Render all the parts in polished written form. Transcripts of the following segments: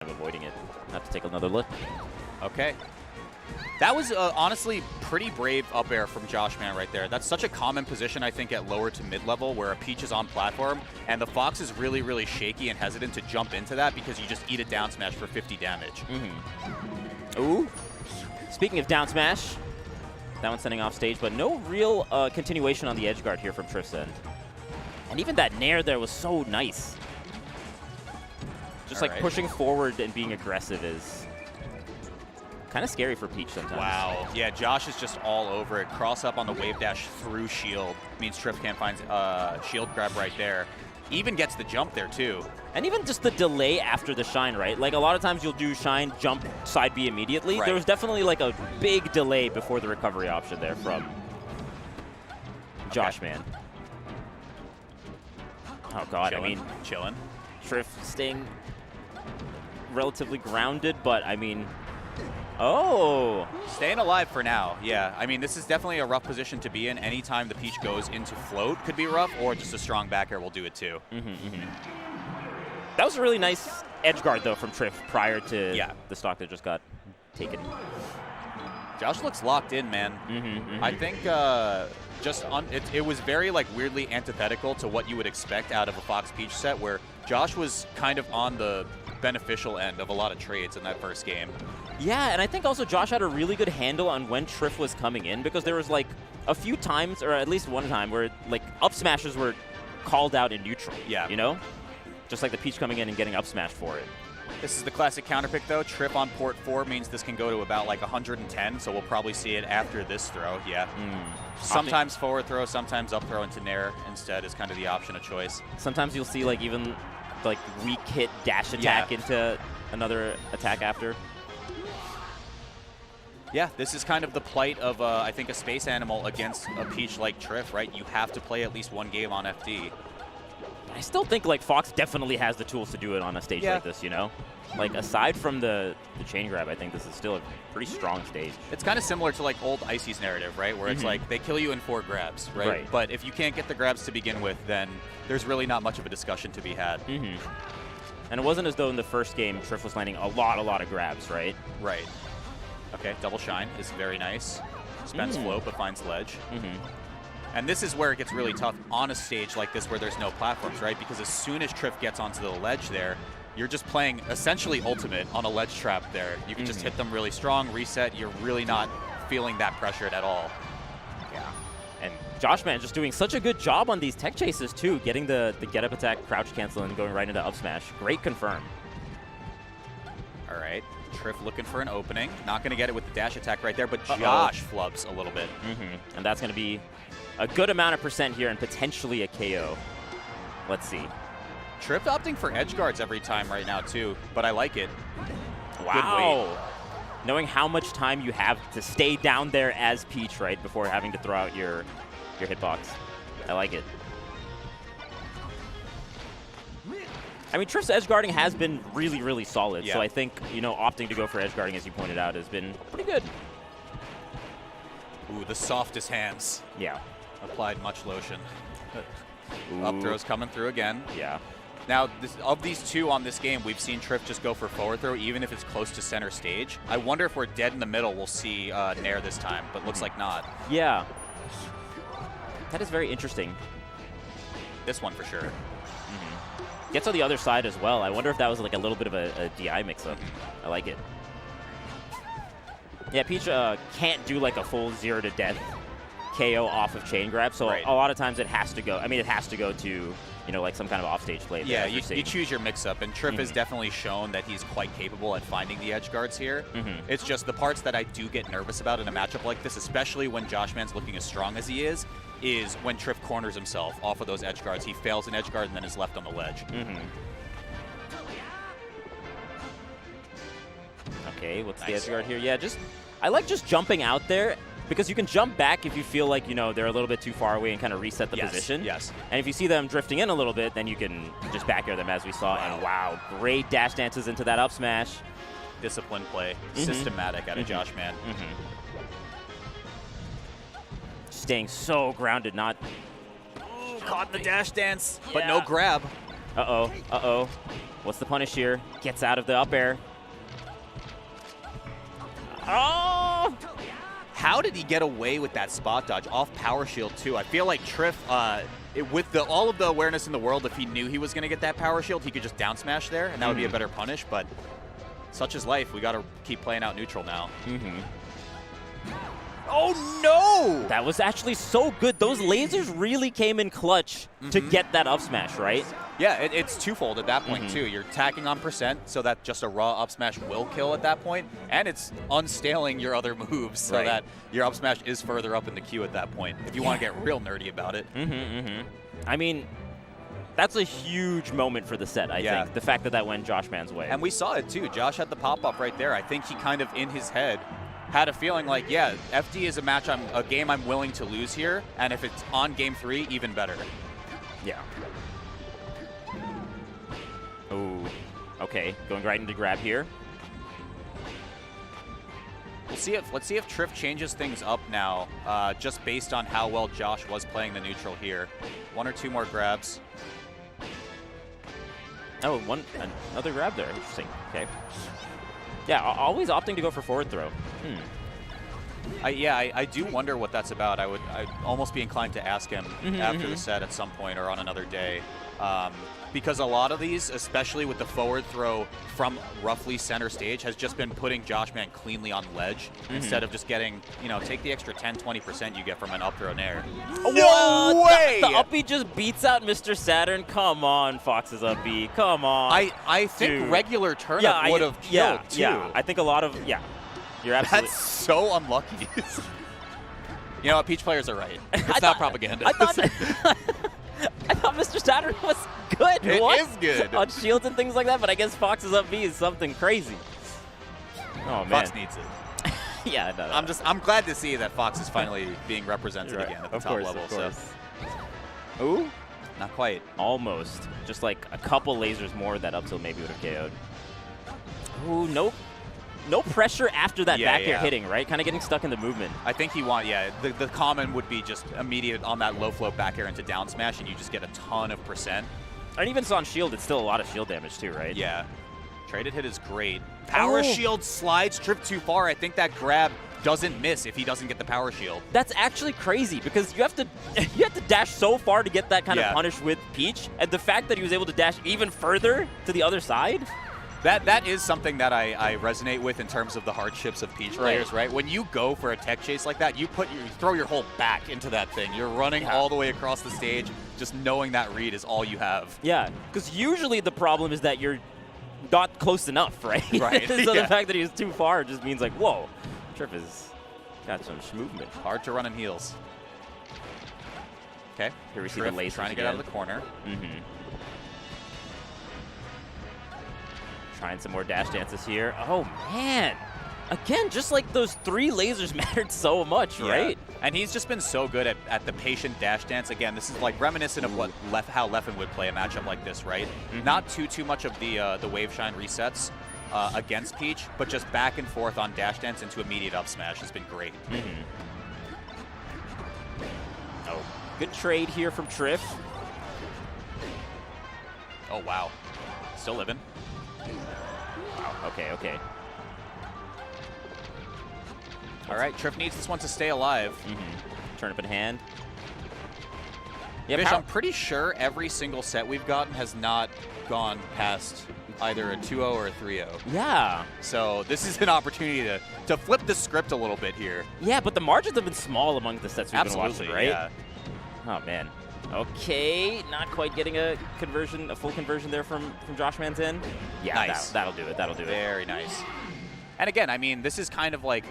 I'm avoiding it. I have to take another look. Okay. That was honestly pretty brave up air from Joshman right there. That's such a common position, I think, at lower to mid-level where a Peach is on platform, and the Fox is really, really shaky and hesitant to jump into that because you just eat a down smash for 50 damage. Ooh. Speaking of down smash, that one's sending off stage, but no real continuation on the edge guard here from Trif's end. And even that nair there was so nice. Just like pushing forward and being aggressive is kind of scary for Peach sometimes. Wow. Yeah, Josh is just all over it. Cross up on the wave dash through shield. Means Trif can't find shield grab right there. Even gets the jump there, too. And even just the delay after the shine, right? Like, a lot of times you'll do shine, jump, side B immediately. There was definitely, like, a big delay before the recovery option there from Joshman. Oh, God. Chillin'. I mean, chilling. Trif staying relatively grounded, but, I mean, oh. Staying alive for now, yeah. I mean, this is definitely a rough position to be in. Anytime the Peach goes into float could be rough, or just a strong back air will do it, too. That was a really nice edge guard, though, from Trif prior to the stock that just got taken. Josh looks locked in, man. I think it was very, like, weirdly antithetical to what you would expect out of a Fox Peach set, where Josh was kind of on the beneficial end of a lot of trades in that first game. Yeah, and I think also Josh had a really good handle on when Trif was coming in, because there was, like, a few times, or at least one time, where, like, up smashes were called out in neutral. Yeah. You know? Just like the Peach coming in and getting up smashed for it. This is the classic counter pick, though. Trif on port 4 means this can go to about, like, 110, so we'll probably see it after this throw, Sometimes forward throw, sometimes up throw into nair instead is kind of the option of choice. Sometimes you'll see, like, even, like, weak hit dash attack into another attack after. Yeah, this is kind of the plight of, I think, a space animal against a Peach like Trif, right? You have to play at least one game on FD. I still think, like, Fox definitely has the tools to do it on a stage like this, you know? Like, aside from the chain grab, I think this is still a pretty strong stage. It's kind of similar to, like, old Icy's narrative, right? Where it's like, they kill you in 4 grabs, right? But if you can't get the grabs to begin with, then there's really not much of a discussion to be had. And it wasn't as though in the first game, Trif was landing a lot of grabs, right? Right. Okay, double shine is very nice. Spends float, but finds ledge. And this is where it gets really tough on a stage like this where there's no platforms, right? Because as soon as Trif gets onto the ledge there, you're just playing essentially ultimate on a ledge trap there. You can just hit them really strong, reset. You're really not feeling that pressured at all. Yeah. And Joshman just doing such a good job on these tech chases, too. Getting the get up attack, crouch cancel, and going right into up smash. Great confirm. All right. Trif looking for an opening. Not going to get it with the dash attack right there, but Josh flubs a little bit. And that's going to be a good amount of percent here and potentially a KO. Let's see. Trif opting for edge guards every time right now, too, but I like it. Wow. Knowing how much time you have to stay down there as Peach, right, before having to throw out your hitbox. I like it. I mean, Trif's edge guarding has been really, really solid. So I think, you know, opting to go for edge guarding, as you pointed out, has been pretty good. Ooh, the softest hands. Yeah. Applied much lotion. Up throws coming through again. Yeah. Now, of these two on this game, we've seen Trif just go for forward throw, even if it's close to center stage. I wonder if we're dead in the middle, we'll see nair this time, but looks like not. Yeah. That is very interesting. This one for sure. Gets on the other side as well. I wonder if that was like a little bit of a DI mix-up. I like it. Yeah, Peach can't do like a full 0 to death KO off of chain grab, so a lot of times it has to go. I mean, it has to go to, you know, like some kind of offstage play. Yeah, you choose your mix-up, and Trif has definitely shown that he's quite capable at finding the edge guards here. It's just the parts that I do get nervous about in a matchup like this, especially when Joshman's looking as strong as he is when Trif corners himself off of those edge guards. He fails an edge guard and then is left on the ledge. Okay, what's the edge guard here? Yeah, I like just jumping out there, because you can jump back if you feel like, you know, they're a little bit too far away and kind of reset the position. And if you see them drifting in a little bit, then you can just back air them, as we saw. And wow, great dash dances into that up smash. Discipline play. Systematic out of Joshman. Staying so grounded, not... Ooh, caught the dash dance, but no grab. Uh-oh, uh-oh. What's the punish here? Gets out of the up air. Oh! How did he get away with that spot dodge off power shield too? I feel like Trif, with all of the awareness in the world, if he knew he was going to get that power shield, he could just down smash there, and that would be a better punish. But such is life. We got to keep playing out neutral now. Oh no! That was actually so good. Those lasers really came in clutch to get that up smash, right? Yeah, it's twofold at that point too. You're tacking on percent, so that just a raw up smash will kill at that point, and it's unstaling your other moves so that your up smash is further up in the queue at that point, if you want to get real nerdy about it. I mean, that's a huge moment for the set, I think. The fact that that went Josh Man's way. And we saw it too. Josh had the pop-up right there. I think he kind of, in his head, had a feeling like, yeah, FD is a game I'm willing to lose here, and if it's on game 3, even better. Yeah. Ooh. Okay, going right into grab here. Let's see if Trif changes things up now, just based on how well Josh was playing the neutral here. 1 or 2 more grabs. Oh, another grab there. Interesting. Okay. Yeah, always opting to go for forward throw. I do wonder what that's about. I'd almost be inclined to ask him after the set at some point or on another day. Because a lot of these, especially with the forward throw from roughly center stage, has just been putting Josh Man cleanly on ledge instead of just getting, take the extra 10-20% you get from an up throw nair. No way! The up B just beats out Mr. Saturn. Come on, Fox's up B. Come on. I think regular turnip would have killed too. Yeah, I think a lot of, you're absolutely. That's so unlucky. You know what? Peach players are right. It's not propaganda. I thought Mr. Saturn was good. It is good. On shields and things like that, but I guess Fox's up B is something crazy. Oh, man. Fox needs it. Yeah, no. I'm glad to see that Fox is finally being represented again at the top level. Of course. So. Ooh. Not quite. Almost. Just like a couple lasers more that up tilt maybe would have KO'd. Ooh, nope. No pressure after that back air hitting, right? Kind of getting stuck in the movement. I think the common would be just immediate on that low float back air into down smash, and you just get a ton of percent. And even on shield, it's still a lot of shield damage too, right? Yeah. Traded hit is great. Power shield slides Trif too far. I think that grab doesn't miss if he doesn't get the power shield. That's actually crazy because you have to dash so far to get that kind of punish with Peach, and the fact that he was able to dash even further to the other side. That is something that I resonate with in terms of the hardships of Peach players, right? When you go for a tech chase like that, you throw your whole back into that thing. You're running all the way across the stage, just knowing that read is all you have. Yeah, because usually the problem is that you're not close enough, right? Right. So the fact that he was too far just means like, whoa, Trif has got some movement. Hard to run in heels. Okay, here we see Trif the lace trying to get out of the corner. Trying some more dash dances here. Oh, man. Again, just like those 3 lasers mattered so much, right? And he's just been so good at the patient dash dance. Again, this is like reminiscent of how Leffen would play a matchup like this, right? Not too much of the wave shine resets against Peach, but just back and forth on dash dance into immediate up smash has been great. Oh, good trade here from Trif. Oh, wow. Still living. Wow, okay. All right, Trif needs this one to stay alive. Turnip in hand. Yeah, Bish, I'm pretty sure every single set we've gotten has not gone past either a 2-0 or a 3-0. Yeah. So this is an opportunity to flip the script a little bit here. Yeah, but the margins have been small among the sets we've been watching, right? Yeah. Oh, man. Okay, not quite getting a full conversion there from Josh Man's in. Yeah, nice. That'll do it. Very nice. And again, I mean, this is kind of like,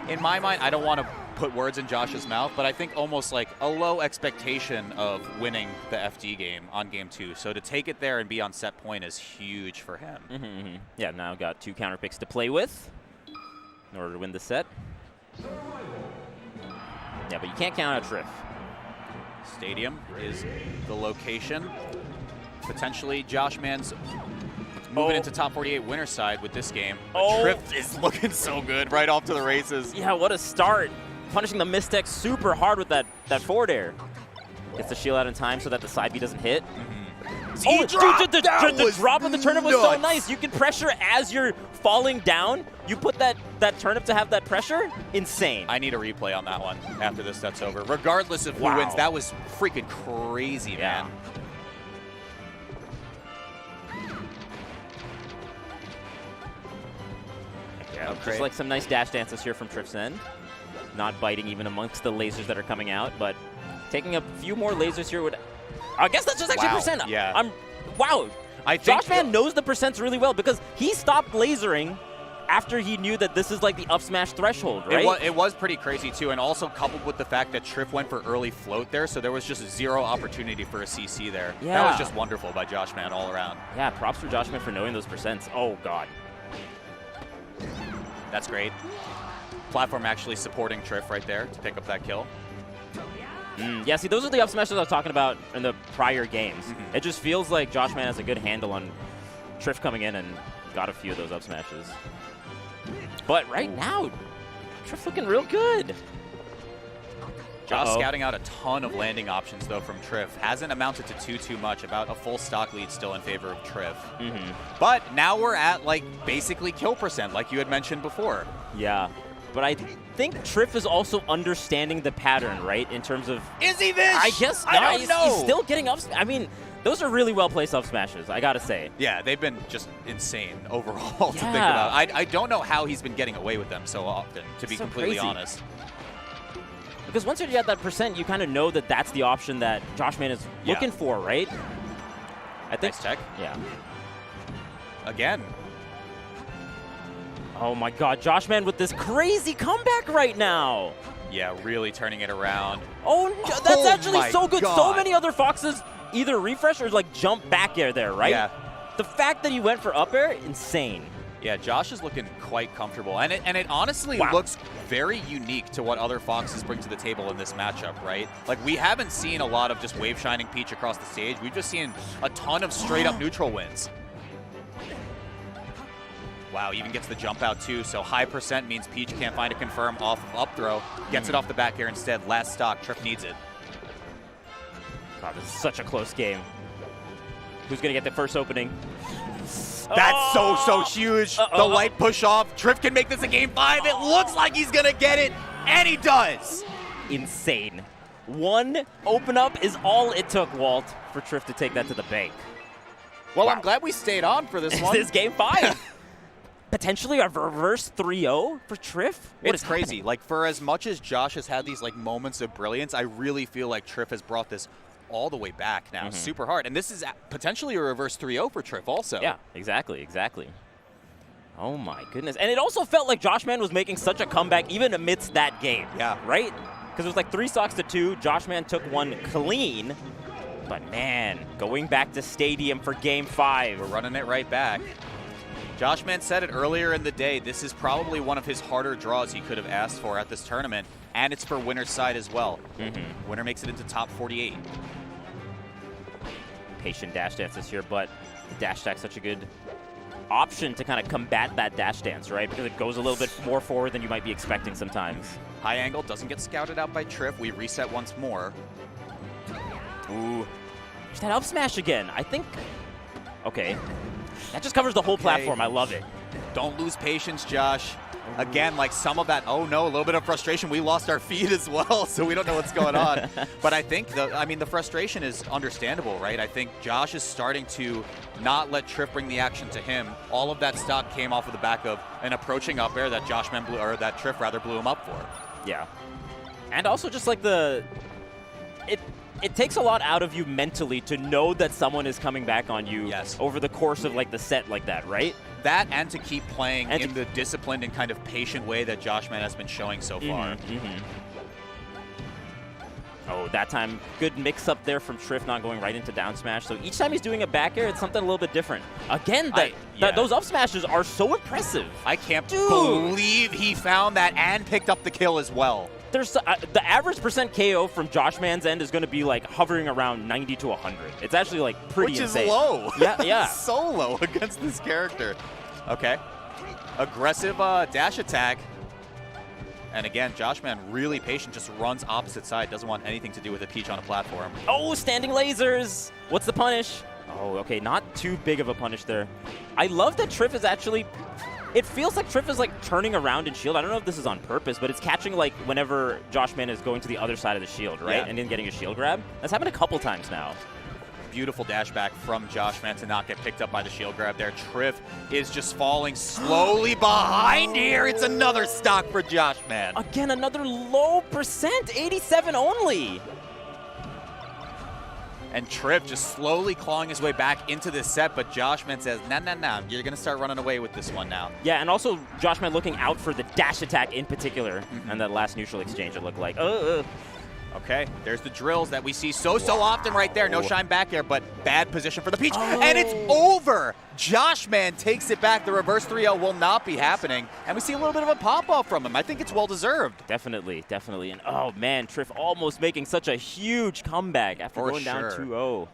in my mind, I don't want to put words in Josh's mouth, but I think almost like a low expectation of winning the FD game on game 2. So to take it there and be on set point is huge for him. Yeah, now got 2 counter picks to play with in order to win the set. Yeah, but you can't count out Trif. Stadium is the location. Potentially Josh Man's moving into top 48 winner side with this game. But Trif is looking so good right off to the races. Yeah, what a start. Punishing the mistech super hard with that forward air. Gets the shield out in time so that the side B doesn't hit. Oh, drop! dude, That the was drop of the turnip was so nuts. nice. You can pressure as you're falling down. You put that turnip to have that pressure. Insane. I need a replay on that one after this set's over. Regardless of who wins, that was freaking crazy, man. Yeah, just like some nice dash dances here from Trif's end. Not biting even amongst the lasers that are coming out, but taking a few more lasers here would... I guess that's just actually percent. Yeah. Wow. I think Joshman knows the percents really well because he stopped lasering after he knew that this is like the up smash threshold, right? It was pretty crazy too, and also coupled with the fact that Trif went for early float there, so there was just zero opportunity for a CC there. Yeah. That was just wonderful by Joshman all around. Yeah, props for Joshman for knowing those percents. Oh, God. That's great. Platform actually supporting Trif right there to pick up that kill. Yeah, see, those are the up smashes I was talking about in the prior games. It just feels like Joshman has a good handle on Trif coming in and got a few of those up smashes. But right now, Trif looking real good. Josh scouting out a ton of landing options, though, from Trif. Hasn't amounted to too much. About a full stock lead still in favor of Trif. But now we're at, like, basically kill percent, like you had mentioned before. Yeah. But I think Trif is also understanding the pattern, right? In terms of... Is he this? I guess not. I don't know. He's still getting up... I mean, those are really well-placed up smashes, I gotta say. Yeah, they've been just insane overall to think about. I don't know how he's been getting away with them so often, to be completely honest. Because once you're at that percent, you kind of know that that's the option that Joshman is looking for, right? I think. Nice tech. Yeah. Again. Oh my God, Joshman with this crazy comeback right now. Yeah, really turning it around. Oh, that's actually so good. God. So many other Foxes either refresh or like jump back air there, right? Yeah. The fact that he went for up air, insane. Yeah, Josh is looking quite comfortable, and it honestly looks very unique to what other Foxes bring to the table in this matchup, right? Like, we haven't seen a lot of just wave shining Peach across the stage. We've just seen a ton of straight up neutral wins. Wow, even gets the jump out too, so high percent means Peach can't find a confirm off of up throw. Gets it off the back air instead. Last stock, Trif needs it. God, this is such a close game. Who's gonna get the first opening? That's so huge. The light push off. Trif can make this a game 5. It looks like he's gonna get it, and he does. Insane. One open up is all it took, Walt, for Trif to take that to the bank. Well, I'm glad we stayed on for this one. This is game 5. Potentially a reverse 3-0 for Trif? It's crazy. Like, for as much as Josh has had these like moments of brilliance, I really feel like Trif has brought this all the way back now, super hard. And this is potentially a reverse 3-0 for Trif also. Yeah, exactly. Oh my goodness. And it also felt like Joshman was making such a comeback even amidst that game. Yeah. Right? Because it was like 3 stocks to 2. Joshman took one clean. But man, going back to Stadium for game 5. We're running it right back. Joshman said it earlier in the day, this is probably one of his harder draws he could have asked for at this tournament, and it's for winner's side as well. Winner makes it into top 48. Patient dash dances here, but the dash attack's such a good option to kind of combat that dash dance, right? Because it goes a little bit more forward than you might be expecting sometimes. High angle doesn't get scouted out by Trif. We reset once more. Ooh. There's that up smash again. I think... Okay. That just covers the whole platform. I love it. Don't lose patience, Josh. Again, like some of that, oh no, a little bit of frustration. We lost our feed as well, so we don't know what's going on. But I think, the frustration is understandable, right? I think Josh is starting to not let Trif bring the action to him. All of that stock came off of the back of an approaching up air that that Trif rather blew him up for. Yeah. And also just like it takes a lot out of you mentally to know that someone is coming back on you over the course of like the set like that, right? That and to keep playing in the disciplined and kind of patient way that Joshman has been showing so far. Oh, that time, good mix up there from Trif, not going right into down smash. So each time he's doing a back air, it's something a little bit different. Again, those up smashes are so impressive. I can't believe he found that and picked up the kill as well. There's the average percent KO from Joshman's end is going to be like hovering around 90 to 100. It's actually like pretty insane. Which is low. Yeah. So low against this character. Okay. Aggressive dash attack. And again, Joshman really patient, just runs opposite side, doesn't want anything to do with a Peach on a platform. Oh, standing lasers. What's the punish? Oh, okay, not too big of a punish there. I love that Trif is actually... It feels like Trif is like turning around in shield. I don't know if this is on purpose, but it's catching like whenever Joshman is going to the other side of the shield, right? Yeah. And then getting a shield grab. That's happened a couple times now. Beautiful dash back from Joshman to not get picked up by the shield grab there. Trif is just falling slowly behind here. It's another stock for Joshman. Again, another low percent, 87 only. And Trif just slowly clawing his way back into this set, but Joshman says, nah, you're going to start running away with this one now. Yeah, and also Joshman looking out for the dash attack in particular, and that last neutral exchange, it looked like. Okay, there's the drills that we see so often right there. No shine back here, but bad position for the Peach. And it's over! Joshman takes it back. The reverse 3-0 will not be happening. And we see a little bit of a pop-off from him. I think it's well-deserved. Definitely. And oh man, Trif almost making such a huge comeback after going down 2-0.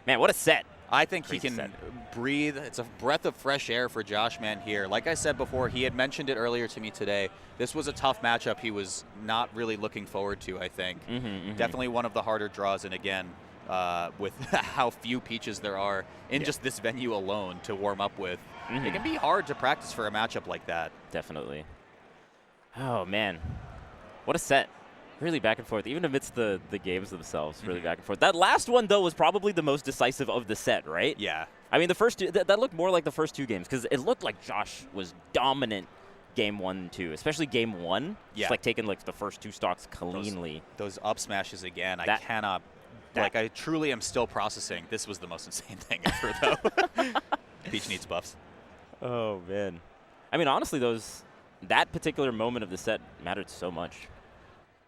Man, what a set. I think he can breathe. It's a breath of fresh air for Joshman here. Like I said before, he had mentioned it earlier to me today. This was a tough matchup he was not really looking forward to, I think. Definitely one of the harder draws, and again, with how few Peaches there are in just this venue alone to warm up with, it can be hard to practice for a matchup like that. Definitely. Oh, man. What a set. Really back and forth, even amidst the games themselves, really back and forth. That last one, though, was probably the most decisive of the set, right? Yeah. I mean, the first two, that looked more like the first two games, because it looked like Josh was dominant game 1 and 2, especially game 1. Yeah. Just like taking like the first 2 stocks cleanly. Those up smashes again, I cannot, like I truly am still processing. This was the most insane thing ever, though. Peach needs buffs. Oh, man. I mean, honestly, that particular moment of the set mattered so much.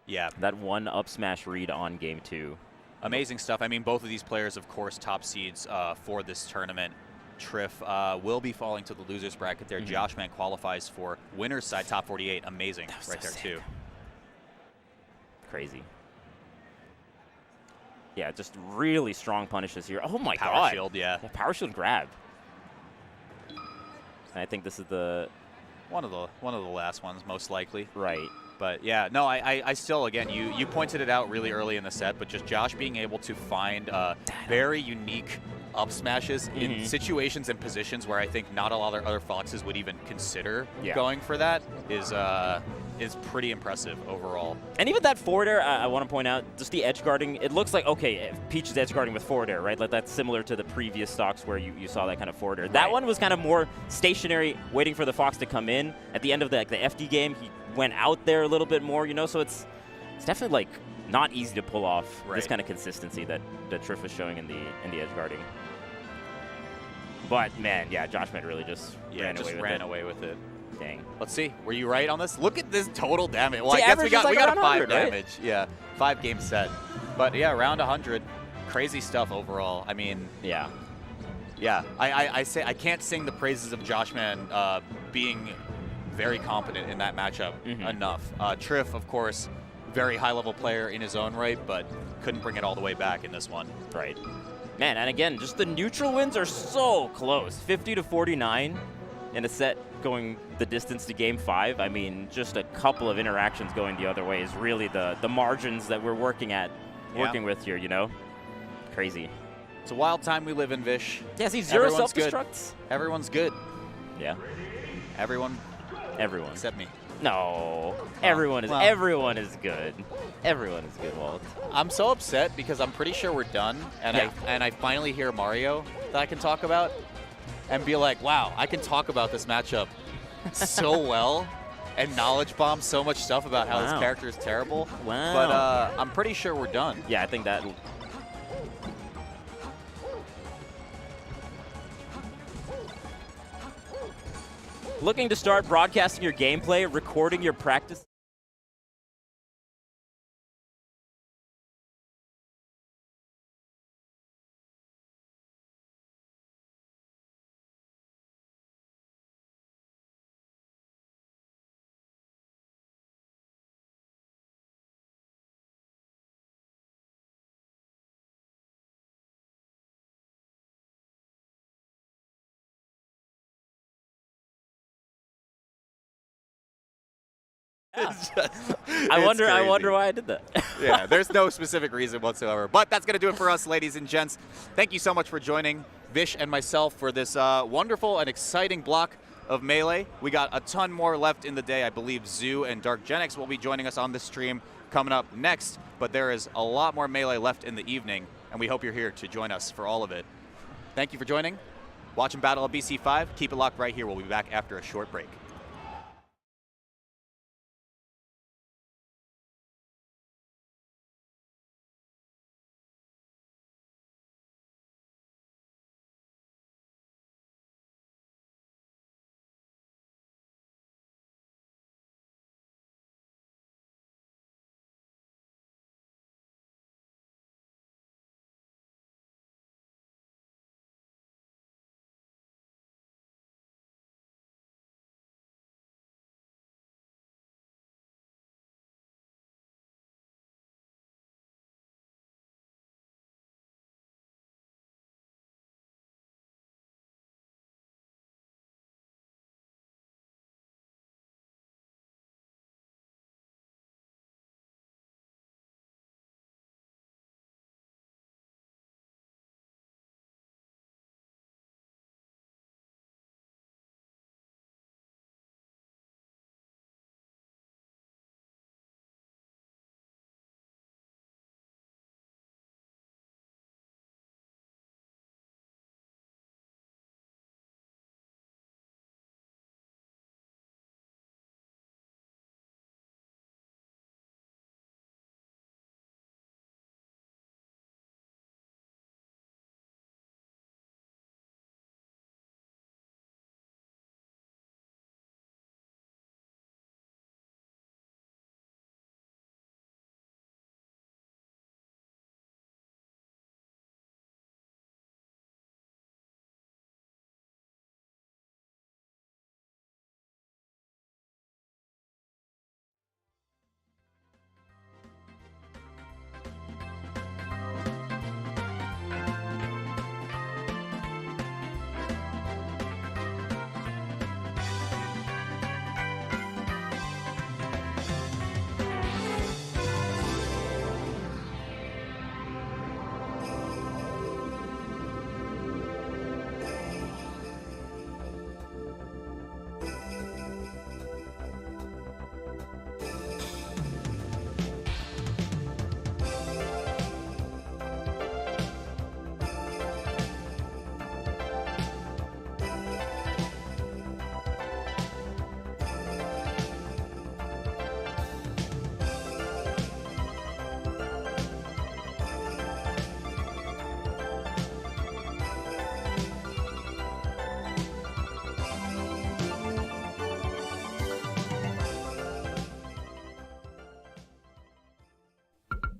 Yeah. That one up smash read on game 2. Amazing stuff. I mean, both of these players, of course, top seeds for this tournament. Trif will be falling to the losers bracket there. Joshman qualifies for winner's side, top 48. Amazing right there, too. Crazy. Yeah, just really strong punishes here. Oh, my God. Power shield, yeah. Power shield grab. And I think this is one of the last ones, most likely. Right. But yeah, no, I still, again, you pointed it out really early in the set, but just Josh being able to find very unique up smashes in situations and positions where I think not a lot of other Foxes would even consider going for that is pretty impressive overall. And even that forward air, I want to point out, just the edge guarding, it looks like, okay, Peach is edge guarding with forward air, right? Like that's similar to the previous stocks where you saw that kind of forward air. That one was kind of more stationary, waiting for the Fox to come in. At the end of the FD game, he went out there a little bit more, you know, so it's definitely like not easy to pull off this kind of consistency that Trif was showing in the edge guarding. But man, yeah, Joshman really just ran away with it. Dang. Let's see. Were you right on this? Look at this total damage. Well, See, I guess we got like a 5 right? damage. Yeah, 5 game set. But yeah, around 100. Crazy stuff overall. I mean, yeah. I can't sing the praises of Joshman being very competent in that matchup enough. Trif, of course, very high-level player in his own right, but couldn't bring it all the way back in this one. Right. Man, and again, just the neutral wins are so close. 50-49 in a set going the distance to game 5. I mean, just a couple of interactions going the other way is really the margins that we're working with here, you know? Crazy. It's a wild time we live in, Vish. Yeah, see, 0 self-destructs. Everyone's good. Yeah. Everyone. Except me. No. Everyone is good. Everyone is good, Walt. I'm so upset because I'm pretty sure we're done, and I finally hear Mario that I can talk about and be like, wow, I can talk about this matchup so well and knowledge bomb so much stuff about how this character is terrible. Wow. But I'm pretty sure we're done. Yeah, I think that... Looking to start broadcasting your gameplay, recording your practice? I wonder why I did that. Yeah, there's no specific reason whatsoever. But that's going to do it for us, ladies and gents. Thank you so much for joining Vish and myself for this wonderful and exciting block of Melee. We got a ton more left in the day. I believe Zoo and Dark Genix will be joining us on this stream coming up next. But there is a lot more Melee left in the evening, and we hope you're here to join us for all of it. Thank you for joining. Watching Battle of BC5. Keep it locked right here. We'll be back after a short break.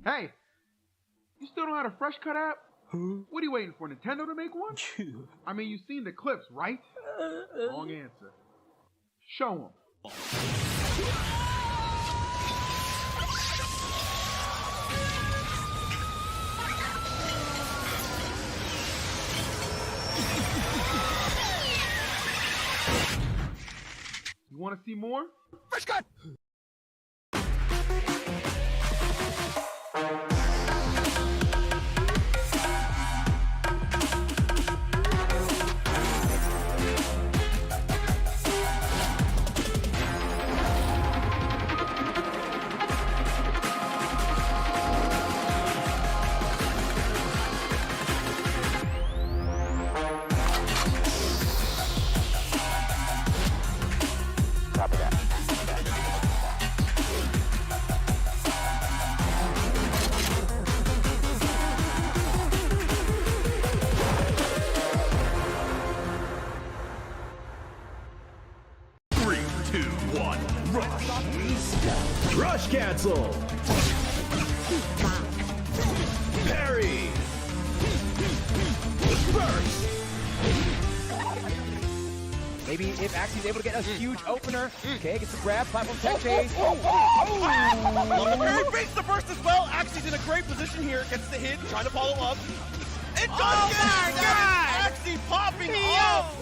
Hey, you still don't have a Fresh Cut app? What are you waiting for, Nintendo to make one? I mean, you've seen the clips, right? Wrong answer. Show them. You want to see more? Fresh Cut! Rush cancel. Parry. Burst. Maybe if Axie's able to get a huge opener. Okay, gets the grab, platform tech chase. Parry beats the burst as well. Axie's in a great position here. Gets the hit, trying to follow up. It does get it! Axie popping off!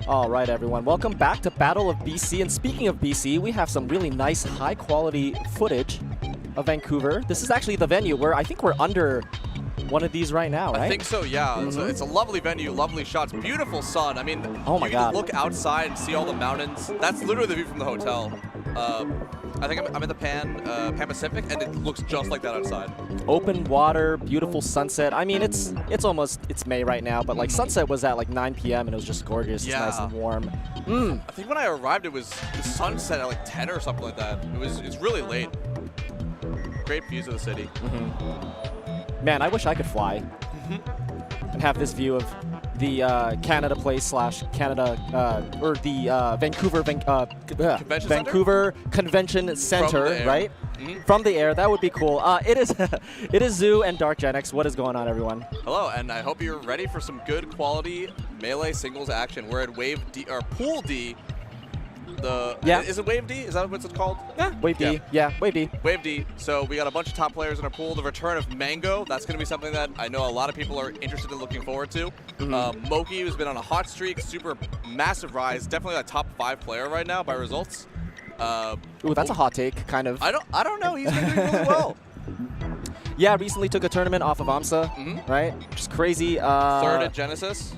All right, everyone. Welcome back to Battle of BC. And speaking of BC, we have some really nice, high-quality footage of Vancouver. This is actually the venue where I think we're under one of these right now, right? I think so, yeah. It's a lovely venue, lovely shots, beautiful sun. I mean, oh my God. Look outside and see all the mountains. That's literally the view from the hotel. I think I'm in the Pan Pacific, and it looks just like that outside. Open water, beautiful sunset. I mean, it's May right now, but like sunset was at like 9 p.m. and it was just gorgeous. Yeah. It's nice and warm. I think when I arrived, it was the sunset at like 10 or something like that. It's really late. Great views of the city. Man, I wish I could fly and have this view of the Canada Place / Canada or the Vancouver Convention Center, right? From the air, that would be cool. It is Zoo and Dark Gen X. What is going on, everyone? Hello, and I hope you're ready for some good quality melee singles action. We're at Wave D or Pool D. Is it Wave D? Is that what it's called? Yeah, Wave D. Yeah, Wave D. Wave D. So we got a bunch of top players in our pool. The return of Mango. That's going to be something that I know a lot of people are interested in looking forward to. Moki, who's been on a hot streak, super massive rise. Definitely a top 5 player right now by results. Ooh, that's a hot take, kind of. I don't know. He's been doing really well. Yeah, recently took a tournament off of AMSA, right? Which is crazy. 3rd at Genesis.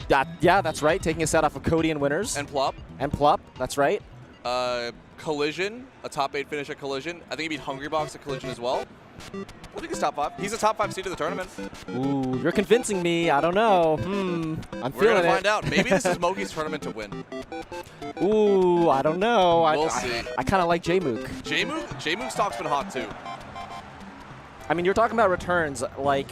Yeah, that's right. Taking a set off of Cody and winners. And Plop. That's right. Collision, a top 8 finish at Collision. I think he beat Hungrybox at Collision as well. I think he's top 5. He's a top 5 seed of the tournament. Ooh, you're convincing me. I don't know. I'm We're feeling gonna it. find out. Maybe this is Moki's tournament to win. Ooh, I don't know. We'll see. I kind of like J-Mook. J-Mook's stock's been hot too. I mean, you're talking about returns. Like,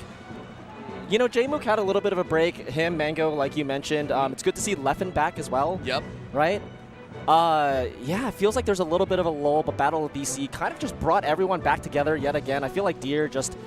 you know, J-Mook had a little bit of a break. Him, Mango, like you mentioned. It's good to see Leffen back as well. Yep. Right? Yeah, it feels like there's a little bit of a lull, but Battle of BC kind of just brought everyone back together yet again. I feel like Deer just,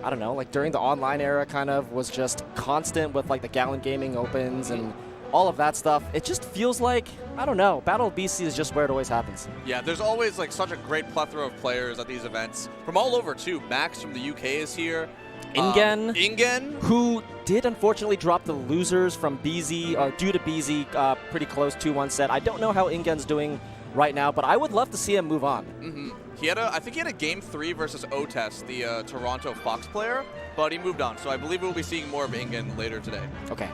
I don't know, like during the online era kind of was just constant with like the Gallon Gaming Opens and all of that stuff. It just feels like, I don't know, Battle of BC is just where it always happens. Yeah, there's always like such a great plethora of players at these events. From all over too. Max from the UK is here. Ingen, who did unfortunately drop the losers from BZ, due to BZ, pretty close 2-1 set. I don't know how Ingen's doing right now, but I would love to see him move on. I think he had a Game 3 versus Otest, the Toronto Fox player, but he moved on. So I believe we'll be seeing more of Ingen later today. Okay.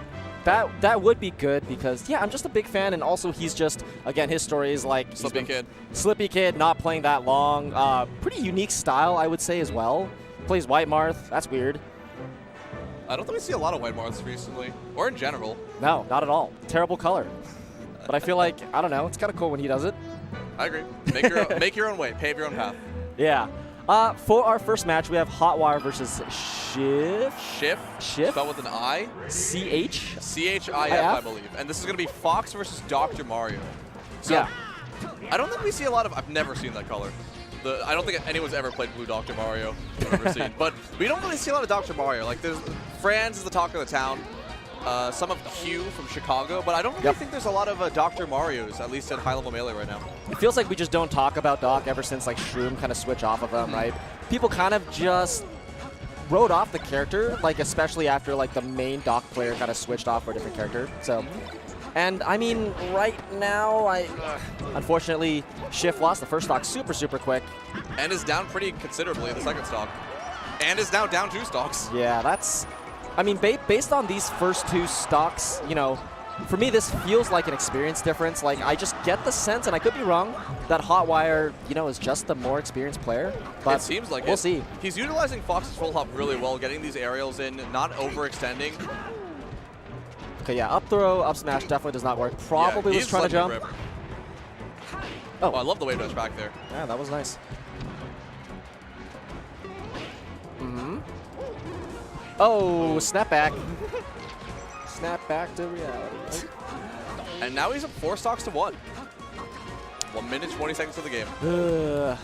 That would be good because, yeah, I'm just a big fan, and also he's just, again, his story is like... Slippy Kid, not playing that long. Pretty unique style, I would say, as well. Plays White Marth. That's weird. I don't think we see a lot of white Marths recently, or in general. No, not at all. Terrible color. But I feel like, I don't know, it's kind of cool when he does it. I agree. Make your own way. Pave your own path. Yeah. For our first match, we have Hotwire versus Shif. Shif? Spelled with an I? C-H? C-H-I-F, I believe. And this is going to be Fox versus Dr. Mario. So, yeah. I don't think we see a lot of... I've never seen that color. I don't think anyone's ever played Blue Dr. Mario. I've ever seen. But we don't really see a lot of Dr. Mario. Like, there's Franz is the talk of the town. Some of Q from Chicago, but I don't really think there's a lot of Dr. Marios, at least at high-level Melee right now. It feels like we just don't talk about Doc ever since like Shroomed kind of switch off of him, right? People kind of just wrote off the character, like especially after like the main Doc player kind of switched off for a different character. So, and I mean, right now, unfortunately, Shift lost the first stock super quick. And is down pretty considerably in the second stock. And is now down 2 stocks. Yeah, that's... I mean, based on these first 2 stocks, you know, for me, this feels like an experience difference. Like, I just get the sense, and I could be wrong, that Hotwire, you know, is just the more experienced player. But it seems like we'll see. He's utilizing Fox's full hop really well, getting these aerials in, not overextending. Okay, yeah, up throw, up smash definitely does not work. Probably was trying to jump. Oh, I love the wave dash back there. Yeah, that was nice. Oh, snap back. Snap back to reality. And now he's up 4 stocks to 1. 1 minute, 20 seconds of the game. Yeah,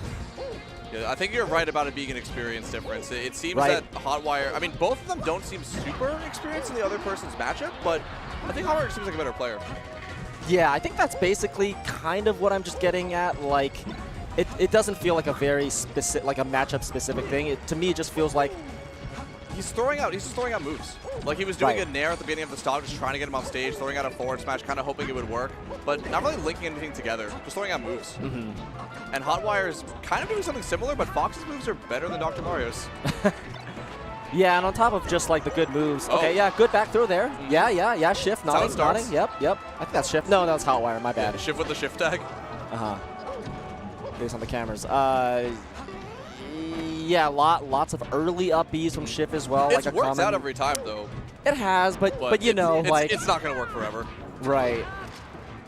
I think you're right about it being an experience difference. It seems that Hotwire, I mean, both of them don't seem super experienced in the other person's matchup, but I think Hotwire seems like a better player. Yeah, I think that's basically kind of what I'm just getting at. Like, it doesn't feel like a very specific, like a matchup specific thing. To me, it just feels like he's just throwing out moves. Like he was doing a nair at the beginning of the stock, just trying to get him off stage, throwing out a forward smash, kind of hoping it would work, but not really linking anything together, just throwing out moves. And Hotwire is kind of doing something similar, but Fox's moves are better than Dr. Mario's. Yeah, and on top of just like the good moves. Okay, yeah, good back throw there. Yeah, shift, nodding. Yep. I think that's shift. No, that's Hotwire, my bad. Yeah, shift with the shift tag. Based on the cameras. Yeah, lots of early up Bs from Shift as well. It's like worked out every time, though. It has, but you know, like... It's not going to work forever. Right.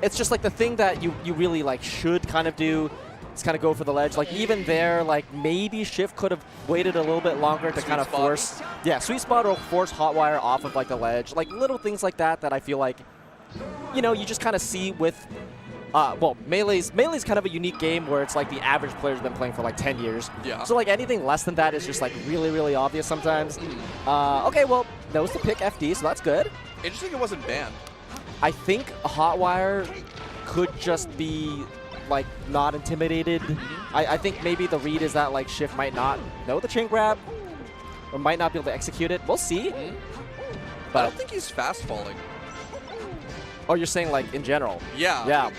It's just like the thing that you really like should kind of do is kind of go for the ledge. Like even there, like maybe Shift could have waited a little bit longer to kind of force... Yeah, sweet spot or force Hotwire off of like the ledge. Like little things like that I feel like, you know, you just kind of see with... well, Melee's kind of a unique game where it's like the average player's been playing for like 10 years. Yeah. So like anything less than that is just like really obvious sometimes. Okay, well, knows to pick FD, so that's good. Interesting it wasn't banned. I think Hotwire could just be like not intimidated. I think maybe the read is that like Shift might not know the chain grab or might not be able to execute it. We'll see. But I don't think he's fast falling. Oh, you're saying like in general? Yeah. Yeah.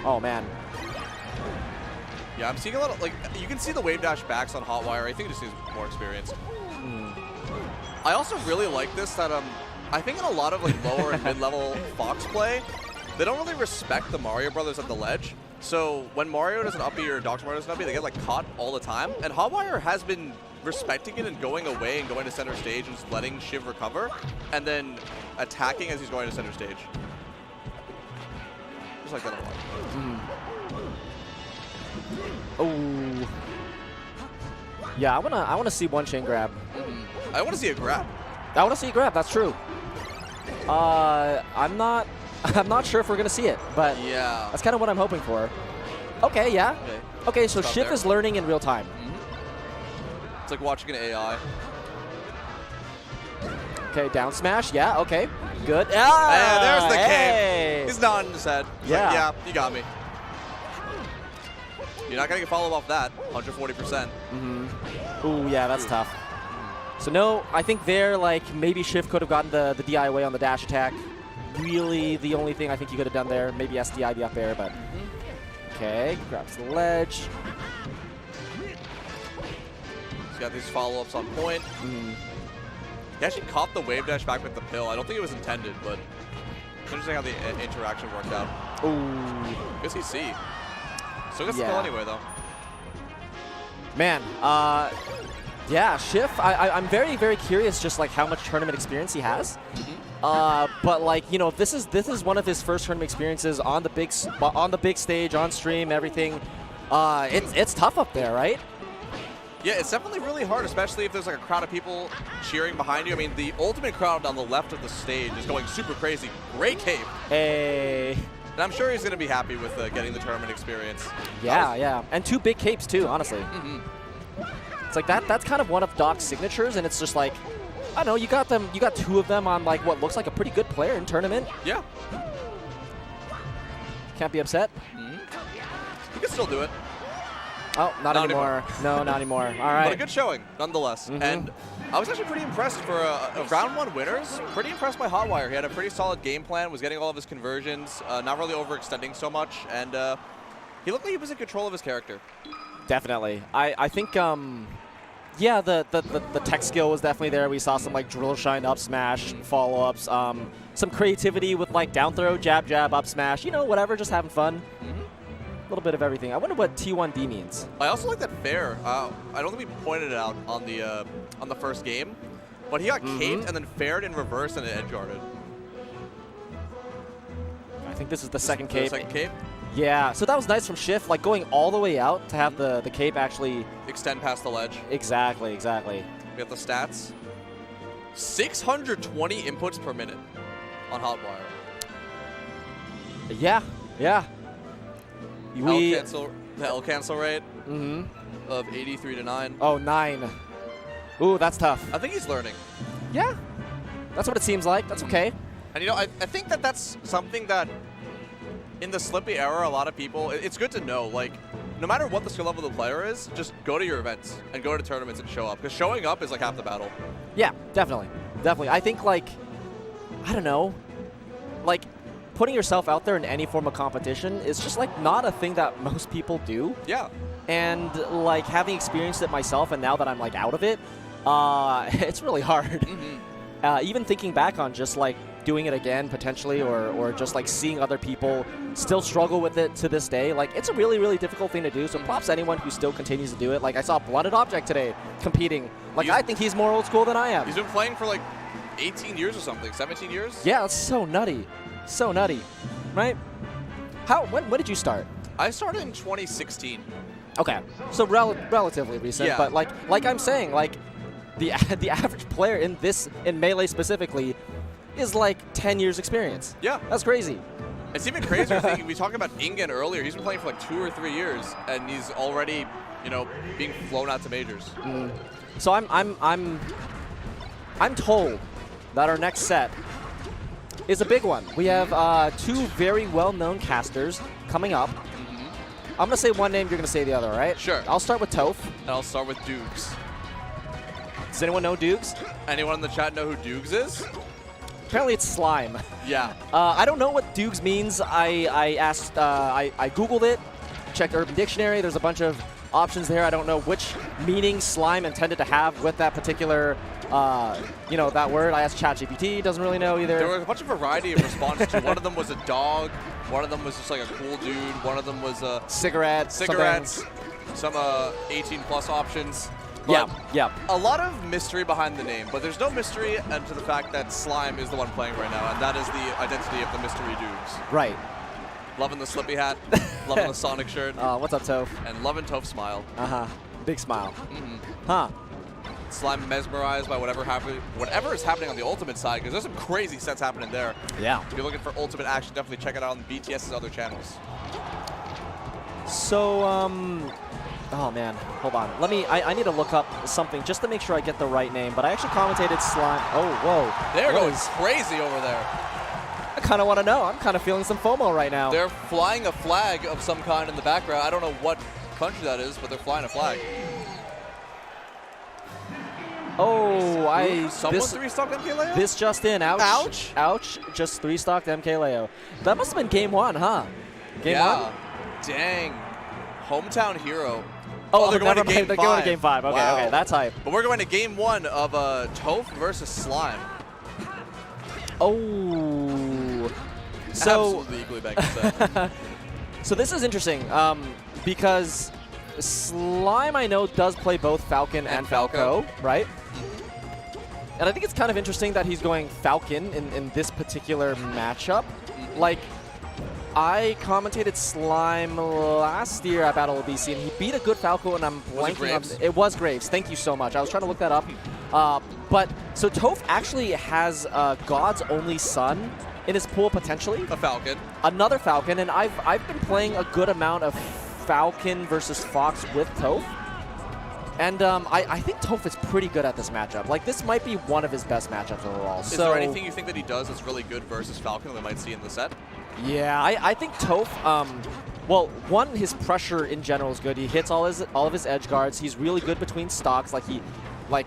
Oh, man. Yeah, I'm seeing a lot of, like, you can see the wave dash backs on Hotwire. I think it just needs more experience. I also really like this that, I think in a lot of, like, lower and mid-level Fox play, they don't really respect the Mario brothers at the ledge. So when Mario does an up B or Dr. Mario does an up B, they get, like, caught all the time. And Hotwire has been respecting it and going away and going to center stage and just letting Shiv recover, and then attacking as he's going to center stage. Just like that a lot. Oh. Yeah, I wanna see one chain grab. I want to see a grab. I want to see a grab. That's true. I'm not sure if we're gonna see it, but yeah, that's kind of what I'm hoping for. Okay, yeah. Okay, so Shift is learning in real time. It's like watching an AI. Okay, down smash. Yeah, okay. Good. Ah, there's the hey. game. He's nodding his head. He's yeah. Like, yeah, you got me. You're not going to get follow off that. 140%. Ooh, yeah, that's tough. So no, I think there, like, maybe Shift could have gotten the DI away on the dash attack. Really, the only thing I think you could have done there, maybe SDI the up air, but... Okay, grabs the ledge. He's got these follow-ups on point. He actually caught the wave dash back with the pill. I don't think it was intended, but interesting how the interaction worked out. Ooh. Good CC. Still gets the pill anyway, though. Man, Yeah, Schiff, I'm very, very curious just like how much tournament experience he has. But like, you know, this is one of his first tournament experiences on the big stage, on stream, everything. It's tough up there, right? Yeah, it's definitely really hard, especially if there's like a crowd of people cheering behind you. I mean, the ultimate crowd on the left of the stage is going super crazy. Great cape. Hey. And I'm sure he's going to be happy with getting the tournament experience. Yeah, yeah. And 2 big capes too, honestly. It's like that's kind of one of Doc's signatures, and it's just like, I don't know, you got 2 of them on like what looks like a pretty good player in tournament. Yeah. Can't be upset. You can still do it. Oh, not anymore. No, not anymore. All right. But a good showing, nonetheless. And I was actually pretty impressed for a round 1 winners. Pretty impressed by Hotwire. He had a pretty solid game plan, was getting all of his conversions, not really overextending so much, and he looked like he was in control of his character. Definitely. I think, yeah, the tech skill was definitely there. We saw some like drill shine, up smash, follow-ups, some creativity with like down throw, jab, jab, up smash, you know, whatever, just having fun. A little bit of everything. I wonder what T1D means. I also like that fair. I don't think we pointed it out on the first game, but he got caped and then faired in reverse and edge guarded. I think this is the second cape. The second cape? Yeah, so that was nice from Schiff, like going all the way out to have the cape actually extend past the ledge. Exactly, exactly. We have the stats. 620 inputs per minute on Hotwire. Yeah, yeah. The L cancel rate of 83 to 9. Oh, 9. Ooh, that's tough. I think he's learning. Yeah, that's what it seems like. That's okay. And you know, I think that's something that in the Slippy era, a lot of people, it's good to know, like, no matter what the skill level of the player is, just go to your events and go to tournaments and show up. Because showing up is like half the battle. Yeah, definitely. Definitely. I think, like, I don't know, like, putting yourself out there in any form of competition is just, like, not a thing that most people do. Yeah. And, like, having experienced it myself and now that I'm, like, out of it, it's really hard. Even thinking back on just, like, doing it again potentially or just like seeing other people still struggle with it to this day, like it's a really, really difficult thing to do. So props to anyone who still continues to do it. Like I saw Blooded Object today competing. Like I think he's more old school than I am. He's been playing for like 18 years or something, 17 years? Yeah, that's so nutty. So nutty, right? When did you start? I started in 2016. Okay, so relatively recent, yeah. But like I'm saying, like the average player in Melee specifically is like 10 years experience. Yeah. That's crazy. It's even crazier thinking, we talked about Ingen earlier. He's been playing for like 2 or 3 years, and he's already, you know, being flown out to majors. So I'm told that our next set is a big one. We have 2 very well-known casters coming up. I'm going to say one name, you're going to say the other, right? Sure. I'll start with Toph. And I'll start with Dukes. Does anyone know Dukes? Anyone in the chat know who Dukes is? Apparently it's slime. Yeah. I don't know what Dukes means. I asked, I Googled it, checked Urban Dictionary. There's a bunch of options there. I don't know which meaning slime intended to have with that particular, you know, that word. I asked ChatGPT, doesn't really know either. There was a bunch of variety of responses to. One of them was a dog. One of them was just like a cool dude. One of them was a cigarettes. Some 18+ options. But yeah. A lot of mystery behind the name, but there's no mystery to the fact that Slime is the one playing right now, and that is the identity of the Mystery Dudes. Right. Loving the Slippy hat, loving the Sonic shirt. What's up, Toph? And loving Toph's smile. Big smile. Huh. Slime mesmerized by whatever is happening on the Ultimate side, because there's some crazy sets happening there. Yeah. If you're looking for Ultimate action, definitely check it out on BTS's other channels. So, oh man, hold on. I need to look up something just to make sure I get the right name, but I actually commentated Slime. Oh, whoa. They're going crazy over there. I kind of want to know. I'm kind of feeling some FOMO right now. They're flying a flag of some kind in the background. I don't know what country that is, but they're flying a flag. Oh, Someone 3-stocked MK Leo? This just in. Ouch. Ouch. Ouch. Just 3-stocked MK Leo. That must have been game 1, huh? Game 1? Dang. Hometown hero. Oh, they're going to game 5. They're going to game 5. Okay, wow. Okay, that's hype. But we're going to game 1 of Toph versus Slime. Oh. So absolutely equally back to set. So this is interesting because Slime, I know, does play both Falcon and Falco, right? And I think it's kind of interesting that he's going Falcon in this particular matchup. Like, I commentated Slime last year at Battle of BC, and he beat a good Falco, and I'm blanking on... It was Graves. Thank you so much. I was trying to look that up. But, so Toph actually has God's only son in his pool, potentially. A Falcon. Another Falcon, and I've been playing a good amount of Falcon versus Fox with Toph. And I think Toph is pretty good at this matchup. Like, this might be one of his best matchups overall. Is there anything you think that he does that's really good versus Falcon that we might see in the set? Yeah, I think Toph, well, one, his pressure in general is good. He hits all of his edge guards. He's really good between stocks. Like, he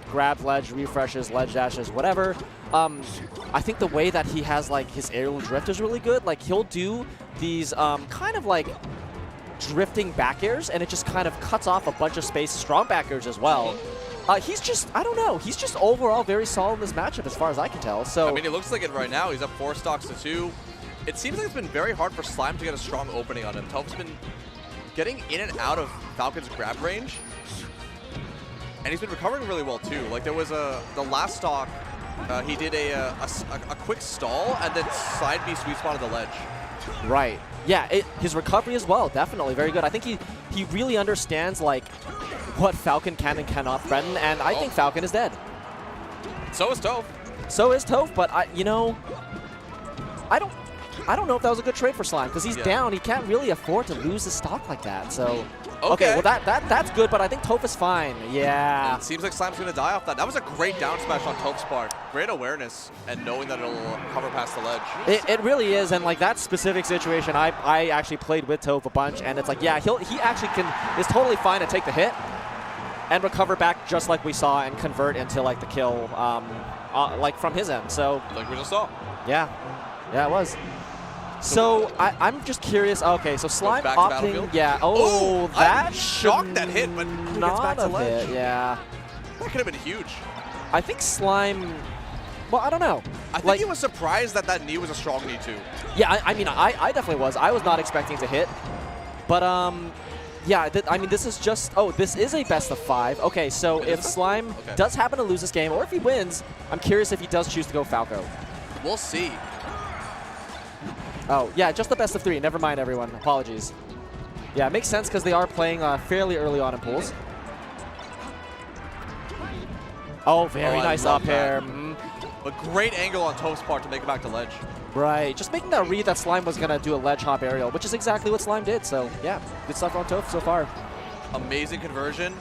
grabs ledge, refreshes, ledge dashes, whatever. I think the way that he has, like, his aerial drift is really good. Like, he'll do these kind of, like, drifting back airs, and it just kind of cuts off a bunch of space. Strong back airs as well. He's just, I don't know, he's just overall very solid in this matchup as far as I can tell. So I mean, it looks like it right now. He's up 4 stocks to 2. It seems like it's been very hard for Slime to get a strong opening on him. Toph's been getting in and out of Falcon's grab range, and he's been recovering really well too. Like, there was the last stock, he did a quick stall and then side B sweet spot of the ledge. Right. Yeah, his recovery as well, definitely very good. I think he really understands, like, what Falcon can and cannot threaten, and I think Falcon is dead. So is Toph. So is Toph, but you know, I don't know if that was a good trade for Slime, because he's down. He can't really afford to lose his stock like that. So okay, well that's good, but I think Toph is fine. Yeah. And it seems like Slime's gonna die off that. That was a great down smash on Toph's part. Great awareness and knowing that it'll cover past the ledge. It really is, and like that specific situation, I actually played with Toph a bunch, and it's like, yeah, he actually is totally fine to take the hit and recover back just like we saw and convert into like the kill, like from his end. So like we just saw. Yeah, it was. So I'm just curious. Okay, so Slime opting. Yeah. Oh, that shocked that hit, but who gets back to ledge? Yeah. That could have been huge. I think Slime. Well, I don't know. I think he was surprised that that knee was a strong knee too. Yeah, I mean, I definitely was. I was not expecting to hit, but yeah. I mean, this is just. Oh, this is a best of 5. Okay, so if Slime does happen to lose this game, or if he wins, I'm curious if he does choose to go Falco. We'll see. Oh, yeah, just the best of 3. Never mind, everyone. Apologies. Yeah, it makes sense because they are playing fairly early on in pools. Oh, very nice up air. A great angle on Toph's part to make it back to ledge. Right. Just making that read that Slime was going to do a ledge hop aerial, which is exactly what Slime did. So, yeah, good stuff on Toph so far. Amazing conversion.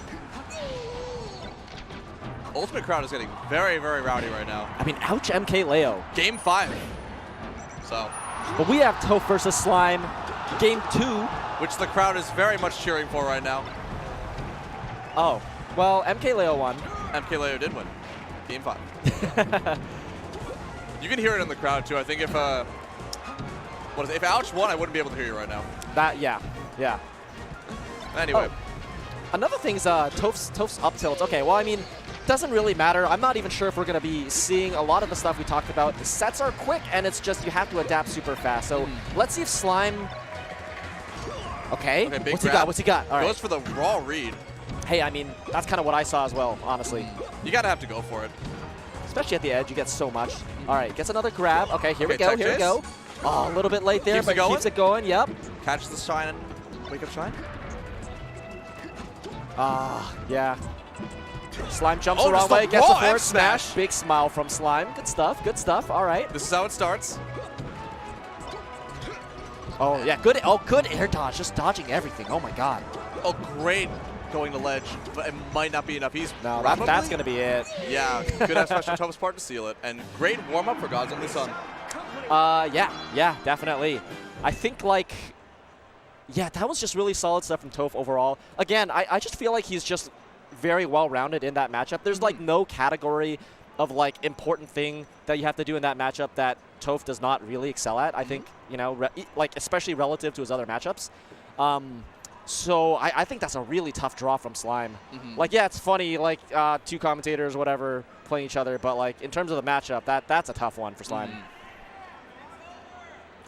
Ultimate crowd is getting very, very rowdy right now. I mean, ouch, MK Leo. Game 5. So. But we have Toph versus Slime, game 2. Which the crowd is very much cheering for right now. Oh, well, MK Leo won. MK Leo did win. Game 5. You can hear it in the crowd too. I think if if Ouch won, I wouldn't be able to hear you right now. Yeah. Anyway. Oh. Another thing is Toph's up tilt. Okay, well, I mean, doesn't really matter. I'm not even sure if we're going to be seeing a lot of the stuff we talked about. The sets are quick, and it's just you have to adapt super fast. So let's see if Slime... Okay, what's he got? What's he got? All right. Goes for the raw read. Hey, I mean, that's kind of what I saw as well, honestly. You got to have to go for it. Especially at the edge, you get so much. All right, gets another grab. Okay, here we go. Oh, a little bit late there, but keeps it going. Yep. Catch the shine and wake up shine. Yeah. Slime jumps the wrong way, gets a forward smash. Big smile from Slime. Good stuff. All right. This is how it starts. Oh, yeah, good. Oh, good air dodge. Just dodging everything. Oh, my God. Oh, great going to ledge, but it might not be enough. He's that's going to be it. Yeah, good have special Toph's part to seal it. And great warm-up for God's Only Son. Yeah, definitely. I think, like, yeah, that was just really solid stuff from Toph overall. Again, I just feel like he's just very well-rounded in that matchup. There's, like, no category of, like, important thing that you have to do in that matchup that Toph does not really excel at. I think, you know, like, especially relative to his other matchups. So I think that's a really tough draw from Slime. Like, yeah, it's funny, like, 2 commentators, whatever, playing each other, but, like, in terms of the matchup, that's a tough one for Slime.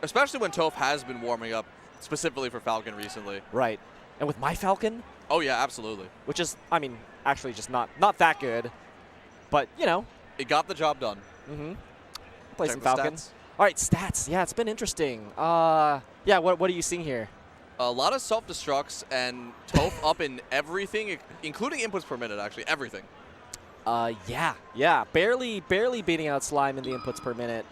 Especially when Toph has been warming up specifically for Falcon recently. Right. and with my Falcon, Oh yeah, absolutely. which is, I mean, actually just not that good, but you know, It got the job done. play Check some the Falcons. stats. All right, stats. Yeah, it's been interesting. Yeah, what are you seeing here? A lot of self-destructs and Toph up in everything, including inputs per minute, actually. Everything. Yeah. Barely beating out Slime in the inputs per minute.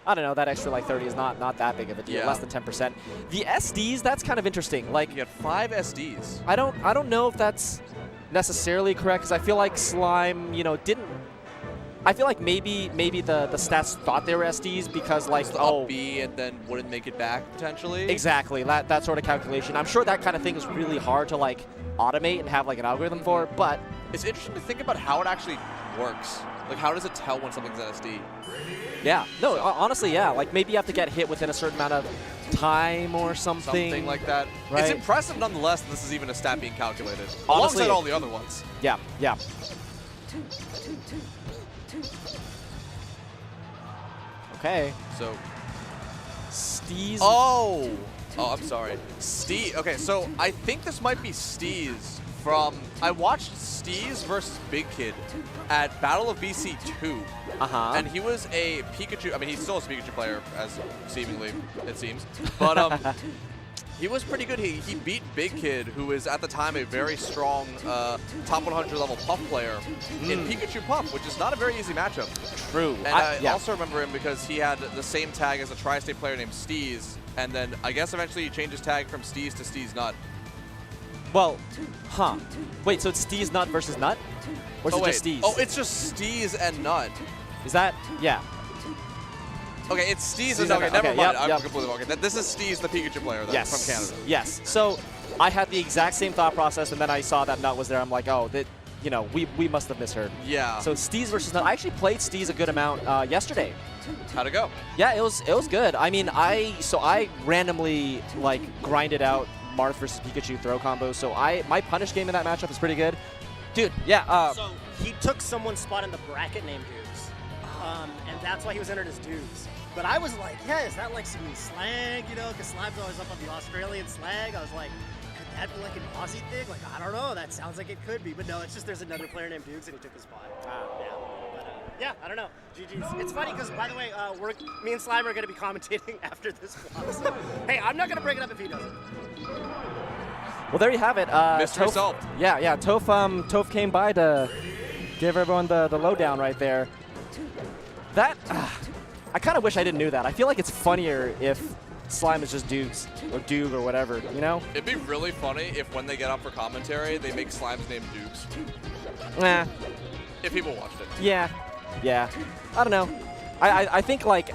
I don't know, that extra like 30 is not that big of a deal, Yeah. less than 10%. The SDs, that's kind of interesting. Like, You had 5 SDs. I don't know if that's necessarily correct, because I feel like Slime, you know, didn't. I feel like maybe the stats thought they were SDs because like Up B and then wouldn't make it back potentially. exactly that sort of calculation. I'm sure that kind of thing is really hard to like automate and have like an algorithm for, but It's interesting to think about how it actually works. Like, how does it tell when something's an SD? yeah, no, honestly, yeah, like maybe you have to get hit within a certain amount of time or something. Something like that. Right. It's impressive nonetheless that this is even a stat being calculated. Honestly, alongside all the other ones. Yeah. Okay. So, Steez. oh, I'm sorry. Steez. Okay, so I think this might be Steez from. I watched Steez versus Big Kid at Battle of BC 2. And he was a Pikachu. I mean, he's still a Pikachu player, as seemingly it seems. But he was pretty good. He beat Big Kid, who is at the time a very strong top 100 level Puff player in Pikachu Puff, which is not a very easy matchup. True. And I also remember him because he had the same tag as a Tri-State player named Steez, and then I guess eventually he changed his tag from Steez to Steez Nut. Well, wait, so it's Steez Nut versus Nut? Or is it just Steez? Oh, it's just Steez and Nut. Is that? Yeah. Okay, it's Steez Steez and and okay, Nut. never Okay, mind. yep, I'm yep. completely wrong. This is Steez, the Pikachu player then, Yes. from Canada. Yes. So I had the exact same thought process, and then I saw that Nut was there. I'm like, oh, that, you know, we must have misheard. Yeah. So Steez versus Nut. I actually played Steez a good amount yesterday. How'd it go? Yeah, it was good. I mean, I randomly like grinded out Marth versus Pikachu throw combos. So my punish game in that matchup is pretty good. Dude, yeah. So he took someone's spot in the bracket named Dukes, and that's why he was entered as Dukes. But I was like, yeah, is that like some slang, you know? Because Slime's always up on the Australian slang. I was like, could that be like an Aussie thing? Like, I don't know. That sounds like it could be. But no, it's just there's another player named Dukes, and he took his spot. Yeah. But, yeah, I don't know. GG's. It's funny because, by the way, me and Slime are going to be commentating after this vlog. So, hey, I'm not going to bring it up if he doesn't. Well, there you have it. Mystery Toph, solved. Yeah. Toph came by to give everyone the lowdown right there. That I kind of wish I didn't know that. I feel like it's funnier if Slime is just Dukes or Duke or whatever, you know? It'd be really funny if when they get up for commentary, they make Slime's name Dukes. Nah. If people watched it. Yeah. I don't know. I think like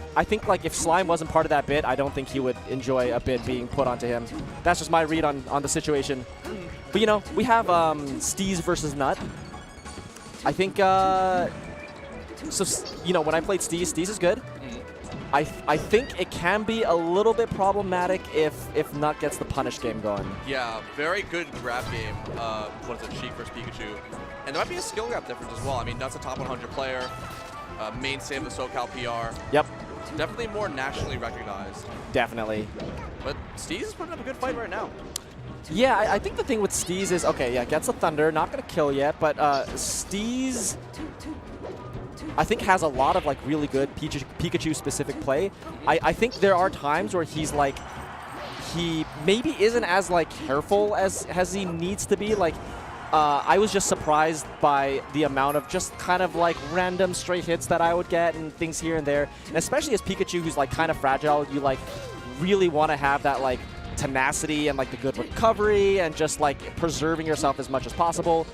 if Slime wasn't part of that bit, I don't think he would enjoy a bit being put onto him. That's just my read on the situation. But you know, we have Steez versus Nut. I think so. You know, when I played Steez is good. I think it can be a little bit problematic if Nut gets the punish game going. Yeah, very good grab game. What is it, Sheik versus Pikachu. And there might be a skill grab difference as well. I mean, Nut's a top 100 player, mainstay of the SoCal PR. Yep. Definitely more nationally recognized. Definitely. But Steez is putting up a good fight right now. Yeah, I think the thing with Steez is, okay, yeah, gets the Thunder, not going to kill yet, but Steez, I think, has a lot of, like, really good Pikachu-specific play. I think there are times where he's, like, he maybe isn't as, like, careful as he needs to be. Like, I was just surprised by the amount of just kind of, like, random stray hits that I would get and things here and there. And especially as Pikachu, who's, like, kind of fragile, you, like, really want to have that, like, tenacity and, like, the good recovery and just, like, preserving yourself as much as possible.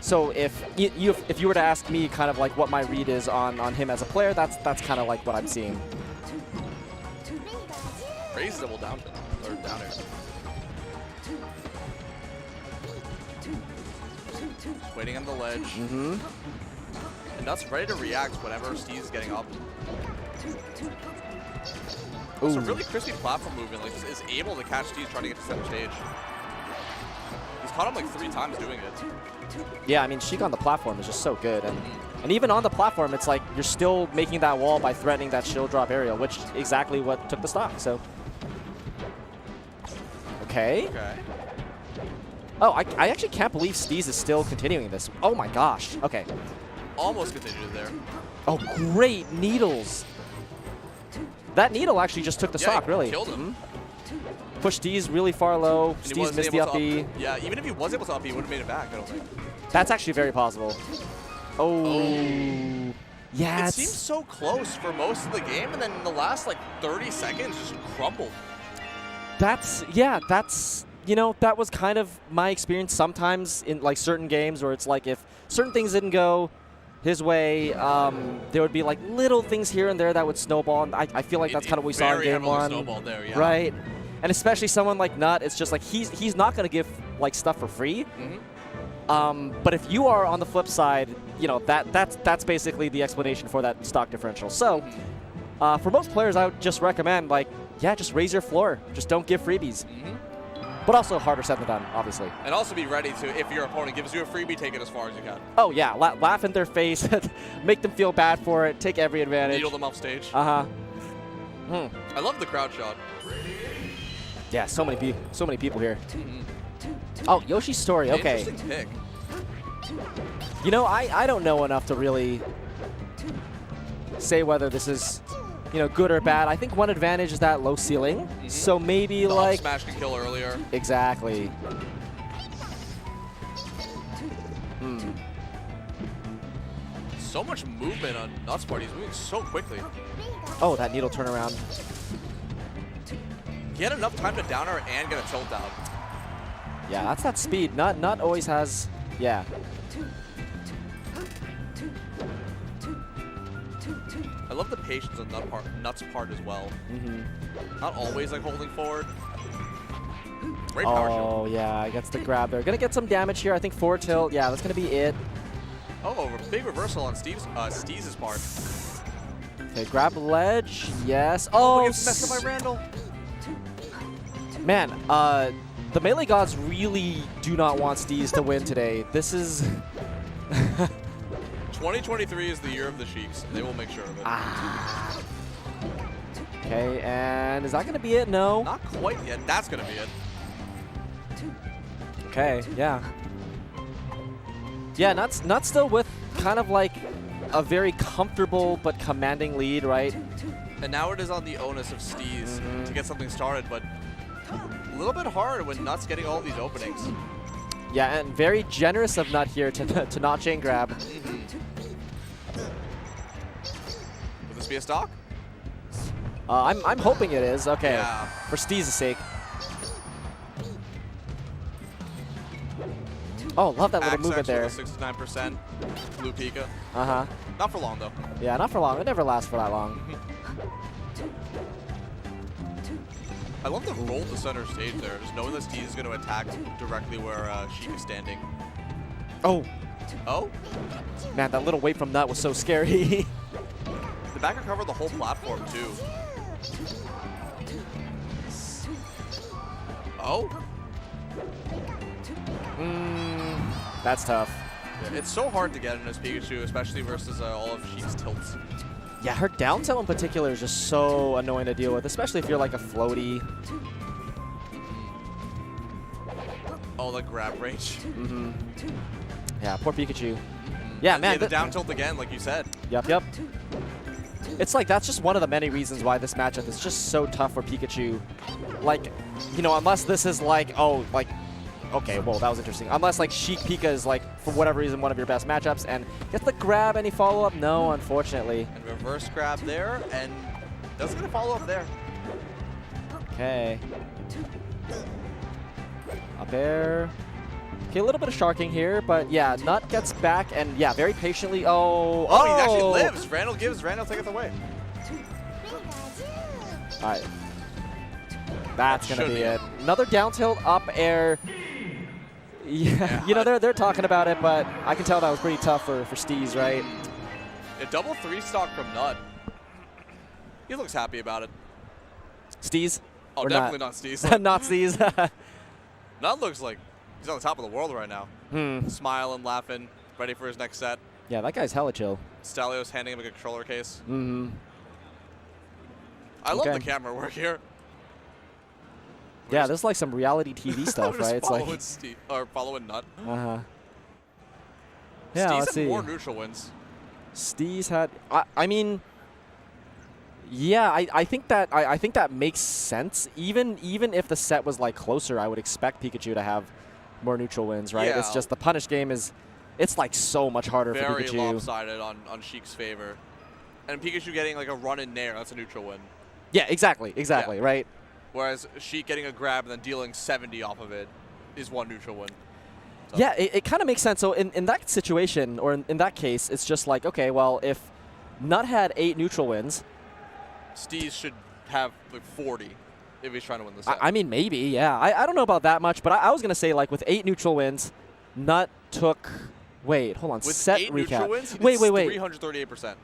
So if you were to ask me kind of like what my read is on him as a player, that's kind of like what I'm seeing. Raise double down or down air. Waiting on the ledge. Mm-hmm. And Nut's ready to react whenever Steez is getting up. It's a really crispy platform movement. Like, is able to catch Steez trying to get to center stage. He's caught him like 3 times doing it. Yeah, I mean, Sheik on the platform is just so good. And even on the platform, it's like you're still making that wall by threatening that shield drop aerial, which is exactly what took the stock. So, okay. Oh, I actually can't believe Steez is still continuing this. Oh my gosh. Okay. Almost continued there. Oh, great needles. That needle actually just took the stock, really. Killed him. Pushed Steez really far low. And he Steez wasn't missed the able up to B. Yeah, even if he was able to up B, he would have made it back, I don't think. That's actually very possible. Oh. Yeah, It seemed so close for most of the game, and then in the last, like, 30 seconds, just crumbled. that's, you know, that was kind of my experience sometimes in, like, certain games where it's like if certain things didn't go his way, there would be, like, little things here and there that would snowball, and I feel like that's kind of what we saw in game one. Snowballed there, yeah. Right? And especially someone like Nut, it's just like he's not going to give, like, stuff for free. But if you are on the flip side, you know, that's basically the explanation for that stock differential. So for most players, I would just recommend, like, yeah, just raise your floor. Just don't give freebies. But also harder said than done, obviously. And also be ready to, if your opponent gives you a freebie, take it as far as you can. Oh, yeah. Laugh in their face. Make them feel bad for it. Take every advantage. Needle them off stage. I love the crowd shot. Yeah, so many people here. Oh, Yoshi's story. Okay. Interesting pick. You know, I don't know enough to really say whether this is, you know, good or bad. I think one advantage is that low ceiling. So maybe The like up smash can kill earlier. Exactly. So much movement on Nuts part. He's moving so quickly. Oh, that needle turnaround. He had enough time to downer and get a tilt down. Yeah, that's that speed. Nut always has. Yeah. I love the patience on Nuts part as well. Not always like holding forward. Great power shield. Oh, yeah, gets the grab there. Gonna get some damage here. I think forward tilt. Yeah, that's gonna be it. Oh, a big reversal on Steez's part. Okay, grab ledge. Yes. Oh, Oh, gets messed up by Randall. Man, the Melee Gods really do not want Steez to win today. This is... 2023 is the year of the Sheiks. They will make sure of it. Okay, and is that going to be it? No. Not quite yet. That's going to be it. Okay, yeah. Yeah, Nut's still with kind of like a very comfortable but commanding lead, right? And now it is on the onus of Steez to get something started, but a little bit hard when Nut's getting all these openings. Yeah, and very generous of Nut here to not chain grab. Would this be a stock? I'm hoping it is. Okay, Yeah. for Steez's sake. Oh, love that little movement there. 69%. Blue Pika. Not for long, though. Yeah, not for long. It never lasts for that long. I love the roll to center stage there, just knowing that Steez is going to attack directly where Sheik is standing. Oh. Oh? Man, that little wait from Nut was so scary. The backer covered the whole platform, too. Oh? That's tough. Yeah, it's so hard to get in this Pikachu, especially versus all of Sheik's tilts. Yeah, her down tilt in particular is just so annoying to deal with, especially if you're like a floaty. Oh, the grab range. Yeah, poor Pikachu. Yeah, man. Yeah, the down tilt again, like you said. Yep. It's like, that's just one of the many reasons why this matchup is just so tough for Pikachu. Like, you know, unless this is like, oh, like, okay, well, that was interesting. Unless, like, Sheik Pika is, like, for whatever reason, one of your best matchups, and gets the grab, any follow-up? No, unfortunately. And reverse grab there, and doesn't get a follow-up there. Okay. Up air. Okay, a little bit of sharking here, but yeah, Nut gets back, and yeah, very patiently. Oh, he actually lives. Randall take it away. All right. That's going to be it. Another down tilt, up air. Yeah, you know, they're talking about it, but I can tell that was pretty tough for Steez, right? A double 3-stock from Nut. He looks happy about it. Steez? Oh, or definitely not Steez. Not Steez. Nut looks like he's on the top of the world right now. Smiling, laughing, ready for his next set. Yeah, that guy's hella chill. Stelios handing him a controller case. Mm-hmm. I love the camera work here. Yeah, this is like some reality TV stuff, right? It's like following Nut. Yeah, Steez let's had see. more neutral wins. Steez had. I mean, yeah, I think that makes sense. Even if the set was like closer, I would expect Pikachu to have more neutral wins, right? Yeah. It's just the punish game it's like so much harder for Very Pikachu. lopsided on Sheik's favor. And Pikachu getting like a run in Nair, that's a neutral win. Yeah, exactly, Yeah. right? Whereas Sheik getting a grab and then dealing 70 off of it is one neutral win. So. Yeah, it kind of makes sense. So in that situation, or in that case, it's just like, okay, well, if Nut had 8 neutral wins, Steez should have like 40 if he's trying to win the set. I mean, maybe, yeah. I don't know about that much, but I was going to say, like, with 8 neutral wins, Nut took... Wait, hold on. With set 8 recap. neutral wins, he wait. did 338%.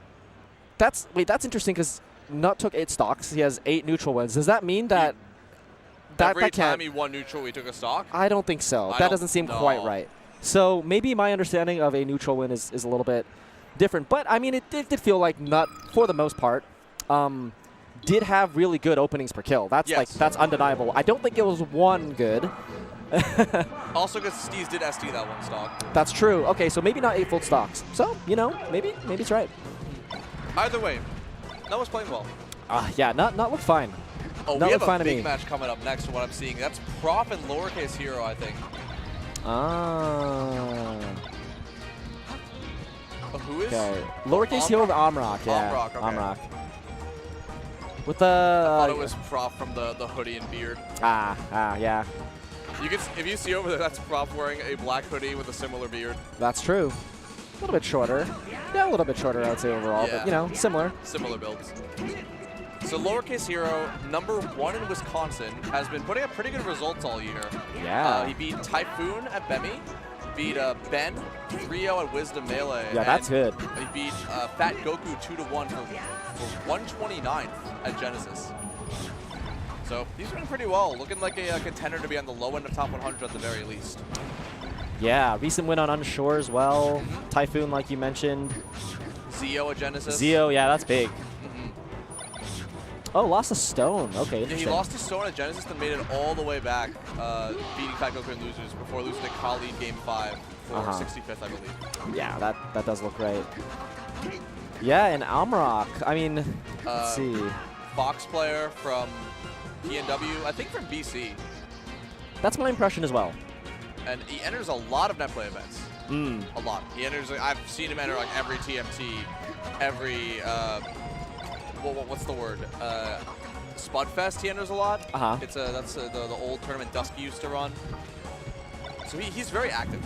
That's interesting because Nut took 8 stocks. He has 8 neutral wins. Does that mean that Every that time can't? he won neutral, he took a stock? I don't think so. I That don't doesn't seem know. quite right. So maybe my understanding of a neutral win is a little bit different. But I mean, it did feel like Nut, for the most part, did have really good openings per kill. That's that's undeniable. I don't think it was one good. Also, because Steez did SD that one stock. That's true. Okay, so maybe not 8 full stocks. So, you know, maybe it's right. Either way, Nut was playing well. Yeah, Nut looked fine. Oh, Nut we have looked fine a to big me. match coming up next to what I'm seeing. That's Prof and Lowercase Hero, I think. Who is? Okay. Lowercase Hero with Amrak. Yeah. Amrak, okay. Amrak. With the... I thought it was Prof from the hoodie and beard. Yeah. You can, if you see over there, that's Prof wearing a black hoodie with a similar beard. That's true. A little bit shorter. Yeah, a little bit shorter, I would say, overall. Yeah. But, you know, similar. Similar builds. So Lowercase Hero, #1 in Wisconsin, has been putting up pretty good results all year. Yeah. He beat Typhoon at Bemi, beat Ben 3-0 at Wisdom Melee. Yeah, that's good. He beat Fat Goku 2-1 for 129th at Genesis. So he's doing pretty well, looking like a contender to be on the low end of top 100 at the very least. Yeah, recent win on Unshore as well. Typhoon, like you mentioned. Zeo at Genesis. Zeo, yeah, that's big. Oh, lost a stone. Okay, Yeah, interesting. he lost his stone at Genesis and made it all the way back, beating Fat Goku and losers before losing to Khalid Game 5 for 65th, I believe. Yeah, that does look right. Yeah, and Amrak. I mean, let's see. Fox player from PNW, I think from BC. That's my impression as well. And he enters a lot of netplay events. A lot. He enters, like, I've seen him enter like every TMT, every, what's the word? Spudfest he enters a lot. It's that's the old tournament Dusky used to run. So he's very active.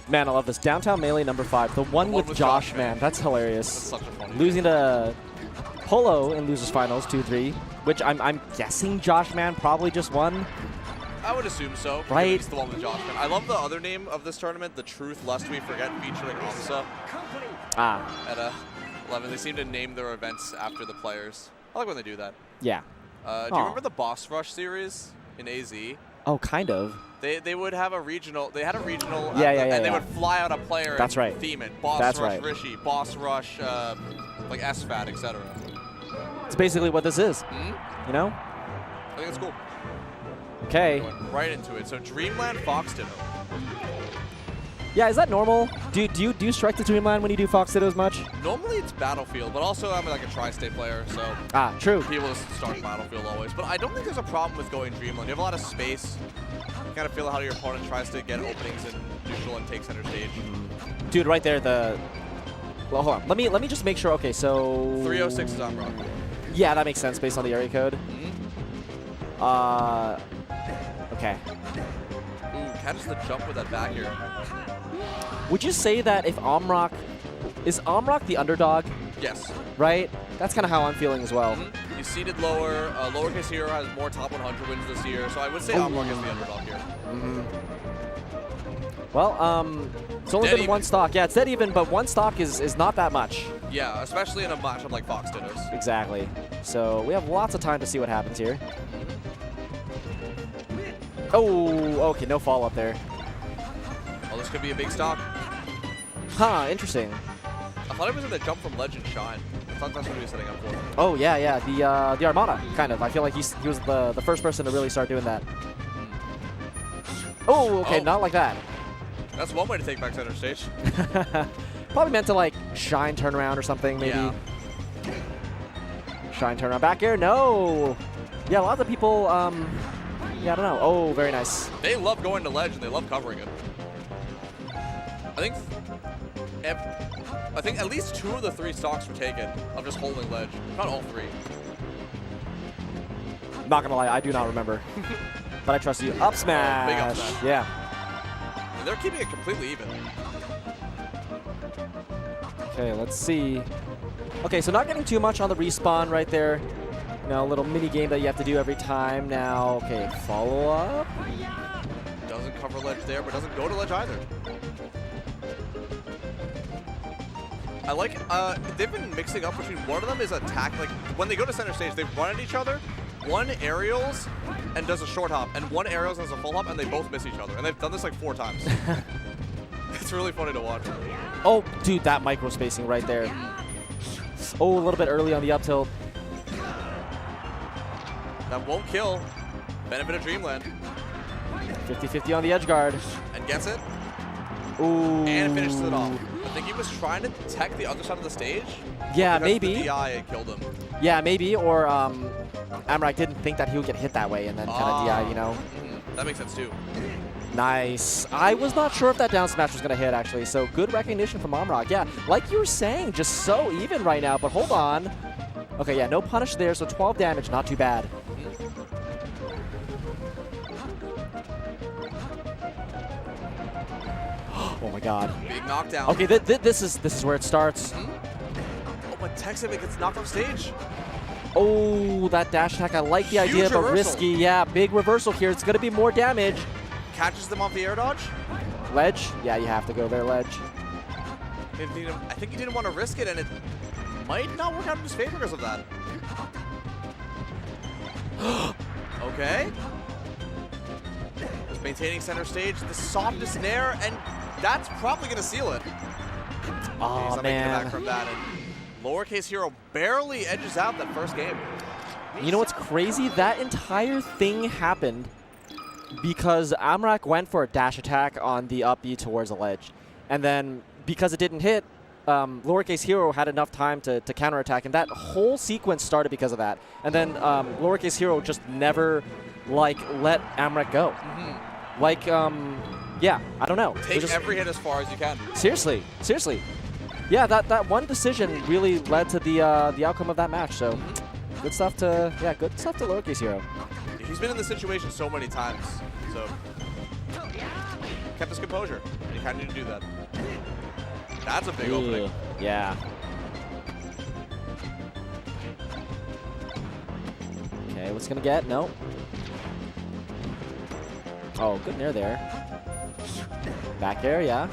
Man, I love this. Downtown Melee #5. The one with Josh, man. That's hilarious. That's such a funny Losing to Polo in Losers Finals 2-3, which I'm guessing Josh, man, probably just won. I would assume so. Right. It's the one with Josh. I love the other name of this tournament, the Truth Lest We Forget, featuring Amsa. At 11, they seem to name their events after the players. I like when they do that. Yeah. Do you remember the Boss Rush series in AZ? Oh, kind of. They would have a regional. They had a regional. And they would fly out a player. That's and right. Theme it. Boss That's Rush right. Rishi. Boss Rush, like SFAT, etc. It's basically what this is. You know? I think it's cool. Okay. Going right into it. So Dreamland Fox Ditto. Yeah, is that normal? Do you strike the Dreamland when you do Fox Ditto as much? Normally it's Battlefield, but also I'm like a tri-state player, so true. people just start Battlefield always. But I don't think there's a problem with going Dreamland. You have a lot of space. You kind of feel how your opponent tries to get openings in neutral and take center stage. Dude, right there, well, hold on. Let me just make sure. Okay, so 306 is Amrak. Yeah, that makes sense based on the area code. Okay. Ooh, catches the jump with that back here. Would you say that if Amrak is Amrak the underdog? Yes. Right? That's kind of how I'm feeling as well. He's seated lower. Lowercase Hero has more top 100 wins this year, so I would say Amrak is the underdog here. Well, it's only been one stock. Yeah, it's dead even, but one stock is not that much. Yeah, especially in a matchup like Fox Dittos. Exactly. So we have lots of time to see what happens here. Oh, okay, no follow-up there. Well, this could be a big stock. Huh, interesting. I thought it was going to jump from Legend Shine. thought that's what he was setting up for. Oh, yeah. The Armada, kind of. I feel like he was the first person to really start doing that. Oh, okay, not like that. That's one way to take back center stage. Probably meant to, like, shine turnaround or something, maybe. Yeah. Shine turnaround. Back air, no! Yeah, a lot of the people, yeah, I don't know. Oh, very nice. They love going to ledge, and they love covering it. I think at least 2 of the 3 stocks were taken of just holding ledge. Not all 3. Not gonna lie, I do not remember. But I trust you. Up smash! Big up smash. Yeah. And they're keeping it completely even. Okay, let's see. Okay, so not getting too much on the respawn right there. You know, a little mini game that you have to do every time. Now, okay, follow up. Doesn't cover ledge there, but doesn't go to ledge either. I like, they've been mixing up between one of them is attack, like when they go to center stage, they run at each other. One aerials and does a short hop, and one aerials and does a full hop, and they both miss each other. And they've done this like 4 times. It's really funny to watch. Oh, dude, that micro spacing right there. Oh, a little bit early on the up tilt. That won't kill. Benefit of Dreamland. 50-50 on the edge guard. And gets it. Ooh. And finishes it off. I think he was trying to tech the other side of the stage. Yeah, because maybe. The DI had killed him. Yeah, maybe. Or Amrak didn't think that he would get hit that way and then kind of DI, you know? That makes sense too. Nice. I was not sure if that down smash was going to hit, actually. So good recognition from Amrak. Yeah, like you were saying, just so even right now. But hold on. Okay, yeah, no punish there. So 12 damage, not too bad. Oh my god. Big knockdown. Okay, this is where it starts. Oh, but Texan gets knocked off stage. Oh, that dash attack. I like the idea, but risky. Yeah, big reversal here. It's going to be more damage. Catches them off the air dodge. Ledge? Yeah, you have to go there, ledge. I think he didn't want to risk it, and it might not work out in his favor because of that. Okay. Just maintaining center stage. The softest nair, and that's probably going to seal it. Oh, he's not making it back from that. And Lowercase Hero barely edges out that first game. You know what's crazy? That entire thing happened because Amrak went for a dash attack on the up B towards the ledge. And then because it didn't hit, Lowercase Hero had enough time to counterattack, and that whole sequence started because of that. And then Lowercase Hero just never, like, let Amrak go. Like, yeah, I don't know. Take every hit as far as you can. Seriously. Yeah, that one decision really led to the outcome of that match. So, good stuff to Lowercase Hero. He's been in this situation so many times, so kept his composure, and he kind of need to do that. That's a big opening. Yeah. Okay, what's gonna get? No. Oh, good nair there. Back air, yeah.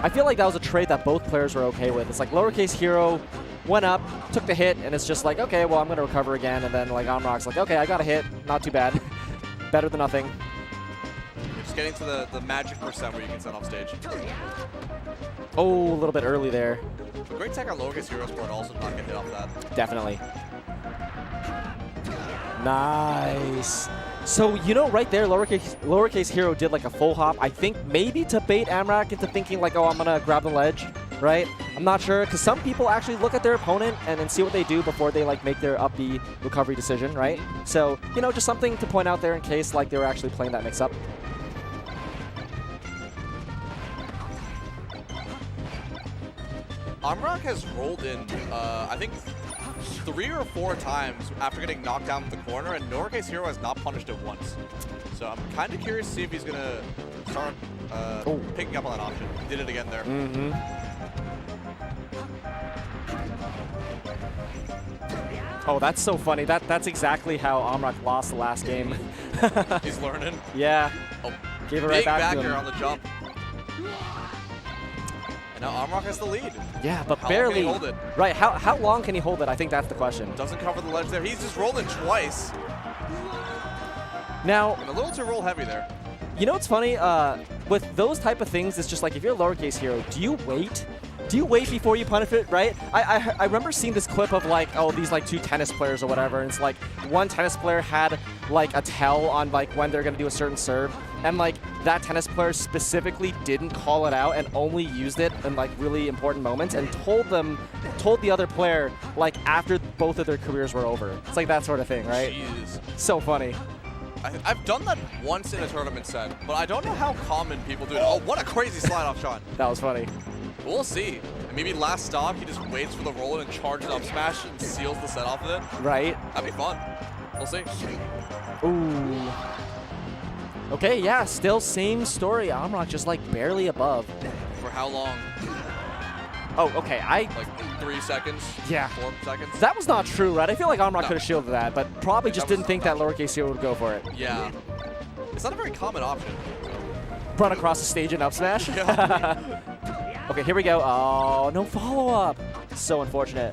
I feel like that was a trade that both players were okay with. It's like Lowercase Hero went up, took the hit, and it's just like, okay, well, I'm going to recover again. And then like Amrak's like, okay, I got a hit. Not too bad. Better than nothing. You're just getting to the magic percent where you can set off stage. Oh, a little bit early there. A great tech on Lowercase Hero's part also not get hit off that. Definitely. Nice. So, you know, right there, Lowercase Hero did like a full hop, I think maybe to bait Amrak into thinking like, oh, I'm going to grab the ledge, right? I'm not sure, because some people actually look at their opponent and see what they do before they like make their up B recovery decision, right? So, you know, just something to point out there in case like they were actually playing that mix-up. Amrak has rolled in, I think, 3 or 4 times after getting knocked down in the corner, and Lowercase Hero has not punished it once. So I'm kind of curious to see if he's going to start picking up on that option. He did it again there. Oh, that's so funny. That's exactly how Amrak lost the last game. He's learning. Yeah. Oh, gave it right back to him. Big back air on the jump. And now Amrak has the lead. Yeah, but how barely. Long can he hold it? Right, how long can he hold it? I think that's the question. Doesn't cover the ledge there. He's just rolled in twice. Now, and a little too roll heavy there. You know what's funny? With those type of things, it's just like if you're a Lowercase Hero, do you wait? do you wait before you punish it, right? I remember seeing this clip of like, oh, these like 2 tennis players or whatever, and it's like one tennis player had like a tell on like when they're gonna do a certain serve, and like that tennis player specifically didn't call it out and only used it in like really important moments and told the other player like after both of their careers were over. It's like that sort of thing, right? Jeez. So funny. I've done that once in a tournament set, but I don't know how common people do it. Oh, what a crazy slide off shot. That was funny. We'll see. And maybe last stock, he just waits for the roll and charges up smash and seals the set off of it. Right. That'd be fun. We'll see. Ooh. Okay, yeah, still same story. Amrak just like barely above. For how long? Oh, okay, Like 3 seconds? Yeah. 4 seconds? That was not true, right? I feel like Amrak No. could have shielded that, but probably just That didn't think that Lowercase hero would go for it. Yeah. It's not a very common option. Run across the stage and up smash. Yeah. Okay, here we go. Oh, no follow-up. So unfortunate.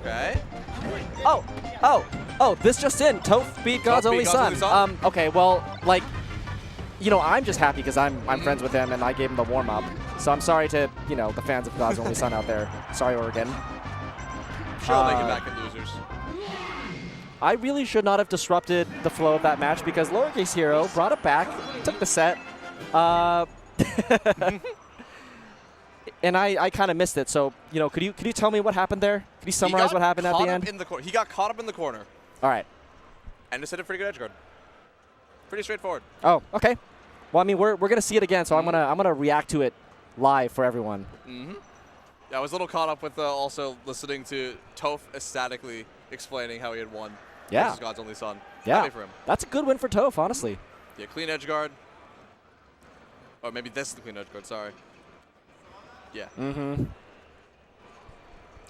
Okay. Oh, this just in. Toph beat God's Only Son. Okay, well, like, you know, I'm just happy because I'm friends with him and I gave him the warm-up. So I'm sorry to, you know, the fans of God's Only Son out there. Sorry, Oregon. Sure, I'll make it back in losers. I really should not have disrupted the flow of that match because Lowercase Hero brought it back, took the set, and I kind of missed it. So, you know, could you tell me what happened there? Could you summarize what happened at the end? He got caught up in the corner. All right. And just hit a pretty good edge guard. Pretty straightforward. Oh, okay. Well, I mean, we're gonna see it again, so I'm gonna react to it live for everyone. Mm-hmm. Yeah, I was a little caught up with also listening to Toph ecstatically explaining how he had won. Yeah. Versus God's Only Son. Yeah. Happy for him. That's a good win for Toph, honestly. Yeah, clean edge guard. Or maybe this is the clean edge guard, sorry. Yeah. Mm-hmm.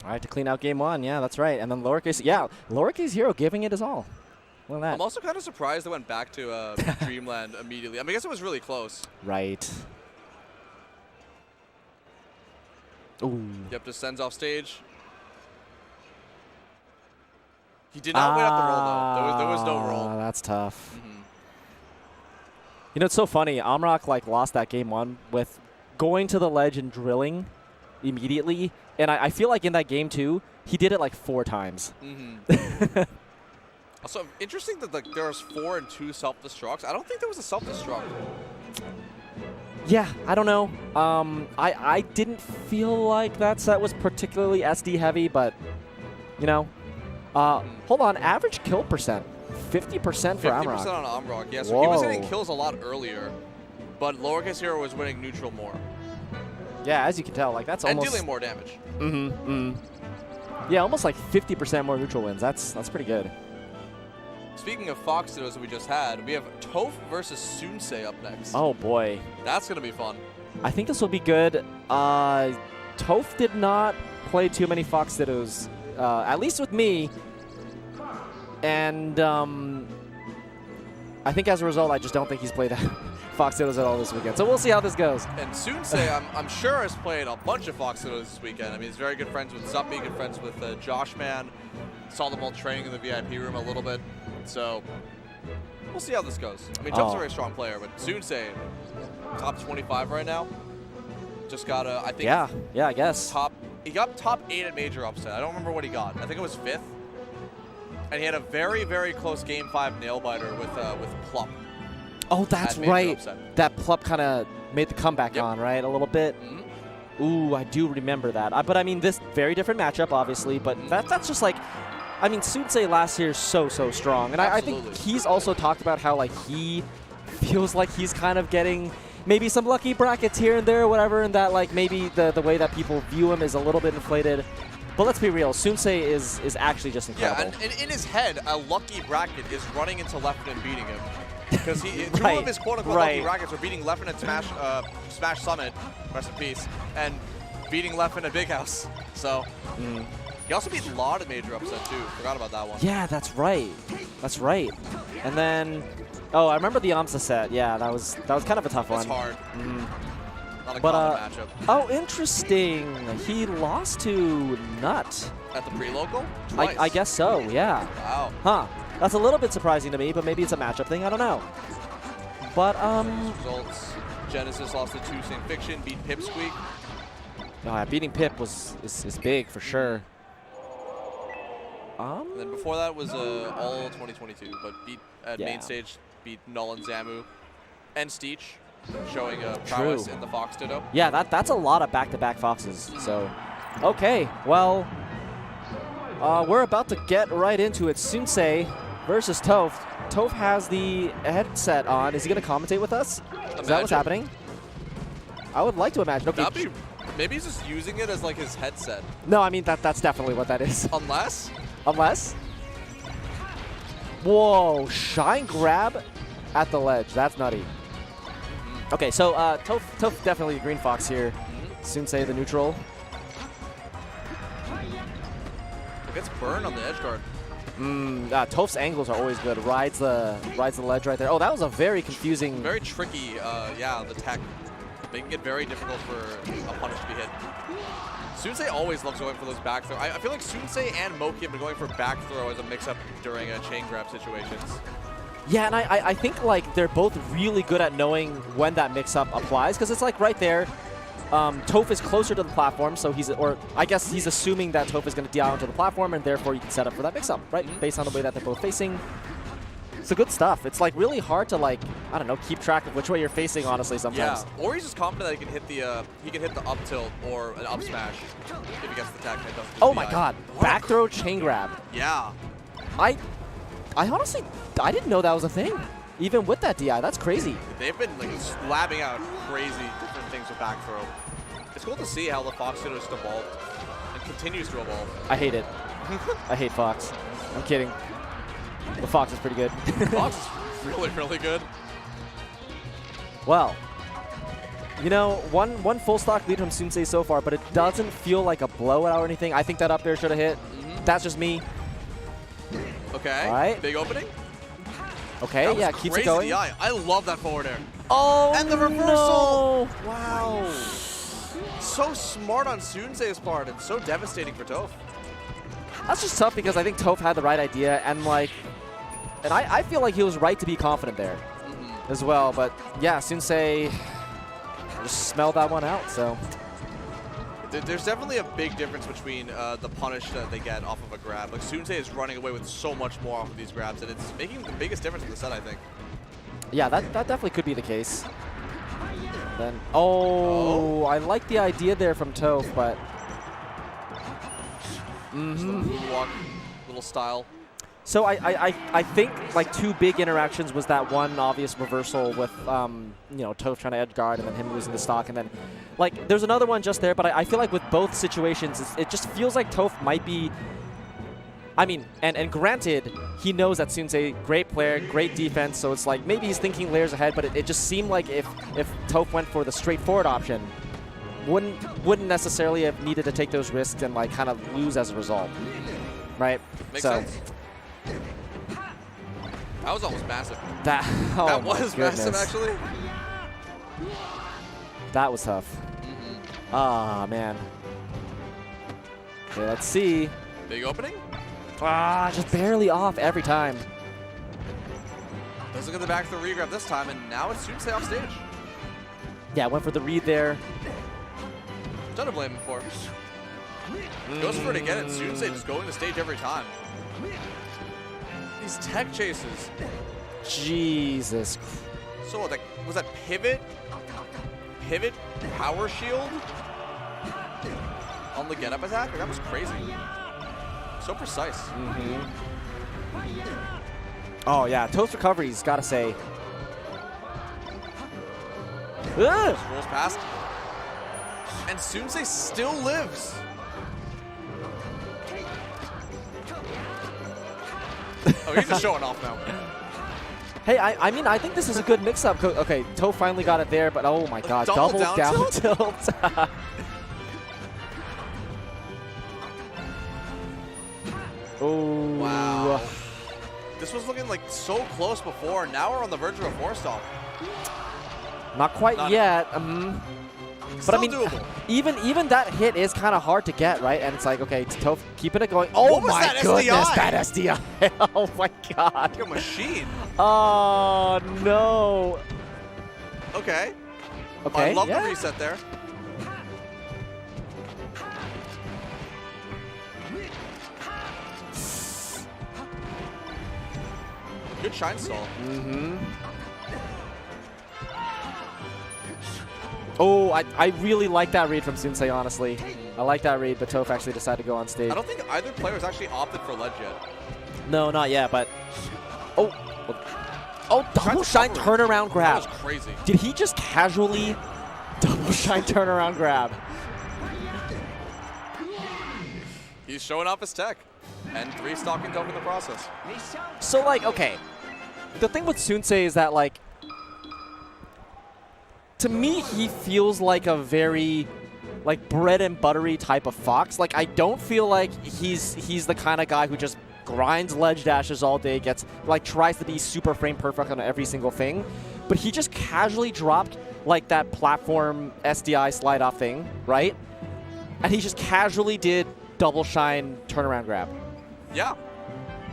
All right, to clean out game 1. Yeah, that's right. And then Lowercase Hero giving it his all. Look at that. I'm also kind of surprised they went back to Dreamland immediately. I mean, I guess it was really close. Right. Ooh. Yep, just sends off stage. He did not wait up the roll, though. There was no roll. That's tough. Mm-hmm. You know, it's so funny. Amrak like lost that game 1 with going to the ledge and drilling immediately. And I feel like in that game 2, he did it like 4 times. Mm-hmm. Also, interesting that like there was 4 and 2 self-destructs. I don't think there was a self-destruct. Yeah, I don't know. I didn't feel like that set was particularly SD heavy, but, you know. Hold on, average kill percent. 50% for Amrak. 50% on Amrak, yeah. So Whoa. he was hitting kills a lot earlier, but Lowercase Hero was winning neutral more. Yeah, as you can tell, like that's and almost dealing more damage. Yeah, almost like 50% more neutral wins. That's pretty good. Speaking of Fox Dittos that we just had, we have Toph versus Sensei up next. Oh boy, That's gonna be fun. I think this will be good. Toph did not play too many Fox Dittos, at least with me, and I think as a result, I just don't think he's played Fox Dittos at all this weekend. So we'll see how this goes. And Sensei, I'm sure has played a bunch of Fox Dittos this weekend. I mean, he's very good friends with Zuppy, good friends with Josh Man. Saw them all training in the VIP room a little bit. So we'll see how this goes. I mean, Toph's a very strong player, but Sensei, top 25 right now. Just got I think. Yeah, I guess. He got top 8 at Major Upset. I don't remember what he got. I think it was 5th. And he had a very, very close Game 5 nail biter with Plup. Oh, that's right. That Plup kind of made the comeback on, right? A little bit. Mm-hmm. Ooh, I do remember that. But I mean, this very different matchup, obviously. But that's just like, I mean, Sensei last year is so strong. And I think he's also talked about how like he feels like he's kind of getting maybe some lucky brackets here and there or whatever, and that like maybe the way that people view him is a little bit inflated. But let's be real, Sensei is actually just incredible. Yeah, and in his head, a lucky bracket is running into Leffen and beating him. Because two of his quote-unquote lucky brackets are beating Leffen at Smash Summit, rest in peace, and beating Leffen at Big House. So he also beat Laud at Major Upset too. Forgot about that one. Yeah, that's right. That's right. And then, oh, I remember the Amsa set. Yeah, that was kind of a tough one. That's hard. Not a common matchup. Oh, interesting. He lost to Nut. At the pre-local? I guess so, yeah. Wow. Huh. That's a little bit surprising to me, but maybe it's a matchup thing. I don't know. But, Results. Genesis lost to 2 St. Fiction, beat Pipsqueak. Beating Pip is big for sure. And then before that was all 2022, but beat at main stage, beat Null and Zamu, and Steez, showing prowess in the Fox Ditto. Yeah, that's a lot of back-to-back Foxes. So, okay, well, we're about to get right into it. Sensei versus Toph. Toph has the headset on. Is he going to commentate with us? Is that what's happening? I would like to imagine. Okay. That'd be, maybe he's just using it as like his headset. No, I mean, that's definitely what that is. Unless? Unless? Whoa, shine grab at the ledge. That's nutty. Okay, so Toph definitely a green fox here. Sensei the neutral. It gets burned on the edge guard. Toph's angles are always good. Rides the ledge right there. Oh, that was a very confusing. Very tricky, yeah, the tech. Making it very difficult for a punish to be hit. Sensei always loves going for those back throw. I feel like Sensei and Moki have been going for back throw as a mix-up during chain grab situations. Yeah, and I think like they're both really good at knowing when that mix-up applies, because it's like right there. Toph is closer to the platform, so I guess he's assuming that Toph is going to DI onto the platform, and therefore you can set up for that mix-up, right? Based on the way that they're both facing. So good stuff. It's like really hard to like, I don't know, keep track of which way you're facing, honestly, sometimes. Yeah, or he's just confident that he can hit the up tilt or an up smash if he gets the tech. Oh my god, back throw chain grab. Yeah. I honestly, I didn't know that was a thing. Even with that DI, that's crazy. They've been like slabbing out crazy different things with back throw. It's cool to see how the Fox Ditto has evolved and continues to evolve. I hate it. I hate Fox. I'm kidding. The Fox is pretty good. Fox is really, really good. Well, you know, one full stock lead from Sensei so far, but it doesn't feel like a blowout or anything. I think that up there should have hit. That's just me. Okay. All right. Big opening. Okay, yeah, keeps it going. DI. I love that forward air. Oh, and the reversal. No. Wow. So smart on Sensei's part and so devastating for Toph. That's just tough because I think Toph had the right idea, and like, I feel like he was right to be confident there as well. But yeah, Sensei just smelled that one out. So there's definitely a big difference between the punish that they get off of a grab. Like Sensei is running away with so much more off of these grabs, and it's making the biggest difference in the set, I think. Yeah, that definitely could be the case. Then I like the idea there from Toph, but moonwalk, little style. So I think like two big interactions was that one obvious reversal with you know, Toph trying to edge guard and then him losing the stock, and then like there's another one just there, but I feel like with both situations it just feels like Toph might be, I mean, and granted he knows that Sensei, great player, great defense, so it's like maybe he's thinking layers ahead, but it just seemed like if Toph went for the straightforward option, wouldn't necessarily have needed to take those risks and like kind of lose as a result, right? Makes sense. That was almost massive. That was massive, actually. That was tough. Ah, man. Okay, let's see. Big opening? Just barely off every time. Doesn't get the back to the regrab this time, and now it's Sensei off stage. Yeah, went for the read there. Don't blame him for. Goes for it again, and Sensei just going to stage every time. These tech chases. Jesus. So what, was that pivot? Pivot power shield? On the get-up attack? That was crazy. So precise. Oh yeah, Toph's recoveries, gotta say. Just rolls past. And Sensei still lives. Oh, he's just showing off now. Hey, I mean, I think this is a good mix-up. Okay, Toph finally got it there, but oh my god, double down tilt. Oh. Wow. This was looking like so close before. Now we're on the verge of a four-stop. Not quite yet. But I mean, doable. even that hit is kind of hard to get, right? And it's like, okay, Toph keeping it going. Oh my goodness, that SDI! Oh my god! Like a machine. Oh no. Okay. Okay, I love yeah. the reset there. Good shine stall. Mm-hmm. Oh, I really like that read from Sensei, honestly. I like that read, but Toph actually decided to go on stage. I don't think either player has actually opted for ledge yet. No, not yet, but... Oh, oh, double shine turnaround grab. That was crazy. Did he just casually double shine turnaround grab? He's showing off his tech. And 3 stocking Toph in the process. So, like, okay. The thing with Sensei is that, like, to me, he feels like a very, like, bread and buttery type of fox. Like, I don't feel like he's the kind of guy who just grinds ledge dashes all day, gets, like, tries to be super frame perfect on every single thing. But he just casually dropped, like, that platform SDI slide off thing, right? And he just casually did double shine turnaround grab. Yeah.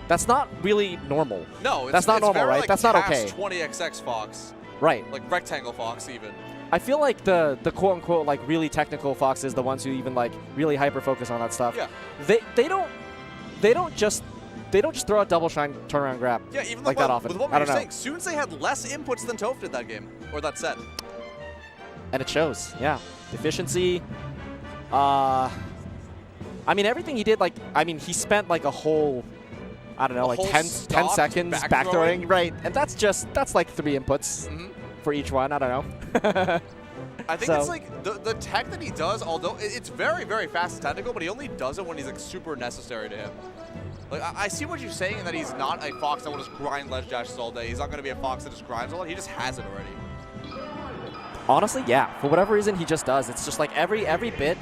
That's not really normal. No, it's, that's not normal, very, right? Like, that's not okay. 20XX Fox. Right. Like rectangle Fox even. I feel like the quote unquote like really technical foxes, the ones who even like really hyper focus on that stuff. Yeah. They don't just throw a double shine turnaround grab. Yeah, even like that often. With what I we don't were know. saying, Sensei had less inputs than Toph did that game or that set. And it shows. Yeah. Efficiency. I mean everything he did, like I mean he spent like a whole I don't know, like 10 seconds backthrowing. Right. And that's like 3 inputs for each one. I don't know. I think it's like the tech that he does, although it's very, very fast and technical, but he only does it when he's like super necessary to him. Like I see what you're saying, that he's not a fox that will just grind ledge dashes all day. He's not going to be a fox that just grinds all day. He just has it already. Honestly, yeah. For whatever reason, he just does. It's just like every bit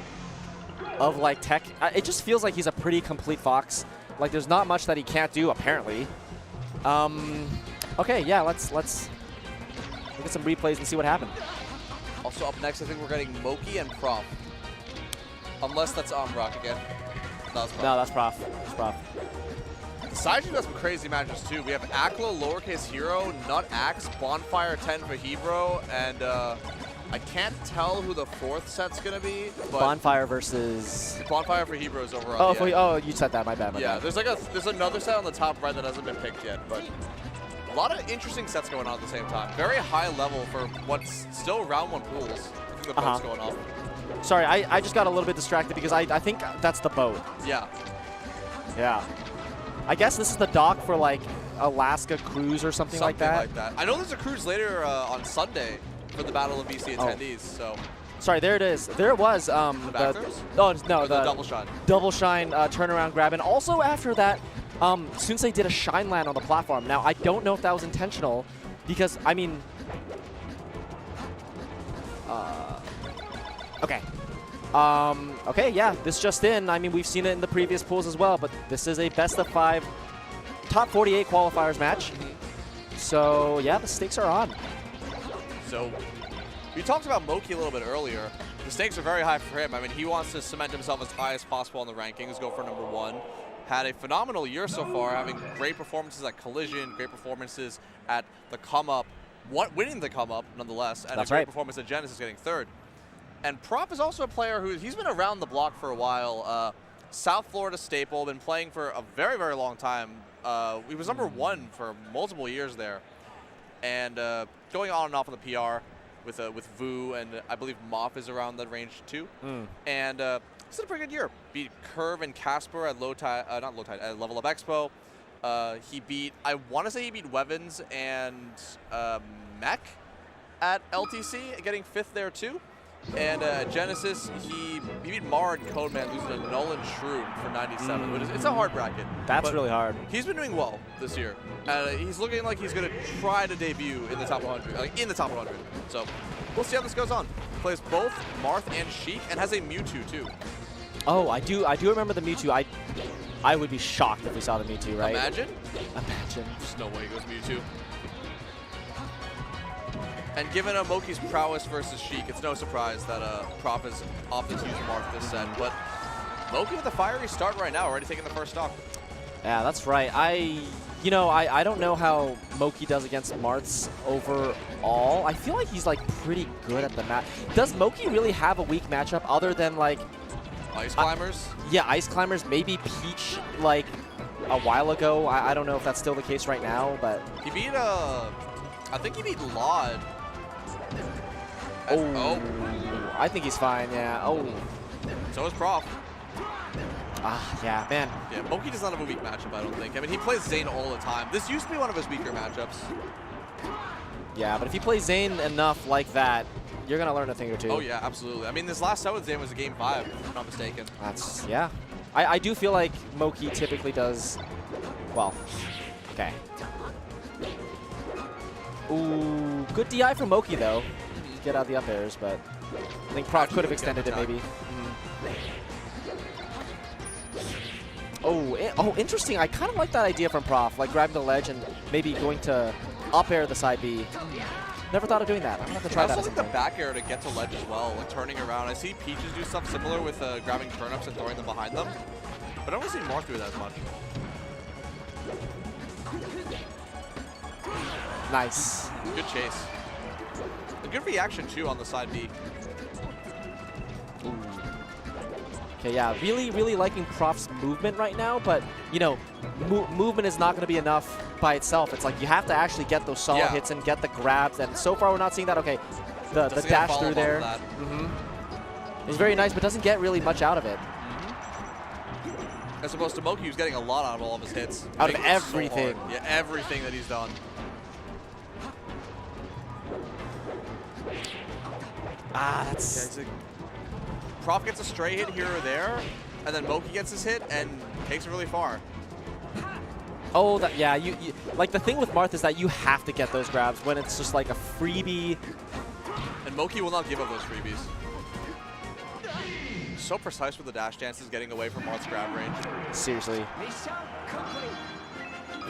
of like tech. It just feels like he's a pretty complete fox. Like there's not much that he can't do apparently. Okay, yeah. Let's look at some replays and see what happened. Also up next, I think we're getting Moki and Prof. Unless that's Amrak again. No, that's Prof. No, that's Prof. Saiji does some crazy matches too. We have Aklo, Lowercase Hero, Nut Axe, Bonfire 10 for Hebro, and I can't tell who the 4th set's gonna be. But Bonfire versus Bonfire for Hebro is over on the end. Oh, you said that. My bad. Yeah, there's another set on the top right that hasn't been picked yet, but a lot of interesting sets going on at the same time. Very high level for what's still round 1 pools. I think the boat's going off. Sorry, I just got a little bit distracted because I think that's the boat. Yeah. Yeah. I guess this is the dock for like Alaska cruise or something like that. I know there's a cruise later on Sunday for the Battle of BC attendees. So. Sorry, there it is. There it was. The double shine. Double shine turnaround grab, and also after that, Sensei did a shine land on the platform. Now I don't know if that was intentional, because I mean, okay. Okay, yeah, this just in. I mean, we've seen it in the previous pools as well, but this is a best of 5 top 48 qualifiers match. So, yeah, the stakes are on. So, we talked about Moki a little bit earlier. The stakes are very high for him. I mean, he wants to cement himself as high as possible on the rankings, go for #1. Had a phenomenal year so far, having great performances at Collision, great performances at the come-up, winning the come-up nonetheless, and a great performance at Genesis, getting 3rd. And Prof is also a player he's been around the block for a while. South Florida staple, been playing for a very, very long time. He was #1 for multiple years there. And going on and off on the PR with Vu, and I believe Moff is around that range too. And he's had a pretty good year. Beat Curve and Casper at at Level Up Expo. I want to say he beat Wevins and Mech at LTC, getting 5th there too. And Genesis, he beat Mar and Codeman, losing to Null and Shroomed for 97. But it's a hard bracket. That's really hard. He's been doing well this year. He's looking like he's going to try to debut in the top 100, like in the top 100. So we'll see how this goes on. Plays both Marth and Sheik, and has a Mewtwo too. Oh, I do remember the Mewtwo. I would be shocked if we saw the Mewtwo, right? Imagine. There's no way he goes Mewtwo. And given Moki's prowess versus Sheik, it's no surprise that Prof is opted to use Marth this set. But Moki with a fiery start right now, already taking the first stock. Yeah, that's right. You know, I don't know how Moki does against Marths overall. I feel like he's like pretty good at the match. Does Moki really have a weak matchup other than like Ice Climbers? Yeah, Ice Climbers, maybe Peach like a while ago. I don't know if that's still the case right now, but He beat I think he beat Laud. I think he's fine. Yeah. Oh. So is Prof. Yeah, man. Yeah, Moki does not have a weak matchup, I don't think. I mean, he plays Zane all the time. This used to be one of his weaker matchups. Yeah, but if you play Zane enough like that, you're going to learn a thing or two. Oh, yeah, absolutely. I mean, this last set with Zane was a game 5, if I'm not mistaken. That's, yeah. I do feel like Moki typically does, well, okay. Ooh, good DI from Moki, though. Get out the up airs, but I think Prof could have extended it, maybe. Oh, interesting. I kind of like that idea from Prof, like grabbing the ledge and maybe going to up air the side B. Never thought of doing that. I'm going to have to try that. I also like the back air to get to ledge as well, like turning around. I see Peaches do stuff similar with grabbing turnips and throwing them behind them, but I don't see Marth do that as much. Nice. Good chase. A good reaction, too, on the side B. Ooh. Okay, yeah, really liking Prof's movement right now, but, you know, movement is not going to be enough by itself. It's like you have to actually get those solid hits and get the grabs, and so far we're not seeing that. Okay, the dash through there. It's very nice, but doesn't get really much out of it. As opposed to Moki, who's getting a lot out of all of his hits. Out of everything. So yeah, everything that he's done. That's... Yeah, Prof gets a stray hit here or there, and then Moki gets his hit and takes it really far. Oh, yeah, you like the thing with Marth is that you have to get those grabs when it's just like a freebie. And Moki will not give up those freebies. So precise with the dash dances, getting away from Marth's grab range. Seriously.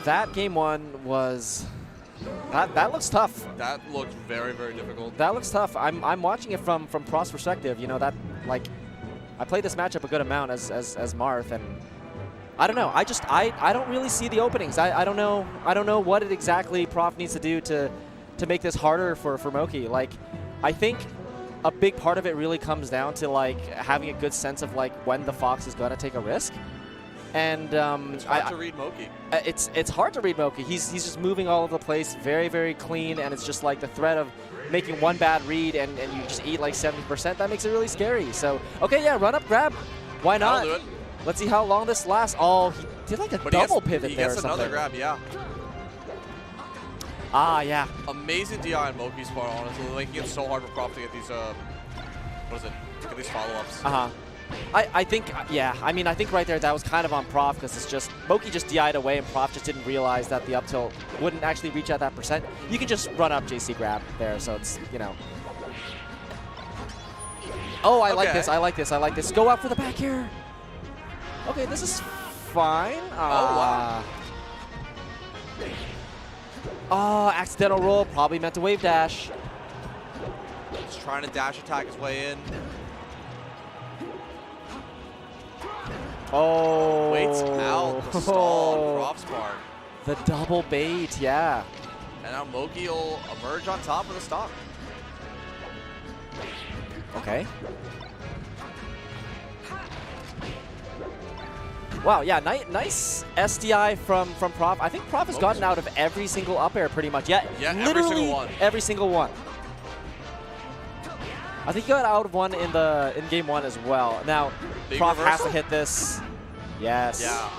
That game 1 was... That looks tough. That looked very, very difficult. That looks tough. I'm watching it from Prof's perspective. You know, that, like, I played this matchup a good amount as Marth, and I don't know. I don't really see the openings. I don't know what it exactly Prof needs to do to make this harder for Moki. Like, I think a big part of it really comes down to like having a good sense of like when the Fox is going to take a risk. And it's hard to read Moki. It's hard to read Moki. He's just moving all over the place, very, very clean, and it's just like the threat of making one bad read and you just eat like 70%. That makes it really scary. So, okay, yeah, run up, grab. Why not? I'll do it. Let's see how long this lasts. Oh, he did like a double pivot there or something. He gets another grab, yeah. Ah, yeah. Amazing DI on Moki's part, honestly. Making it so hard for Prof to get these, get these follow-ups. Uh-huh. I think, yeah, I mean, I think right there that was kind of on Prof because it's just, Moki just DI'd away and Prof just didn't realize that the up tilt wouldn't actually reach at that percent. You can just run up JC grab there, so it's, you know. Oh, I like this, I like this, I like this. Go out for the back here. Okay, this is fine. Wow. Oh, accidental roll, probably meant to wave dash. Just trying to dash attack his way in. Oh. Waits out the stall on Prof's part. The double bait, yeah. And now Moki will emerge on top of the stock. Okay. Wow, yeah, nice SDI from Prof. I think Prof has gotten out of every single up air pretty much. Yeah, every single one. Every single one. I think he got out of one in game 1 as well. Now, Big Prof reversal? has to hit this. Yes. Yeah.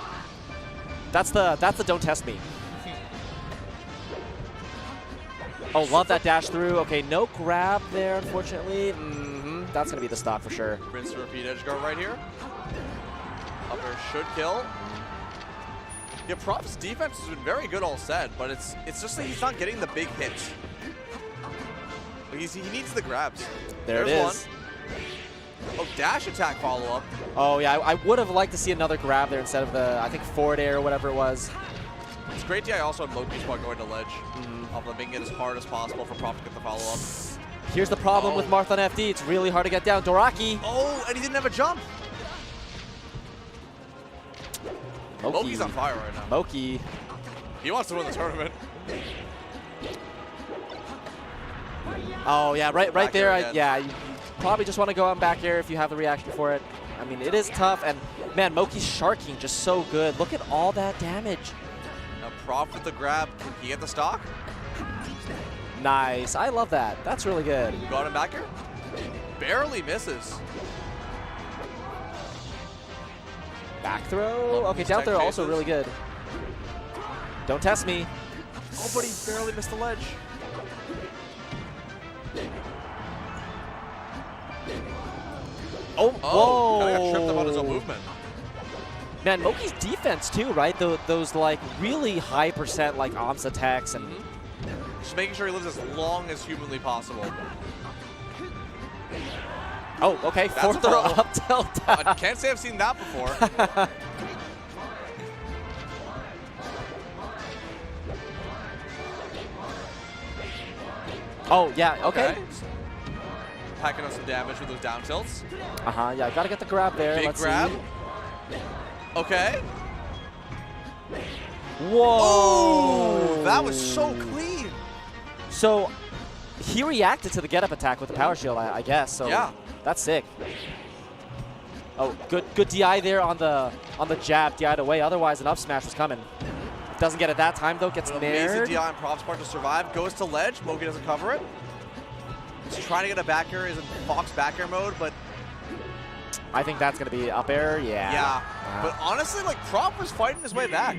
That's the don't test me. Oh, love that dash through. Okay, no grab there, unfortunately. That's going to be the stock for sure. Rinse and repeat edge guard right here. Up air should kill. Yeah, Prof's defense has been very good all set, but it's just that he's not getting the big hits. Like he needs the grabs. There's it is. One. Oh, dash attack follow-up. Oh, yeah, I would have liked to see another grab there instead of the, I think, forward air or whatever it was. It's great DI also on Moki's part going to ledge. Of them making it as hard as possible for Prof to get the follow-up. Here's the problem with Marth on FD. It's really hard to get down. Doraki. Oh, and he didn't have a jump. Moki. Moki's on fire right now. Moki. He wants to win the tournament. Oh, yeah, right Back there. air again. Yeah, you probably just want to go on back air if you have the reaction for it. I mean, it is tough, and man, Moki's sharking just so good. Look at all that damage. Now Prof with the grab. Can he get the stock? Nice. I love that. That's really good. Got him back here. Barely misses. Back throw. Love Okay, these down tech throw also chases. really good. Don't test me. Oh, but he barely missed the ledge. Oh, Oh, whoa. kinda got tripped up on his own movement. Man, Moki's defense too, right? Those like really high percent like OMS attacks and Just making sure he lives as long as humanly possible. oh, okay, That's fourth a throw roll. up tilt. I can't say I've seen that before. Oh yeah, okay. Packing up some damage with those down tilts. Yeah, gotta get the grab there. Big Let's grab. see. Okay. Whoa! Oh, that was so clean. So he reacted to the get up attack with the power shield, I guess. So Yeah. that's sick. Oh, good DI there on the jab, DI'd away. Otherwise, an up smash was coming. Doesn't get it that time though. Gets Amazing nared. DI on Prof's part to survive. Goes to ledge. Moki doesn't cover it. He's trying to get a back air. He's in Fox back air mode, but I think that's gonna be up air. Yeah. yeah. But honestly, like Prof was fighting his way back.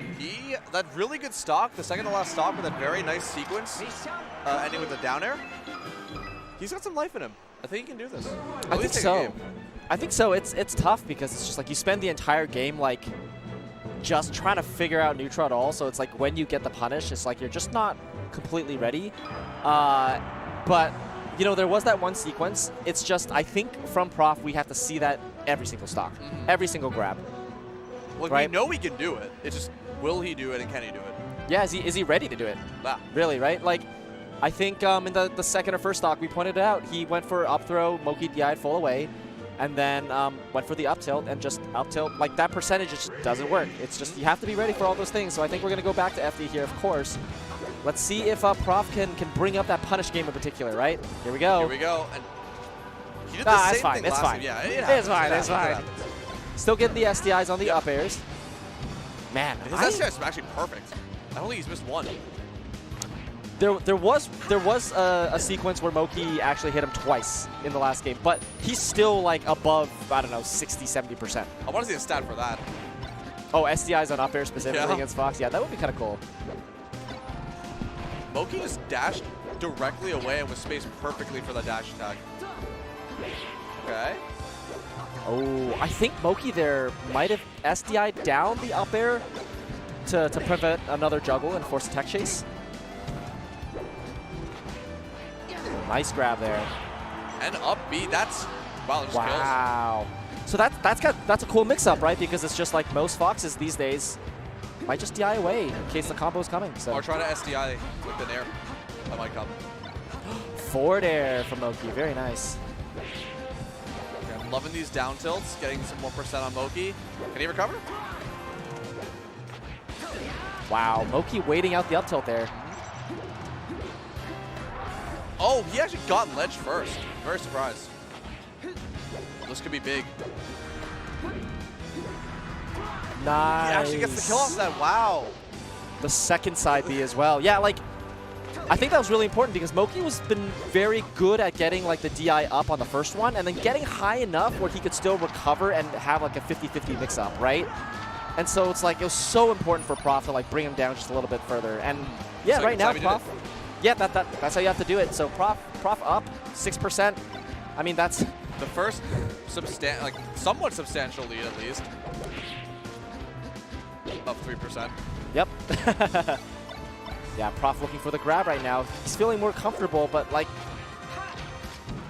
That really good stock, the second to last stock with that very nice sequence, ending with the down air. He's got some life in him. I think he can do this. I think so. I think so. It's tough because it's just like you spend the entire game like just trying to figure out neutral at all. So it's like when you get the punish, it's like you're just not completely ready. But you know, there was that one sequence. It's just I think from Prof we have to see that every single stock, every single grab. Like right? we know he can do it. It's just will he do it and can he do it? Yeah, is he ready to do it? Yeah. Really, right? Like I think in the second or first stock we pointed it out, he went for up throw, Moki DI'd full away. And then went for the up tilt and just up tilt. Like that percentage just doesn't work. It's just you have to be ready for all those things. So I think we're gonna go back to FD here, of course. Let's see if Prof can bring up that punish game in particular, right? Here we go. Here we go. And he did the same thing it's last fine. time. Yeah, It's fine. It's fine. Still getting the SDIs on the up airs. Man, His SDI is actually perfect. I don't think he's missed one. There was a sequence where Moki actually hit him twice in the last game, but he's still like above, I don't know, 60, 70%. I want to see a stat for that. Oh, SDIs on up air specifically Yeah. against Fox. Yeah, that would be kind of cool. Moki just dashed directly away and was spaced perfectly for the dash attack. Okay. Oh, I think Moki there might have SDI'd down the up air to prevent another juggle and force a tech chase. Nice grab there. And up B, that's wow, just Wow. So that's a cool mix-up, right? Because it's just like most Foxes these days might just DI away in case the combo's coming. So. kills. Or try to SDI with the nair. That might come. Forward air from Moki, very nice. Okay, I'm loving these down tilts, getting some more percent on Moki. Can he recover? Wow, Moki waiting out the up tilt there. Oh, he actually got ledge first. Very surprised. This could be big. Nice. He actually gets the kill off that. Wow. The second side B as well. Yeah, like, I think that was really important because Moki was been very good at getting like the DI up on the first one and then getting high enough where he could still recover and have like a 50-50 mix-up, right? And so it's like, it was so important for Prof to like bring him down just a little bit further. And yeah, So right now, time he did Prof, yeah, that's how you have to do it. So Prof up 6%. I mean, that's The first somewhat substantial lead at least. Up 3%. Yep. Yeah, Prof looking for the grab right now. He's feeling more comfortable, but like...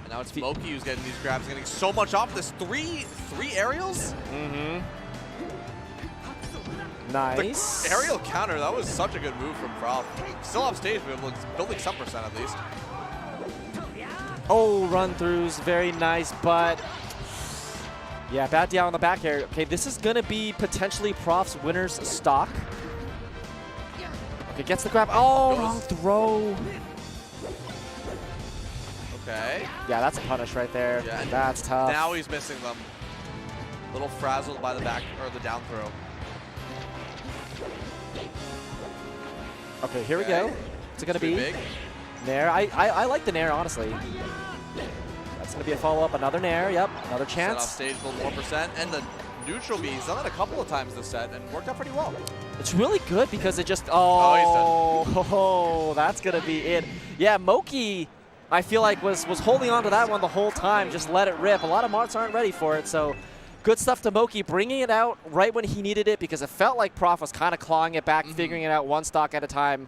And now it's Moki who's getting these grabs, getting so much off this. Three aerials? Mm-hmm. Nice. The aerial counter, that was such a good move from Prof. Still off stage, but building some percent at least. Oh, run-throughs, very nice, but... Yeah, bad DI on the back air. Okay, this is going to be potentially Prof's winner's stock. Okay, gets the grab. Oh, wrong throw. Okay. Yeah, that's a punish right there. Yeah, That's tough. Now he's missing them. A little frazzled by the back or the down throw. Okay, here we go. What's it gonna be? Big. Nair. I like the Nair, honestly. That's gonna be a follow-up. Another Nair. Yep, another Set chance. off stage a little more percent. And the neutral B, he's done that a couple of times this set and worked out pretty well. It's really good because it just, that's gonna be it. Yeah, Moki, I feel like was holding on to that one the whole time, just let it rip. A lot of Marts aren't ready for it, so good stuff to Moki, bringing it out right when he needed it because it felt like Prof was kind of clawing it back, figuring it out one stock at a time.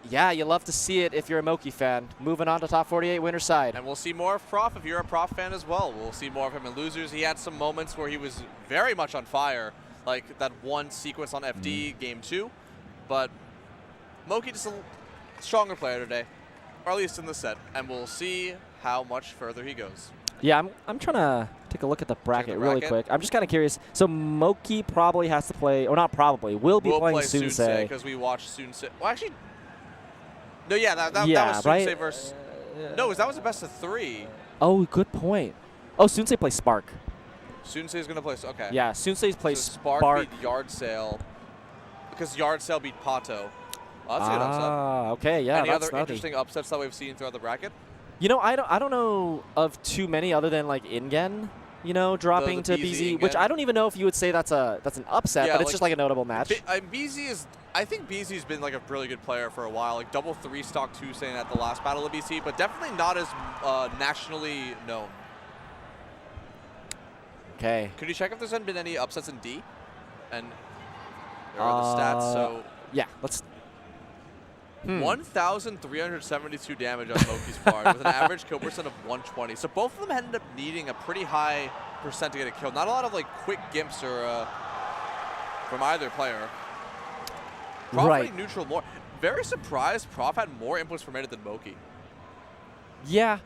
Yeah, you love to see it if you're a Moki fan. Moving on to top 48 winner side. And we'll see more of Prof if you're a Prof fan as well. We'll see more of him in losers. He had some moments where he was very much on fire, like that one sequence on FD game 2. But Moki just a stronger player today, or at least in the set. And we'll see how much further he goes. Yeah, I'm trying to take a look at the bracket really quick. I'm just kind of curious. So Moki probably has to play, or not probably, will be playing Sensei. Because we watched Sensei. Well, actually, no, yeah, that was right? Sensei versus. No, that was a best of 3. Oh, good point. Oh, Sensei plays Spark. Sensei's going to play. Okay. Yeah, Sensei plays so Spark beat Yard Sale. Because Yard Sale beat Pato. Oh, that's a good upset. Okay, yeah. Any that's other interesting upsets that we've seen throughout the bracket? You know, I don't know of too many other than like Ingen, you know, dropping to BZ, which I don't even know if you would say that's an upset, but it's just like a notable match. BZ is, I think BZ's been like a really good player for a while, like double 3 stock 2 saying at the last battle of BC, but definitely not as nationally known. Okay. Could you check if there's been any upsets in D? And there are the stats. So yeah, let's. 1,372 damage on Moki's part with an average kill percent of 120. So both of them ended up needing a pretty high percent to get a kill. Not a lot of like quick gimps or from either player. Prof right. Neutral more. Very surprised Prof had more inputs per minute than Moki. Yeah.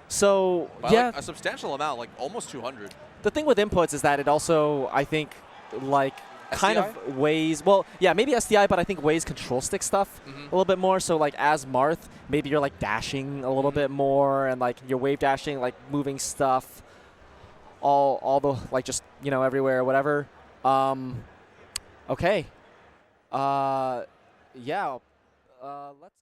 So By yeah, like a substantial amount, like almost 200. The thing with inputs is that it also, I think, like kind of weighs, well, yeah, maybe SDI, but I think weighs control stick stuff a little bit more. So like as Marth, maybe you're like dashing a little bit more and like you're wave dashing, like moving stuff all the, like just, you know, everywhere or whatever. Okay. Yeah. Let's.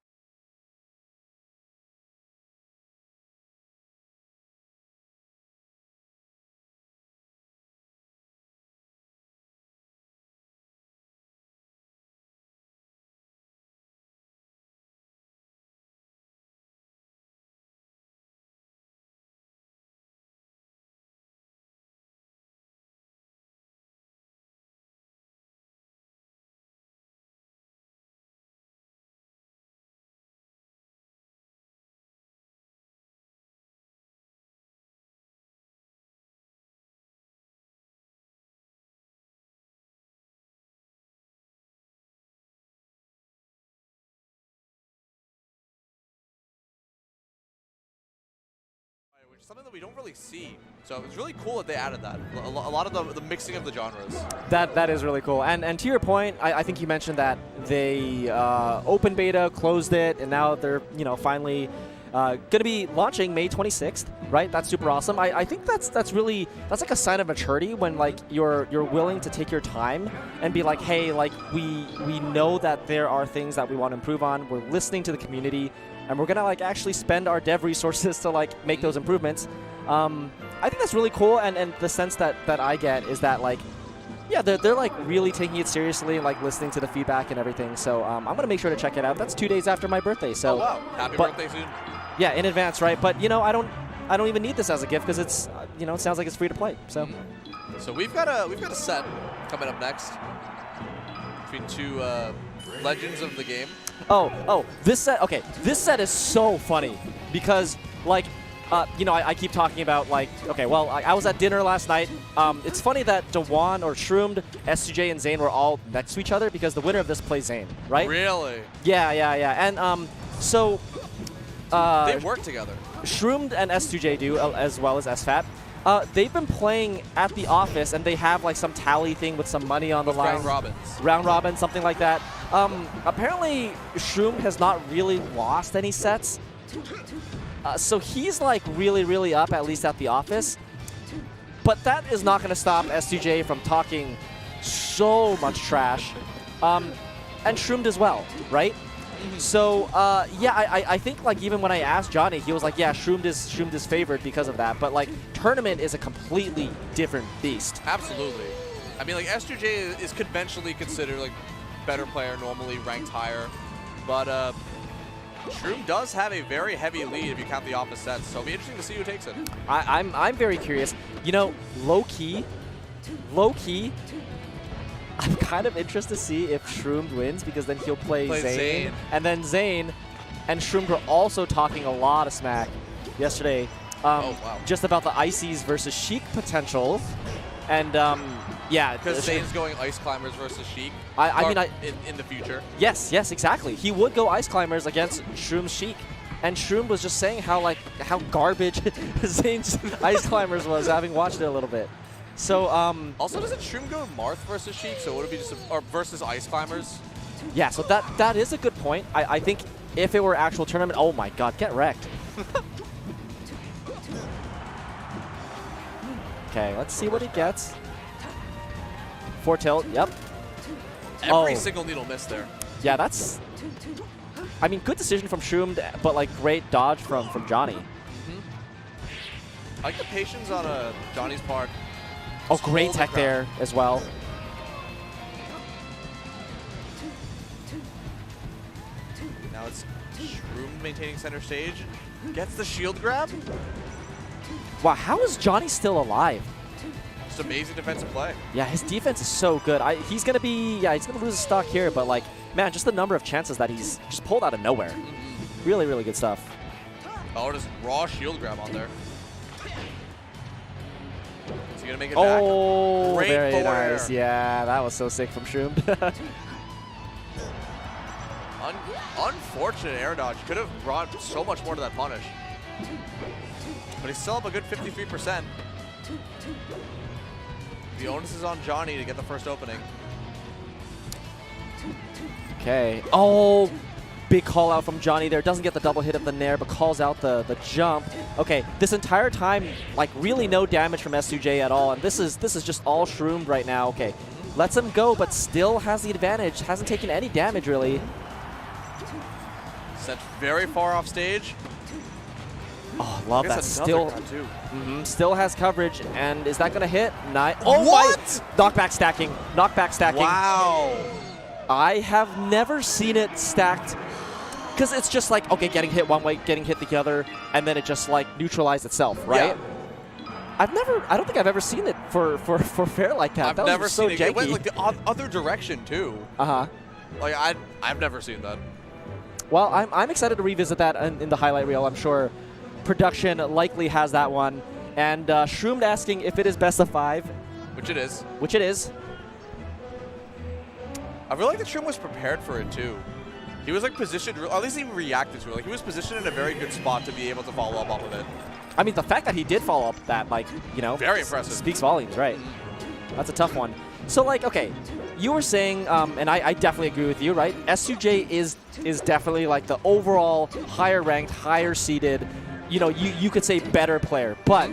Something that we don't really see. So it's really cool that they added that. A lot of the mixing of the genres. That is really cool. And to your point, I think you mentioned that they open beta, closed it, and now they're, you know, finally going to be launching May 26th, right? That's super awesome. I think that's like a sign of maturity when like you're willing to take your time and be like, hey, like we know that there are things that we want to improve on. We're listening to the community. And we're gonna like actually spend our dev resources to like make those improvements. I think that's really cool, and the sense that I get is that like, yeah, they're like really taking it seriously and like listening to the feedback and everything. So I'm gonna make sure to check it out. That's 2 days after my birthday. So oh wow, happy birthday soon. Yeah, in advance, right? But you know, I don't even need this as a gift because it's you know, it sounds like it's free to play. So so we've got a set coming up next between two legends of the game. Oh, this set, okay, this set is so funny because, like, you know, I keep talking about, like, okay, well, I was at dinner last night. It's funny that Dewan or Shroomed, SCJ, and Zane were all next to each other because the winner of this plays Zane, right? Really? Yeah. And so... they work together. Shroomed and S2J do, as well as SFAT. They've been playing at the office, and they have like some tally thing with some money on the line. Round robins. Round robin, something like that. Apparently, Shroomed has not really lost any sets. So he's like really, really up, at least at the office. But that is not going to stop S2J from talking so much trash. And Shroomed as well, right? So, yeah, I think, like, even when I asked Johnny, he was like, yeah, Shroomed is favored because of that. But, like, tournament is a completely different beast. Absolutely. I mean, like, S2J is conventionally considered, like, better player, normally ranked higher. But Shroomed does have a very heavy lead if you count the office sets. So it'll be interesting to see who takes it. I'm very curious. You know, low-key, I'm kind of interested to see if Shroomed wins, because then he'll play Zane. And then Zane and Shroomed were also talking a lot of smack yesterday. Just about the Ices versus Sheik potential. And, yeah. Because Zane's going Ice Climbers versus Sheik. I mean, in the future. Yes, exactly. He would go Ice Climbers against Shroomed's Sheik. And Shroomed was just saying how garbage Zane's Ice Climbers was, having watched it a little bit. So, also, doesn't Shroomed go Marth versus Sheik? So would it be just or versus Ice Climbers? Yeah, so that is a good point. I think if it were actual tournament, oh my god, get wrecked. Okay, let's see what he gets. 4 tilt, yep. Every single needle missed there. Yeah, that's... I mean, good decision from Shroomed, but like great dodge from Johnny. I like the patience on Johnny's part. Oh, great tech there as well. Now it's Shroomed maintaining center stage. Gets the shield grab. Wow, how is Johnny still alive? Just amazing defensive play. Yeah, his defense is so good. He's gonna lose his stock here, but like, man, just the number of chances that he's just pulled out of nowhere. Really, really good stuff. Oh, just raw shield grab on there. Is he gonna make it back? Oh, Great very forward nice. air. Yeah, that was so sick from Shroomed. Unfortunate air dodge. Could have brought so much more to that punish. But he's still up a good 53%. The onus is on Johnny to get the first opening. Okay. Oh, big call out from Johnny there. Doesn't get the double hit of the Nair, but calls out the jump. Okay, this entire time, like, really no damage from S2J at all. And this is just all Shroomed right now. Okay, lets him go, but still has the advantage. Hasn't taken any damage, really. Sent very far off stage. Oh, love that. Still, still has coverage. And is that going to hit? Oh, what? Knockback stacking. Knockback stacking. Wow. I have never seen it stacked. Because it's just like, okay, getting hit one way, getting hit the other, and then it just like neutralized itself, right? Yeah. I don't think I've ever seen it for fair like that. I've never seen it. It went like the other direction too. Like I've never seen that. Well, I'm excited to revisit that in the highlight reel. I'm sure production likely has that one. And Shroomed asking if it is best of 5. Which it is. Which it is. I feel like the Shroomed was prepared for it too. He was like positioned, or at least he reacted to it. Like he was positioned in a very good spot to be able to follow up off of it. I mean, the fact that he did follow up that, like, you know, very impressive. Speaks volumes, right? That's a tough one. So, like, okay, you were saying, and I definitely agree with you, right? S2J is definitely like the overall higher ranked, higher seeded, you know, you could say better player, but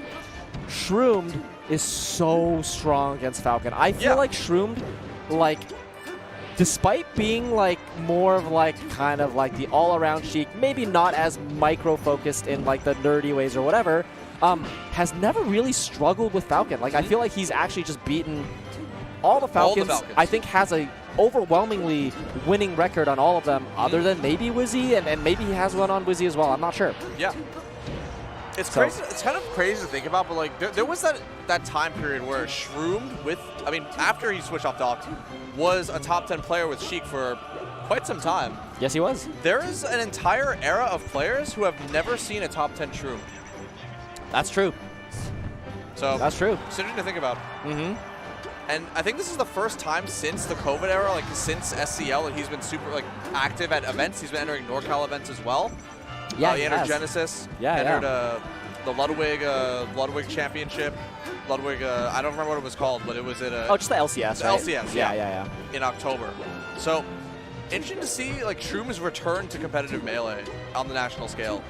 Shroomed is so strong against Falcon. I feel like Shroomed, like, despite being like more of like kind of like the all-around Sheik, maybe not as micro-focused in like the nerdy ways or whatever, has never really struggled with Falcon. Like I feel like he's actually just beaten all the Falcons. I think has a overwhelmingly winning record on all of them, other than maybe Wizzy, and maybe he has one on Wizzy as well. I'm not sure. Yeah. It's crazy. It's kind of crazy to think about, but like there was that time period where Shroomed with, I mean, after he switched off Doc, was a top 10 player with Sheik for quite some time. Yes, he was. There is an entire era of players who have never seen a top 10 Shroomed. That's true. So that's true. It's interesting to think about. And I think this is the first time since the COVID era, like since SCL, that he's been super like active at events. He's been entering NorCal events as well. Yeah, he entered Genesis. Yeah, entered Ludwig Championship. Ludwig, I don't remember what it was called, but it was at a... Oh, just the LCS, right? LCS, yeah. In October. So, interesting to see, like, Shroomed's return to competitive Melee on the national scale.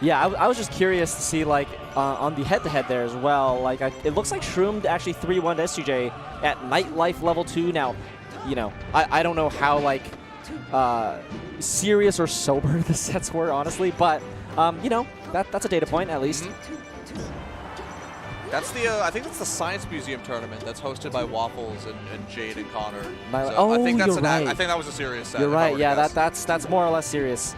Yeah, I was just curious to see, like, on the head-to-head there as well. Like, it looks like Shroomed actually 3-1 to SGJ at Nightlife level 2. Now, you know, I don't know how, like, serious or sober the sets were, honestly, but, you know, that's a data point, at least. That's the, I think that's the Science Museum tournament that's hosted by Waffles and Jade and Connor. So oh, I think that's you're right. I think that was a serious set. You're right, yeah, that's more or less serious.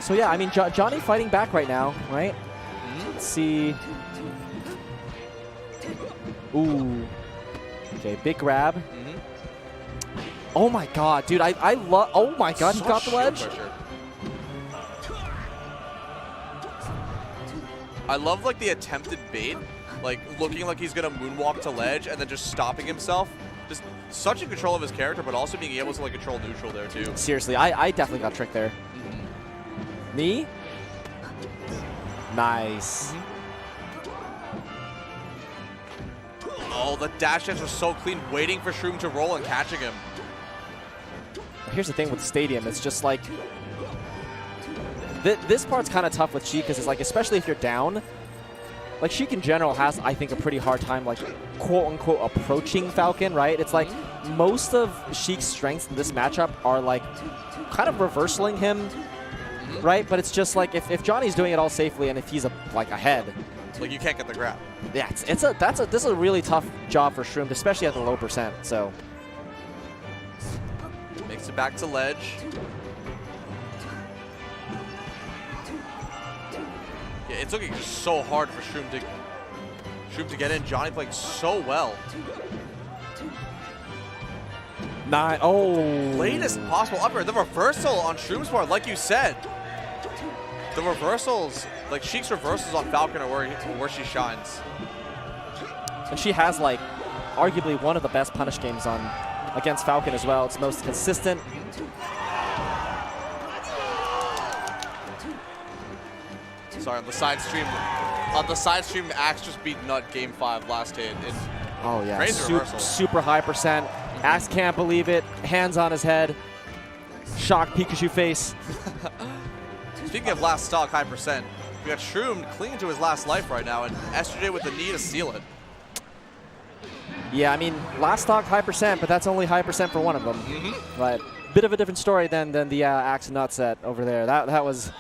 So yeah, I mean, Johnny fighting back right now, right? Let's see. Ooh. Okay, big grab. Oh my god, dude, I love, oh my god, he got the ledge. Pressure. I love, like, the attempted bait, like, looking like he's going to moonwalk to ledge and then just stopping himself. Just such in control of his character, but also being able to, like, control neutral there, too. Seriously, I definitely got tricked there. Knee? Nice. Oh, the dash dance was so clean, waiting for Shroomed to roll and catching him. Here's the thing with the stadium, it's just like, this part's kind of tough with Sheik because it's like, especially if you're down, like Sheik in general has, I think, a pretty hard time, like, quote-unquote approaching Falcon, right? It's like most of Sheik's strengths in this matchup are like kind of reversaling him, right? But it's just like if Johnny's doing it all safely and if he's like ahead, like, you can't get the grab. Yeah, this is a really tough job for Shroomed, especially at the low percent. So makes it back to ledge. Yeah, it's looking just so hard for Shroomed to get in. Johnny playing so well. Latest possible upper. The reversal on Shroomed's part, like you said. The reversals, like Sheik's reversals on Falcon are where she shines. And she has, like, arguably one of the best punish games on against Falcon as well. It's most consistent. Sorry, on the side stream, Axe just beat Nut game 5 last hit. Oh yeah, crazy reversal. Super high percent. Axe can't believe it. Hands on his head. Shocked Pikachu face. Speaking of last stock high percent, we got Shroomed clinging to his last life right now, and SJ with the knee to seal it. Yeah, I mean, last stock high percent, but that's only high percent for one of them. But bit of a different story than the Axe and Nut set over there. That was,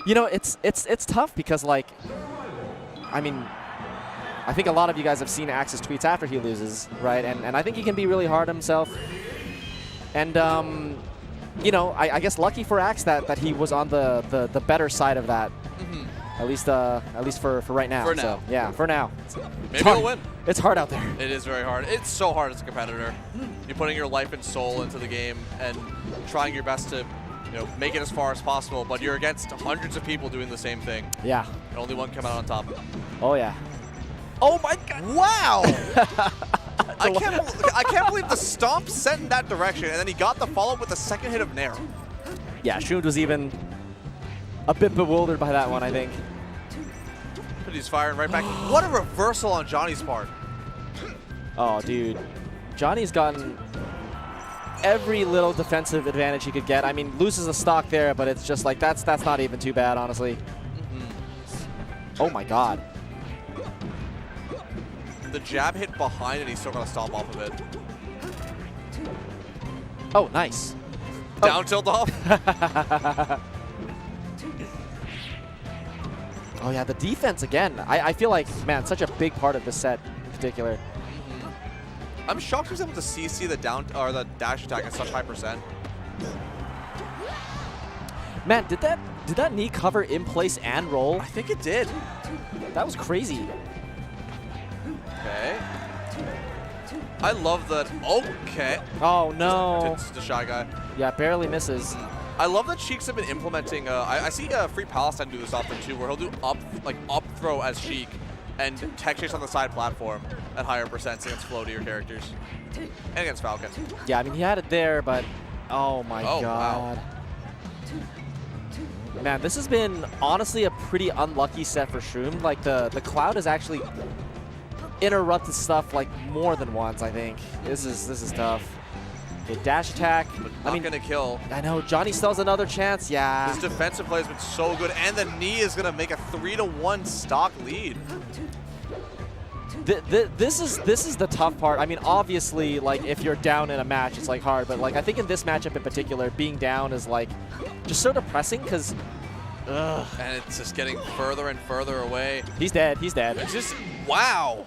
you know, it's tough because, like, I mean, I think a lot of you guys have seen Axe's tweets after he loses, right? And I think he can be really hard on himself. And you know, I guess lucky for Axe that he was on the better side of that. At least for right now. For now. So, yeah, for now. Maybe he'll win. It's hard out there. It is very hard. It's so hard as a competitor. You're putting your life and soul into the game and trying your best to, you know, make it as far as possible, but you're against hundreds of people doing the same thing. Yeah. And only one come out on top. Oh yeah. Oh my god. Wow. I can't believe the stomp sent in that direction, and then he got the follow-up with the second hit of Nair. Yeah, Shroomed was even a bit bewildered by that one, I think. But he's firing right back. What a reversal on Johnny's part. Oh, dude. Johnny's gotten every little defensive advantage he could get. I mean, loses a stock there, but it's just like, that's not even too bad, honestly. Oh my god. The jab hit behind, and he's still going to stomp off of it. Oh, nice. Down tilt off. Oh yeah, the defense again. I feel like, man, such a big part of this set in particular. I'm shocked he was able to CC the down or the dash attack at such high percent. Man, did that knee cover in place and roll? I think it did. That was crazy. Okay. I love that. Okay. Oh no. It's the Shy Guy. Yeah, barely misses. I love that Sheik's have been implementing. I see Free Palestine do this often too, where he'll do up throw as Sheik and tech chase on the side platform at higher percents against floatier characters and against Falcon. Yeah, I mean he had it there, but oh my god. Wow. Man, this has been honestly a pretty unlucky set for Shroomed. Like the Cloud has actually interrupted stuff like more than once, I think. This is tough. Okay, dash attack. But not gonna kill. I know, Johnny still has another chance, yeah. His defensive play has been so good, and the knee is gonna make a 3-1 stock lead. This is the tough part. I mean, obviously, like if you're down in a match, it's like hard. But like I think in this matchup in particular, being down is like just so depressing because. And it's just getting further and further away. He's dead. He's dead. It's just wow.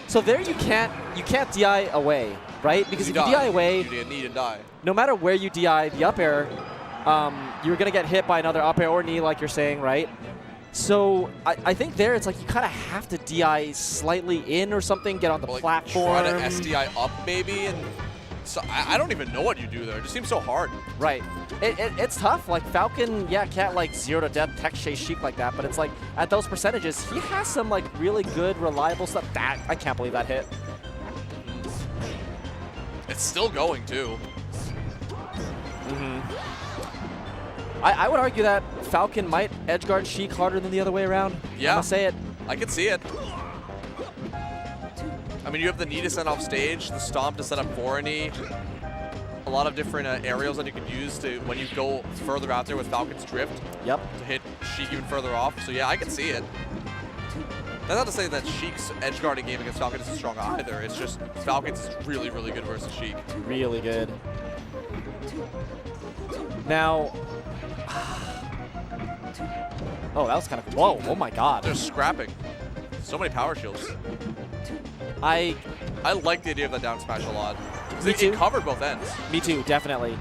So there you can't DI away, right? Because if you DI away, you need to die. No matter where you DI the up air, you're gonna get hit by another up air or knee, like you're saying, right? So I think there it's like you kind of have to DI slightly in or something, get on the platform. Try to SDI up maybe, and so I don't even know what you do there. It just seems so hard. Right. It's tough. Like Falcon, yeah, can't like 0 to death tech chase Sheik like that, but it's like at those percentages, he has some like really good, reliable stuff. I can't believe that hit. It's still going too. I would argue that Falcon might edgeguard Sheik harder than the other way around. Yeah. I'm gonna say it. I can see it. I mean, you have the knee to send off stage, the stomp to set up for a knee. A lot of different aerials that you can use to when you go further out there with Falcon's drift. Yep. To hit Sheik even further off. So yeah, I can see it. That's not to say that Sheik's edgeguarding game against Falcon isn't strong either. It's just Falcon's is really, really good versus Sheik. Really good. Now. Oh, that was kind of. Whoa! Oh my God! They're scrapping. So many power shields. I like the idea of that down smash a lot. Me too. It covered both ends. Me too, definitely.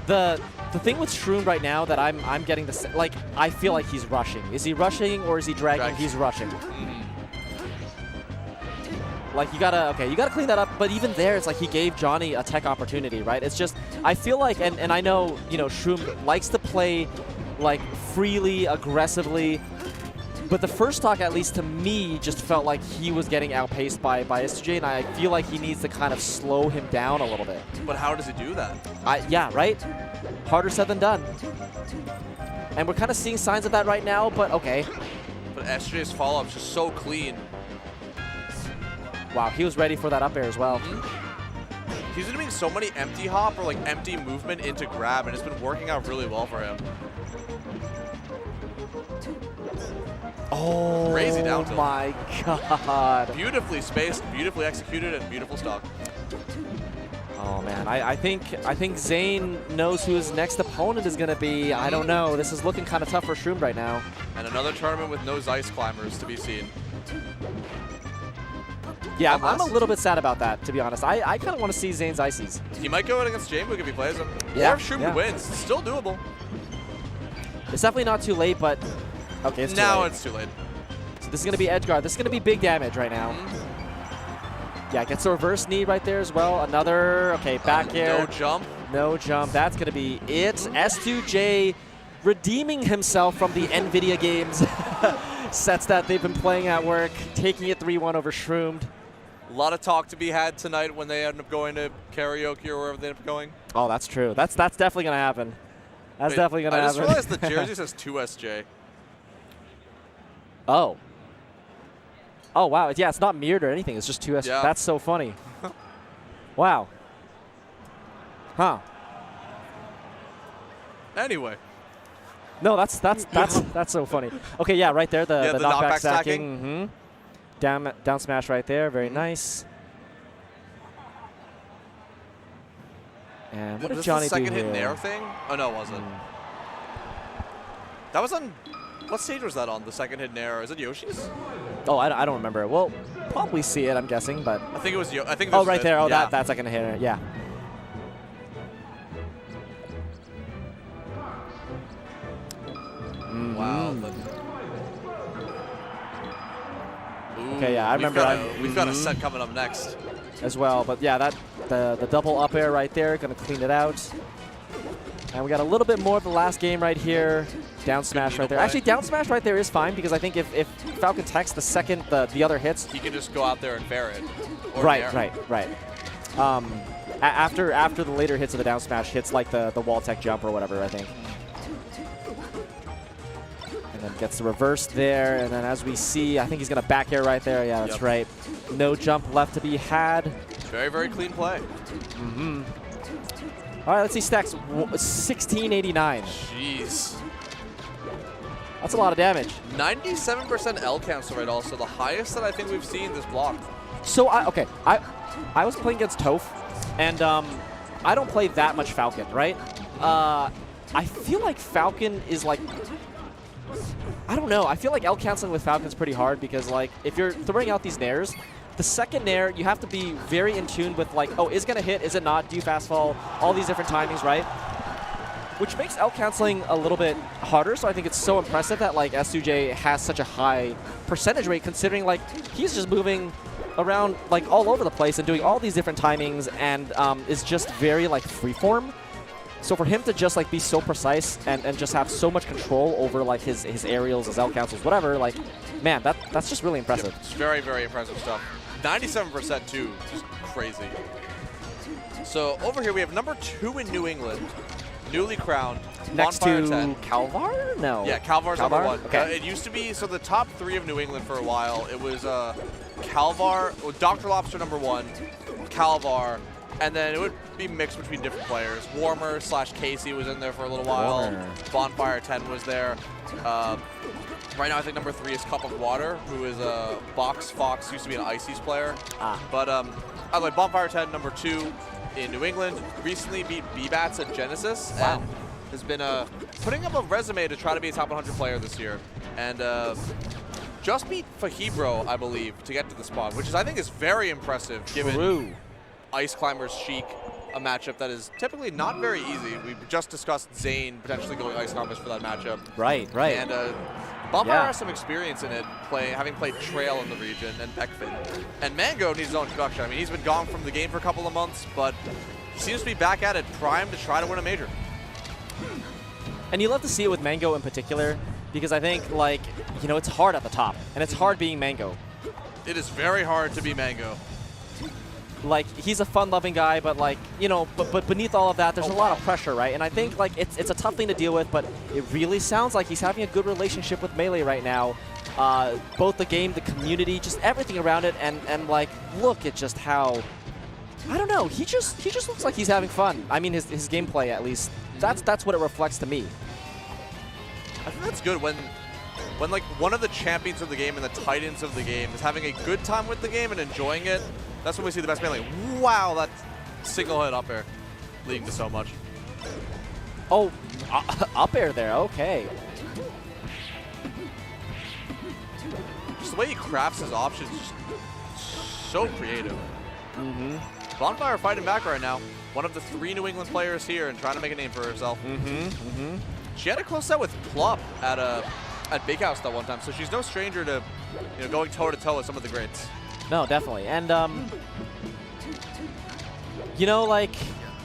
The thing with Shroomed right now that I'm getting the like I feel like he's rushing. Is he rushing or is he dragging? He's rushing. Like you gotta clean that up. But even there, it's like he gave Johnny a tech opportunity, right? It's just I feel like and I know Shroomed likes to play like freely, aggressively. But the first stock, at least to me, just felt like he was getting outpaced by S2J, and I feel like he needs to kind of slow him down a little bit. But how does he do that? Yeah, right? Harder said than done. And we're kind of seeing signs of that right now, but okay. But S2J's follow-up is just so clean. Wow, he was ready for that up air as well. He's been doing so many empty hop or like empty movement into grab, and it's been working out really well for him. Oh, crazy down tilt. My God. Beautifully spaced, beautifully executed, and beautiful stock. Oh man, I think Zane knows who his next opponent is gonna be. I don't know. This is looking kind of tough for Shroomed right now. And another tournament with no Zeiss climbers to be seen. Yeah, I'm a little bit sad about that, to be honest. I kind of want to see Zane's Ices. He might go in against J-Mook if he plays him. Yeah, or if Shroomed wins. It's still doable. It's definitely not too late, but okay, it's too late. Now it's too late. So this is going to be edgeguard. This is going to be big damage right now. Yeah, gets a reverse knee right there as well. Another, okay, back air. No jump. No jump. That's going to be it. S2J redeeming himself from the NVIDIA games sets that they've been playing at work, taking it 3-1 over Shroomed. A lot of talk to be had tonight when they end up going to karaoke or wherever they end up going. Oh, that's true. That's definitely going to happen. That's definitely going to happen. I just realized the jersey says 2SJ. Oh. Oh, wow. Yeah, it's not mirrored or anything. It's just 2S. Yeah. That's so funny. Wow. Huh. Anyway. No, that's so funny. Okay, yeah, right there, the knockback stacking. Down smash right there. Very nice. And what did Johnny do here? Second hit in air thing? Oh, no, it wasn't. That was on... What stage was that on, the second hit in air? Is it Yoshi's? Oh, I don't remember. We'll probably see it, I'm guessing, but... I think it was I think oh, right there. Oh, yeah. that second hit. Yeah. Wow. Okay, yeah, I remember. We've got a set coming up next. As well, but yeah, the double up air right there, going to clean it out. And we got a little bit more of the last game right here. Down smash right there. Actually, down smash right there is fine because I think if Falcon techs the second the other hits, he can just go out there and fair it. Right. After the later hits of the down smash hits like the wall tech jump or whatever, I think. And then gets the reverse there, and then as we see, I think he's gonna back air right there. Yeah, that's right. No jump left to be had. Very, very clean play. All right, let's see stacks. 1689. Jeez. That's a lot of damage. 97% L cancel rate also, the highest that I think we've seen this block. So, I was playing against Toph, and I don't play that much Falcon, right? I feel like Falcon is like, I don't know. I feel like L canceling with Falcon is pretty hard because like if you're throwing out these nairs, the second nair you have to be very in tune with like, oh, is it gonna hit? Is it not? Do you fast fall? All these different timings, right? Which makes L canceling a little bit harder. So I think it's so impressive that like S2J has such a high percentage rate, considering like he's just moving around like all over the place and doing all these different timings and is just very like freeform. So for him to just like be so precise and just have so much control over like his aerials, his L cancels, whatever, like, man, that's just really impressive. It's very, very impressive stuff. 97% too, just crazy. So over here we have number 2 in New England, newly crowned. Next Bonfire to 10. Calvar? No. Yeah, Calvar's number 1. Okay. It used to be, so the top 3 of New England for a while, it was Calvar, Dr. Lobster number 1, Calvar, and then it would be mixed between different players. Warmer / Casey was in there for a little while. Warmer. Bonfire 10 was there. Right now I think number 3 is Cup of Water, who is a Box Fox, used to be an Ices player. But I like Bonfire 10, number 2 in New England. Recently beat B-Bats at Genesis. Wow. And has been putting up a resume to try to be a top 100 player this year. And just beat Fahibro, I believe, to get to the spot, which is I think is very impressive given Ice Climbers Sheik, a matchup that is typically not very easy. We just discussed Zane potentially going Ice Climbers for that matchup. Right. And Bonfire has some experience in it, having played Trail in the region and Beckfin. And Mango needs his own introduction. I mean, he's been gone from the game for a couple of months, but he seems to be back at it, primed to try to win a major. And you love to see it with Mango in particular, because I think, like, you know, it's hard at the top, and it's hard being Mango. It is very hard to be Mango. Like, he's a fun-loving guy, but, like, you know, but beneath all of that, there's a lot of pressure, right? And I think, like, it's a tough thing to deal with, but it really sounds like he's having a good relationship with Melee right now. Both the game, the community, just everything around it, and like, look at just how, I don't know, he just looks like he's having fun. I mean, his gameplay, at least. That's what it reflects to me. I think that's good when like one of the champions of the game and the titans of the game is having a good time with the game and enjoying it. That's when we see the best Melee. Wow, that single hit up air leading to so much. Oh, up air there, okay. Just the way he crafts his options is just so creative. Bonfire fighting back right now. One of the 3 New England players here and trying to make a name for herself. She had a close set with Plup at Big House that one time, so she's no stranger to going toe-to-toe with some of the greats. No, definitely. And, you know, like,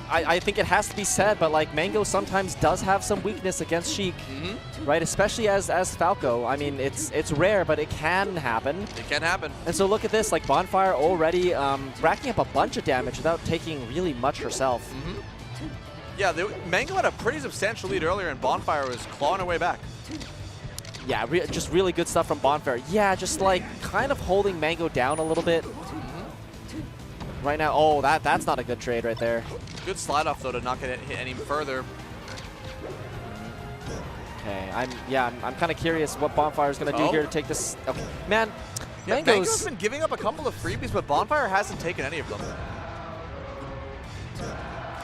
I think it has to be said, but, like, Mango sometimes does have some weakness against Sheik, right? Especially as Falco. I mean, it's rare, but it can happen. It can happen. And so look at this, like, Bonfire already racking up a bunch of damage without taking really much herself. Yeah, Mango had a pretty substantial lead earlier, and Bonfire was clawing her way back. Yeah, just really good stuff from Bonfire. Yeah, just like kind of holding Mango down a little bit. Right now, oh, that's not a good trade right there. Good slide off though to not get hit any further. Okay, I'm kind of curious what Bonfire's gonna do here to take this. Okay, man, yeah, Mango's been giving up a couple of freebies, but Bonfire hasn't taken any of them.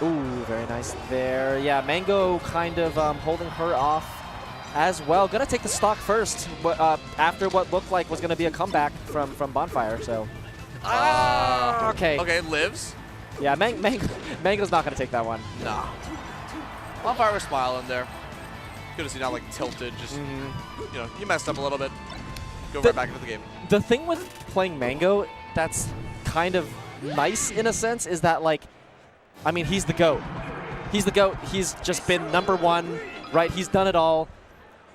Ooh, very nice there. Yeah, Mango kind of holding her off as well. Gonna take the stock first after what looked like was gonna be a comeback from Bonfire. So, okay. Okay, lives. Yeah, Mango's not gonna take that one. Nah. Bonfire was smiling there. Good to see now, like tilted. Just you messed up a little bit. Go right back into the game. The thing with playing Mango that's kind of nice in a sense is that, like, I mean, he's the GOAT. He's the GOAT. He's just been #1, right? He's done it all.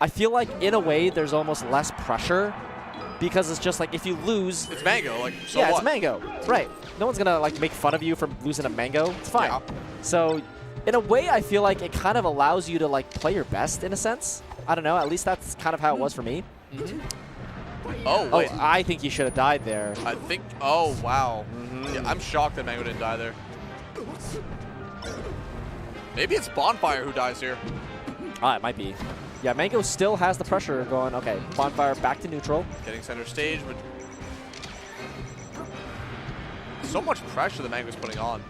I feel like, in a way, there's almost less pressure because it's just like, if you lose... It's Mango, like, so yeah, what? it's Mango, right. No one's going to, like, make fun of you for losing a Mango. It's fine. Yeah. So, in a way, I feel like it kind of allows you to, like, play your best, in a sense. I don't know. At least that's kind of how it was for me. Oh, Oh, wait. I think he should have died there. I think, oh, wow. Yeah, I'm shocked that Mango didn't die there. Maybe it's Bonfire who dies here. Ah, it might be. Yeah, Mango still has the pressure going. Okay, Bonfire back to neutral. Getting center stage, but so much pressure that Mango's putting on.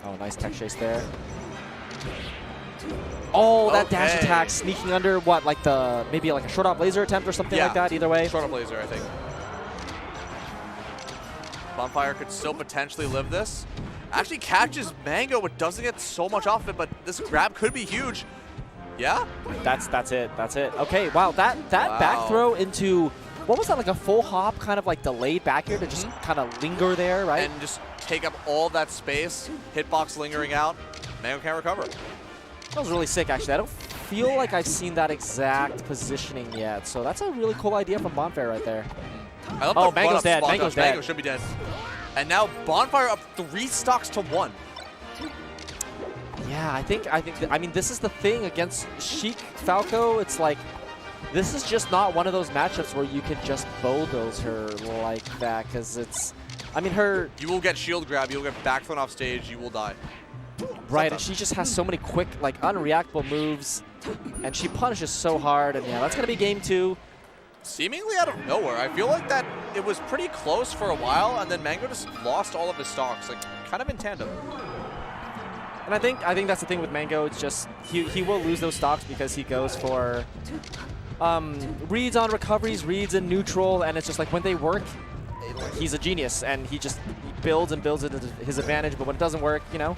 Oh, nice tech chase there. Oh, that dash Okay. attack sneaking under what, like the maybe like a short up laser attempt or something like that. Either way. Short up laser, I think. Bonfire could still potentially live this. Actually catches Mango, but doesn't get so much off it. But this grab could be huge. Yeah. That's it. That's it. Okay. Wow. That back throw into what was that, like a full hop, kind of like delayed back here to just kind of linger there, right? And just take up all that space. Hitbox lingering out. Mango can't recover. That was really sick, actually. I don't feel like I've seen that exact positioning yet. So that's a really cool idea from Bonfire right there. I love Oh, the Mango's run-up dead. spot Mango's dodge. Mango dead. should be dead. And now Bonfire up 3 stocks to 1. Yeah, I mean, this is the thing against Sheik Falco. It's like, this is just not one of those matchups where you can just bulldoze her like that, because it's, I mean, her... You will get shield grab, you will get back thrown off stage, you will die. Right, and she just has so many quick, like, unreactable moves, and she punishes so hard, and yeah, that's going to be game 2. Seemingly out of nowhere. I feel like that it was pretty close for a while, and then Mango just lost all of his stocks, like, kind of in tandem. And I think that's the thing with Mango. It's just he will lose those stocks because he goes for reads on recoveries, reads in neutral, and it's just like when they work, he's a genius, and he builds and builds it into his advantage. But when it doesn't work, you know,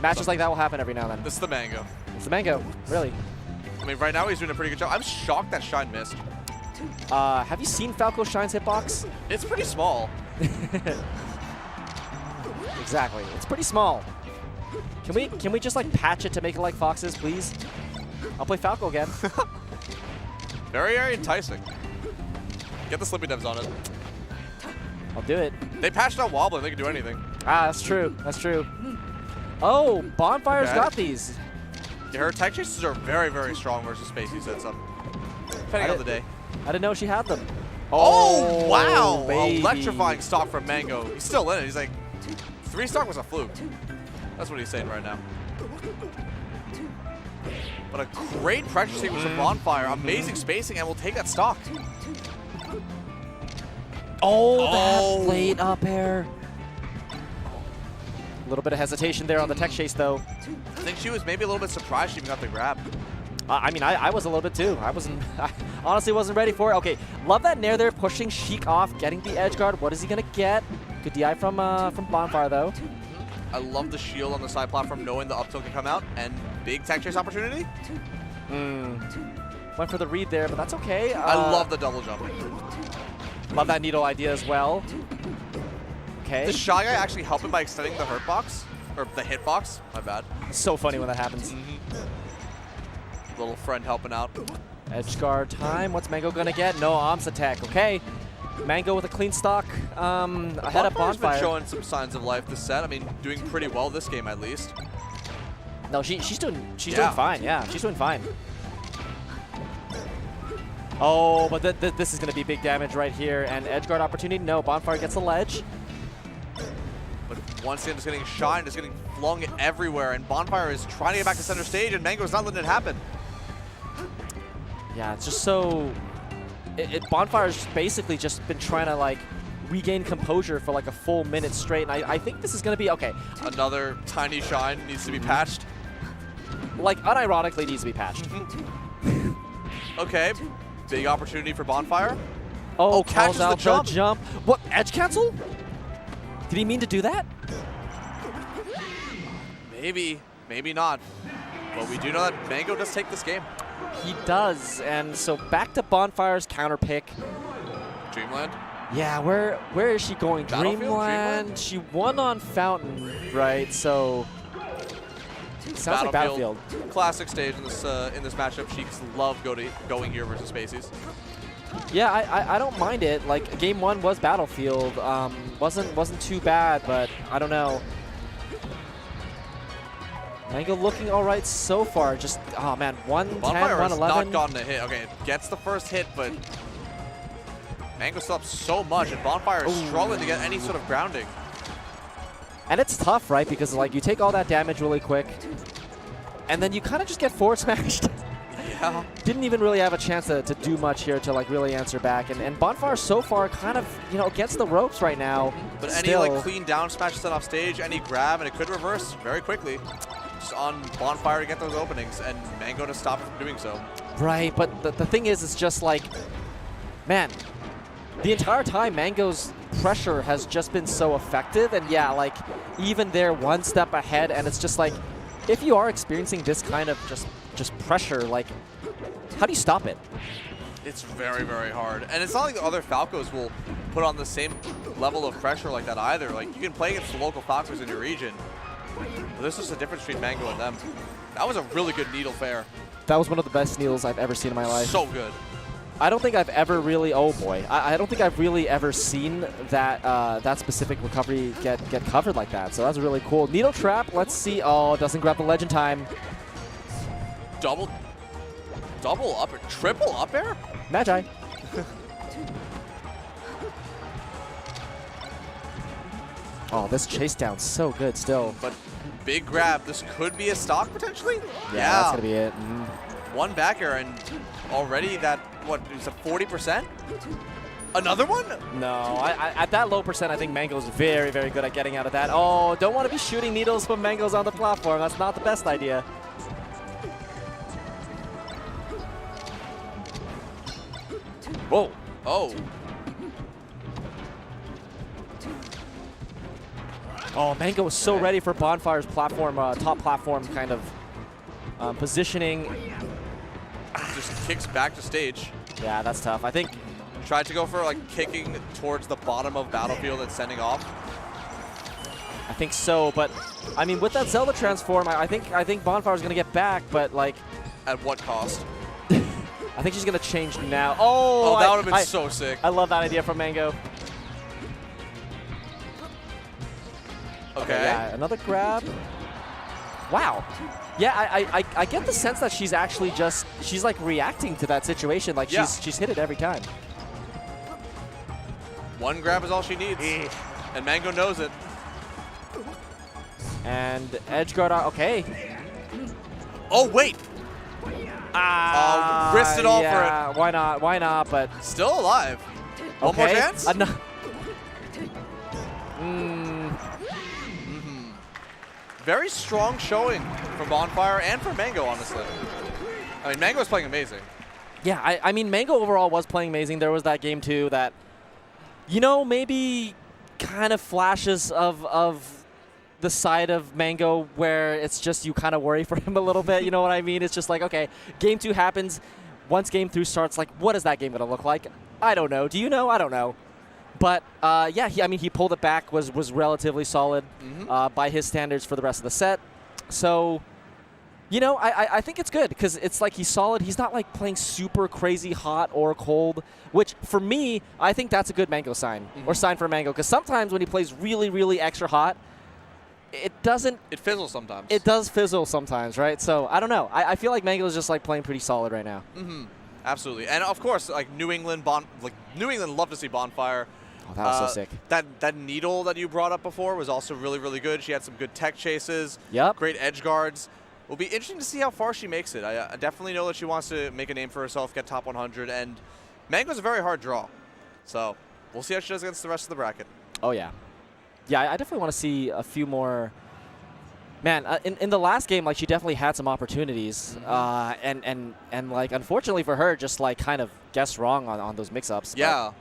matches like that will happen every now and then. This is the Mango. It's the Mango, really. I mean, right now he's doing a pretty good job. I'm shocked that Shine missed. Have you seen Falco Shine's hitbox? It's pretty small. Exactly, it's pretty small. Can we just like patch it to make it like Fox's, please? I'll play Falco again. Very, very enticing. Get the Slippy Devs on it. I'll do it. They patched out wobbling. They can do anything. Ah, that's true. That's true. Oh, Bonfire's Okay. got these. Yeah, her tech chases are very, very strong versus space, he said some. Depending on the day. I didn't know she had them. Oh, wow. baby. Electrifying stock from Mango. He's still in it. He's like, 3 stock was a fluke. That's what he's saying right now. But a great pressure sequence from Bonfire. Amazing spacing, and we'll take that stock. Oh, that late up air. A little bit of hesitation there on the tech chase, though. I think she was maybe a little bit surprised she even got the grab. I mean, I was a little bit too. I honestly wasn't ready for it. Okay, love that nair there, pushing Sheik off, getting the edge guard. What is he gonna get? Good DI from Bonfire though. I love the shield on the side platform, knowing the up tilt can come out, and big tech chase opportunity. Went for the read there, but that's okay. I love the double jump. Love that needle idea as well. Okay. Does Shy Guy actually help him by extending the hurt box? Or the hit box? My bad. It's so funny when that happens. Little friend helping out. Edge guard time. What's Mango gonna get? No arms attack. Okay. Mango with a clean stock ahead of Bonfire's Bonfire. been showing some signs of life this set. I mean, doing pretty well this game at least. No, she's doing fine. Yeah, she's doing fine. Oh, but this is gonna be big damage right here, and edge guard opportunity. No, Bonfire gets a ledge. But once again, just getting shined, just getting flung everywhere, and Bonfire is trying to get back to center stage, and Mango's not letting it happen. Yeah, it's just so. Bonfire's basically just been trying to like regain composure for like a full minute straight, and I think this is gonna be okay. Another tiny shine needs to be patched. Like unironically needs to be patched. Okay, big opportunity for Bonfire. Oh, catches calls the out jump. What, edge cancel? Did he mean to do that? Maybe, maybe not. But we do know that Mango does take this game. He does, and so back to Bonfire's counter pick. Dreamland. Yeah, where is she going? Battlefield? Dreamland. She won on Fountain, right? So sounds like Battlefield. Classic stage in this matchup. Sheiks love going here versus Spaceys. Yeah, I don't mind it. Like game 1 was Battlefield. Wasn't too bad, but I don't know. Mango looking all right so far. Just, oh man, 110, Bonfire has 111. not gotten a hit. Okay, it gets the first hit, but Mango still up so much, and Bonfire is struggling to get any sort of grounding. And it's tough, right? Because like you take all that damage really quick, and then you kind of just get forward smashed. Yeah. Didn't even really have a chance to do much here to like really answer back. And Bonfire so far kind of, you know, against the ropes right now. But still. any like clean down smash set off stage, any grab, and it could reverse very quickly. Just on Bonfire to get those openings, and Mango to stop from doing so. Right, but the thing is, it's just like, man, the entire time Mango's pressure has just been so effective. And yeah, like even they're one step ahead, and it's just like, if you are experiencing this kind of just pressure, like, how do you stop it? It's very, very hard. And it's not like the other Falcos will put on the same level of pressure like that either. Like, you can play against the local Falcos in your region. But this is the difference between Mango and them. That was a really good needle fair. That was one of the best needles I've ever seen in my life. So good. I don't think I've ever really, oh boy, I don't think I've really ever seen that that specific recovery get covered like that. So that's really cool. Needle trap, let's see. Oh, doesn't grab the legend time. Double up air, triple up air? Magi. Oh, this chase down so good still. But big grab. This could be a stock potentially? Yeah, that's gonna be it. One back air and already that, what, is it 40%? Another one? No, at that low percent, I think Mango's very, very good at getting out of that. Oh, don't want to be shooting needles when Mango's on the platform. That's not the best idea. Whoa. Oh. Oh, Mango was so ready for Bonfire's platform, top platform kind of positioning. Just kicks back to stage. Yeah, that's tough. I think tried to go for like kicking towards the bottom of Battlefield and sending off. I think so, but I mean, with that Zelda transform, I think Bonfire's gonna get back, but like, at what cost? I think she's gonna change now. Oh, that would have been so sick. I love that idea from Mango. Okay. Yeah, another grab. Wow. Yeah, I get the sense that she's actually she's like reacting to that situation. Like she's hit it every time. One grab is all she needs. And Mango knows it. And edge guard, okay. Oh, wait. Risked it all for it. Why not? Why not? But still alive. One more chance? Very strong showing from Bonfire and from Mango, honestly. I mean, Mango's playing amazing. Yeah, I mean, Mango overall was playing amazing. There was that game, too, that, you know, maybe kind of flashes of the side of Mango where it's just you kind of worry for him a little bit. You know what I mean? It's just like, okay, game 2 happens. Once game 3 starts, like, what is that game going to look like? I don't know. Do you know? I don't know. But, yeah, he pulled it back, was relatively solid by his standards for the rest of the set. So, you know, I think it's good because it's like he's solid. He's not, like, playing super crazy hot or cold, which, for me, I think that's a good Mango sign or sign for Mango because sometimes when he plays really, really extra hot, it doesn't... It fizzles sometimes. It does fizzle sometimes, right? So, I don't know. I feel like Mango's just, like, playing pretty solid right now. Absolutely. And, of course, like, New England love to see Bonfire. Oh, that was so sick. That needle that you brought up before was also really, really good. She had some good tech chases. Yep. Great edge guards. It'll be interesting to see how far she makes it. I definitely know that she wants to make a name for herself, get top 100, and Mango's a very hard draw. So we'll see how she does against the rest of the bracket. Oh, yeah. Yeah, I definitely want to see a few more. Man, in the last game, like, she definitely had some opportunities. And like, unfortunately for her, just, like, kind of guessed wrong on those mix-ups. Yeah.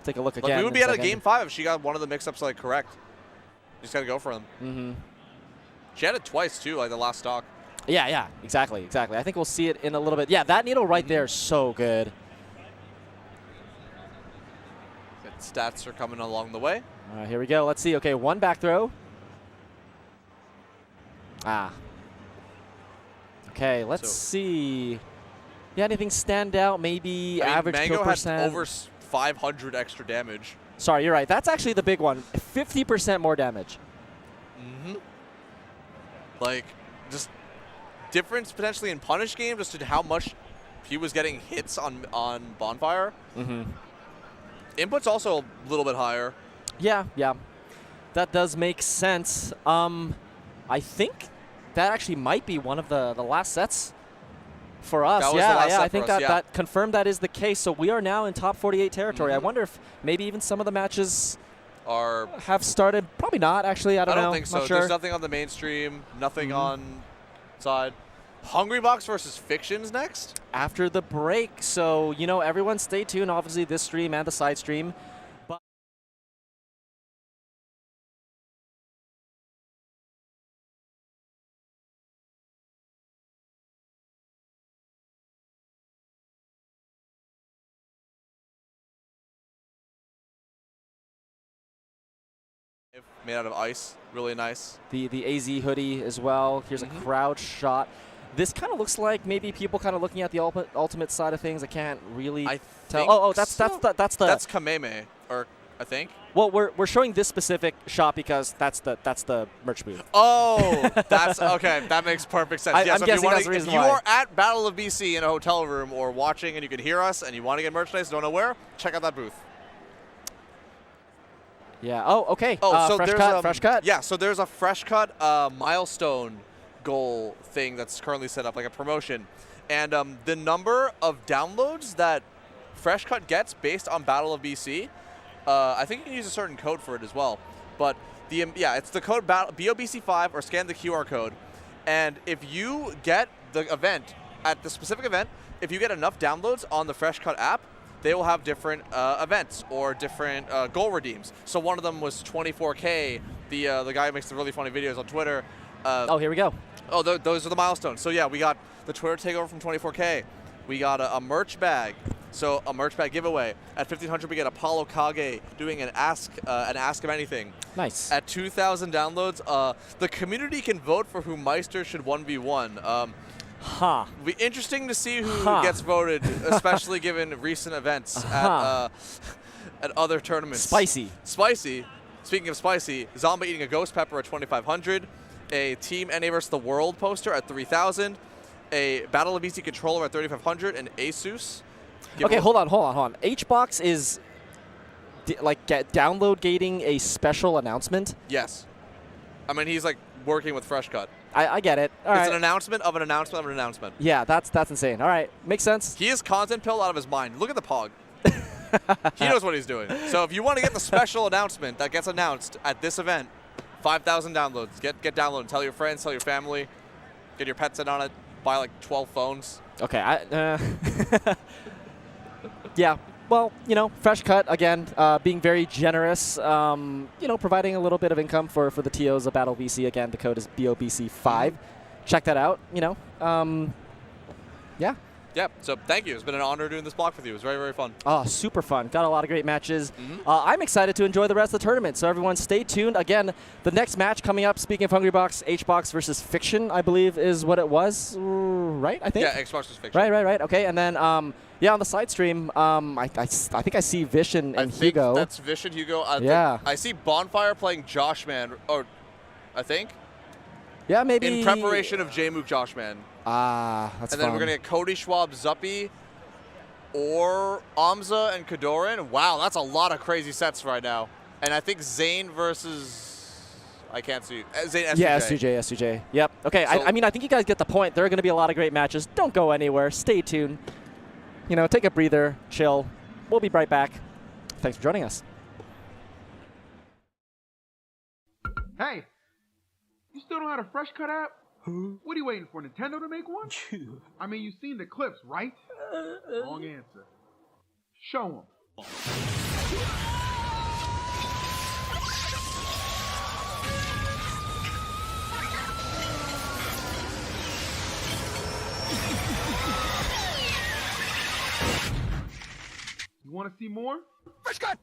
Take a look again. Like, we would be at a game 5 if she got one of the mix-ups, like, correct. You just got to go for them. She had it twice, too, like the last stock. Yeah, exactly. I think we'll see it in a little bit. Yeah, that needle right there is so good. Good stats are coming along the way. All right, here we go. Let's see. Okay, one back throw. Okay, let's see. Yeah, anything stand out? Maybe average Mango kill percent. had over 500 extra damage. Sorry, you're right. That's actually the big one. 50% more damage. Like, just difference potentially in punish game, just to how much he was getting hits on Bonfire. Input's also a little bit higher. Yeah, yeah. That does make sense. I think that actually might be one of the last sets for us. That was the last set I for think us, that confirmed that is the case. So we are now in top 48 territory. I Mm-hmm. wonder if maybe even some of the matches Are have started. Probably not, actually. I don't know. I don't think so. Not sure. There's nothing on the mainstream, nothing on side. Hungrybox versus Fiction's next. After the break. So, you know, everyone stay tuned. Obviously, this stream and the side stream. But Made out of ice, really nice. the AZ hoodie as well. Here's a crowd shot. This kind of looks like maybe people kind of looking at the ultimate side of things. I can't really tell. think That's so. that's the. That's Kameme, or I think. Well, we're showing this specific shot because that's the merch booth. Oh, that's okay. That makes perfect sense. I'm so if you guessing wanna- that's the reason if you why. are at Battle of BC in a hotel room or watching and you can hear us and you want to get merchandise, don't know where, check out that booth. Yeah. Oh, okay. Oh, so fresh there's cut. Fresh cut. Yeah, so there's a fresh cut milestone goal thing that's currently set up, like a promotion, and the number of downloads that fresh cut gets based on Battle of BC, I think you can use a certain code for it as well. But it's the code BOBC5 or scan the QR code, and if you get the event at the specific event, if you get enough downloads on the fresh cut app, they will have different events or different goal redeems. So one of them was 24K. The guy who makes the really funny videos on Twitter. Oh, here we go. Oh, those are the milestones. So yeah, we got the Twitter takeover from 24K. We got a merch bag. So a merch bag giveaway. At 1500, we get Apollo Kage doing an ask of anything. Nice. At 2,000 downloads, the community can vote for who Meister should 1v1. Ha. It'll be interesting to see who gets voted, especially given recent events at other tournaments. Spicy. Spicy. Speaking of spicy, Zomba eating a ghost pepper at 2,500, a Team NA vs. the World poster at 3,000, a Battle of BC controller at 3,500, and Asus. Okay, hold on. HBox is download gating a special announcement. Yes. I mean, he's like working with Fresh Cut. I get it. All It's right. an announcement of an announcement of an announcement. Yeah, that's insane. All right, makes sense. He is content pilled out of his mind. Look at the Pog. He knows what he's doing. So if you want to get the special announcement that gets announced at this event, 5,000 downloads. Get downloaded. Tell your friends, tell your family. Get your pets in on it. Buy like 12 phones. Okay. Yeah. Well, you know, fresh cut again, being very generous. You know, providing a little bit of income for the TOs of Battle BC. Again, the code is BOBC5. Check that out. You know. Yeah. Yeah, so thank you. It's been an honor doing this block with you. It was very, very fun. Oh, super fun. Got a lot of great matches. I'm excited to enjoy the rest of the tournament, so everyone stay tuned. Again, the next match coming up, speaking of Hungrybox, HBox versus Fiction, I believe is what it was, right? I think? Yeah, Xbox versus Fiction. Right. Okay, and then, yeah, on the side stream, I think I see Vish and I think Hugo. that's Vish and Hugo. Yeah. I see Bonfire playing Joshman, or I think. Yeah, maybe. In preparation of J-Mook Joshman. That's And then fun. we're going to get Cody Schwab, Zuppy, or Amza and Kadoran. Wow, that's a lot of crazy sets right now. And I think Zane versus... I can't see. Zane, SUJ. Yeah, SUJ. Yep. Okay, So- I mean, I think you guys get the point. There are going to be a lot of great matches. Don't go anywhere. Stay tuned. You know, take a breather, chill. We'll be right back. Thanks for joining us. Hey, you still don't have a Fresh Cut app? What are you waiting for, Nintendo to make one? I mean, you've seen the clips, right? Wrong answer. Show them. You want to see more? Fresh Cut!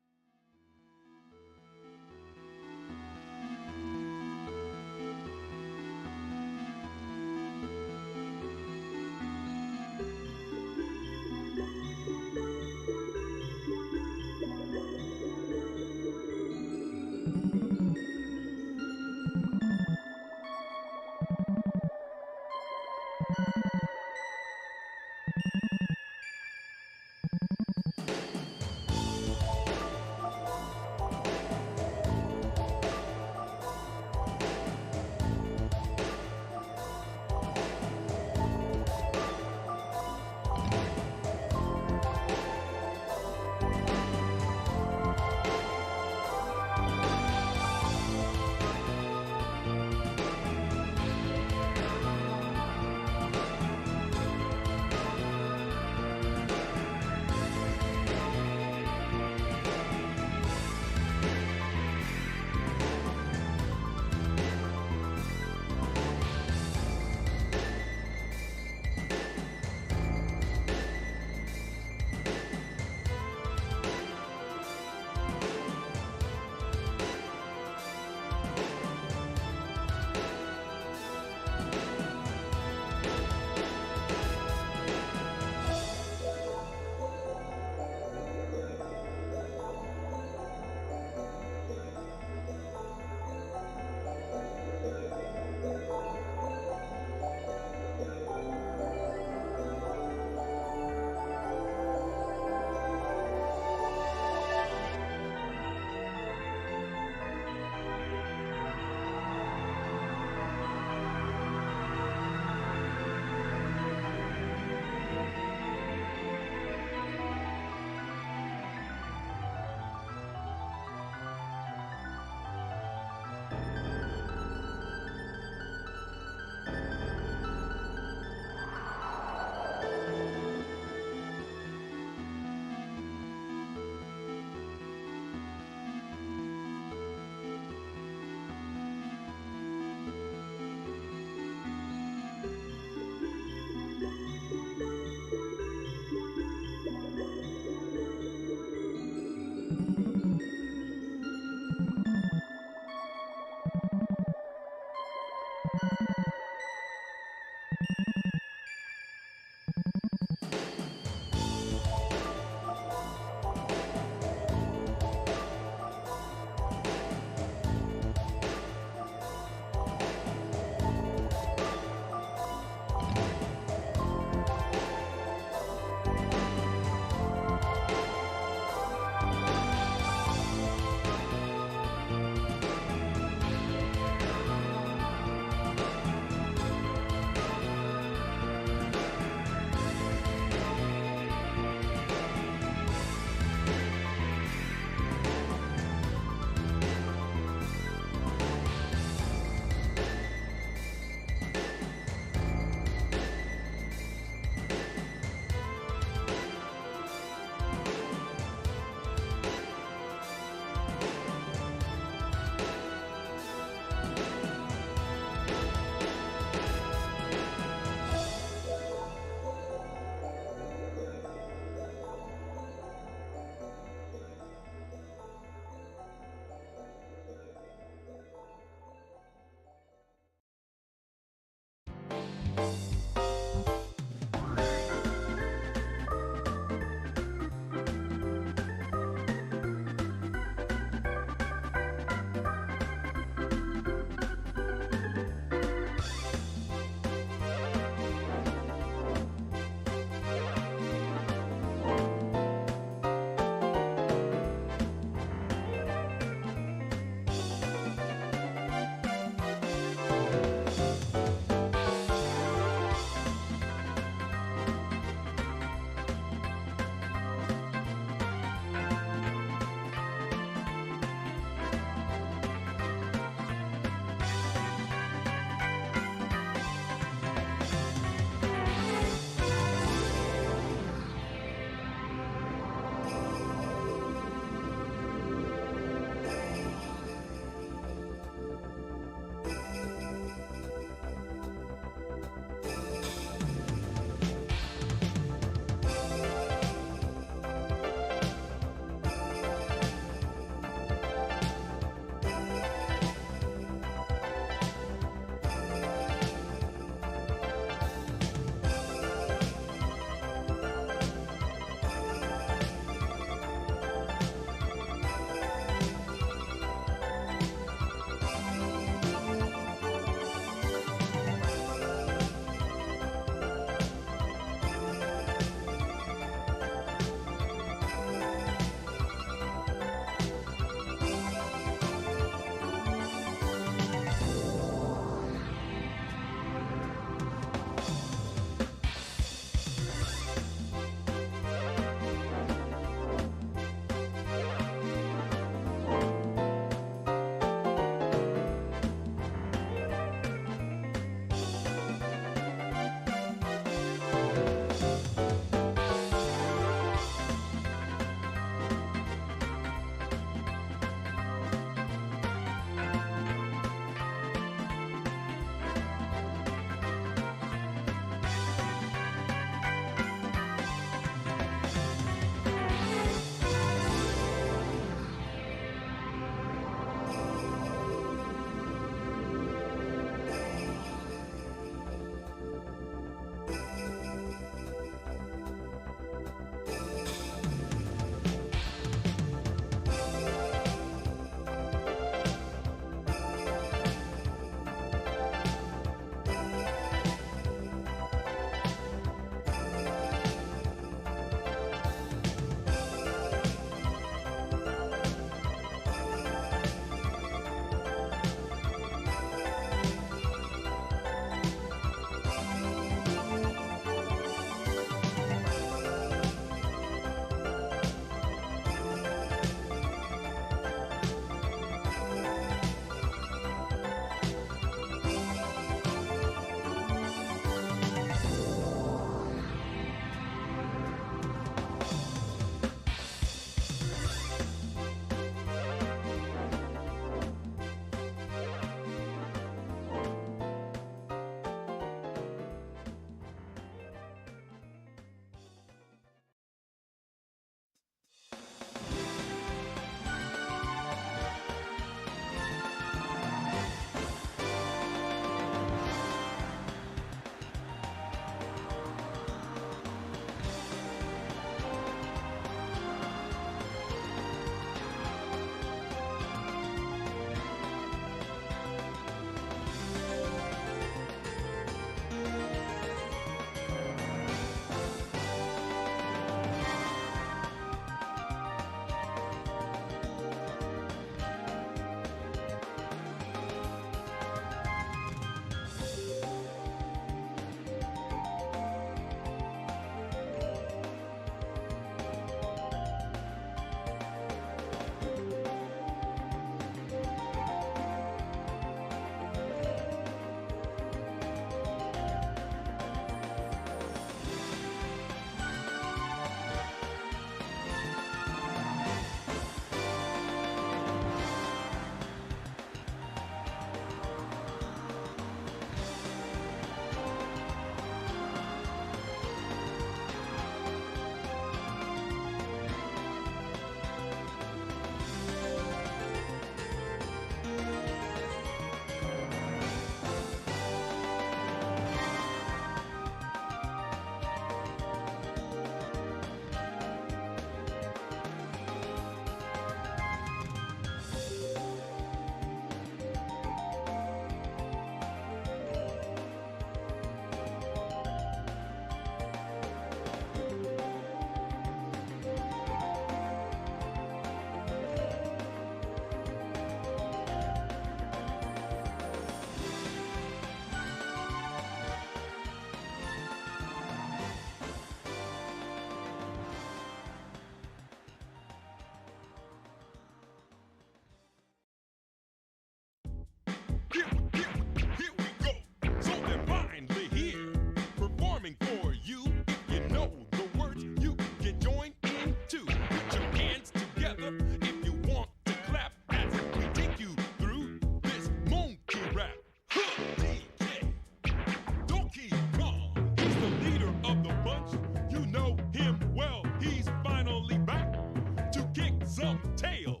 some tail.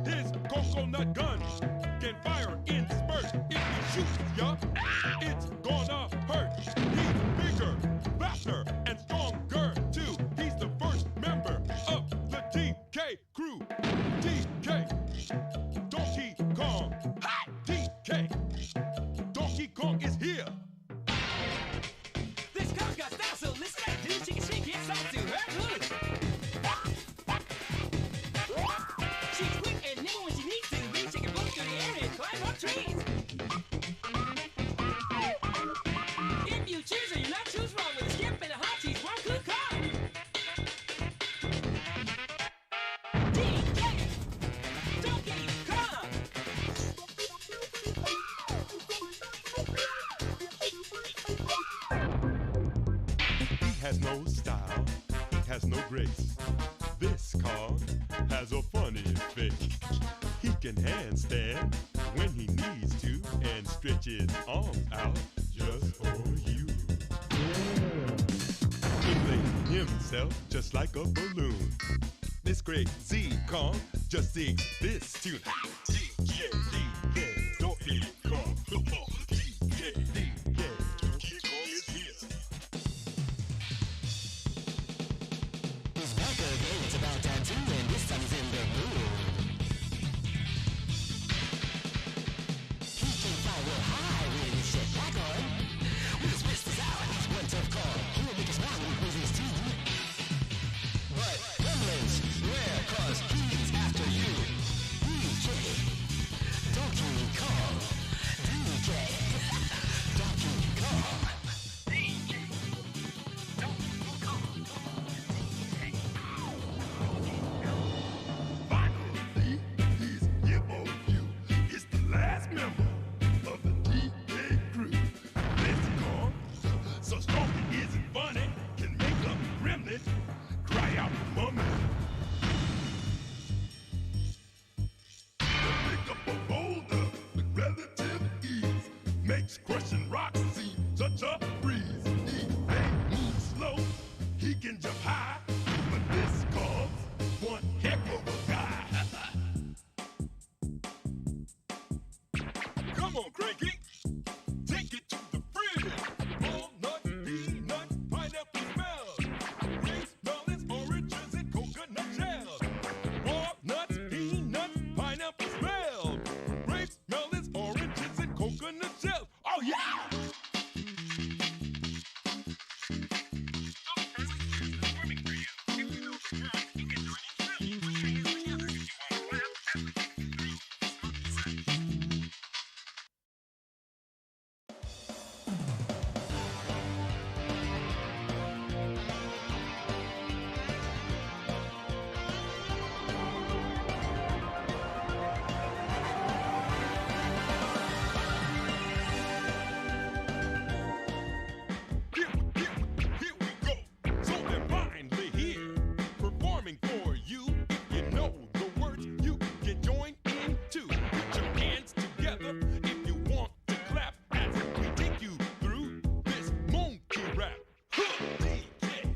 His coconut gun can fire in spurts. If he shoots ya, it's gonna hurt. He's bigger, faster, and stronger too. He's the first member of the DK crew. DK, Donkey Kong. DK, Donkey Kong is here. This Kong's got style, so listen up, dude. She can shake it, talk to her. Look. She's quick and nimble when she needs to. She can float through the air and climb up trees. If you choose her, you're not choose wrong with a skip and a hop. She's one good Kong. DK, Donkey Kong. He has no style, he has no grace. This Kong has a funny face. He can handstand when he needs to and stretch his arms out just for you. Inflating himself just like a balloon. This great Z Kong just sings this tune. DK, Donkey Kong. DK, Donkey Kong is here. It's Parker, baby, it's about time too, and this time he's in the mood. He can fly real high with his shit back on. With his whistles out, he's one tough call. He will make us wild with his teeth. But gremlins, beware, cause he's after you. DK, Donkey Kong. DK, Donkey Kong. Finally, he's here for you. It's the last member of the DK crew. This Kong, so strong it isn't funny, can make a gremlin cry out for mummy. He'll pick up a boulder with relative ease, makes crushing rocks seem such a breeze. He may move slow, he can jump high, but this Kong's one heck of a guy. Come on, Cranky, take it to the fridge. Walnut, peanut, pineapple smells. Grapes, melons, oranges, and coconut shells. Walnuts, peanuts, pineapple smells. Grapes, melons, oranges, and coconut shells. Oh yeah! Here we go. So they're finally here, performing for you. If you know the words, you can join in too. Put your hands together if you want to clap as we take you through this monkey rap. DK,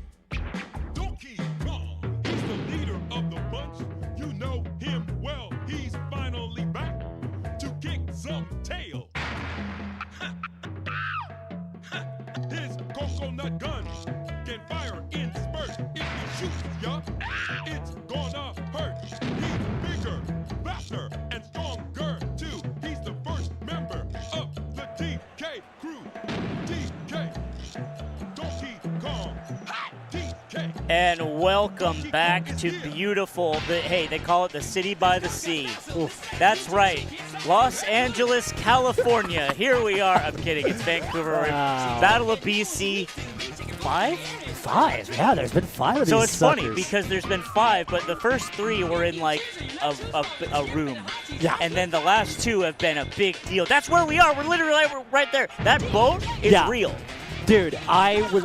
Donkey Kong, he's the leader of the bunch. You know him well. He's finally back to kick some tail. His coconut gun can fire in spurts. If he shoots ya, it's gonna hurt. He's bigger, faster, and stronger too. He's the first member of the DK crew. DK, Donkey Kong. DK. And welcome back to beautiful, hey, they call it the city by the sea. Oof. That's right, Los Angeles, California. Here we are. I'm kidding, it's Vancouver. Wow. Battle of BC. 5? 5, yeah, there's been 5 of these So it's suckers. funny because there's been 5, but the first 3 were in like a room. Yeah. And then the last 2 have been a big deal. That's where we are. We're literally right there. That boat is real. Dude, I was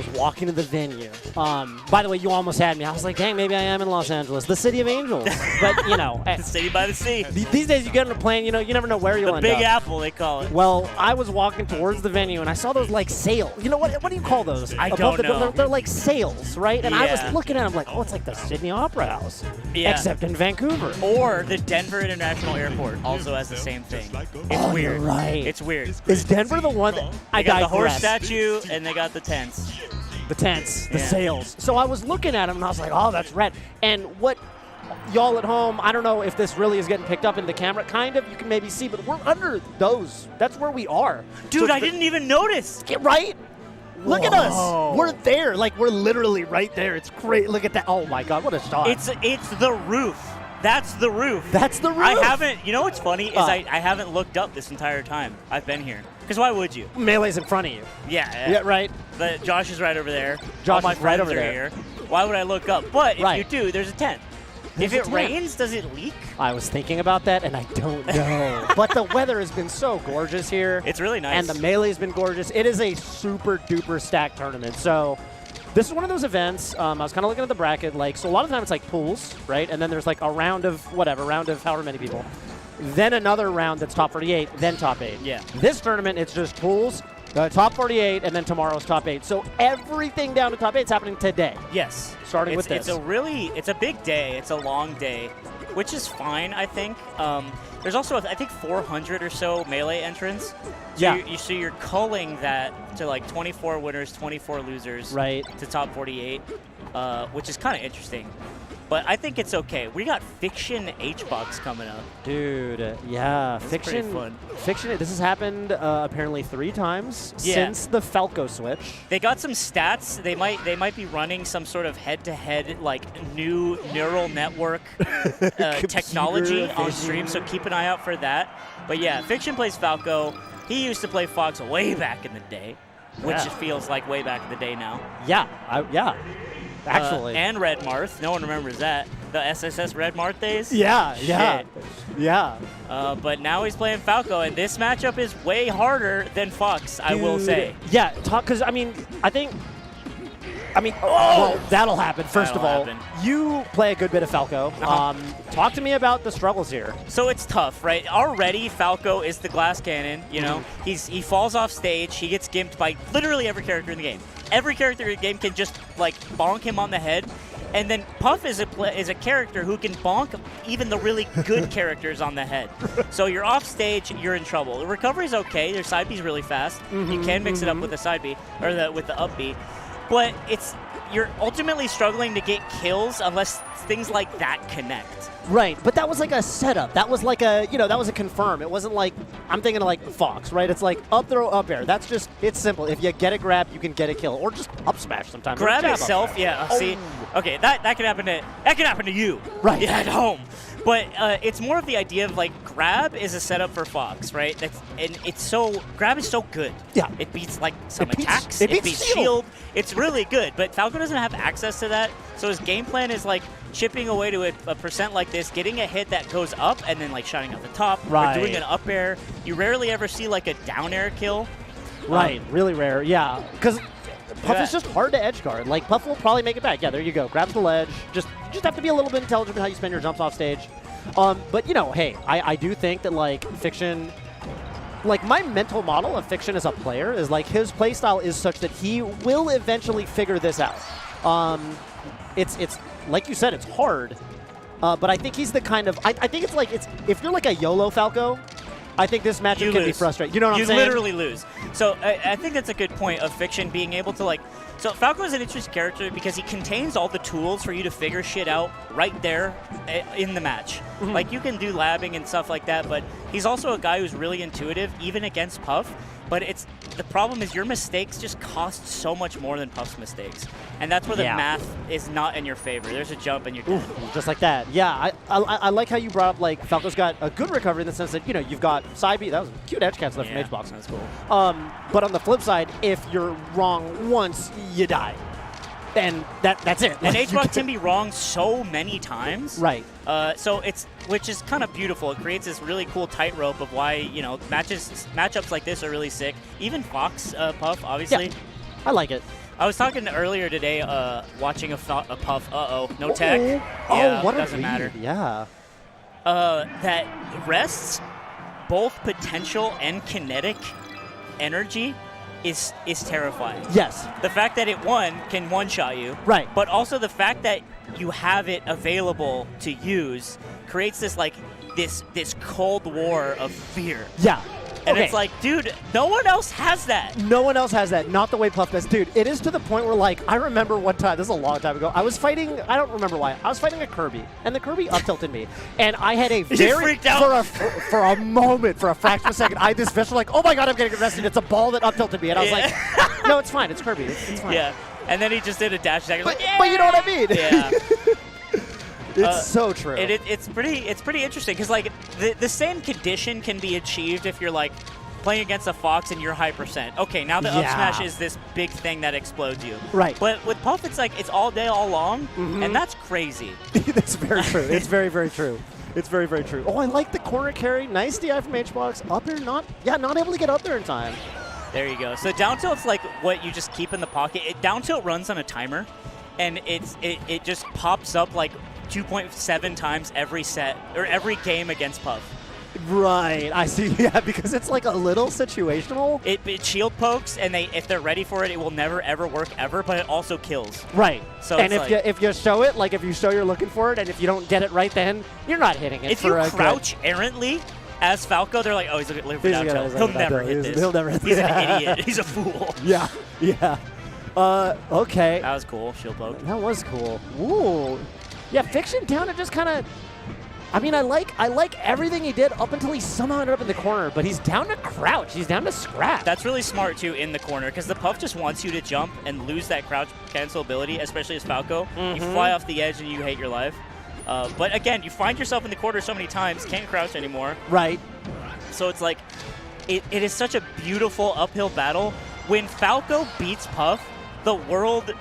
walking to the venue. By the way, you almost had me. I was like, dang, maybe I am in Los Angeles, the city of angels. But, you know. The city by the sea. These days you get on a plane, you know, you never know where you'll The end Big up. Apple, they call it. Well, I was walking towards the venue, and I saw those, like, sails. You know, what do you call those? I Above don't the know. They're like sails, right? And I Yeah. was looking at them like, oh, it's like the Sydney Opera House. Yeah. Except in Vancouver. Or the Denver International Airport also has the same thing. It's Oh, weird. you're right. It's weird. Is Denver the one that I They got the horse digress. statue, and they got the tents. The tents, the Yeah. sails. So I was looking at them and I was like, oh, that's red. And what y'all at home, I don't know if this really is getting picked up in the camera, kind of, you can maybe see, but we're under those. That's where we are. Dude, So I didn't even notice. Right? Look at us. Whoa. We're there. Like, we're literally right there. It's great. Look at that. Oh, my God. What a shot. It's the roof. That's the roof. That's the roof. I haven't, you know what's funny is I haven't looked up this entire time I've been here. Because why would you? Melee's in front of you. Yeah. Yeah, right. Josh is right over there. Josh All my is right friends over are there. here. Why would I look up? But if Right. you do, there's a tent. There's if a it tent. rains, does it leak? I was thinking about that, and I don't know. But the weather has been so gorgeous here. It's really nice. And the Melee's been gorgeous. It is a super-duper stacked tournament. So this is one of those events. I was kind of looking at the bracket. Like, so a lot of times it's like pools, right? And then there's like a round of however many people. Then another round that's top 48, then top 8. Yeah. This tournament, it's just pools, top 48, and then tomorrow's top 8. So everything down to top 8 is happening today. Yes. Starting with this. It's a big day. It's a long day, which is fine, I think. There's also, I think, 400 or so Melee entrants. So Yeah. So you're culling that to like 24 winners, 24 losers. Right. To top 48, which is kind of interesting. But I think it's okay. We got Fiction H-Box coming up. Dude, yeah. That's pretty Fiction. fun. Fiction, this has happened apparently 3 times since the Falco switch. They got some stats. They might be running some sort of head-to-head like new neural network technology on stream. So keep an eye out for that. But yeah, Fiction plays Falco. He used to play Fox way back in the day, which Yeah. it feels like way back in the day now. Yeah, actually. And Red Marth. No one remembers that. The SSS Red Marth days. Yeah. Shit. Yeah. But now he's playing Falco, and this matchup is way harder than Fox, I will Dude. say. Yeah, because, well, that'll happen. First That'll of all, happen. you play a good bit of Falco. Talk to me about the struggles here. So it's tough, right? Already, Falco is the glass cannon. You know, he falls off stage. He gets gimped by literally every character in the game. Every character in the game can just like bonk him on the head. And then Puff is a character who can bonk even the really good characters on the head. So you're off stage, you're in trouble. The recovery's okay. Their side B's really fast. You can mix it up with the side B or with the up B, but you're ultimately struggling to get kills unless things like that connect. Right, but that was like a setup. That was like that was a confirm. It wasn't like, I'm thinking of like Fox, right? It's like up throw, up air. That's just, it's simple. If you get a grab, you can get a kill. Or just up smash sometimes. Grab Or jab up itself, smash. yeah. Oh. See, okay, that can happen to you, Right. Yeah, at home. But it's more of the idea of like grab is a setup for Fox, right? Grab is so good. Yeah. It beats like some It beats- attacks. it beats shield. shield. It's really good, but Falco doesn't have access to that. So his game plan is like chipping away to a percent like this, getting a hit that goes up, and then like shining off the top. Right. Or doing an up air. You rarely ever see like a down air kill. Right, really rare. Yeah, because Puff Yeah. is just hard to edge guard. Like, Puff will probably make it back. Yeah, there you go. Grabs the ledge. You just have to be a little bit intelligent in how you spend your jumps off stage. But, hey, I do think that, like, Fiction... Like, my mental model of Fiction as a player is, like, his playstyle is such that he will eventually figure this out. It's like you said, it's hard. But I think he's the kind of... I think it's like... if you're like a YOLO Falco... I think this matchup can be frustrating. You know what I'm saying? You literally lose. So I think that's a good point of Fiction being able to like. So Falco is an interesting character because he contains all the tools for you to figure shit out right there in the match. Like you can do labbing and stuff like that, but he's also a guy who's really intuitive, even against Puff. But the problem is your mistakes just cost so much more than Puff's mistakes, and that's where the math is not in your favor. There's a jump and you're dead. Just like that. Yeah, I like how you brought up, like, Falco's got a good recovery in the sense that, you've got side B. That was a cute edge cancel from H-Box. That's cool. But on the flip side, if you're wrong once, you die. and that's it. And Like, HBox can be wrong so many times. Right. So which is kind of beautiful. It creates this really cool tightrope of why, matchups like this are really sick. Even Fox Puff, obviously. Yeah, I like it. I was talking earlier today, watching a Puff. No tech. Oh, what doesn't a matter. read. Yeah. That rests both potential and kinetic energy is terrifying. Yes. The fact that it can one-shot you. Right. But also the fact that you have it available to use creates this this cold war of fear. Yeah. And Okay. it's like, dude, no one else has that. No one else has that. Not the way Puff does. Dude, it is to the point where, like, I remember one time, this is a long time ago, I was fighting, I don't remember why, I was fighting a Kirby, and the Kirby up-tilted me. And I had a very, freaked out. for a moment, for a fraction of a second, I had this vision like, oh my god, I'm getting arrested. It's a ball that up-tilted me. And I was like, no, it's fine. It's Kirby. It's fine. Yeah. And then he just did a dash attack. But you know what I mean? Yeah. It's so true. It's pretty interesting because, like, the same condition can be achieved if you're, like, playing against a Fox and you're high percent. Okay, now the up smash is this big thing that explodes you. Right. But with Puff, it's like it's all day, all long, and that's crazy. That's very true. It's very, very true. It's very, very true. Oh, I like the corner carry. Nice DI from HBox. Up there, not able to get up there in time. There you go. So down tilt's like what you just keep in the pocket. Down tilt runs on a timer, and it just pops up like 2.7 times every set or every game against Puff. Right, I see. Yeah, because it's like a little situational. It shield pokes, and if they're ready for it, it will never ever work ever. But it also kills. Right. So and it's if you show it, like if you show you're looking for it, and if you don't get it right, then you're not hitting it. If you crouch errantly as Falco, they're like, oh, he's looking for down tilt. He'll never hit this. He'll never hit this. He's an idiot. He's a fool. Yeah. Yeah. Okay. That was cool. Shield poke. That was cool. Ooh. Yeah, Fiction down to just kind of. I mean, I like everything he did up until he somehow ended up in the corner, but he's down to crouch. He's down to scrap. That's really smart, too, in the corner, because the Puff just wants you to jump and lose that crouch cancel ability, especially as Falco. You fly off the edge and you hate your life. But again, you find yourself in the corner so many times, can't crouch anymore. Right. So it's like, it is such a beautiful uphill battle. When Falco beats Puff, the world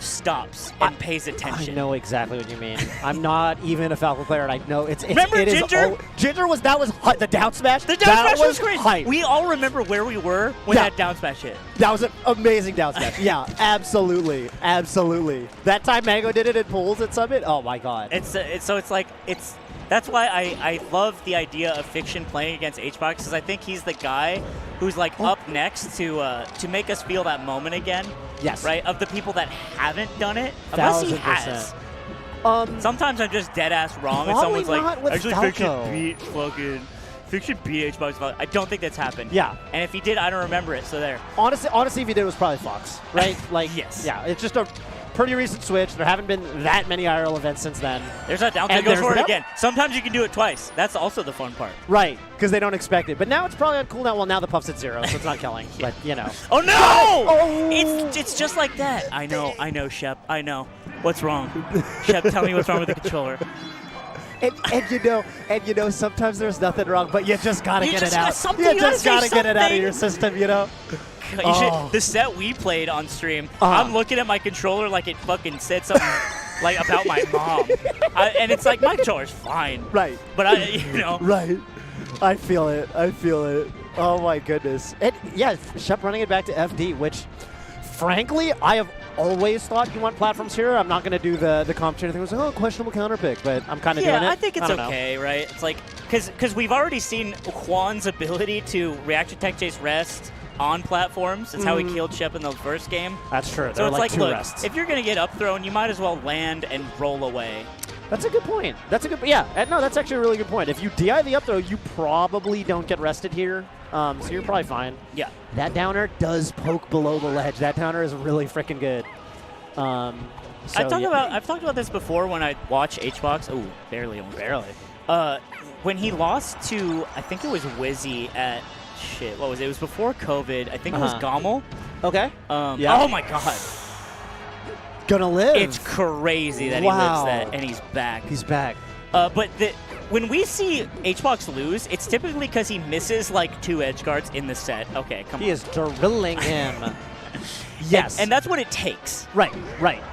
stops and pays attention. I know exactly what you mean. I'm not even a Falco player, and I know it's Remember Ginger? Ginger was the down smash. The down smash was great. Hype. We all remember where we were when that down smash hit. That was an amazing down smash. Yeah, absolutely, absolutely. That time Mango did it at pools at Summit. Oh my god. That's why I love the idea of Fiction playing against HBox, because I think he's the guy who's like up next to make us feel that moment again. Yes. Right? Of the people that haven't done it, unless he has. Sometimes I'm just dead ass wrong, and someone's like, actually Fiction beat HBox. I don't think that's happened. Yeah. And if he did, I don't remember it. So there. Honestly, if he did, it was probably Fox, right? Like, yes. Yeah, it's just a pretty recent switch. There haven't been that many IRL events since then. There's that down tilt. Goes for it again. Sometimes you can do it twice. That's also the fun part. Right, because they don't expect it. But now it's probably on cooldown. Well, now the Puff's at 0, so it's not killing. But, you know. Oh, no! Oh! It's just like that. I know, Shep. I know. What's wrong? Shep, tell me what's wrong with the controller. And you know, sometimes there's nothing wrong, but you just gotta get it out. You just gotta get it out of your system, you know. The set we played on stream, I'm looking at my controller like it fucking said something like about my mom, and it's like my controller's fine. Right. But Right. I feel it. Oh my goodness. And yeah, Shep running it back to FD, which, frankly, I have always thought you want platforms here. I'm not going to do the competition thing. It was like, questionable counter pick, but I'm kind of doing it. Yeah, I think it's okay, right? It's like, because we've already seen Juan's ability to reaction tech chase rest on platforms. That's how he killed Shep in the first game. That's true. So it's like, look, rests. if you're going to get up thrown, you might as well land and roll away. That's a good point. No, that's actually a really good point. If you DI the up throw, you probably don't get rested here. So you're probably fine. Yeah. That downer does poke below the ledge. That downer is really freaking good. I've talked about this before when I watch HBox. Oh, barely. When he lost to, I think it was Wizzy at what was it? It was before COVID. I think it was Gommel. Okay. Oh my god. Gonna live. It's crazy that he lives that, and he's back. He's back. But when we see HBox lose, it's typically because he misses like 2 edge guards in the set. Okay, come on. He is drilling him. Yes. And that's what it takes. Right.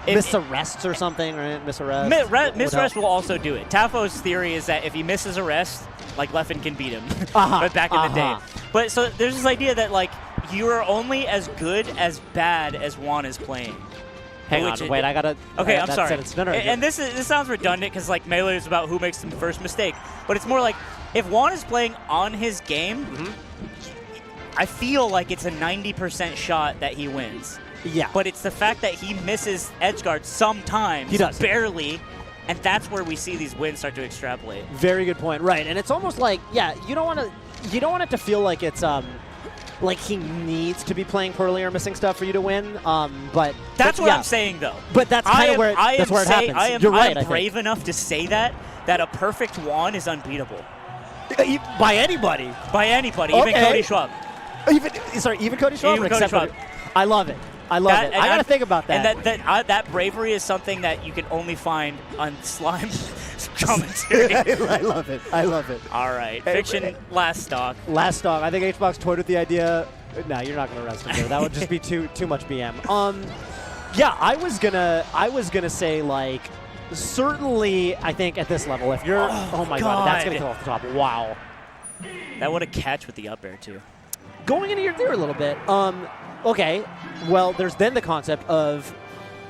If- Miss arrests or something, right? Miss arrest. Miss arrest will also do it. Tafo's theory is that if he misses arrest, like Leffen can beat him, but back in the day. But so there's this idea that like you are only as good as bad as Juan is playing. Hang on, wait, I gotta. Okay, I'm sorry. No, And this sounds redundant because like Melee is about who makes the first mistake, but it's more like if Juan is playing on his game, I feel like it's a 90% shot that he wins. Yeah. But it's the fact that he misses edge guard sometimes, He does. barely, and that's where we see these wins start to extrapolate. Very good point. Right, and it's almost like, yeah, you don't want it to feel like it's like he needs to be playing poorly or missing stuff for you to win. But That's what yeah. I'm saying, though. But that's kind of where it happens. You're right. I am brave enough to say that a perfect Juan is unbeatable. By anybody. By anybody, even Okay. Cody Schwab. Even Cody Schwab? Even Cody Schwab. I love it. I got to think about that. And that bravery is something that you can only find on Slime commentary. I love it. All right. Fiction, last stock. Last stock. I think HBox toyed with the idea. No, you're not going to arrest him there. That would just be too much BM. Yeah, I was gonna say like certainly I think at this level if you're oh my god, that's gonna kill off the top. Wow. That would have catch with the up air too. Going into your theory a little bit. Okay. Well, there's then the concept of,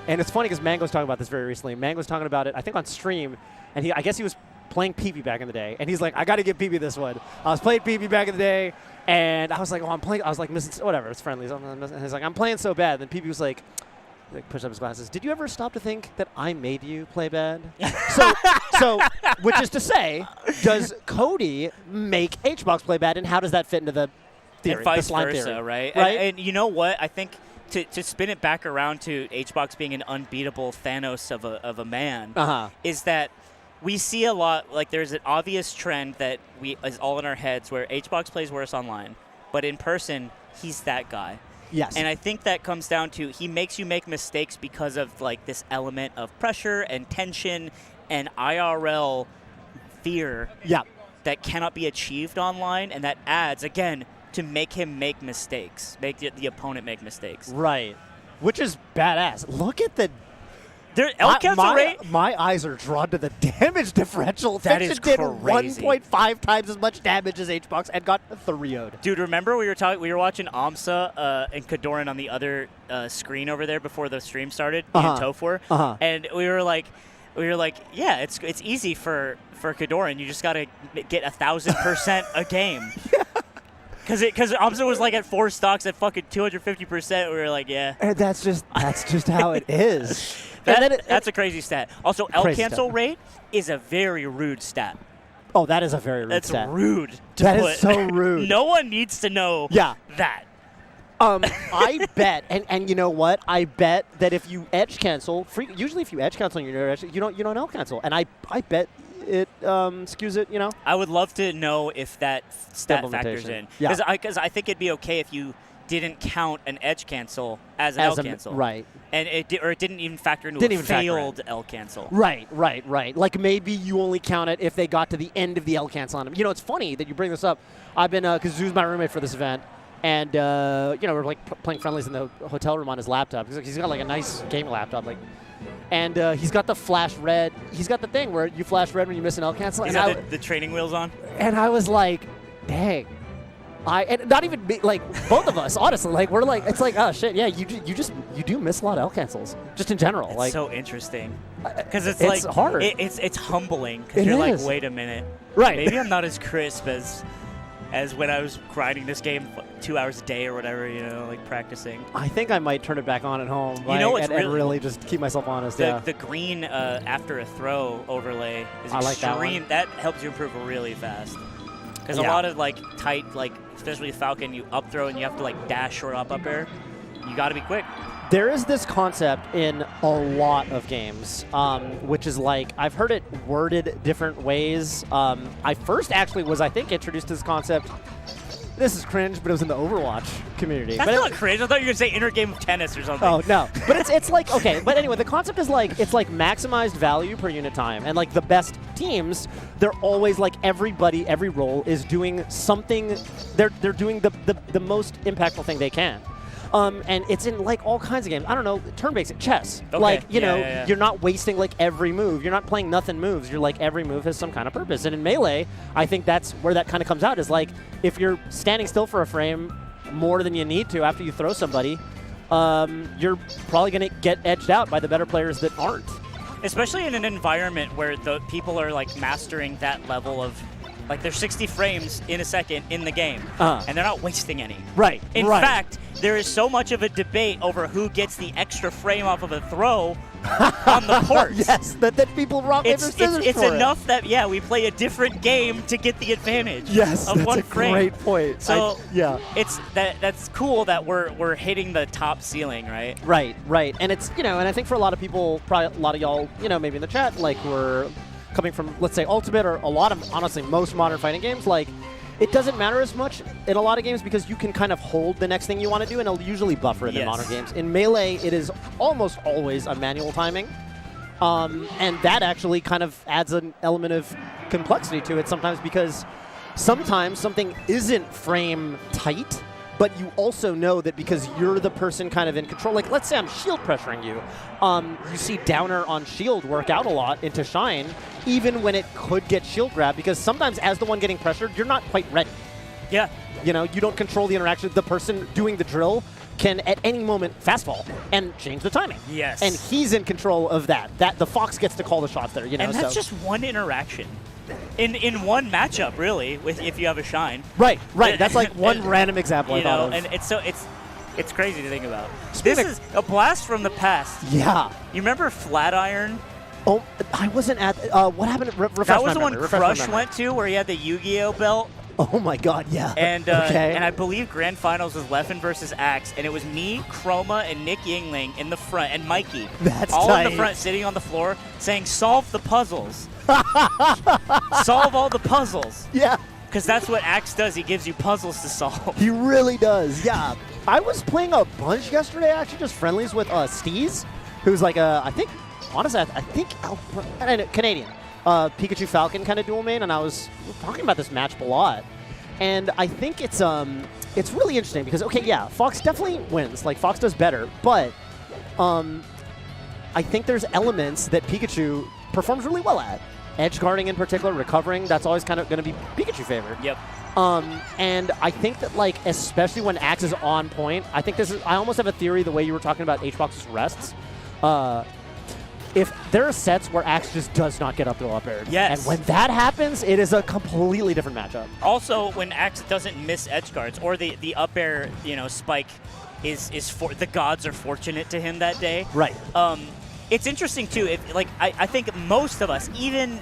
and it's funny because Mango's talking about this very recently. Mango's talking about it, I think, on stream, and I guess he was playing PP back in the day, and he's like, I got to get PP this one. I was playing PP back in the day, and I was like, I was like missing, whatever, it's friendly. And he's like, I'm playing so bad. Then PP was like pushed up his glasses. Did you ever stop to think that I made you play bad? so, which is to say, does Cody make HBox play bad, and how does that fit into the theory, and vice the slime versa, theory? right? Right. And you know what? I think to spin it back around to HBox being an unbeatable Thanos of a man is that we see a lot, like there's an obvious trend that is all in our heads where HBox plays worse online, but in person, he's that guy. Yes. And I think that comes down to he makes you make mistakes because of like this element of pressure and tension and IRL fear that cannot be achieved online, and that adds, again, to make him make mistakes, make the opponent make mistakes. Right. Which is badass. Look at the... El cancel rate? My eyes are drawn to the damage differential. That Fiction is did crazy. 1.5 times as much damage as HBox and got 3-0'd. Dude, remember we were watching Amsa and Kadoran on the other screen over there before the stream started, me and Toph were, and we were like, yeah, it's easy for Kadoran. You just got to get 1,000% a game. Because Amsa was like at 4 stocks at fucking 250%. We were like, yeah. And that's just how it is. That's a crazy stat. Also, L cancel rate is a very rude stat. Oh, that is a very rude stat. That's rude. That is so rude. No one needs to know that. I bet, and you know what? I bet that if you edge cancel, usually if you edge cancel on your edge, you don't L cancel, and I bet it skews it. You know. I would love to know if that stat factors in, because I think it'd be okay if you didn't count an edge cancel as an L cancel, right? And it didn't even factor into a failed L cancel. Right. Like maybe you only count it if they got to the end of the L cancel on him. You know, it's funny that you bring this up. I've been because Zoo's my roommate for this event. And, we're like playing friendlies in the hotel room on his laptop. He's got like a nice gaming laptop. And he's got the flash red. He's got the thing where you flash red when you miss an L cancel. He's got the training wheels on. And I was like, dang. And not even like both of us, honestly. Like we're like, it's like, oh shit, yeah, you do miss a lot of L cancels, just in general. It's like so interesting because it's like hard. It's humbling because you're like, wait a minute, right? Maybe I'm not as crisp as when I was grinding this game 2 hours a day or whatever, like practicing. I think I might turn it back on at home. What's and really just keep myself honest. The green after a throw overlay is extreme. I like that one. That helps you improve really fast. Because a lot of like tight, like especially Falcon, you up throw and you have to like dash short up air. You got to be quick. There is this concept in a lot of games, which is like, I've heard it worded different ways. I first actually was, I think, introduced to this concept. This is cringe, but it was in the Overwatch community. That's not cringe. I thought you were going to say inner game of tennis or something. Oh, no. But it's like, okay. But anyway, the concept is like, it's like maximized value per unit time. And like the best teams, they're always like everybody, every role is doing something. They're doing the most impactful thing they can. And it's in like all kinds of games. I don't know, turn-based chess. Okay. Like, you know, yeah. you're not wasting like every move. You're not playing nothing moves. You're like every move has some kind of purpose. And in Melee, I think that's where that kind of comes out is like if you're standing still for a frame more than you need to after you throw somebody, you're probably going to get edged out by the better players that aren't. Especially in an environment where the people are like mastering that level of, like there's 60 frames in a second in the game, and they're not wasting any. Right. In fact, there is so much of a debate over who gets the extra frame off of a throw on the ports. Yes, that people rock paper scissors It's for enough that we play a different game to get the advantage. Yes, of that's one a frame. great point. So it's that's cool that we're hitting the top ceiling, right? Right. And it's and I think for a lot of people, probably a lot of y'all, maybe in the chat, like we're coming from, let's say, Ultimate or a lot of, honestly, most modern fighting games, like, it doesn't matter as much in a lot of games because you can kind of hold the next thing you want to do, and it'll usually buffer it in modern games. In Melee, it is almost always a manual timing, and that actually kind of adds an element of complexity to it sometimes because sometimes something isn't frame tight, but you also know that because you're the person kind of in control. Like, let's say I'm shield pressuring you. You see downer on shield work out a lot into Shine, even when it could get shield grab, because sometimes as the one getting pressured, you're not quite ready. Yeah. You don't control the interaction. The person doing the drill can at any moment fast fall and change the timing. Yes. And he's in control of that. The Fox gets to call the shots there, And that's just one interaction. In one matchup, really, if you have a Shine. Right. That's like one random example I thought of. And it's crazy to think about. This is a blast from the past. Yeah. You remember Flatiron? Oh, I wasn't at. What happened? That was the one Crush went to, where he had the Yu-Gi-Oh belt. Oh my God, yeah. And okay. And I believe Grand Finals was Leffen versus Axe, and it was me, Chroma, and Nick Yingling in the front, and Mikey. That's all tight. in the front, sitting on the floor, saying, "Solve the puzzles." Solve all the puzzles. Yeah. Because that's what Axe does. He gives you puzzles to solve. He really does, yeah. I was playing a bunch yesterday, actually, just friendlies with Steez, who's like I think Canadian. Pikachu Falcon kind of dual main, and I was talking about this matchup a lot. And I think it's really interesting because, okay, yeah, Fox definitely wins. Like, Fox does better, but I think there's elements that Pikachu performs really well at. Edge guarding in particular, recovering, that's always kind of going to be Pikachu favored. Yep. And I think that, like, especially when Axe is on point, I almost have a theory the way you were talking about H-Box's rests. If there are sets where Axe just does not get up to up air. Yes. And when that happens, it is a completely different matchup. Also, when Axe doesn't miss edge guards, or the up air, spike is for the gods are fortunate to him that day. Right. It's interesting too. I think most of us, even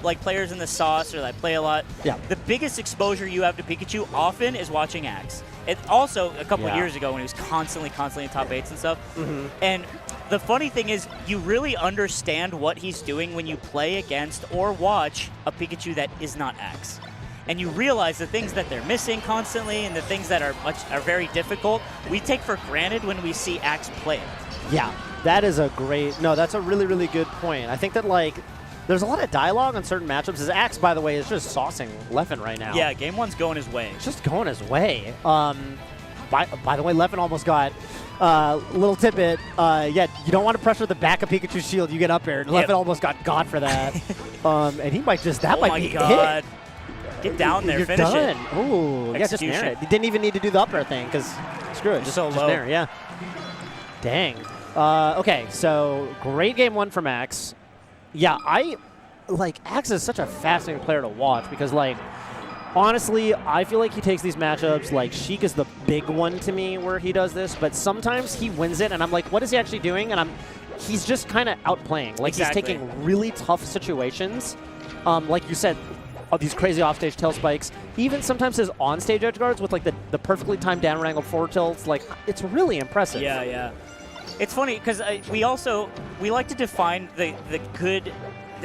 like players in the sauce or that play a lot, the biggest exposure you have to Pikachu often is watching Axe. It also a couple of years ago when he was constantly in top 8s and stuff. Mm-hmm. And the funny thing is, you really understand what he's doing when you play against or watch a Pikachu that is not Axe. And you realize the things that they're missing constantly and the things that are very difficult, we take for granted when we see Axe play it. Yeah, that's a really, really good point. I think that, like, there's a lot of dialogue on certain matchups. His Axe, by the way, is just saucing Leffen right now. Yeah, game one's going his way. It's just going his way. By the way, Leffen almost got little tidbit. You don't want to pressure the back of Pikachu's shield. You get up air. Leffen almost got God for that. And he might just, that might be God. it. Get down there, You're finish done. it. Ooh, yeah, just nair it. You didn't even need to do the up air thing because screw it. Just low. nair, yeah. Dang. Okay, so great game one from Axe. Yeah, Axe is such a fascinating player to watch because, like, honestly, I feel like he takes these matchups, like, Sheik is the big one to me where he does this, but sometimes he wins it, and I'm like, what is he actually doing? And he's just kind of outplaying. Like, exactly. He's taking really tough situations. Like you said, these crazy offstage tail spikes, even sometimes his onstage edge guards with, like, the perfectly timed down angle forward tilts, like, it's really impressive. Yeah. It's funny because we like to define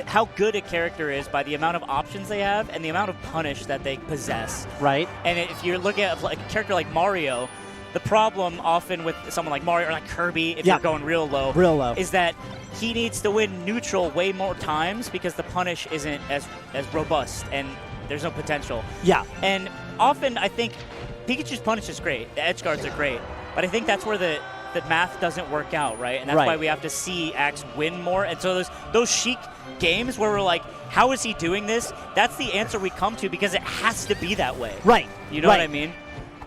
how good a character is by the amount of options they have and the amount of punish that they possess. Right. And if you're looking at like a character like Mario, the problem often with someone like Mario or like Kirby, if you're going real low, is that he needs to win neutral way more times because the punish isn't as robust and there's no potential. Yeah. And often I think Pikachu's punish is great. The edge guards are great. but I think that's where the math doesn't work out, right? And that's why we have to see Axe win more. And so those Sheik games where we're like, how is he doing this? That's the answer we come to because it has to be that way. Right. You know what I mean?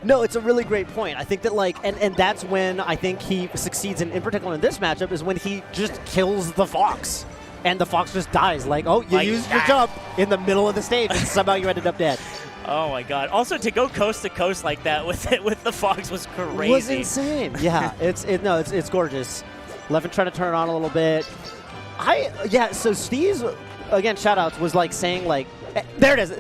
No, it's a really great point. I think that, like, and that's when I think he succeeds in particular in this matchup is when he just kills the Fox. And the Fox just dies. Like, oh, you used your jump in the middle of the stage and somehow you ended up dead. Oh my God! Also, to go coast to coast like that with the Fox was crazy. It was insane. Yeah, it's gorgeous. Leffen trying to turn it on a little bit. So Steez, again, shoutouts, was like saying like, there it is.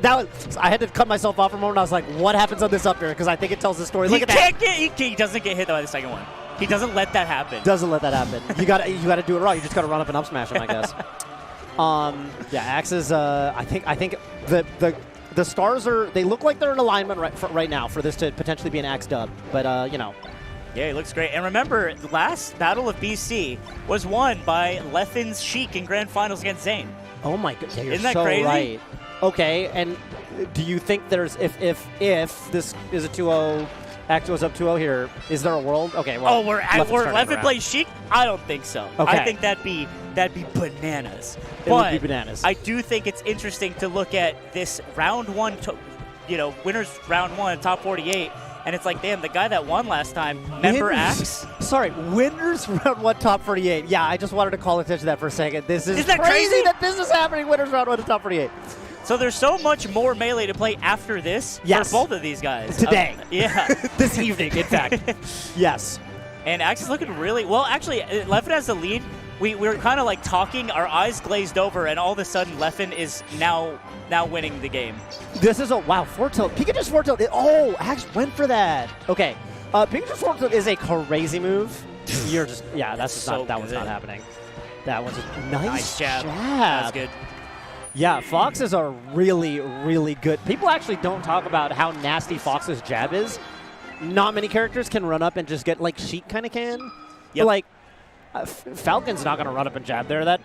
I had to cut myself off for a moment. I was like, what happens on this up here? Because I think it tells the story. Look at that. He doesn't get hit by the second one. He doesn't let that happen. Doesn't let that happen. You got to do it wrong. You just got to run up and up smash him, I guess. Axe is. I think the stars they look like they're in alignment right now for this to potentially be an Axe dub. But Yeah, he looks great. And remember, the last Battle of BC was won by Leffen's Sheik in Grand Finals against Zane. Oh my God, yeah, you're Isn't that so crazy? right. Okay, and do you think there's if this is a 2-0, Axe goes up 2-0 here, is there a world? Okay, well, where Leffen plays Sheik? I don't think so. Okay. I think that'd be bananas. It would be bananas. I do think it's interesting to look at this round one, winners round one, top 48. And it's like, damn, the guy that won last time, member Axe? Sorry, winners round one, top 48. Yeah, I just wanted to call attention to that for a second. This is Isn't that crazy that this is happening, winners round one to top 48. So there's so much more Melee to play after this for both of these guys. Today. Yeah. This evening, in fact. Yes. And Axe is looking really well. Actually, Leffen has the lead. We were kind of like talking, our eyes glazed over, and all of a sudden Leffen is now winning the game. This is wow, 4-tilt. Pikachu's 4-tilt. Oh, Axe went for that. Okay. Pikachu's 4-tilt is a crazy move. You're just, that's just so that one's not happening. That one's a nice jab. That's good. Yeah, Fox is a really, really good. People actually don't talk about how nasty Fox's jab is. Not many characters can run up and just get, like, Sheik kind of can. Yep. But, like, Falcon's not going to run up and jab there.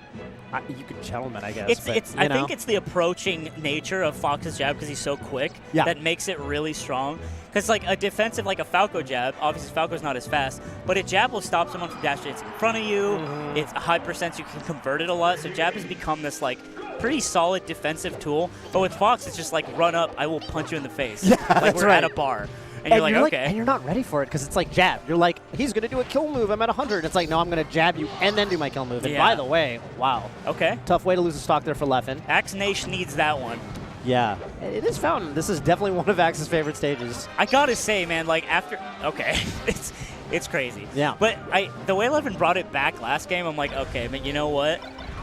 You could gentleman, I guess. I think it's the approaching nature of Fox's jab because he's so quick that makes it really strong. Because like a defensive, like a Falco jab, obviously Falco's not as fast, but a jab will stop someone from dash dancing in front of you. It's a high percent, you can convert it a lot. So jab has become this like pretty solid defensive tool. But with Fox, it's just like run up, I will punch you in the face. Yeah, like we're at a bar. And you're like, okay. And you're not ready for it because it's like jab. You're like, he's going to do a kill move. I'm at 100. It's like, no, I'm going to jab you and then do my kill move. And by the way, wow. Okay. Tough way to lose a stock there for Leffen. Axe Nation needs that one. Yeah. It is Fountain. This is definitely one of Axe's favorite stages. I got to say, man, like after, okay, it's crazy. Yeah. But the way Leffen brought it back last game, I'm like, okay, but you know what?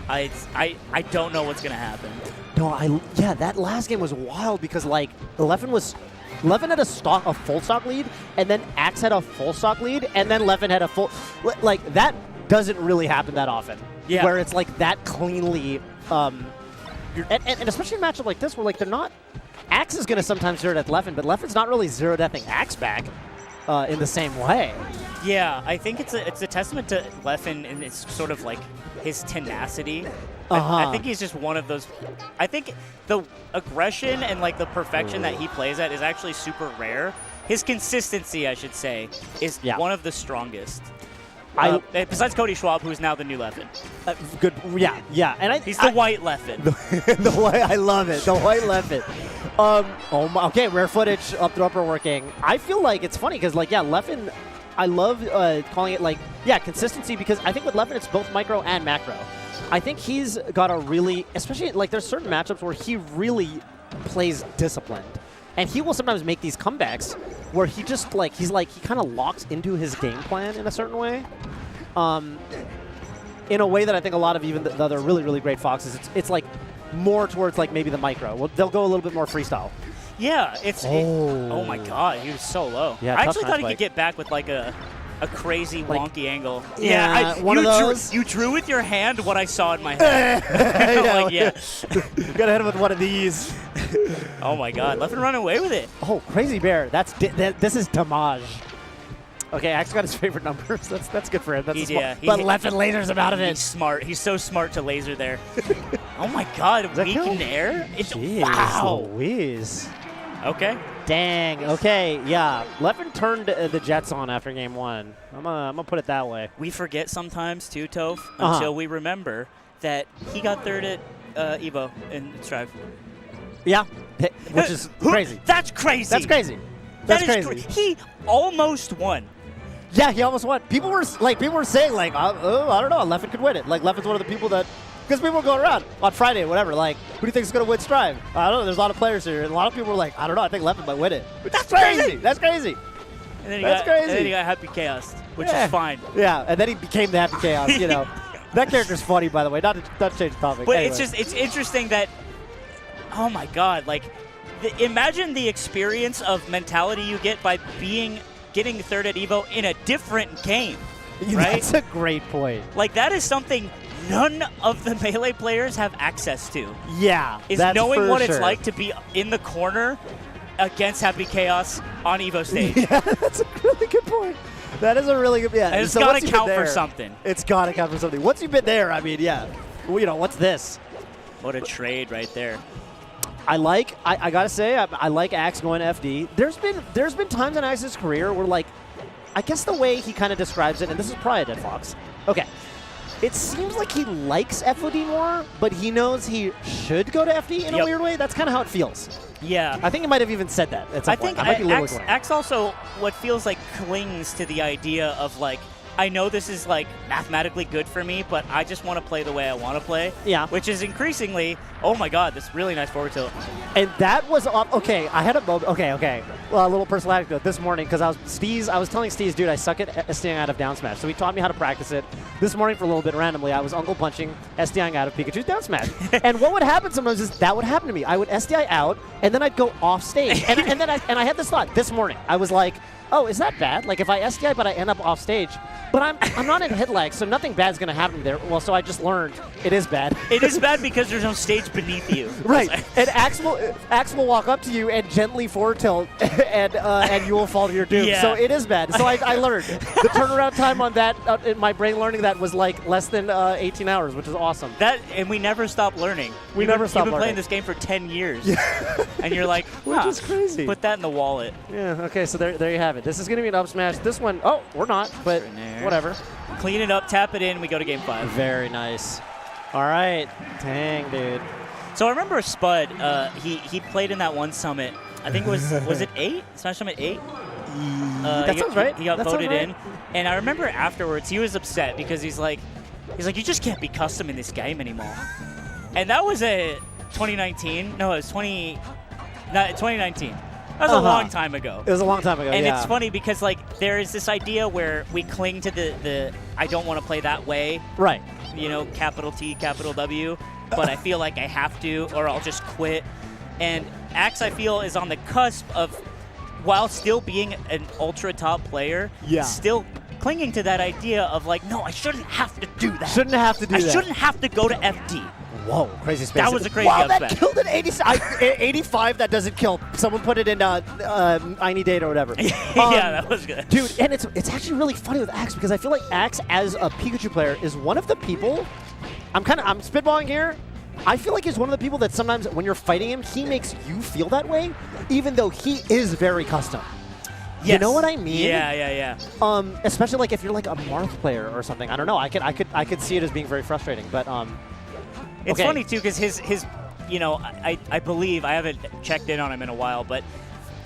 I don't know what's going to happen. No, that last game was wild because like Leffen had a full stock lead, and then Axe had a full stock lead, and then Leffen had a full... Like, that doesn't really happen that often. Yeah. Where it's, like, that cleanly... and especially in a matchup like this, where, like, they're not... Axe is going to sometimes zero-death Leffen, but Leffen's not really zero-deathing Axe back in the same way. Yeah, I think it's a testament to Leffen and it's sort of, like, his tenacity. I think he's just one of those. I think the aggression and like the perfection that he plays at is actually super rare. His consistency, I should say, is one of the strongest. Besides Cody Schwab, who's now the new Leffen. Good, yeah, and he's the white Leffen. The white, I love it. The white Leffen. Okay, rare footage up to upper working. I feel like it's funny because Leffen. I love calling it consistency because I think with Leffen it's both micro and macro. I think he's got a really, especially like there's certain matchups where he really plays disciplined. And he will sometimes make these comebacks where he just he kind of locks into his game plan in a certain way. In a way that I think a lot of even the other really, really great Foxes, it's like more towards like maybe the micro. Well, they'll go a little bit more freestyle. Yeah, oh my God, he was so low. Yeah, I actually thought he could get back with like a crazy wonky angle. Yeah, one of those. You drew with your hand what I saw in my head. Gotta hit him with one of these. Oh my God, Leffen run away with it. Oh, Crazy Bear. This is damage. Okay, Axe got his favorite numbers. That's good for him. But Leffen lasers him out of it. He's smart. He's so smart to laser there. Oh my God, weak in air. Jeez, wow. Louise. Okay. Dang. Okay. Yeah. Leffen turned the Jets on after game 1. I'm gonna put it that way. We forget sometimes too, Toph, until we remember that he got third at Evo in Strive. Yeah. Which is crazy. That's crazy. That's crazy. That's That is crazy. He almost won. Yeah, he almost won. People were saying like, I don't know, Leffen could win it. Like Leffen's one of the people that, because people were going around on Friday, whatever. Like, who do you think is going to win Strive? I don't know. There's a lot of players here, and a lot of people were like, I don't know. I think Leffen might win it. That's crazy. That's crazy. And then That's crazy. And then he got Happy Chaos, which is fine. Yeah, and then he became the Happy Chaos. You know, that character's funny, by the way. Not to change the topic. But Anyway. it's interesting that, oh my God, like, imagine the experience of mentality you get by getting third at Evo in a different game, right? That's a great point. Like, that is something none of the Melee players have access to. Yeah, Is that's knowing for what sure. it's like to be in the corner against Happy Chaos on Evo stage. Yeah, that's a really good point. That is a really good. Yeah, And it's so got once to you've been count for there, something. It's got to count for something. Once you've been there, I mean, yeah. Well, you know, what's this? What a trade right there. I gotta say, I like Axe going to FD. There's been times in Axe's career where, like, I guess the way he kind of describes it, and this is probably a Dead Fox. Okay. It seems like he likes FOD more, but he knows he should go to FD in a weird way. That's kind of how it feels. Yeah. I think he might have even said that at some I point. think I might be literally going. Axe also, what feels like, clings to the idea of, like, I know this is, like, mathematically good for me, but I just want to play the way I want to play. Yeah. Which is increasingly, oh my God, this really nice forward tilt. And that was okay. I had a moment. Okay. Well, a little personal anecdote this morning because I was telling Steez, dude, I suck at SDing out of down smash. So he taught me how to practice it. This morning for a little bit randomly, I was uncle punching SDing out of Pikachu's down smash. And what would happen sometimes is that would happen to me. I would SDI out and then I'd go off stage. And then I had this thought this morning. I was like, oh, is that bad? Like if I SDI but I end up off stage, but I'm not in hit lag, so nothing bad's gonna happen to me there. Well, so I just learned it is bad. It is bad because there's no stage beneath you. Right, and Axe will walk up to you and gently forward tilt, and you will fall to your doom. Yeah. So it is bad. So I learned. The turnaround time on that, in my brain learning that was like less than 18 hours, which is awesome. And we never stop learning. We never stop You've been learning. playing this game for 10 years. And you're like, Which is crazy. Put that in the wallet. Yeah, okay, so there you have it. This is going to be an up smash. This one, oh, we're not, but whatever. Clean it up, tap it in, we go to game 5. Very nice. All right. Dang, dude. So I remember Spud, he played in that one summit. I think it was it 8? Smash Summit 8? That sounds right. He got That sounds voted right. in. And I remember afterwards, he was upset because he's like, you just can't be custom in this game anymore. And that was a 2019. No, it was 2019. That was a long time ago. It was a long time ago, And yeah. it's funny because, like, there is this idea where we cling to the I don't want to play that way. Right. You know, capital T, capital W. But I feel like I have to or I'll just quit. And Axe, I feel, is on the cusp of, while still being an ultra top player, still clinging to that idea of, like, no, I shouldn't have to do that. Shouldn't have to do that. I shouldn't have to go to FD. Whoa, crazy space. That was a crazy wow, upset. that killed an 85. That doesn't kill. Someone put it in I Need Data or whatever. Yeah, that was good. Dude, and it's actually really funny with Axe because I feel like Axe as a Pikachu player is one of the people, I'm spitballing here, I feel like he's one of the people that sometimes when you're fighting him, he makes you feel that way, even though he is very custom. Yes. You know what I mean? Yeah. Especially like if you're like a Marth player or something. I don't know. I could see it as being very frustrating, but It's okay. funny too because his you know, I believe, I haven't checked in on him in a while, but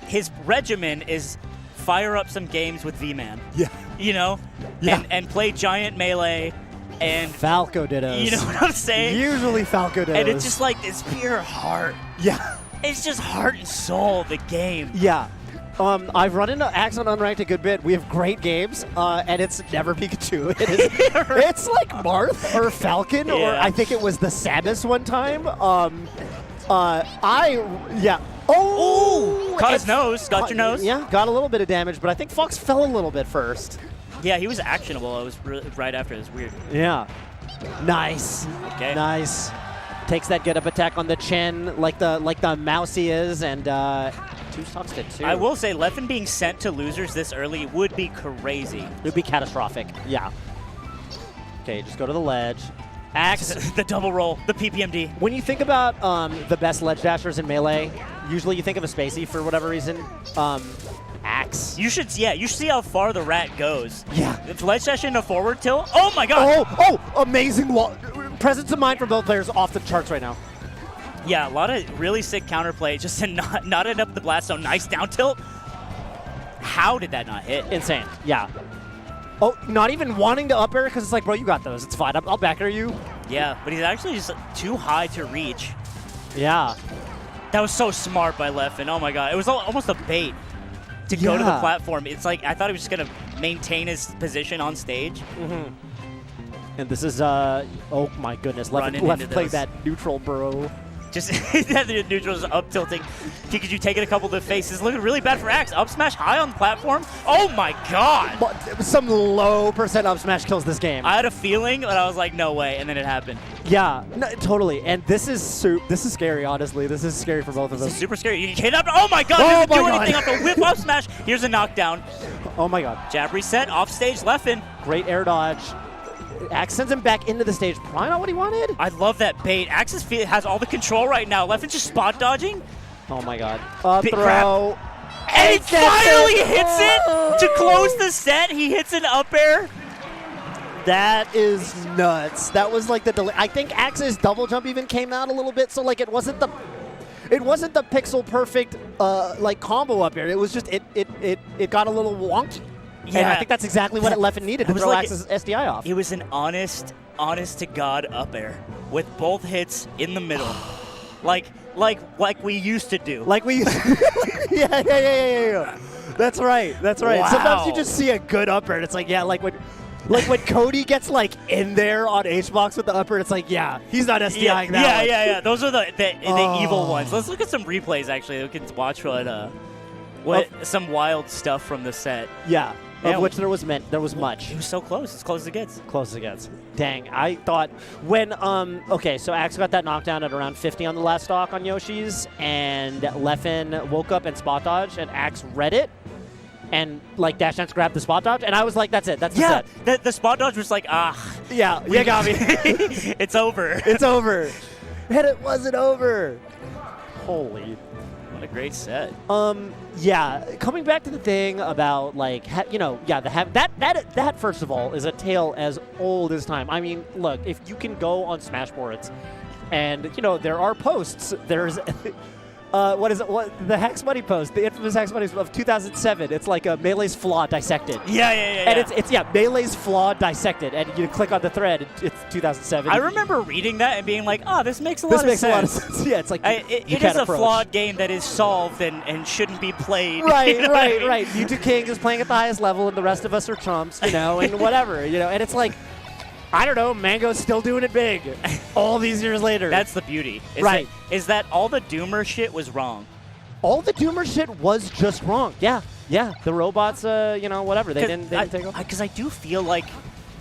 his regimen is fire up some games with V-Man. Yeah. You know? Yeah. And play giant melee and Falco Dittos. you know what I'm saying? Usually Falco Dittos. And it's just like this pure heart. Yeah. It's just heart and soul, the game. Yeah. I've run into Axe on Unranked a good bit. We have great games, and it's never Pikachu. It's like Marth or Falcon, or I think it was the Samus one time. Oh! Caught his nose. Got your nose. Yeah, got a little bit of damage, but I think Fox fell a little bit first. Yeah, he was actionable. It was right after. It was weird. Yeah. Nice. Okay. Nice. Takes that get up attack on the chin like the mouse he is, and 2 stocks to 2. I will say, Leffen being sent to losers this early would be crazy. It would be catastrophic. Yeah. Okay, just go to the ledge. Axe. The double roll, the PPMD. When you think about the best ledge dashers in Melee, usually you think of a Spacey for whatever reason. Axe. You should see how far the rat goes. Yeah. If ledge dash into forward tilt, oh my god! Oh, amazing presence of mind from both players off the charts right now. Yeah, a lot of really sick counterplay just to not end up the blast zone. Nice down tilt. How did that not hit? Insane. Yeah. Oh, not even wanting to up air because it's like, bro, you got those. It's fine. I'll back air you. Yeah, but he's actually just too high to reach. Yeah. That was so smart by Leffen. Oh my god. It was almost a bait to go to the platform. It's like, I thought he was just going to maintain his position on stage. Mm-hmm. And this is, oh my goodness. Leffen played that neutral, bro. Just the neutral's up tilting. Pikachu taking a couple of the faces. Looking really bad for Axe. Up smash high on the platform. Oh my god. Some low percent up smash kills this game. I had a feeling, but I was like, no way. And then it happened. Yeah, no, totally. And this is scary, honestly. This is scary for both of us. Super scary. You hit up. Oh my god. Doesn't do anything off the whip up smash. Here's a knockdown. Oh my god. Jab reset. Off stage. Leffen. Great air dodge. Axe sends him back into the stage. Probably not what he wanted. I love that bait. Axe has all the control right now. Leffen's just spot dodging. Oh my god. Throw. And he finally hits it to close the set. He hits an up air. That is nuts. That was like the delay. I think Axe's double jump even came out a little bit, so like it wasn't the pixel perfect like combo up air. It was just it got a little wonky. Yeah. And I think that's exactly what Leffen needed to throw Axe's SDI off. It was an honest to God up air with both hits in the middle. like we used to do. Like we used to. Yeah. That's right. Wow. Sometimes you just see a good up air and it's like, yeah, like when Cody gets like in there on H-Box with the upper, it's like, yeah, he's not SDIing that one. Yeah. Those are the evil ones. Let's look at some replays, actually. We can watch what some wild stuff from the set. Yeah. Of which there was much. It was so close. As close as it gets. Close as it gets. Dang, I thought when okay, so Axe got that knockdown at around 50 on the last stock on Yoshi's, and Leffen woke up and spot dodged, and Axe read it, and like dash dance grabbed the spot dodge, and I was like, that's it. That's the set. The spot dodge was like, yeah, you got me. It's over. It's over. And it wasn't over. Holy. What a great set. Yeah, coming back to the thing about like, that first of all is a tale as old as time. I mean, look, if you can go on Smash boards, and there are posts. There's the Hex Money post, the infamous Hex Money of 2007. It's like a Melee's flaw dissected. Yeah. And it's Melee's flaw dissected, and you click on the thread. It's 2007. I remember reading that and being like, oh, this makes a lot of sense. Yeah, it's like it is a flawed game that is solved and shouldn't be played. Right. Mewtwo King is playing at the highest level, and the rest of us are chumps, and whatever, and it's like, I don't know, Mango's still doing it big all these years later. That's the beauty. Is that all the Doomer shit was wrong. All the Doomer shit was just wrong. Yeah. The robots, whatever. They didn't take off. Because I do feel like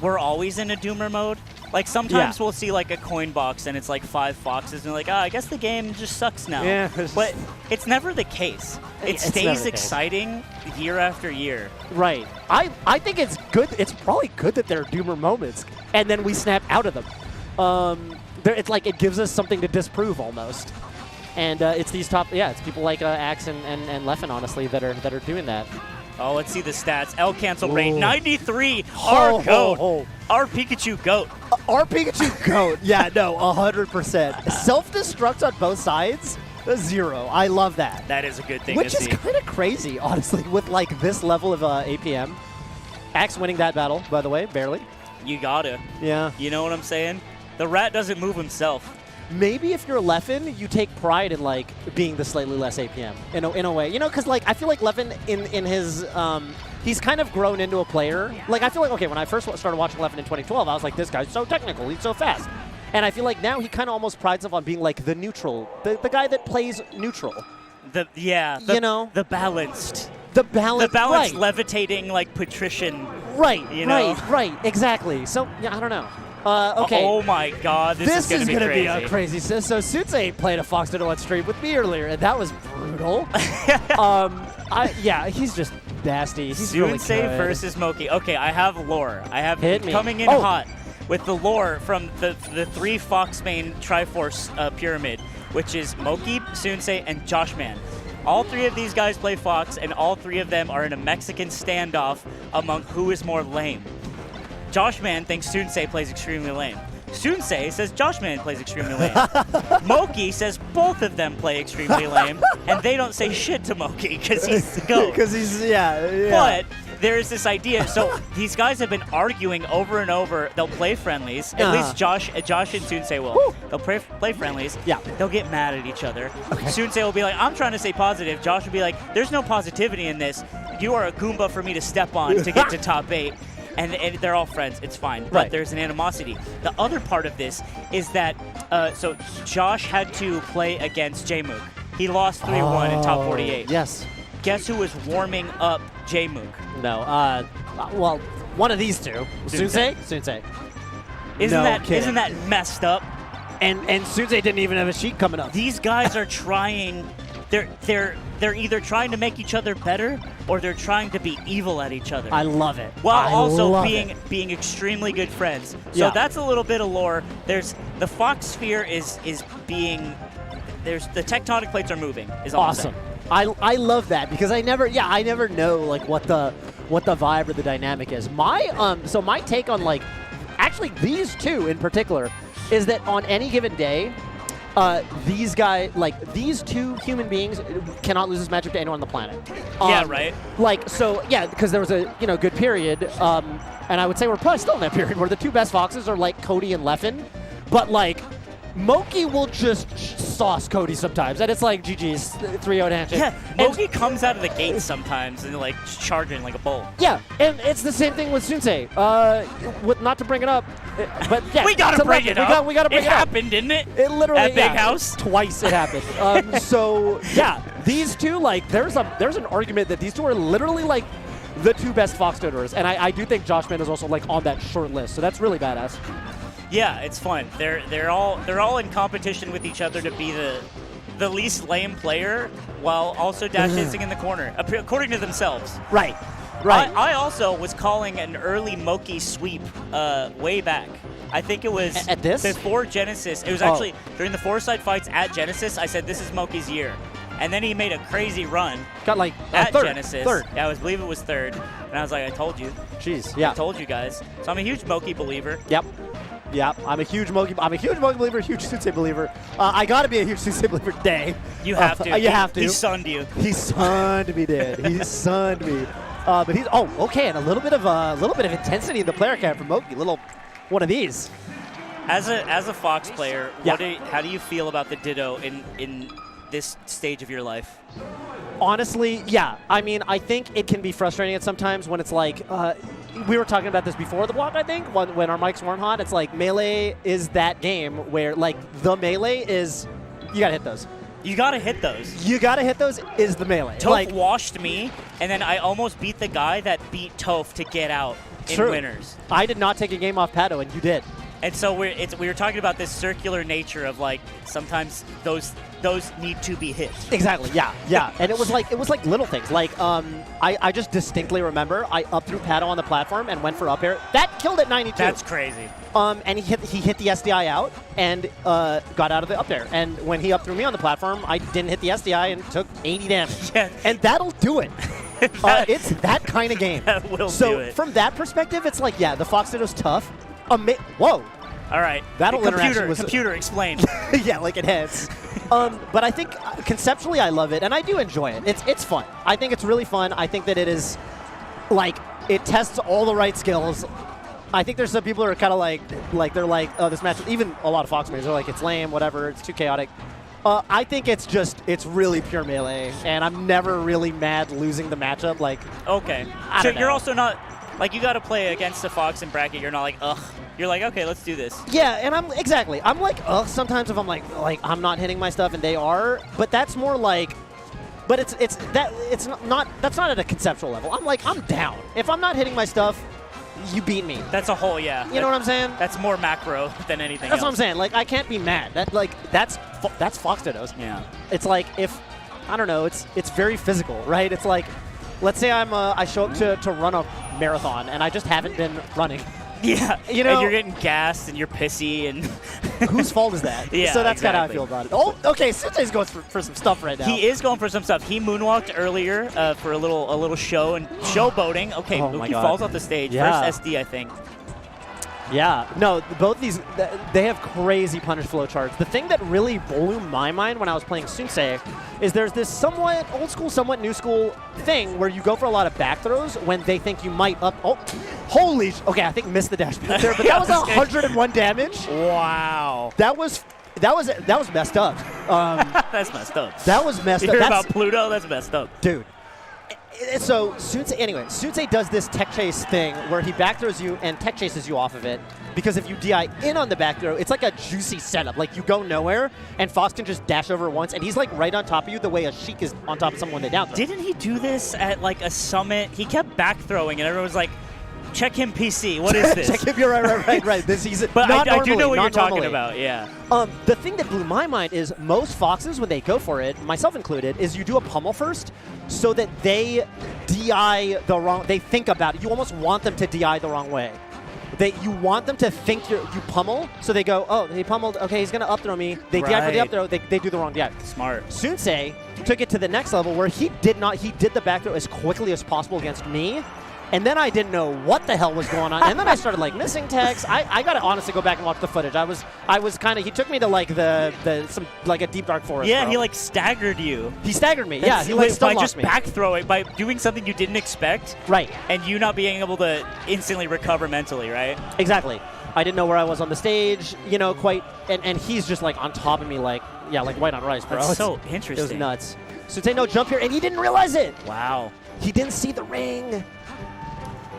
we're always in a Doomer mode. Like sometimes we'll see like a coin box and it's like 5 foxes and like, I guess the game just sucks now. Yeah. But it's never the case. It stays exciting year after year. Right. I think it's good. It's probably good that there are Doomer moments, and then we snap out of them. It's like it gives us something to disprove almost. And it's these it's people like Axe and Leffen, honestly, that are doing that. Oh, let's see the stats. L cancel rate, 93. Our GOAT. Our Pikachu GOAT. Our Pikachu GOAT. Yeah, no, 100%. Self-destruct on both sides, 0. I love that. That is a good thing to see. Which is kind of crazy, honestly, with like this level of APM. Axe winning that battle, by the way, barely. You gotta. Yeah. You know what I'm saying? The rat doesn't move himself. Maybe if you're Leffen, you take pride in like being the slightly less APM in a way, because like I feel like Leffen in his he's kind of grown into a player. Like I feel like when I first started watching Leffen in 2012, I was like, this guy's so technical, he's so fast, and I feel like now he kind of almost prides himself on being like the neutral, the guy that plays neutral. The balanced. The balanced right. Levitating like patrician. Right. Right. Exactly. So yeah, I don't know. Okay. Oh my God, this is going to be a crazy. So Sensei played a Fox 101 stream with me earlier, and that was brutal. He's just nasty. He's really good. Sensei versus Moki. Okay, I have lore. I have Hit me. coming in hot. with the lore from the 3 Fox main Triforce pyramid, which is Moki, Sensei, and Joshman. All 3 of these guys play Fox, and all 3 of them are in a Mexican standoff among who is more lame. Joshman thinks Sensei plays extremely lame. Sensei says Joshman plays extremely lame. Moki says both of them play extremely lame, and they don't say shit to Moki because he's the GOAT. Because he's, yeah. But there is this idea. So these guys have been arguing over and over. They'll play friendlies. At least Josh and Sensei will. Woo. They'll play friendlies. Yeah. They'll get mad at each other. Okay. Sensei will be like, I'm trying to stay positive. Josh will be like, there's no positivity in this. You are a Goomba for me to step on to get to top 8. And they're all friends. It's fine. But there's an animosity. The other part of this is that, so Josh had to play against J-Mook. He lost 3-1 in top 48. Yes. Guess who was warming up J-Mook? No. Well, one of these two. Sensei? Sensei. Isn't that messed up? And Sensei didn't even have a sheet coming up. These guys are trying. They're either trying to make each other better or they're trying to be evil at each other. I love it. While also being extremely good friends. So that's a little bit of lore. There's the Fox sphere is being. There's the tectonic plates are moving. Is all awesome. I love that because I never know like what the vibe or the dynamic is. So my take on like actually these two in particular is that on any given day, these 2 human beings cannot lose this matchup to anyone on the planet. Yeah, right. Because there was a good period, and I would say we're probably still in that period where the 2 best Foxes are like Cody and Leffen, but like Moki will just sauce Cody sometimes, and it's like GG's 3-0 handshake. Yeah, Moki comes out of the gate sometimes and like charging like a bull. Yeah, and it's the same thing with Sensei. Not to bring it up, but yeah, we gotta bring it up. We gotta bring it up. It happened, didn't it? It literally at Big House twice. It happened. So yeah, these 2 like there's an argument that these 2 are literally like the 2 best Fox tutors, and I do think Joshman is also like on that short list. So that's really badass. Yeah, it's fun. They're all in competition with each other to be the least lame player while also dash dancing in the corner, according to themselves. Right. I also was calling an early Moki sweep way back. I think it was at this before Genesis. It was actually during the 4-side fights at Genesis. I said this is Moki's year, and then he made a crazy run. Got like at third, Genesis. Third. Yeah, I believe it was 3rd, and I was like, I told you. Jeez. Yeah. I told you guys. So I'm a huge Moki believer. Yep. Yeah, I'm a huge Moki believer, huge Sensei believer. I gotta be a huge Sensei believer today. You have to. You have to. He sunned you. He sunned me, dude. He sunned me. But he's okay, and a little bit of intensity in the player cam from Moki. Little one of these. As a Fox player, how do you feel about the Ditto in this stage of your life? Honestly, yeah. I mean, I think it can be frustrating at sometimes when it's like, we were talking about this before the block, I think, when our mics weren't hot. It's like Melee is that game where, like, the Melee is, you gotta hit those. You gotta hit those. You gotta hit those is the Melee. Toph washed me, and then I almost beat the guy that beat Toph to get out in winners. I did not take a game off Pato, and you did. And so we were talking about this circular nature of like sometimes those need to be hit. Exactly. Yeah. And it was like little things. Like I just distinctly remember I up threw Pato on the platform and went for up air. That killed at 92. That's crazy. And he hit the SDI out and got out of the up air. And when he up threw me on the platform, I didn't hit the SDI and took 80 damage. Yeah. And that'll do it. It's that kind of game. That will do it. So from that perspective, it's like, yeah, the Fox Ditto's tough. Whoa. All right. Computer, explain. Yeah, like it hits. But I think conceptually I love it, and I do enjoy it. It's fun. I think it's really fun. I think that it is, like, it tests all the right skills. I think there's some people who are kind of like they're like, oh, this match, even a lot of Fox players are like, it's lame, whatever, it's too chaotic. I think it's really pure Melee, and I'm never really mad losing the matchup. Like, okay. So you're also not, like, you got to play against the Fox in bracket. You're not like, ugh. You're like, okay, let's do this. Yeah, and I'm like, ugh, sometimes if I'm like I'm not hitting my stuff and they are, but that's more like, but that's not at a conceptual level. I'm like, I'm down. If I'm not hitting my stuff, you beat me. That's a whole, yeah. You know what I'm saying? That's more macro than anything That's else. what I'm saying. Like, I can't be mad. That's Fox Dittos. Yeah. It's like if, I don't know, it's very physical, right? It's like, let's say I show up to run a marathon and I just haven't been running. Yeah, You know- and you're getting gassed and you're pissy and Whose fault is that? Yeah, So that's kind of how I exactly. feel about it. Oh, okay. Sensei's going for some stuff right now. he is going for some stuff. He moonwalked earlier for a little show and showboating. Okay, Oh my Moki God. falls off the stage. Yeah. First SD, I think. Yeah, no, both these, they have crazy punish flow charts. The thing that really blew my mind when I was playing Sensei is there's this somewhat old school, somewhat new school thing where you go for a lot of back throws when they think you might up. Oh, holy, okay, I think missed the dash back there, but that was 101 damage. Wow. That was messed up. That's messed up. That was messed You up. hear That's- about Pluto? That's messed up. Dude. So Sensei does this tech chase thing where he back throws you and tech chases you off of it, because if you DI in on the back throw, it's like a juicy setup. Like you go nowhere and Fox can just dash over once and he's like right on top of you the way a Sheik is on top of someone when they down throw. Didn't he do this at like a summit? He kept back throwing and everyone was like, check him PC. What is this? Check him, you're right. This he's But not I do know what normally, you're not talking normally. about, yeah. The thing that blew my mind is most Foxes, when they go for it, myself included, is you do a pummel first so that they DI the wrong, they think about it. You almost want them to DI the wrong way. You want them to think you pummel, so they go, oh, he pummeled, okay, he's going to up throw me. They DI for the up throw, they do the wrong DI. Smart. Sensei took it to the next level where he did the back throw as quickly as possible against me. And then I didn't know what the hell was going on. And then I started like missing tags. I gotta honestly go back and watch the footage. I was kind of, he took me to like like a deep dark forest. Yeah, bro. he like staggered you. He staggered me. Yeah, he like by stun locked just me. back throwing, by doing something you didn't expect. Right. And you not being able to instantly recover mentally, right? Exactly. I didn't know where I was on the stage, quite, and he's just like on top of me like white on rice, bro. That's so It was interesting. nuts. Sensei no jump here, and he didn't realize it. Wow. He didn't see the ring.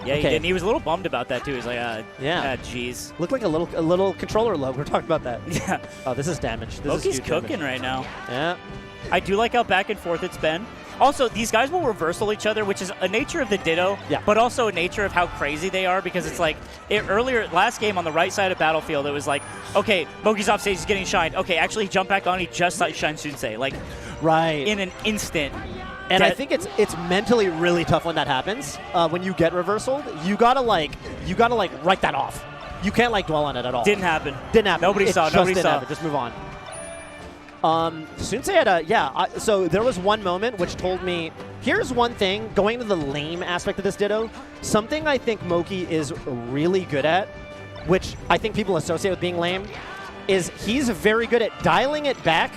Yeah, he Okay. did. And he was a little bummed about that too. He's like, Yeah. jeez. Looked like a little controller logo. We're talking about that. Yeah. Oh, this is damage. This Moki's is huge cooking damage. right now. Yeah. I do like how back and forth it's been. Also, these guys will reversal each other, which is a nature of the Ditto, Yeah. but also a nature of how crazy they are, because it's like, last game on the right side of Battlefield, it was like, okay, Moki's off stage, he's getting shined. Okay, actually he jumped back on, he just shined Sensei. Like, Right. in an instant. And I think it's mentally really tough when that happens. When you get reversaled, you gotta write that off. You can't like dwell on it at all. Didn't happen. Didn't happen. Nobody It saw. just Nobody didn't saw. happen. Just move on. Sensei had so there was one moment which told me, here's one thing, going to the lame aspect of this Ditto, something I think Moki is really good at, which I think people associate with being lame, is he's very good at dialing it back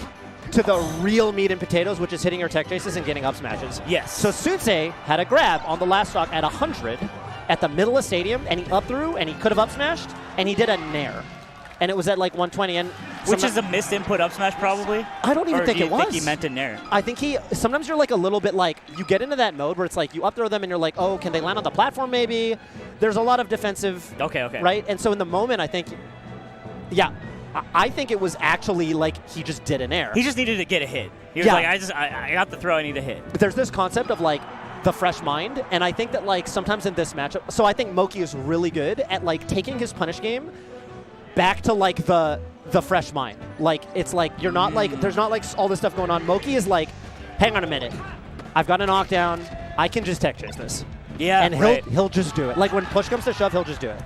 to the real meat and potatoes, which is hitting your tech chases and getting up smashes. Yes. So Sensei had a grab on the last stock at 100 at the middle of stadium, and he up threw, and he could have up smashed, and he did a nair. And it was at like 120, and Which is a missed input up smash, probably? I don't even Or think do it you was. think he meant a nair? I think sometimes you're like a little bit like, you get into that mode where it's like you up throw them and you're like, oh, can they land on the platform maybe? There's a lot of defensive. Okay. Right? And so in the moment, I think, I think it was actually like he just did an air. He just needed to get a hit. He was Yeah. like, I got the throw, I need a hit. There's this concept of like the fresh mind, and I think that like sometimes in this matchup, so I think Moki is really good at like taking his punish game back to like the fresh mind. Like it's like you're not like, there's not like all this stuff going on. Moki is like, hang on a minute, I've got a knockdown, I can just tech chase this. Yeah, and right. he'll just do it. Like when push comes to shove, he'll just do it.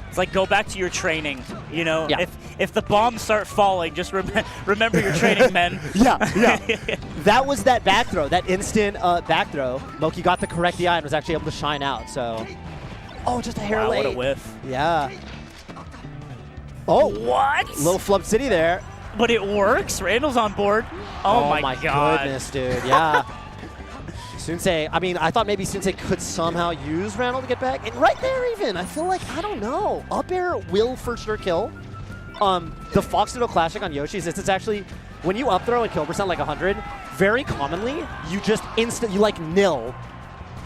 It's like, go back to your training, Yeah. If the bombs start falling, just remember your training, men. Yeah. That was that back throw, that instant back throw. Moki got the correct DI and was actually able to shine out. So, just a hair Wow, late. what a whiff. Yeah. Oh, what? Little flub city there. But it works. Randall's on board. Oh my god. Goodness, dude. Yeah. Sensei, I mean, I thought maybe Sensei could somehow use Randall to get back. And right there even, I feel like, I don't know. Up air will for sure kill. The Fox Ditto Classic on Yoshi's, it's actually, when you up throw and kill percent like 100, very commonly, you just you like nil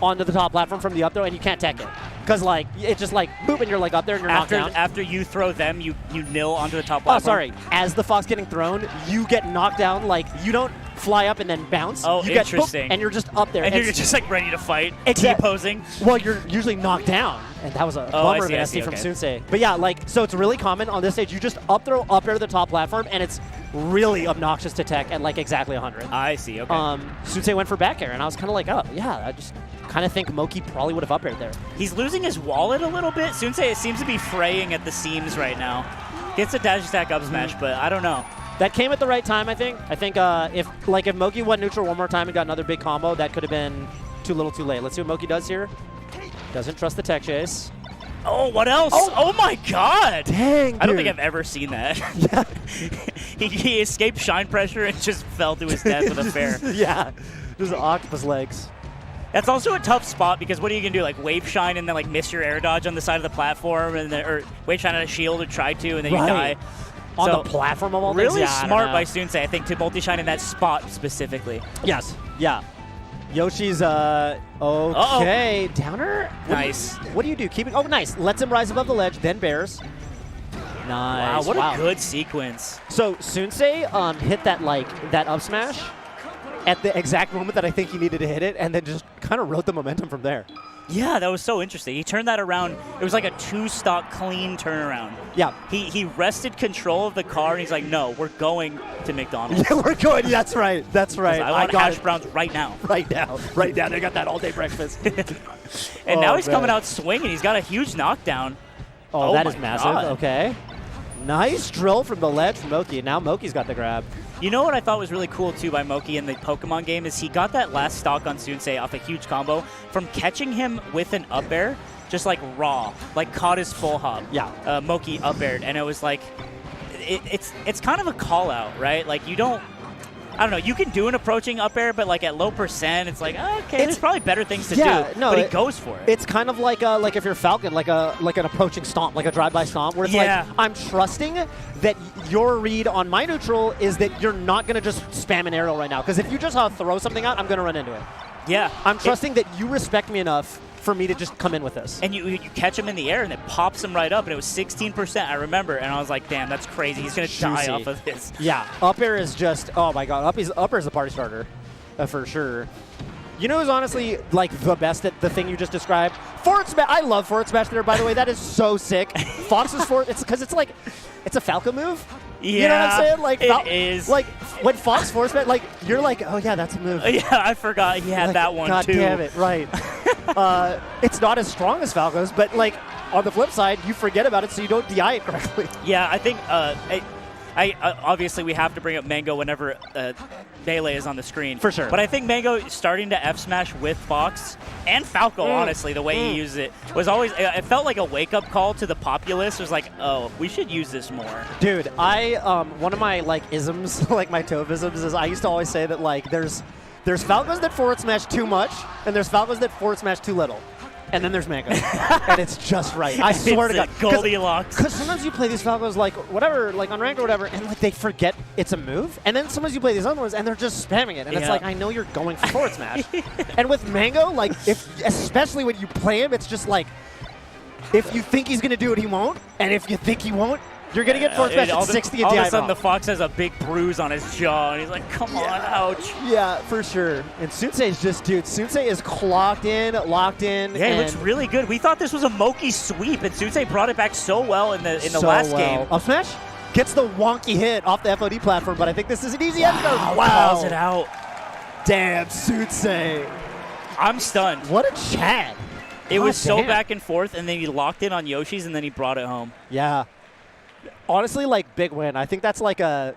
onto the top platform from the up throw and you can't tech it. Because like, it's just like, boop, and you're like up there and you're knocked down. After you throw them, you nil onto the top platform. Oh, sorry. As the Fox getting thrown, you get knocked down. Like, you don't fly up and then bounce. Oh, you get, interesting. boop, and you're just up there. And you're just like ready to fight, Exact- T-posing. Well, you're usually knocked down. And that was a bummer of an SD from okay. Sensei. But yeah, like, so it's really common on this stage. You just up throw up air to the top platform, and it's really obnoxious to tech at like exactly 100. I see, okay. Sensei went for back air, and I was kind of like, oh, yeah, kind of think Moki probably would have up aired there. He's losing his wallet a little bit. Sensei seems to be fraying at the seams right now. Gets a dash attack up smash, but I don't know. That came at the right time, I think. I think if Moki went neutral one more time and got another big combo, that could have been too little too late. Let's see what Moki does here. Doesn't trust the tech chase. Oh, what else? Oh my god! Dang, I don't dude. think I've ever seen that. Yeah. he escaped shine pressure and just fell to his death with a fair. Yeah, just octopus legs. That's also a tough spot because what are you going to do? Like wave shine and then like miss your air dodge on the side of the platform, and then, or wave shine on a shield or try to, and then you die. On So, the platform of all things? really Yeah, I don't smart know. by Sensei, I think, to multi-shine in that spot specifically. Yes. Yeah. Yoshi's okay. Downer? Nice. What do you do? Keep it. Oh, nice. Lets him rise above the ledge, then bears. Nice. Wow, what a good sequence. So Sensei hit that up smash at the exact moment that I think he needed to hit it, and then just kind of rode the momentum from there. Yeah, that was so interesting. He turned that around. It was like a 2-stock clean turnaround. Yeah. He wrested control of the car, and he's like, no, we're going to McDonald's. Yeah, we're going. That's right. That's right. I want got hash it. browns right now. Right now. Right now. They got that all-day breakfast. And now he's man. coming out swinging. He's got a huge knockdown. Oh, that my is massive. God. Okay. Nice drill from the ledge from Moki. Now Moki's got the grab. You know what I thought was really cool, too, by Moki in the Pokemon game is he got that last stock on Sensei off a huge combo from catching him with an up air, just like raw, like caught his full hop. Yeah. Moki up aired, and it was like, it's kind of a call out, right? Like you don't, I don't know, you can do an approaching up air, but like at low percent, it's like, okay, there's probably better things to do, but he goes for it. It's kind of like if you're Falcon, like an approaching stomp, like a drive-by stomp, where it's like, I'm trusting that your read on my neutral is that you're not going to just spam an aerial right now, because if you just throw something out, I'm going to run into it. Yeah. I'm trusting that you respect me enough for me to just come in with this. And you catch him in the air, and it pops him right up, and it was 16%, I remember, and I was like, damn, that's crazy. He's going to die off of this. Yeah, up air is just, oh my god, up air is a party starter, for sure. You know who's honestly like the best at the thing you just described? Forward smash. I love forward smash there, by the way. That is so sick. Fox's forward, it's because it's like, it's a Falco move. Yeah, you know what I'm saying? Like, it is. Like, when Fox forward smash, like, you're like, oh yeah, that's a move. Yeah, I forgot he had like, that one, god too. God damn it, right. It's not as strong as Falco's, but like, on the flip side, you forget about it so you don't DI it correctly. Yeah, I think, obviously we have to bring up Mango whenever Melee is on the screen. For sure. But I think Mango starting to F-smash with Fox and Falco, honestly, the way he used it, was always, it felt like a wake-up call to the populace. It was like, oh, we should use this more. Dude, one of my, like, isms, like my Toph isms, is I used to always say that, like, there's Falcos that forward smash too much, and there's Falcos that forward smash too little. And then there's Mango. And it's just right. I swear to God. Goldilocks. Because sometimes you play these Falcos, like, whatever, like on ranked or whatever, and like they forget it's a move. And then sometimes you play these other ones, and they're just spamming it. And it's like, I know you're going for forward smash. And with Mango, like, especially when you play him, it's just like, if you think he's going to do it, he won't. And if you think he won't, you're going to get forward smash at 60 and all DI of a sudden, bomb. the Fox has a big bruise on his jaw, and he's like, come on, ouch. Yeah, for sure. And Sensei's just, dude, Sensei is clocked in, locked in. Yeah, he looks really good. We thought this was a Moki sweep, and Sensei brought it back so well in the so last well. game. Up smash gets the wonky hit off the FOD platform, but I think this is an easy end guard. Calls it out. Damn, Sensei. I'm stunned. What a chat. It was so back and forth, and then he locked in on Yoshi's, and then he brought it home. Yeah. Honestly, like, big win. I think that's like a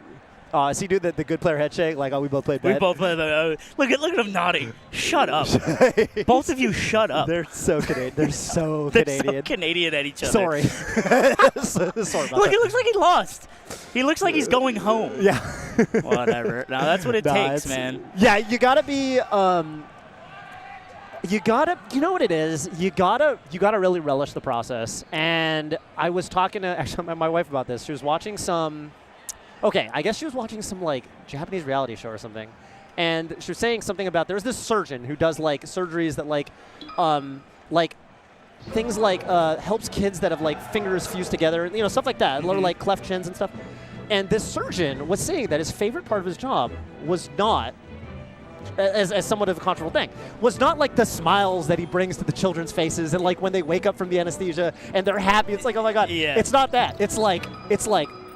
see, dude, the good player head shake, like, oh, we both played bad. We both played look at him nodding. Shut up. Both of you shut up. They're so Canadian. They're so They're Canadian. so Canadian at each other. Sorry. Sorry about Look, that. it looks like he lost. He looks like he's going home. Yeah. Whatever. No, that's what it takes, man. Yeah, you gotta be you know what it is? You gotta really relish the process. And I was talking to actually my wife about this. She was watching some I guess she was watching some like Japanese reality show or something. And she was saying something about there's this surgeon who does like surgeries that like things like helps kids that have like fingers fused together, you know, stuff like that, little like cleft chins and stuff. And this surgeon was saying that his favorite part of his job was not as somewhat of a controversial thing, was not like the smiles that he brings to the children's faces and like when they wake up from the anesthesia and they're happy. It's like, oh my God. Yeah. It's not that. It's like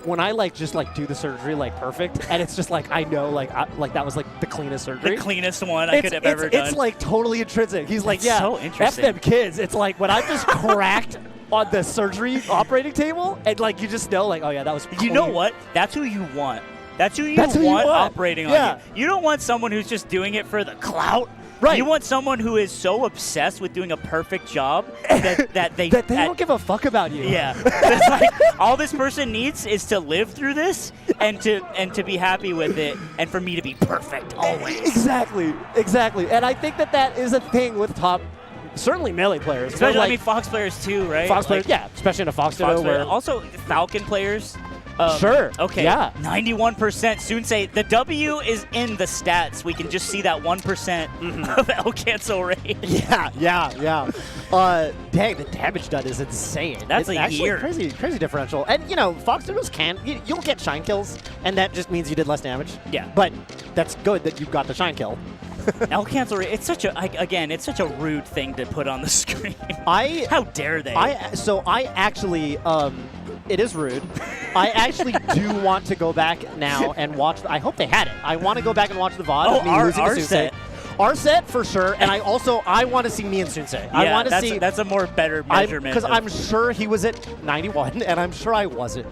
when I like just like do the surgery like perfect, and it's just like I know like that was like the cleanest surgery. The cleanest one I could have ever done. It's like totally intrinsic. He's like, That's yeah, so F interesting. them kids. It's like when I'm just cracked on the surgery operating table, and like you just know like, oh yeah, that was. You know clean. what? That's who you want. That's who you That's who you want want. operating Yeah. on you. You don't want someone who's just doing it for the clout. Right. You want someone who is so obsessed with doing a perfect job that they don't give a fuck about you. Yeah. It's like all this person needs is to live through this and to be happy with it and for me to be perfect always. Exactly. And I think that is a thing with top, certainly melee players. Especially, like, I mean, Fox players too, right? Fox players, Like, yeah, especially in a Fox Fox Ditto player. where Also, Falcon players. Sure. Okay. Yeah. 91%. Sensei, the W is in the stats. We can just see that 1% of L cancel rate. Yeah. Dang, the damage done is insane. That's it's a actually year. crazy differential. And you know, Fox Dittos you'll get shine kills, and that just means you did less damage. Yeah. But that's good that you got the shine kill. L cancel rate. It's such it's such a rude thing to put on the screen. How dare they? I actually it is rude. I actually do want to go back now and watch. I hope they had it. I want to go back and watch the VOD of me losing to Sensei. set. Our set for sure, and I want to see me and Sensei. I want to see. That's a more better measurement. Because I'm sure he was at 91, and I'm sure I wasn't.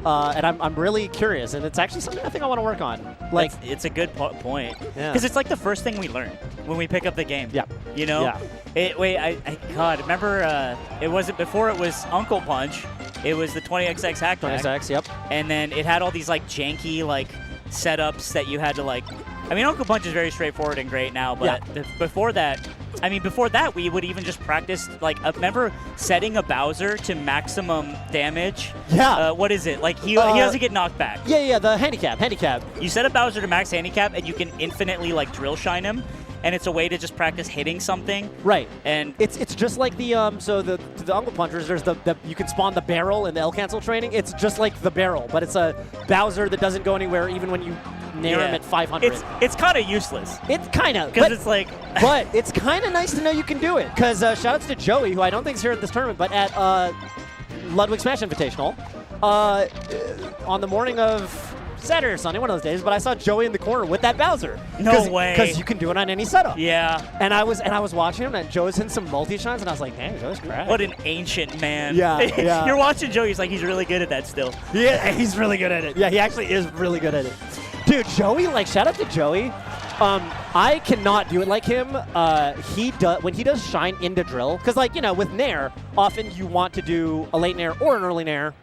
And I'm really curious, and it's actually something I think I want to work on. Like, it's a good point. Yeah. Because it's like the first thing we learn when we pick up the game. Yeah. You know? Yeah. God, remember, it wasn't before it was Uncle Punch. It was the 20XX hack track. 20XX, yep. And then it had all these, like, janky, like, setups that you had to, like... I mean, Uncle Punch is very straightforward and great now, but before that, we would even just practice, like, remember setting a Bowser to maximum damage? Yeah. What is it? Like, he doesn't get knocked back. Yeah, the handicap. You set a Bowser to max handicap, and you can infinitely, like, drill shine him, and it's a way to just practice hitting something. Right. And it's just like the the Uncle Punchers. There's the you can spawn the barrel in the L cancel training. It's just like the barrel, but it's a Bowser that doesn't go anywhere even when you nair him at 500. It's kind of useless. It's kind of because it's like. But it's kind of nice to know you can do it. Because shout-outs to Joey, who I don't think is here at this tournament, but at Ludwig Smash Invitational, on the morning of Saturday or Sunday, one of those days, but I saw Joey in the corner with that Bowser. No way. Because you can do it on any setup. Yeah. And I was watching him, and Joe's in some multi-shines, and I was like, dang, Joe's crap. What an ancient man. Yeah. You're watching Joey, he's like, he's really good at that still. Yeah, he's really good at it. Yeah, he actually is really good at it. Dude, Joey, like, shout out to Joey. I cannot do it like him. When he does shine into drill, because, like, you know, with nair, often you want to do a late nair or an early nair.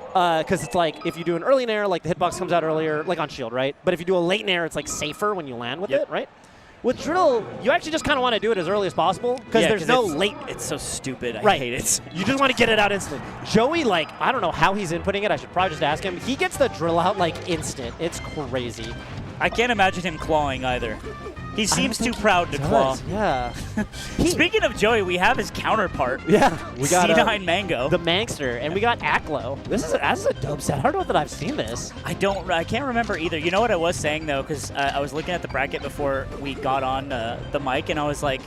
Because it's like, if you do an early nair, like the hitbox comes out earlier, like on shield, right? But if you do a late nair, it's like safer when you land with it, right? With drill, you actually just kind of want to do it as early as possible because there's no late. It's so stupid. I hate it. You just want to get it out instantly. Joey, like, I don't know how he's inputting it. I should probably just ask him. He gets the drill out like instant. It's crazy. I can't imagine him clawing either. He seems too proud to claw. Yeah. Speaking of Joey, we have his counterpart. Yeah. We got C9 Mango. The Mangster. And we got Aklo. This is a dope set. I don't know that I've seen this. I can't remember either. You know what I was saying, though? Because I was looking at the bracket before we got on the mic, and I was like,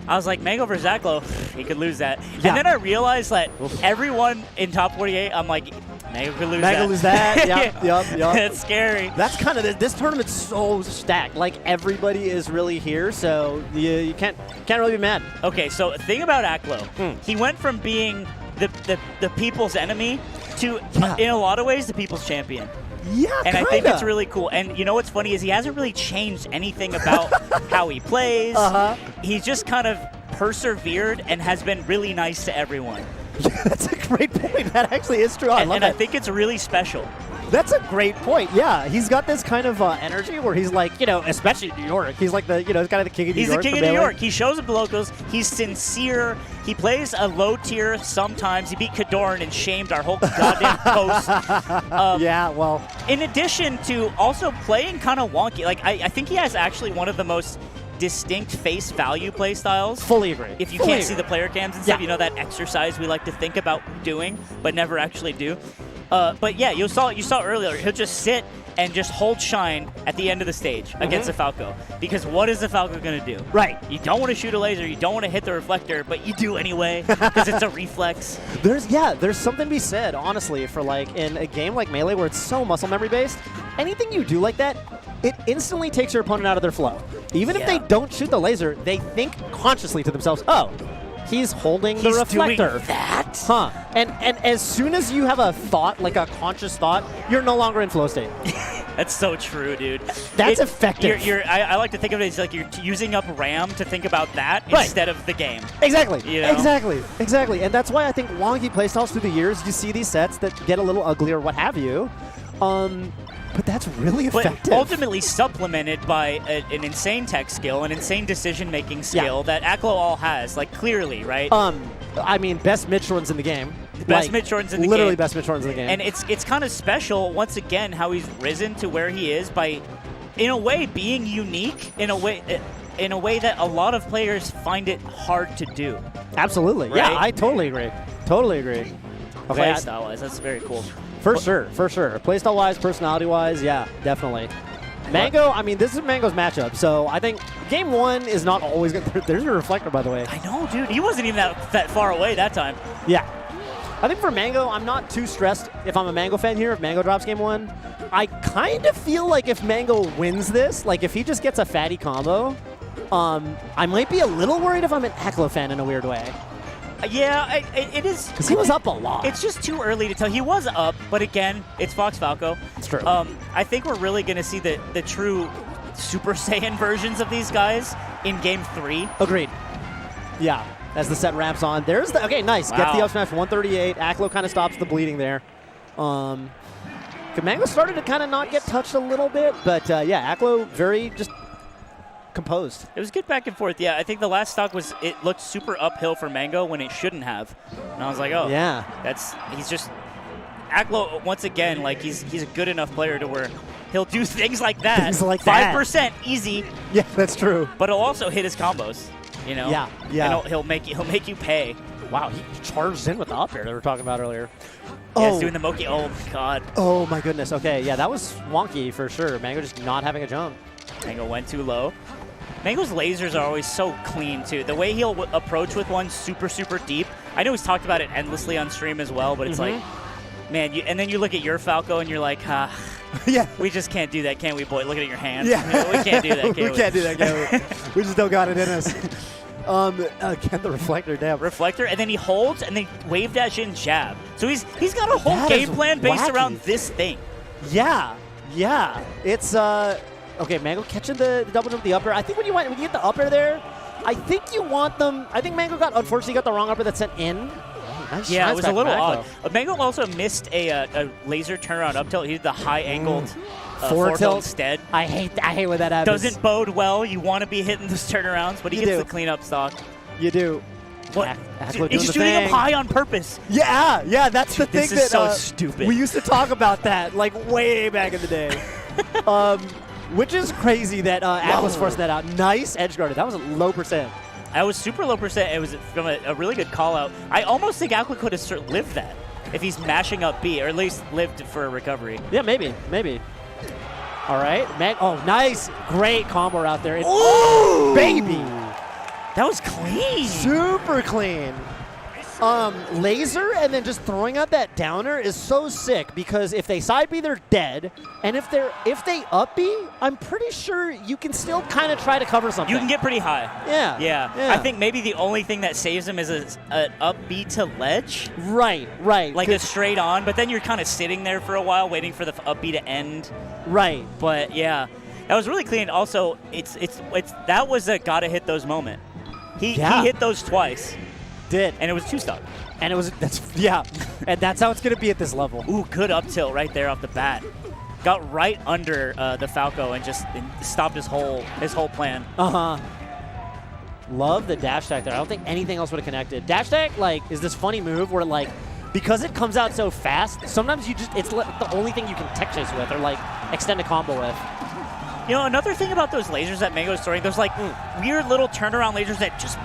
Mango versus Aklo, he could lose that. Yeah. And then I realized that everyone in top 48, I'm like, Mango could lose that. Mango lose that. Yep. It's scary. That's kind of this tournament's so stacked. Like everybody is really here, so you can't really be mad. Okay, so the thing about Aklo, he went from being the people's enemy to, in a lot of ways, the people's champion. Yeah, and I think it's really cool. And you know what's funny is he hasn't really changed anything about how he plays. He's just kind of persevered and has been really nice to everyone. Yeah, that's a great point. That actually is true. I think it's really special. That's a great point. Yeah, he's got this kind of energy where he's like, you know, especially in New York. He's like the, you know, he's kind of the king of New York. He's the king of New York. He shows up the locals. He's sincere. He plays a low tier sometimes. He beat Kadoran and shamed our whole goddamn post. Yeah, well. In addition to also playing kind of wonky. Like, I think he has actually one of the most distinct face value play styles. Fully agree. If you can't see the player cams and stuff, you know that exercise we like to think about doing but never actually do. But yeah, you saw earlier, he'll just sit and just hold shine at the end of the stage against the Falco. Because what is the Falco going to do? Right. You don't want to shoot a laser, you don't want to hit the reflector, but you do anyway because it's a reflex. There's something to be said, honestly, for like in a game like Melee where it's so muscle memory based, anything you do like that, it instantly takes your opponent out of their flow. Even if they don't shoot the laser, they think consciously to themselves, oh, he's holding the reflector. Doing that? Huh. And as soon as you have a thought, like a conscious thought, you're no longer in flow state. That's so true, dude. That's effective. I like to think of it as like you're using up RAM to think about that instead of the game. Exactly. You know? Exactly. And that's why I think wonky playstyles through the years, you see these sets that get a little ugly or what have you. But that's really effective. But ultimately supplemented by an insane tech skill, an insane decision-making skill that Aklo all has, like clearly, right? I mean, best mid-shortens in the game. Best mid-shortens in the game. Literally best mid-shortens in the game. And it's kind of special, once again, how he's risen to where he is by, in a way, being unique in a way that a lot of players find it hard to do. Absolutely. Right? Yeah, I totally agree. Okay, Playstyle-wise, that's very cool. For sure. Playstyle-wise, personality-wise, yeah, definitely. Mango, I mean, this is Mango's matchup, so I think game one is not always good. There's your reflector, by the way. I know, dude. He wasn't even that far away that time. Yeah. I think for Mango, I'm not too stressed if I'm a Mango fan here, if Mango drops game one. I kind of feel like if Mango wins this, like if he just gets a fatty combo, I might be a little worried if I'm an Aklo fan in a weird way. Yeah, it is. Because he was up a lot. It's just too early to tell. He was up, but again, it's Fox Falco. It's true. I think we're really going to see the true Super Saiyan versions of these guys in Game 3. Agreed. Yeah, as the set ramps on. There's the, okay, nice. Wow. Gets the up smash, 138. Aklo kind of stops the bleeding there. Mango started to kind of not get touched a little bit, but yeah, Aklo very just composed. It was good back and forth. Yeah, I think the last stock it looked super uphill for Mango when it shouldn't have. And I was like, oh, yeah, he's just Aklo once again. Like he's a good enough player to where he'll do things like that. Things like that. 5% easy. Yeah, that's true. But he'll also hit his combos. You know. Yeah. And he'll make you pay. Wow, he charged in with the up air that we were talking about earlier. Yeah, he's doing the Moki. Oh my God. Oh my goodness. Okay, yeah, that was wonky for sure. Mango just not having a jump. Mango went too low. Mango's lasers are always so clean, too. The way he'll approach with one super, super deep. I know he's talked about it endlessly on stream as well, but it's like, man, and then you look at your Falco and you're like, yeah, we just can't do that, can we, boy? Look at your hands. Yeah. We can't do that, can we? We can't do that, can we? We just don't got it in us. Again, the reflector, damn. Reflector, and then he holds, and then wave dash in jab. So he's got a whole game plan based around this thing. Yeah. It's, okay, Mango catching the double jump, the up air. I think when you get the up air there, I think you want them. I think Mango unfortunately got the wrong up air that sent in. Nice. Yeah, it was a little odd. Mango also missed a laser turnaround up tilt. He did the high angled forward tilt instead. I hate when that happens. Doesn't bode well. You want to be hitting those turnarounds, but he gets the cleanup stock. You do. What? He's just doing them high on purpose. Yeah, that's the thing. This is so stupid. We used to talk about that like way back in the day. Which is crazy that Aklo's forcing that out. Nice edge guarded. That was a low percent. That was super low percent. It was from a really good call out. I almost think Aklo could have lived that if he's mashing up B, or at least lived for a recovery. Yeah, maybe. All right. Oh, nice. Great combo out there. Ooh! Baby. That was clean. Super clean. Laser and then just throwing out that downer is so sick because if they side B, they're dead, and if they up B, I'm pretty sure you can still kind of try to cover something. You can get pretty high. Yeah. I think maybe the only thing that saves him is an up B to ledge. Right. Like a straight on, but then you're kind of sitting there for a while waiting for the up B to end. Right. But yeah, that was really clean. Also, it's that was a gotta hit those moment. He hit those twice. Did. And it was two stock. And and that's how it's going to be at this level. Ooh, good up tilt right there off the bat. Got right under the Falco and just stopped his whole plan. Love the dash attack there. I don't think anything else would have connected. Dash attack is this funny move where because it comes out so fast, sometimes it's the only thing you can tech chase with or extend a combo with. You know, another thing about those lasers that Mango's throwing, those weird little turnaround lasers that just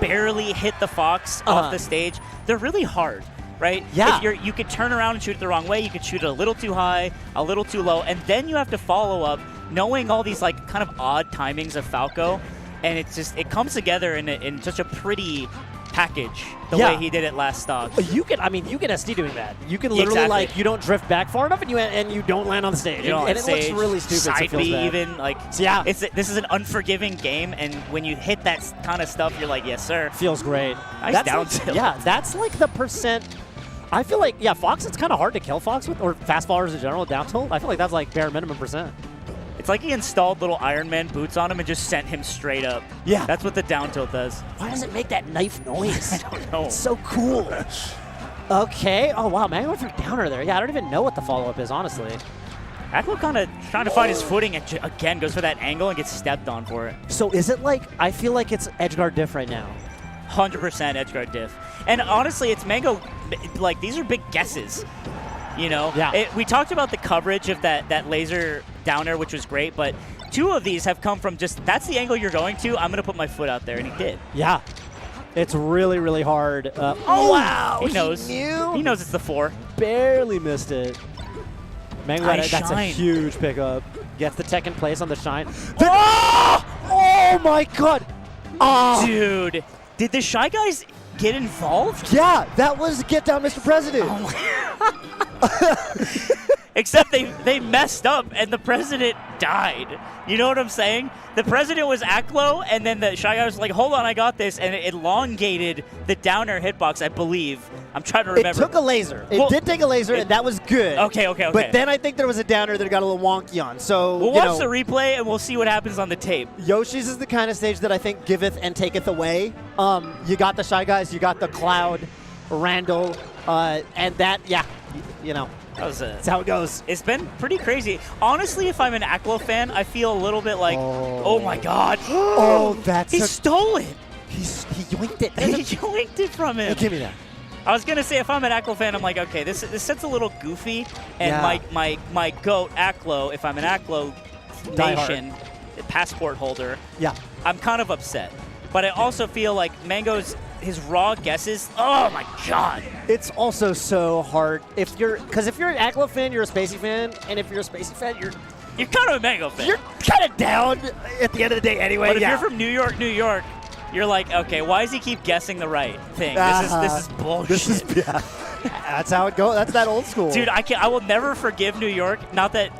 barely hit the Fox off the stage. They're really hard. right? Yeah. If you could turn around and shoot it the wrong way. You could shoot it a little too high, a little too low, and then you have to follow up knowing all these like kind of odd timings of Falco, and it comes together in such a pretty package the way he did it last stock. You can SD doing that. You can literally like you don't drift back far enough and you don't land on the stage. You know, and it looks really stupid. Side so it feels B bad. even like this is an unforgiving game, and when you hit that kind of stuff, you're like, yes sir. Feels great. Nice That's down like, tilt. yeah, that's like the percent. I feel like Fox. It's kind of hard to kill Fox with, or fast fallers in general. Down tilt. I feel like that's like bare minimum percent. It's like he installed little Iron Man boots on him and just sent him straight up. Yeah. That's what the down tilt does. Why does it make that knife noise? I don't know. It's so cool. Okay. Oh, wow. Man, I went through downer there. Yeah, I don't even know what the follow-up is, honestly. Aklo kind of trying to find his footing and again goes for that angle and gets stepped on for it. So is it like, I feel like it's edgeguard diff right now. 100% edgeguard diff. And honestly, it's Mango, like, these are big guesses. You know? Yeah. We talked about the coverage of that laser downer, which was great, but 2 of these have come from just, that's the angle you're going to, I'm going to put my foot out there, and he did. Yeah. It's really, really hard. Oh, wow. He knows. Knew? He knows it's the 4. Barely missed it. Mango, Nice that's a shine. huge pickup. Gets the tech in place on the shine. Oh my god. Oh. Dude, did the Shy Guys get involved? Yeah, that was Get Down, Mr. President. Except they messed up and the president died. You know what I'm saying? The president was Aklo, and then the Shy Guy was like, hold on, I got this, and it elongated the downer hitbox, I believe. I'm trying to remember. It took a laser. It did take a laser, and that was good. Okay. But then I think there was a downer that got a little wonky on. So we'll watch the replay, and we'll see what happens on the tape. Yoshi's is the kind of stage that I think giveth and taketh away. You got the Shy Guys, you got the Cloud, Randall, and that, you know. That's how it goes. It's been pretty crazy. Honestly, if I'm an Aklo fan, I feel a little bit like, oh my god. Oh, that's he stole it. He yoinked it. He yoinked it from him. Give me that. I was gonna say, if I'm an Aklo fan, I'm like, okay, this set's a little goofy, and my goat Aklo, if I'm an Aklo nation passport holder, I'm kind of upset. But I also feel like his raw guesses, oh my god. It's also so hard because if you're an Aklo fan, you're a Spacey fan, and if you're a Spacey fan, you're kind of a Mango fan. You're kind of down at the end of the day anyway. But if you're from New York, you're like, okay, why does he keep guessing the right thing? This is bullshit. That's how it goes. That's that old school. Dude, I will never forgive New York. Not that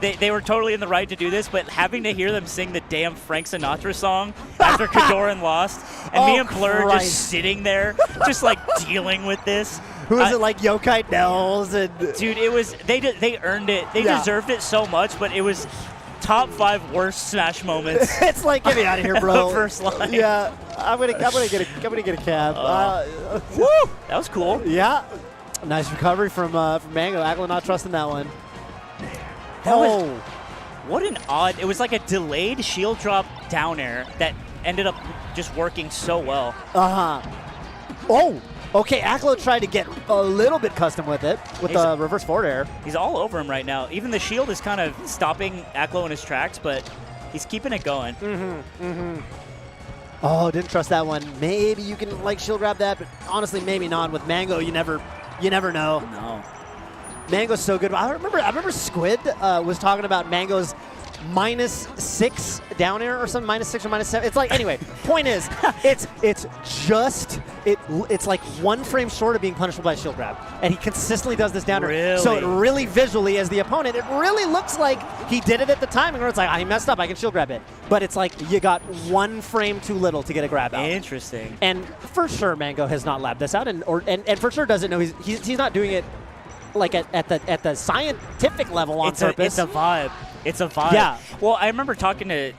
they were totally in the right to do this, but having to hear them sing the damn Frank Sinatra song after Kadoran lost, and me and Blur just sitting there, just like dealing with this. Who is it, like Yokai Nels? Dude, it was they earned it. They deserved it so much, but it was top 5 worst Smash moments. It's like, get me out of here, bro. The first line. Yeah, I'm gonna get a cab. Woo! That was cool. Yeah, nice recovery from Mango. Aklo not trusting that one. What an odd. It was like a delayed shield drop down air that ended up just working so well. Oh, okay. Aklo tried to get a little bit custom with it with the reverse forward air. He's all over him right now. Even the shield is kind of stopping Aklo in his tracks, but he's keeping it going. Oh, didn't trust that one. Maybe you can like shield grab that, but honestly, maybe not. With Mango, you never know. No. Mango's so good. I remember Squid was talking about Mango's -6 down air or something, -6 or -7. It's like, anyway, point is, it's like 1 frame short of being punishable by a shield grab. And he consistently does this down air. Really? So it really visually, as the opponent, it really looks like he did it at the timing where it's like, he messed up, I can shield grab it. But it's like, you got 1 frame too little to get a grab out. Interesting. And for sure, Mango has not labbed this out, and for sure doesn't know he's not doing it like at the scientific level on purpose. It's a vibe. It's a vibe. Yeah. Well, I remember talking to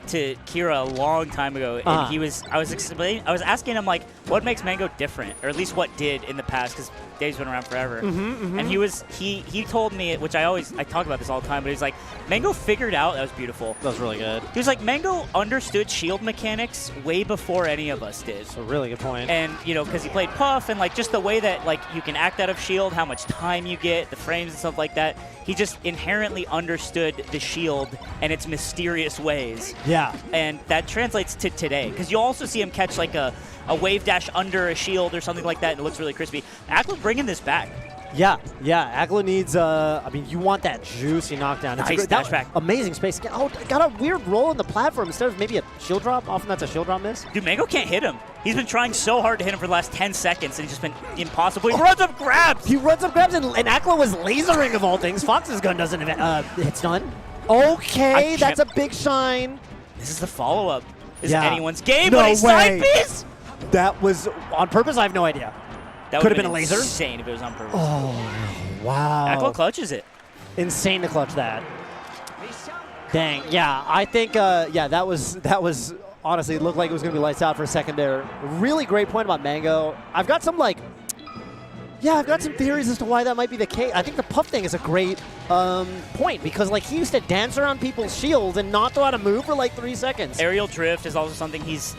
Kira a long time ago, and I was asking him like, what makes Mango different, or at least what did in the past, because Dave's been around forever. And he told me, which I talk about this all the time, but he's like, Mango figured out, that was beautiful. That was really good. He was like, Mango understood shield mechanics way before any of us did. That's a really good point. And, because he played Puff, and like just the way that like you can act out of shield, how much time you get, the frames and stuff like that, he just inherently understood the shield shield and its mysterious ways. Yeah. And that translates to today, because you'll also see him catch like a wave dash under a shield or something like that, and it looks really crispy. Akla bringing this back. Yeah, Akla needs, I mean, you want that juicy knockdown. It's Nice dash back. Amazing space. Oh, got a weird roll in the platform instead of maybe a shield drop. Often that's a shield drop miss. Dude, Mango can't hit him. He's been trying so hard to hit him for the last 10 seconds, and he's just been impossible. He runs up grabs! He runs up grabs, and Akla was lasering of all things. Fox's gun doesn't hit stun. Okay, that's a big shine. This is the follow-up. Is Yeah. anyone's game, No but a side way. piece? That was on purpose? I have no idea. That Could would have been a laser. insane if it was on purpose. Oh, wow. Akla clutches it. Insane to clutch that. Dang, yeah, I think, that was honestly, it looked like it was going to be lights out for a second there. Really great point about Mango. I've got some, I've got some theories as to why that might be the case. I think the Puff thing is a great point, because, he used to dance around people's shields and not know how to move for, 3 seconds. Aerial drift is also something he's,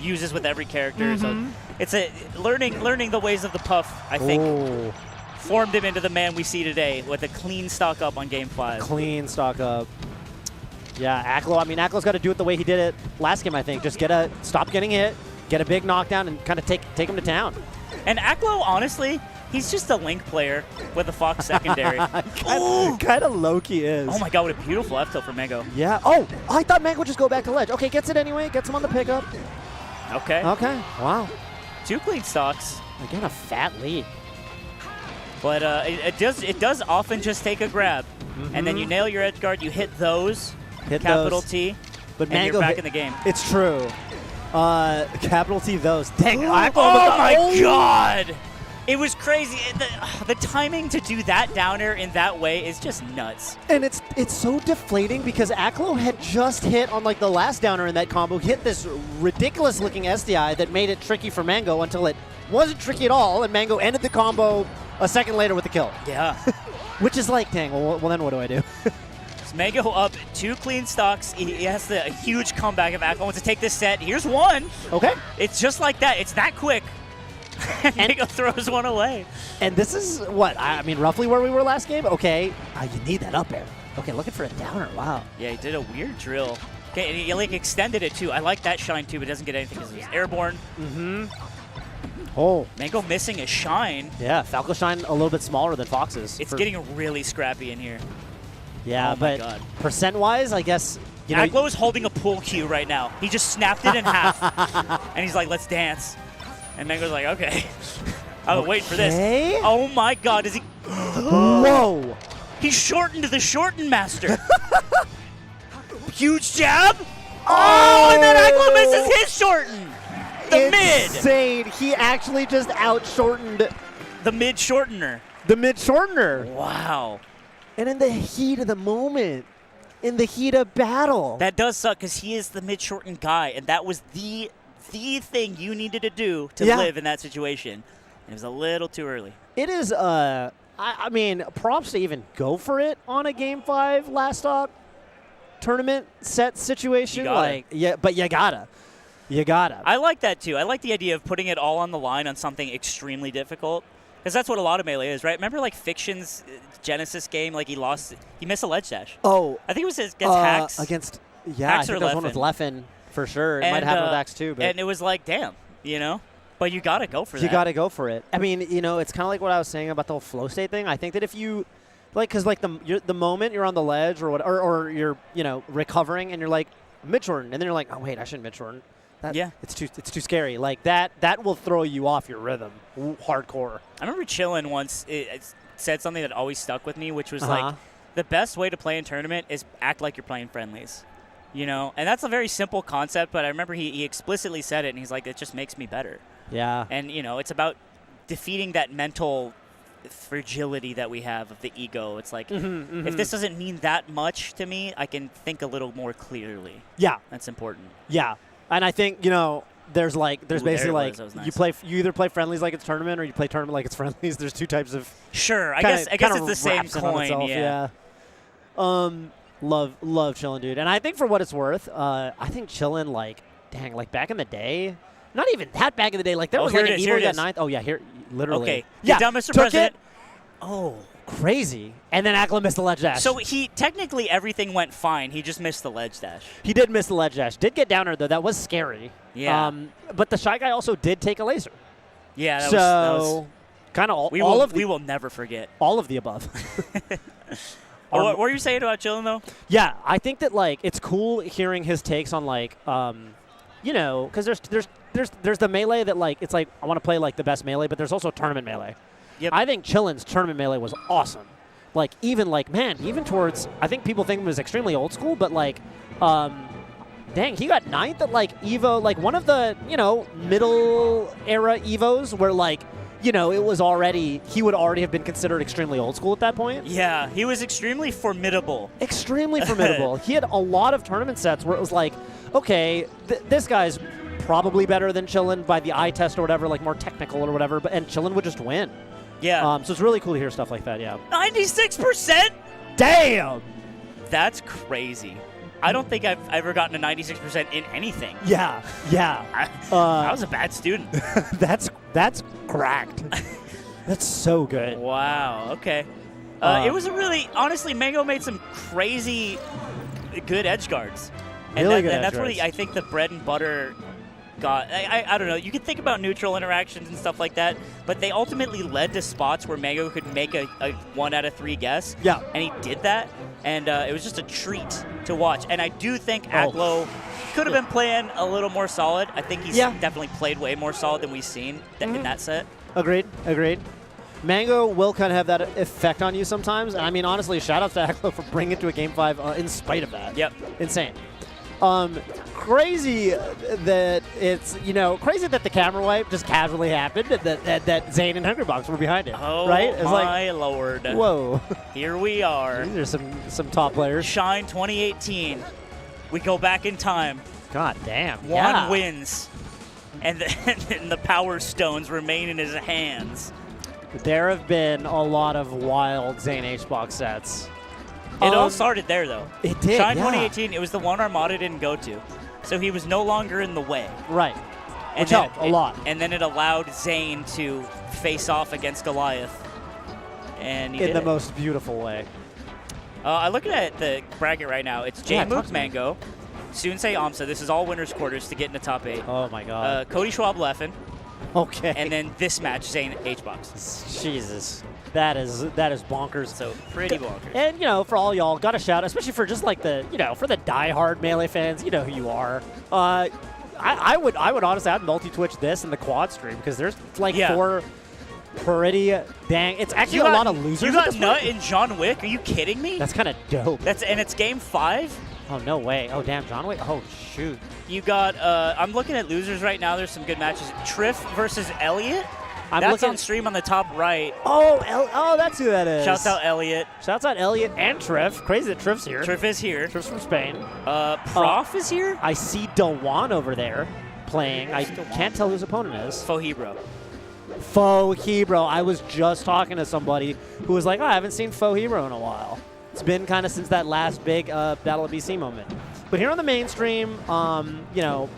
uses with every character. So it's learning the ways of the Puff, I think, formed him into the man we see today with a clean stock up on Game 5. Clean stock up. Yeah, Akla's got to do it the way he did it last game, I think. Just stop getting hit, get a big knockdown, and kind of take him to town. And Aklo, honestly, he's just a Link player with a Fox secondary. Kind of low-key is. Oh my god, what a beautiful F-tilt for Mango. Yeah. Oh, I thought Mango would just go back to ledge. Okay, gets it anyway. Gets him on the pickup. Okay. Okay. Wow. 2 clean stocks. Again, a fat lead. But it does often just take a grab. And then you nail your edge guard, you hit those, capital those. T, But and Mango you're back in the game. It's true. Capital T those. Dang. Oh my god! It was crazy. The timing to do that down air in that way is just nuts. And it's so deflating because Aklo had just hit on the last downer in that combo, hit this ridiculous looking SDI that made it tricky for Mango until it wasn't tricky at all, and Mango ended the combo a second later with the kill. Yeah. Which is dang, well then what do I do? Mango up 2 clean stocks. He has a huge comeback if Aklo wants to take this set. Here's one. Okay. It's just like that. It's that quick. And Mango throws one away. And this is what, roughly where we were last game? Okay. You need that up air. Okay, looking for a downer. Wow. Yeah, he did a weird drill. Okay, and he extended it too. I like that shine too, but doesn't get anything because he's airborne. Oh. Mango missing a shine. Yeah, Falco shine a little bit smaller than Fox's. It's getting really scrappy in here. Yeah, oh my but God. Percent-wise, I guess, Aklo is holding a pool cue right now. He just snapped it in half. And he's like, let's dance. And Mango's like, okay. I was waiting for this. Oh my god, is he... Whoa! He shortened the shorten master. Huge jab. Oh, and then Aklo misses his shorten. The mid. Insane. He actually just out-shortened... The mid shortener. The mid shortener. Wow. And in the heat of the moment, in the heat of battle. That does suck because he is the mid shorten guy, and that was the thing you needed to do to live in that situation. And it was a little too early. It is, props to even go for it on a Game 5 last stock tournament set situation. But you gotta. You gotta. I like that too. I like the idea of putting it all on the line on something extremely difficult. Because that's what a lot of Melee is, right? Remember, Fiction's Genesis game? He missed a ledge dash. Oh. I think it was against Hacks. I Hacks think that was one with Leffen, for sure. It might happen with Hacks too. But and it was damn, But you got to go for that. You got to go for it. I mean, it's kind of like what I was saying about the whole flow state thing. I think that if you, because the moment you're on the ledge or you're, recovering and you're mid-shorten, and then you're oh, wait, I shouldn't mid-shorten. It's too scary. That will throw you off your rhythm, hardcore. I remember Chillin once said something that always stuck with me, which was the best way to play in tournament is act like you're playing friendlies, And that's a very simple concept, but I remember he explicitly said it, and he's like, it just makes me better. Yeah. And it's about defeating that mental fragility that we have of the ego. It's if this doesn't mean that much to me, I can think a little more clearly. Yeah. That's important. Yeah. And I think, there's basically you either play friendlies like it's tournament or you play tournament like it's friendlies. There's 2 types of I guess it's the same coin. Yeah. Love Chillin', dude. And I think for what it's worth, I think Chillin', back in the day, not even that back in the day, there was an Evo got 9th. Oh yeah, here literally. Okay. Yeah, down, Mr. President. Oh, crazy. And then Akla missed the ledge dash. So technically everything went fine. He just missed the ledge dash. He did miss the ledge dash. Did get downer, though. That was scary. Yeah. But the Shy Guy also did take a laser. Yeah, that so was kind of we will never forget. All of the above. What were you saying about Chillin, though? Yeah, I think that, like, it's cool hearing his takes on, like, you know, because there's the melee that, like, it's like, I want to play, like, the best melee, but there's also tournament melee. Yep. I think Chillin's tournament melee was awesome. Like, even, like, man, even towards, I think people think it was extremely old school, but, like, dang, he got 9th at, like, EVO, like, one of the, you know, middle era EVOs where, like, you know, it was already, he would already have been considered extremely old school at that point. Yeah, he was extremely formidable. Extremely formidable. He had a lot of tournament sets where it was like, okay, this guy's probably better than Chillin by the eye test or whatever, like more technical or whatever, and Chillin would just win. Yeah. So it's really cool to hear stuff like that, yeah. 96%? Damn! That's crazy. I don't think I've ever gotten a 96% in anything. Yeah. I was a bad student. That's cracked. That's so good. Wow, okay. It was a really, honestly, Mango made some crazy good edge guards. And, Really good and edge that's really, guards. I think the bread and butter got, I don't know, you could think about neutral interactions and stuff like that, but they ultimately led to spots where Mango could make a 1 out of 3 guess. Yeah. And he did that, and it was just a treat to watch. And I do think Aklo could have been playing a little more solid. I think he's definitely played way more solid than we've seen in that set. Agreed. Mango will kind of have that effect on you sometimes. And I mean, honestly, shout out to Aklo for bringing it to a Game 5 in spite of that. Yep. Insane. Crazy that it's, you know, crazy that the camera wipe just casually happened and that Zane and Hungrybox were behind it. Oh, right? It's my Lord. Whoa. Here we are. These are some top players. Shine 2018. We go back in time. God damn. Juan wins. And the Power Stones remain in his hands. There have been a lot of wild Zane H-Box sets. It all started there, though. It did, Shine yeah. 2018, it was the one Armada didn't go to. So he was no longer in the way. Right. And Which then helped a lot. And then it allowed Zane to face off against Goliath. And he In did the it. most beautiful way. I'm looking at the bracket right now. It's Yeah, J-Mook Mango, Sensei Amsa. This is all winners' quarters to get in the top 8. Oh, my God. Cody Schwab Leffen. Okay. And then this match, Zane H-Box. Jesus. That is bonkers. So pretty bonkers. And, you know, for all y'all, got a shout, especially for just like the, you know, for the diehard Melee fans, you know who you are. I would honestly, I'd multi-twitch this in the quad stream because there's like 4 pretty dang. It's actually a lot of losers. You at got this Nut point. and John Wick? Are you kidding me? That's kind of dope. And it's game 5? Oh, no way. Oh, damn, John Wick. Oh, shoot. You got, I'm looking at losers right now. There's some good matches. Trif versus Elliot. That's on stream on the top right. Oh, that's who that is. Shouts out Elliot. Shouts out Elliot and Trif. Crazy that Trif's here. Trif is here. Trif's from Spain. Prof is here. I see Dewan over there playing. I can't tell who his opponent is. Fohebro. Fohebro. I was just talking to somebody who was like, oh, I haven't seen Fohebro in a while. It's been kind of since that last big Battle of BC moment. But here on the mainstream, you know,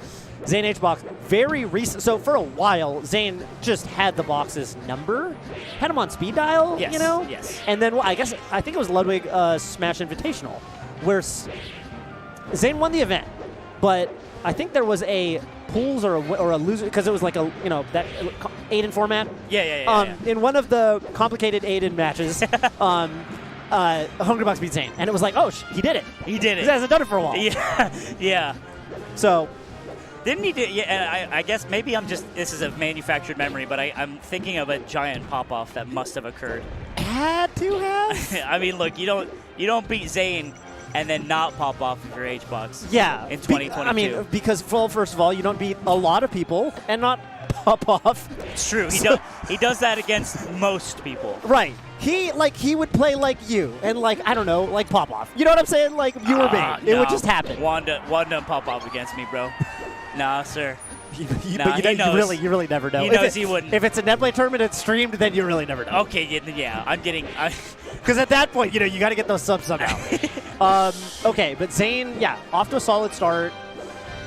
Zane H-Box, very recent. So for a while, Zane just had the box's number, had him on speed dial, Yes, you know? yes. And then I think it was Ludwig Smash Invitational, where Zane won the event, but I think there was a pools or a loser, because it was like a, you know, that Aiden format. Yeah. In one of the complicated Aiden matches, Hungrybox beat Zane, and it was like, oh, he did it. He did it. He hasn't done it for a while. Yeah. So, didn't he do? Yeah, and I guess maybe this is a manufactured memory, but I'm thinking of a giant pop-off that must have occurred. Had to have. I mean, look, you don't beat Zane and then not pop off of your H-Box. Yeah. In 2022. I mean, because first of all, you don't beat a lot of people and not pop off. It's true. He does that against most people. Right. He would play like you and like, I don't know, like pop off. You know what I'm saying? Like you or me. It would just happen. Wanda pop off against me, bro. Nah, sir. But you really never know. He knows he wouldn't. If it's a Netplay tournament it's streamed, then you really never know. Okay, yeah, I'm getting. Because at that point, you know, you got to get those subs somehow. Okay, but Zane, off to a solid start.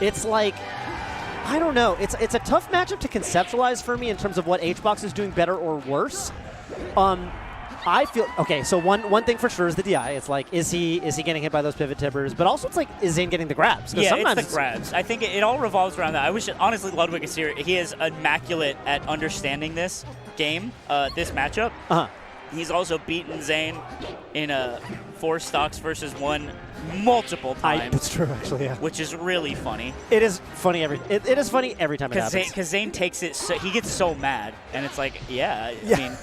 It's like, I don't know. It's a tough matchup to conceptualize for me in terms of what H-Box is doing better or worse. I feel okay. So one thing for sure is the DI. It's like, is he getting hit by those pivot tippers? But also, it's like, is Zane getting the grabs? Yeah, sometimes it's the grabs. I think it all revolves around that. I wish, honestly, Ludwig is here. He is immaculate at understanding this game, this matchup. He's also beaten Zane in 4 stocks versus 1 multiple times. It's true, actually, yeah. Which is really funny. It is funny it is funny every time it happens. Because Zane takes it, he gets so mad, and it's like, I mean,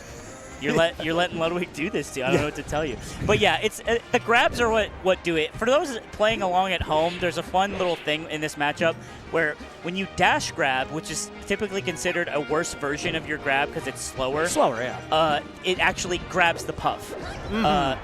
you're letting Ludwig do this to you. I don't know what to tell you. But yeah, it's the grabs are what do it. For those playing along at home, there's a fun little thing in this matchup where when you dash grab, which is typically considered a worse version of your grab because it's slower. Slower, yeah. It actually grabs the Puff,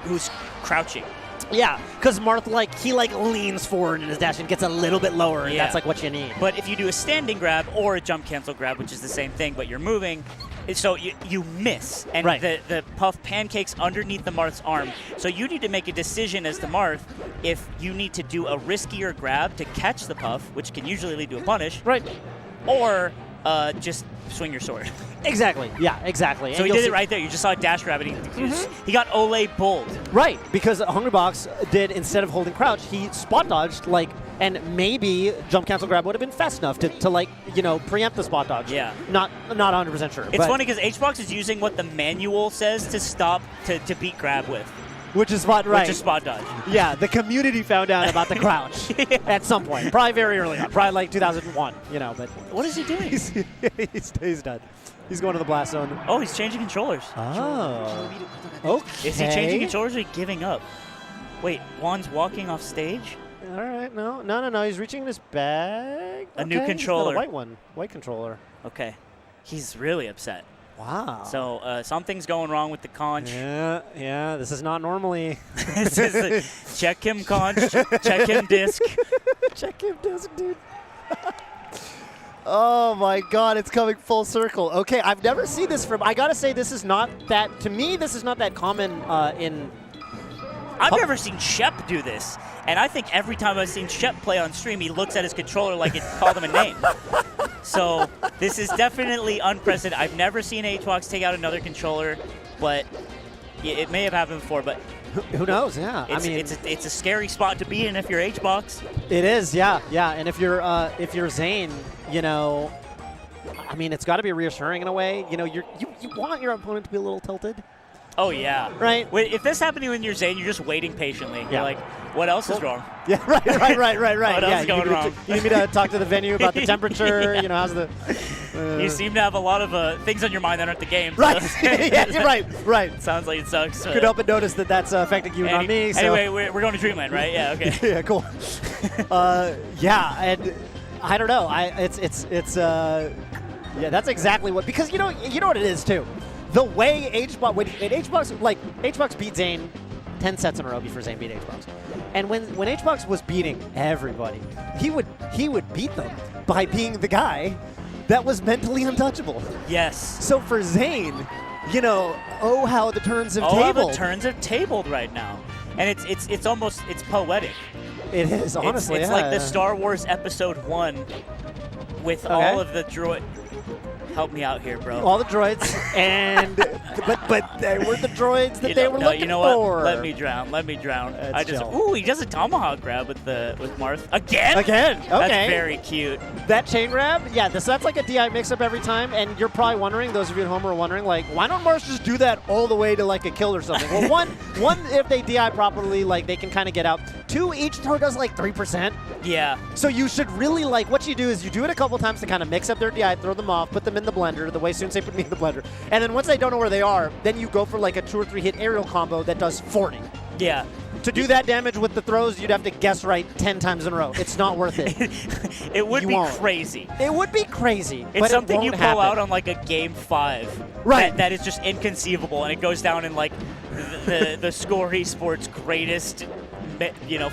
who's crouching. Yeah, because Marth, he leans forward in his dash and gets a little bit lower, and that's what you need. But if you do a standing grab or a jump cancel grab, which is the same thing, but you're moving, so you miss, and the Puff pancakes underneath the Marth's arm. So you need to make a decision as the Marth if you need to do a riskier grab to catch the Puff, which can usually lead to a punish, or just swing your sword. Exactly. Yeah, exactly. So he did it right there. You just saw a dash grab, and he got Ole bulled. Right, because Hungrybox did, instead of holding crouch, he spot dodged, and maybe jump cancel grab would have been fast enough to preempt the spot dodge. Yeah. Not 100% sure. It's funny because HBox is using what the manual says to stop to beat grab with. Which is spot dodge. Yeah, the community found out about the crouch at some point. Probably very early on. Probably 2001, but... What is he doing? He's done. He's going to the blast zone. Oh, he's changing controllers. Oh. Okay. Is he changing controllers or is he giving up? Wait, Juan's walking off stage? All right, no. He's reaching in his bag. A new controller. A white one. White controller. Okay. He's really upset. Wow. So something's going wrong with the conch. Yeah. This is not normally. This is check him conch, check him disc. Check him disc, dude. Oh my God, it's coming full circle. Okay, I've never seen this from. I gotta say, this is not that. To me, this is not that common in. I've never seen Shep do this, and I think every time I've seen Shep play on stream, he looks at his controller like it called him a name. So this is definitely unprecedented. I've never seen HBox take out another controller, but it may have happened before. But who knows? Yeah, it's a scary spot to be in if you're HBox. It is, yeah. And if you're Zane, it's got to be reassuring in a way. You want your opponent to be a little tilted. Oh, yeah. Right. Wait, if this happened to you when you're Zane, you're just waiting patiently. You're like, what else is wrong? Yeah, right. What else is going wrong? You need me to talk to the venue about the temperature? How's the... You seem to have a lot of things on your mind that aren't the game. Right. So. Yeah, right. Sounds like it sucks. Could help but notice that that's affecting you and not me. So. Anyway, we're going to Dreamland, right? Yeah, okay. Yeah, cool. Yeah, and I don't know. That's exactly what... Because you know what it is, too. The way HBox beat Zane 10 sets in a row before Zane beat HBox. And when HBox was beating everybody, he would beat them by being the guy that was mentally untouchable. Yes. So for Zane, how the turns have tabled. How the turns have tabled right now. And it's almost poetic. It is, honestly. It's like the Star Wars Episode 1 with all of the droid. Help me out here, bro. All the droids, and but they were the droids that they were looking for. You know what? Let me drown. That's he does a tomahawk grab with Marth again. Okay. That's very cute. That chain grab, yeah. That's like a DI mix-up every time, and you're probably wondering, those of you at home are wondering, why don't Marth just do that all the way to a kill or something? Well, one, if they DI properly, they can kind of get out. 2, each throw does 3%. Yeah. So you should really what you do is you do it a couple times to kind of mix up their DI, throw them off, put them in the blender, the way Sensei put me in the blender. And then once they don't know where they are, then you go for a 2 or 3 hit aerial combo that does 40. Yeah. To do that damage with the throws, you'd have to guess right 10 times in a row. It's not worth it. It would be crazy. It would be crazy. It's but something it you won't pull happen. out on a game 5. Right. That is just inconceivable, and it goes down in the Score Esports greatest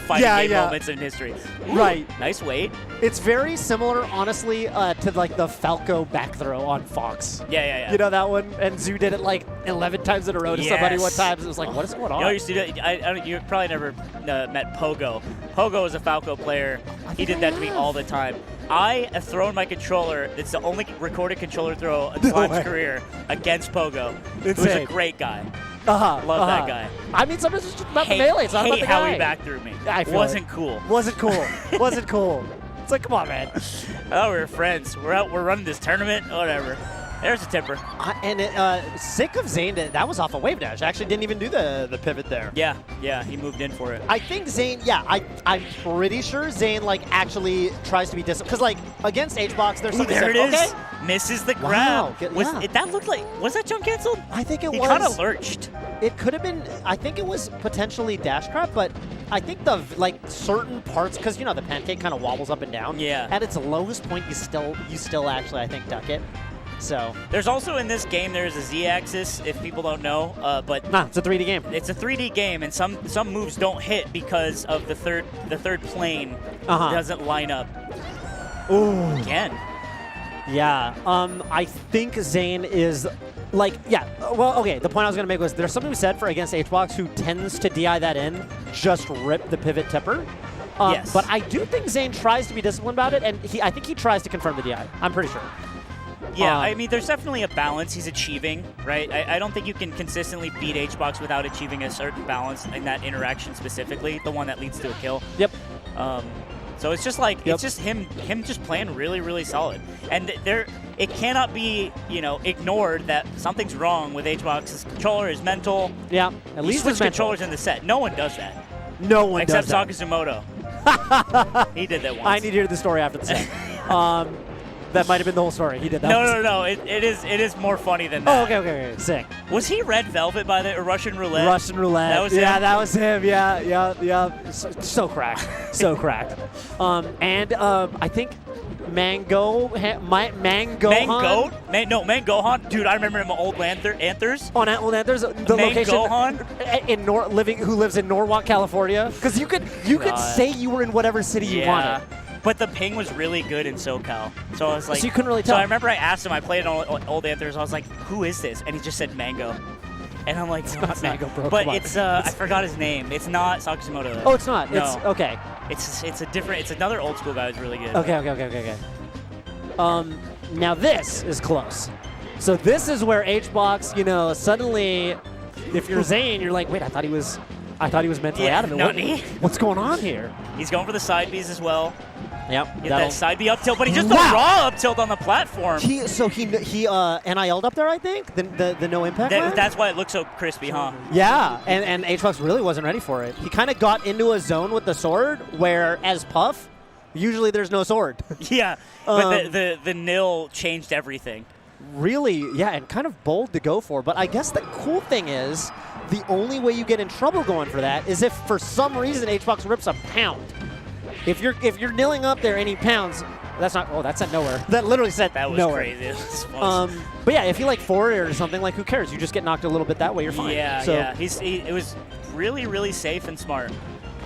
fighting game moments in history. Ooh, right. Nice weight. It's very similar, honestly, to the Falco back throw on Fox. Yeah. You know that one? And Zoo did it 11 times in a row to somebody one time. It was what is going on? You probably never met Pogo. Pogo is a Falco player. He did that to me all the time. I have thrown my controller. It's the only recorded controller throw in Slime's career against Pogo. Who's a great guy. Love that guy. I mean, sometimes it's just about the melee. It's not about the how guy. he back through me. I feel Wasn't it. cool. Wasn't cool. Wasn't cool. It's like, come on, man. Oh, we're friends. We're running this tournament. Whatever. There's a tipper. Sick of Zane. That was off a wave dash. Actually didn't even do the pivot there. Yeah, he moved in for it. I think Zane, I'm pretty sure Zane, like, actually tries to be disciplined. Because, like, against H-Box, there's something there it is. okay. Misses the Wow. grab. Yeah. That looked like, was that jump canceled? I think it he was. He kind of lurched. It could have been, I think it was potentially dash grab, but I think the, like, certain parts, because, you know, the pancake kind of wobbles up and down. Yeah. At its lowest point, you still actually, I think, duck it. So there's also in this game there's a Z-axis if people don't know, but it's a 3D game. It's a 3D game, and some moves don't hit because of the third plane doesn't line up. Ooh. Again. Yeah. I think Zane is like, well, okay, the point I was going to make was there's something we said for against H-Box who tends to DI that in, just rip the pivot tipper. Yes. But I do think Zane tries to be disciplined about it, and I think he tries to confirm the DI. I'm pretty sure. Yeah, I mean, there's definitely a balance he's achieving, right? I don't think you can consistently beat H-Box without achieving a certain balance in that interaction specifically, the one that leads to a kill. Yep. So it's just like, it's just him just playing really, really solid. And it cannot be, ignored that something's wrong with H-Box's controller, his mental. Yeah, at least switch his mental. controllers in the set. No one does that. No one except does that. Sakazumoto. He did that once. I need to hear the story after the set. That might have been the whole story. He did that. No. It is more funny than that. Oh, okay. Sick. Was he Red Velvet by the or Russian Roulette? Russian Roulette. That was him? Yeah, that was him. Yeah. So cracked. So cracked. I think Mangohan. Mangohan? Dude, I remember him on Old Anthers. On Old Anthers, the location who lives in Norwalk, California. Because you could say you were in whatever city you wanted. But the ping was really good in SoCal. So I was like, so you couldn't really tell. So I remember I asked him, I played on Old Anthers, I was like, who is this? And he just said Mango. And I'm like, no, it's Mango, bro. But it's, I forgot his name. It's not Sakazumoto though. Oh, it's not. No. It's, okay. It's another old school guy who's really good. Okay. Now this is close. So this is where H-Box, suddenly, if you're Zane, you're like, wait, I thought he was mentally out of it. What's going on here? He's going for the side Bs as well. Yep. Get that side B up tilt, but he just the raw up tilt on the platform. He NIL'd up there, I think. The no impact. That's why it looks so crispy, huh? Yeah, and H-Box really wasn't ready for it. He kind of got into a zone with the sword where, as Puff, usually there's no sword. Yeah, but the nil changed everything. Really, yeah, and kind of bold to go for. But I guess the cool thing is, the only way you get in trouble going for that is if for some reason H-Box rips a pound. If you're nilling up there and he pounds, that's not. Oh, that's at nowhere. That literally said that was nowhere. Crazy. But yeah, if you like forward or something, like who cares? You just get knocked a little bit that way, you're fine. Yeah. It was really, really safe and smart.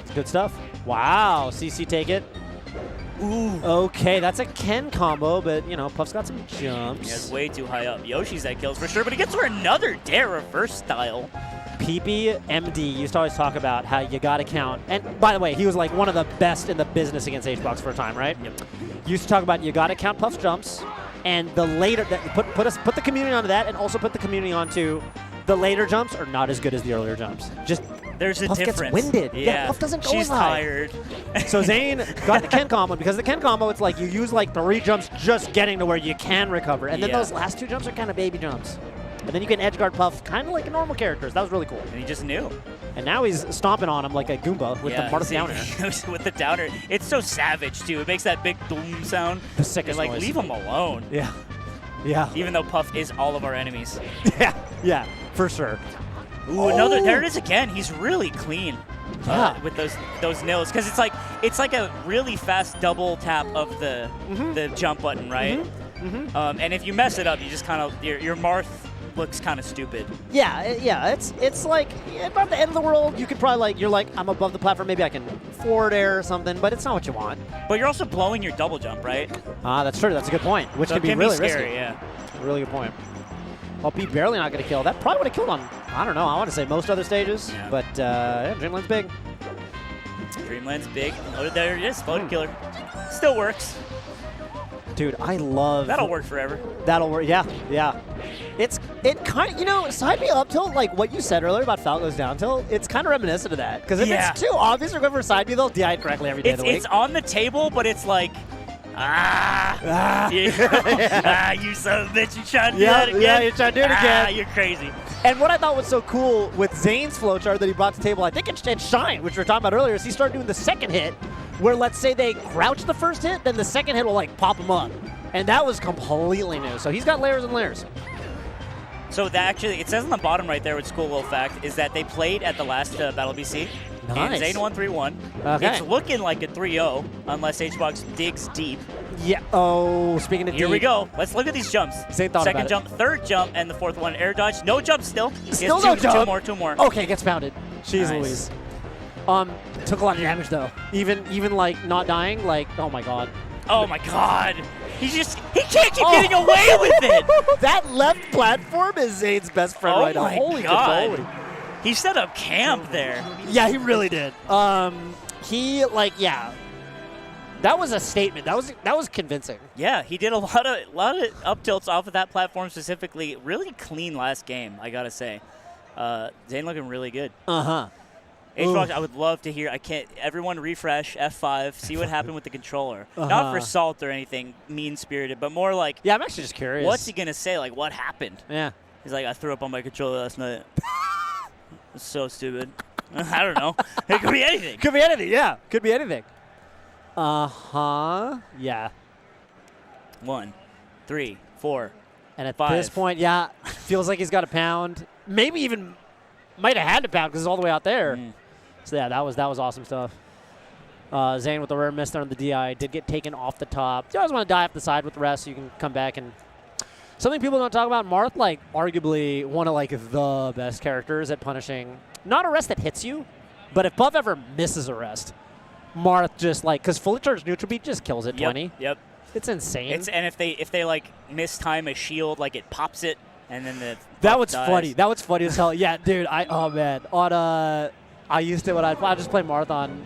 It's good stuff. Wow, CC take it. Ooh. Okay, that's a Ken combo, but Puff's got some jumps. Yeah, it's way too high up. Yoshi's that kills for sure, but he gets for another dare reverse style. PP MD used to always talk about how you got to count. And by the way, he was like one of the best in the business against H-Box for a time, right? Yep. Used to talk about you got to count Puff's jumps, and the later put the community onto that, and also put the community onto the later jumps are not as good as the earlier jumps. Just there's a Puff difference. Gets winded. Yeah, Puff doesn't go She's as high. tired. So Zane got the Ken combo because the Ken combo, it's like you use like 3 jumps just getting to where you can recover, and then those last 2 jumps are kind of baby jumps. And then you can edge guard Puff kind of like a normal character. That was really cool. And he just knew. And now he's stomping on him like a Goomba with the Marth downer. With the downer. It's so savage, too. It makes that big boom sound. The sickest noise. Leave him alone. Yeah. Even though Puff is all of our enemies. Yeah, for sure. Ooh, another. There it is again. He's really clean. With those nils, because it's like a really fast double tap of the jump button, right? And if you mess it up, you just kind of your Marth looks kind of stupid. Yeah. It's like about the end of the world. You could probably you're like, I'm above the platform. Maybe I can forward air or something, but it's not what you want. But you're also blowing your double jump, right? That's true. That's a good point. Which so can be really scary, risky. Yeah. Really good point. Well, B barely not going to kill. That probably would have killed on, I don't know, I want to say most other stages. Yeah. But Dreamland's big. Dreamland's big. Oh, there it is. Floating killer. Still works. Dude, I love... That'll work forever. That'll work. Yeah. It kind of, you know, side B up tilt, like what you said earlier about Falco's down tilt, it's kind of reminiscent of that. Because if it's too obvious or go for side B, they'll DI it correctly every day of the week. It's on the table, but it's like, you son of a bitch, you trying to do that again? Yeah, you're trying to do it again. You're crazy. And what I thought was so cool with Zane's flowchart that he brought to the table, I think in Shine, which we were talking about earlier, is he started doing the second hit, where let's say they crouch the first hit, then the second hit will like pop them up. And that was completely new. So he's got layers and layers. So that actually, it says on the bottom right there, which is a cool little fact, is that they played at the last Battle BC. Nice. And Zane won 3-1. Okay. It's looking like a 3-0, unless HBox digs deep. Yeah. Oh, speaking of Here deep. we go. Let's look at these jumps. Zane thought Second about jump, third jump, and the fourth one, air dodge. No jump still. Still It's no two jump. Two more. Okay, gets pounded. Jeez Nice. Louise. Took a lot of damage though. Even like not dying, like, oh my god. Oh my god. He can't keep getting away with it. That left platform is Zane's best friend right now. my Holy god. cannoli. He set up camp there. Yeah, he really did. He like, yeah. That was a statement. That was convincing. Yeah, he did a lot of up tilts off of that platform specifically. Really clean last game, I gotta say. Zane looking really good. HBox, I would love to hear. Everyone refresh F5, see what happened with the controller. Not for salt or anything mean-spirited, but more like. Yeah, I'm actually just curious. What's he gonna say? Like, what happened? Yeah. He's like, I threw up on my controller last night. It's so stupid. I don't know. It could be anything. Could be anything. Yeah, could be anything. Yeah. 1, 3, 4. And at 5. this point, yeah, feels like he's got a pound. Maybe even might have had to pound because it's all the way out there. So yeah, that was awesome stuff. Zane with the rare miss there on the DI did get taken off the top. You always want to die off the side with the rest so you can come back and. Something people don't talk about, Marth, like, arguably one of, like, the best characters at punishing, not a rest that hits you, but if Puff ever misses a rest, Marth just, like, because fully charged neutral beat just kills it 20. Yep. It's insane. And if they like mistime a shield, like it pops it, and then the that was dies. funny. That was funny as hell. Yeah, dude. Oh man. I used to when I just play Marth on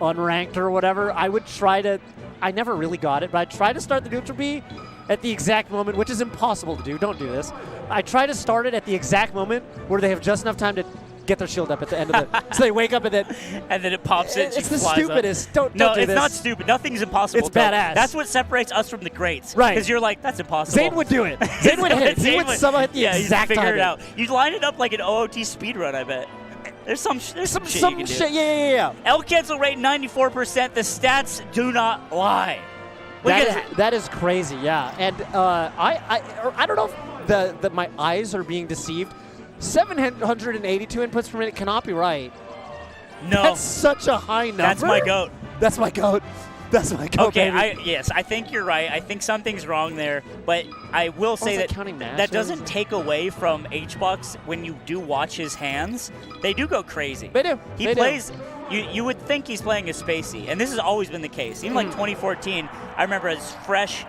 unranked or whatever. I would try to. I never really got it, but I'd try to start the neutral B at the exact moment, which is impossible to do. Don't do this. I try to start it at the exact moment where they have just enough time to get their shield up at the end of it. So they wake up and then it pops it. It's the stupidest. Don't do it's this. not stupid. Nothing's impossible. It's badass. That's what separates us from the greats. Right. Because you're like, that's impossible. Zane would do it. Zane would hit it. He would somehow hit the exact figure time. it out. You line it up like an OOT speedrun, I bet. There's some shit you can do. Yeah. L cancel rate 94%. The stats do not lie. That is crazy, yeah. And I don't know if my eyes are being deceived. 782 inputs per minute cannot be right. No. That's such a high number. That's my goat. That's my goat. That's my goat, Okay, baby. yes, I think you're right. I think something's wrong there. But I will say that that doesn't take away from HBox when you do watch his hands. They do go crazy. They do. He plays. You would think he's playing a spacey, and this has always been the case. Even like 2014, I remember as fresh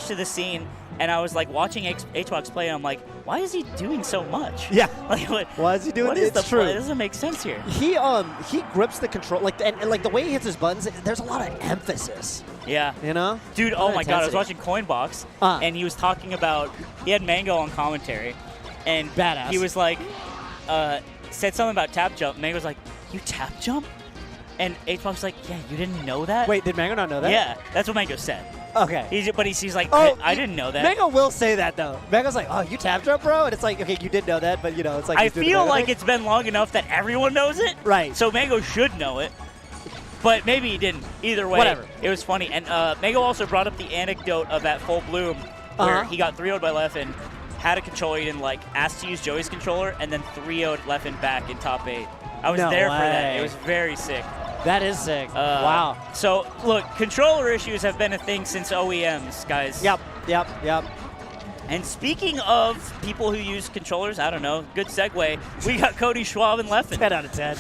to the scene, and I was like watching HBox play, and I'm like, why is he doing so much? Yeah. Like, why is he doing this? It's true. It doesn't make sense here. He grips the control and the way he hits his buttons. There's a lot of emphasis. Yeah. You know? Dude, oh my god, I was watching Coinbox, and he was talking about, he had Mango on commentary, and badass. He was like, said something about tap jump. Mango was like, you tap jump? And HBox was like, yeah, you didn't know that? Wait, did Mango not know that? Yeah, that's what Mango said. Okay. He's like, oh, I didn't know that. Mango will say that, though. Mango's like, oh, you tap jump, bro? And it's like, okay, you did know that, but, you know, it's like... I feel like it's been long enough that everyone knows it. Right. So Mango should know it. But maybe he didn't. Either way, whatever. It was funny. And Mango also brought up the anecdote of that Full Bloom where he got 3-0'd by Leffen, had a controller he didn't like, asked to use Joey's controller, and then 3-0'd Leffen back in top 8. I was there for that. It was very sick. That is sick. Wow. So, look, controller issues have been a thing since OEMs, guys. Yep. And speaking of people who use controllers, I don't know, good segue. We got Cody Schwab and Leffen. 10 out of 10.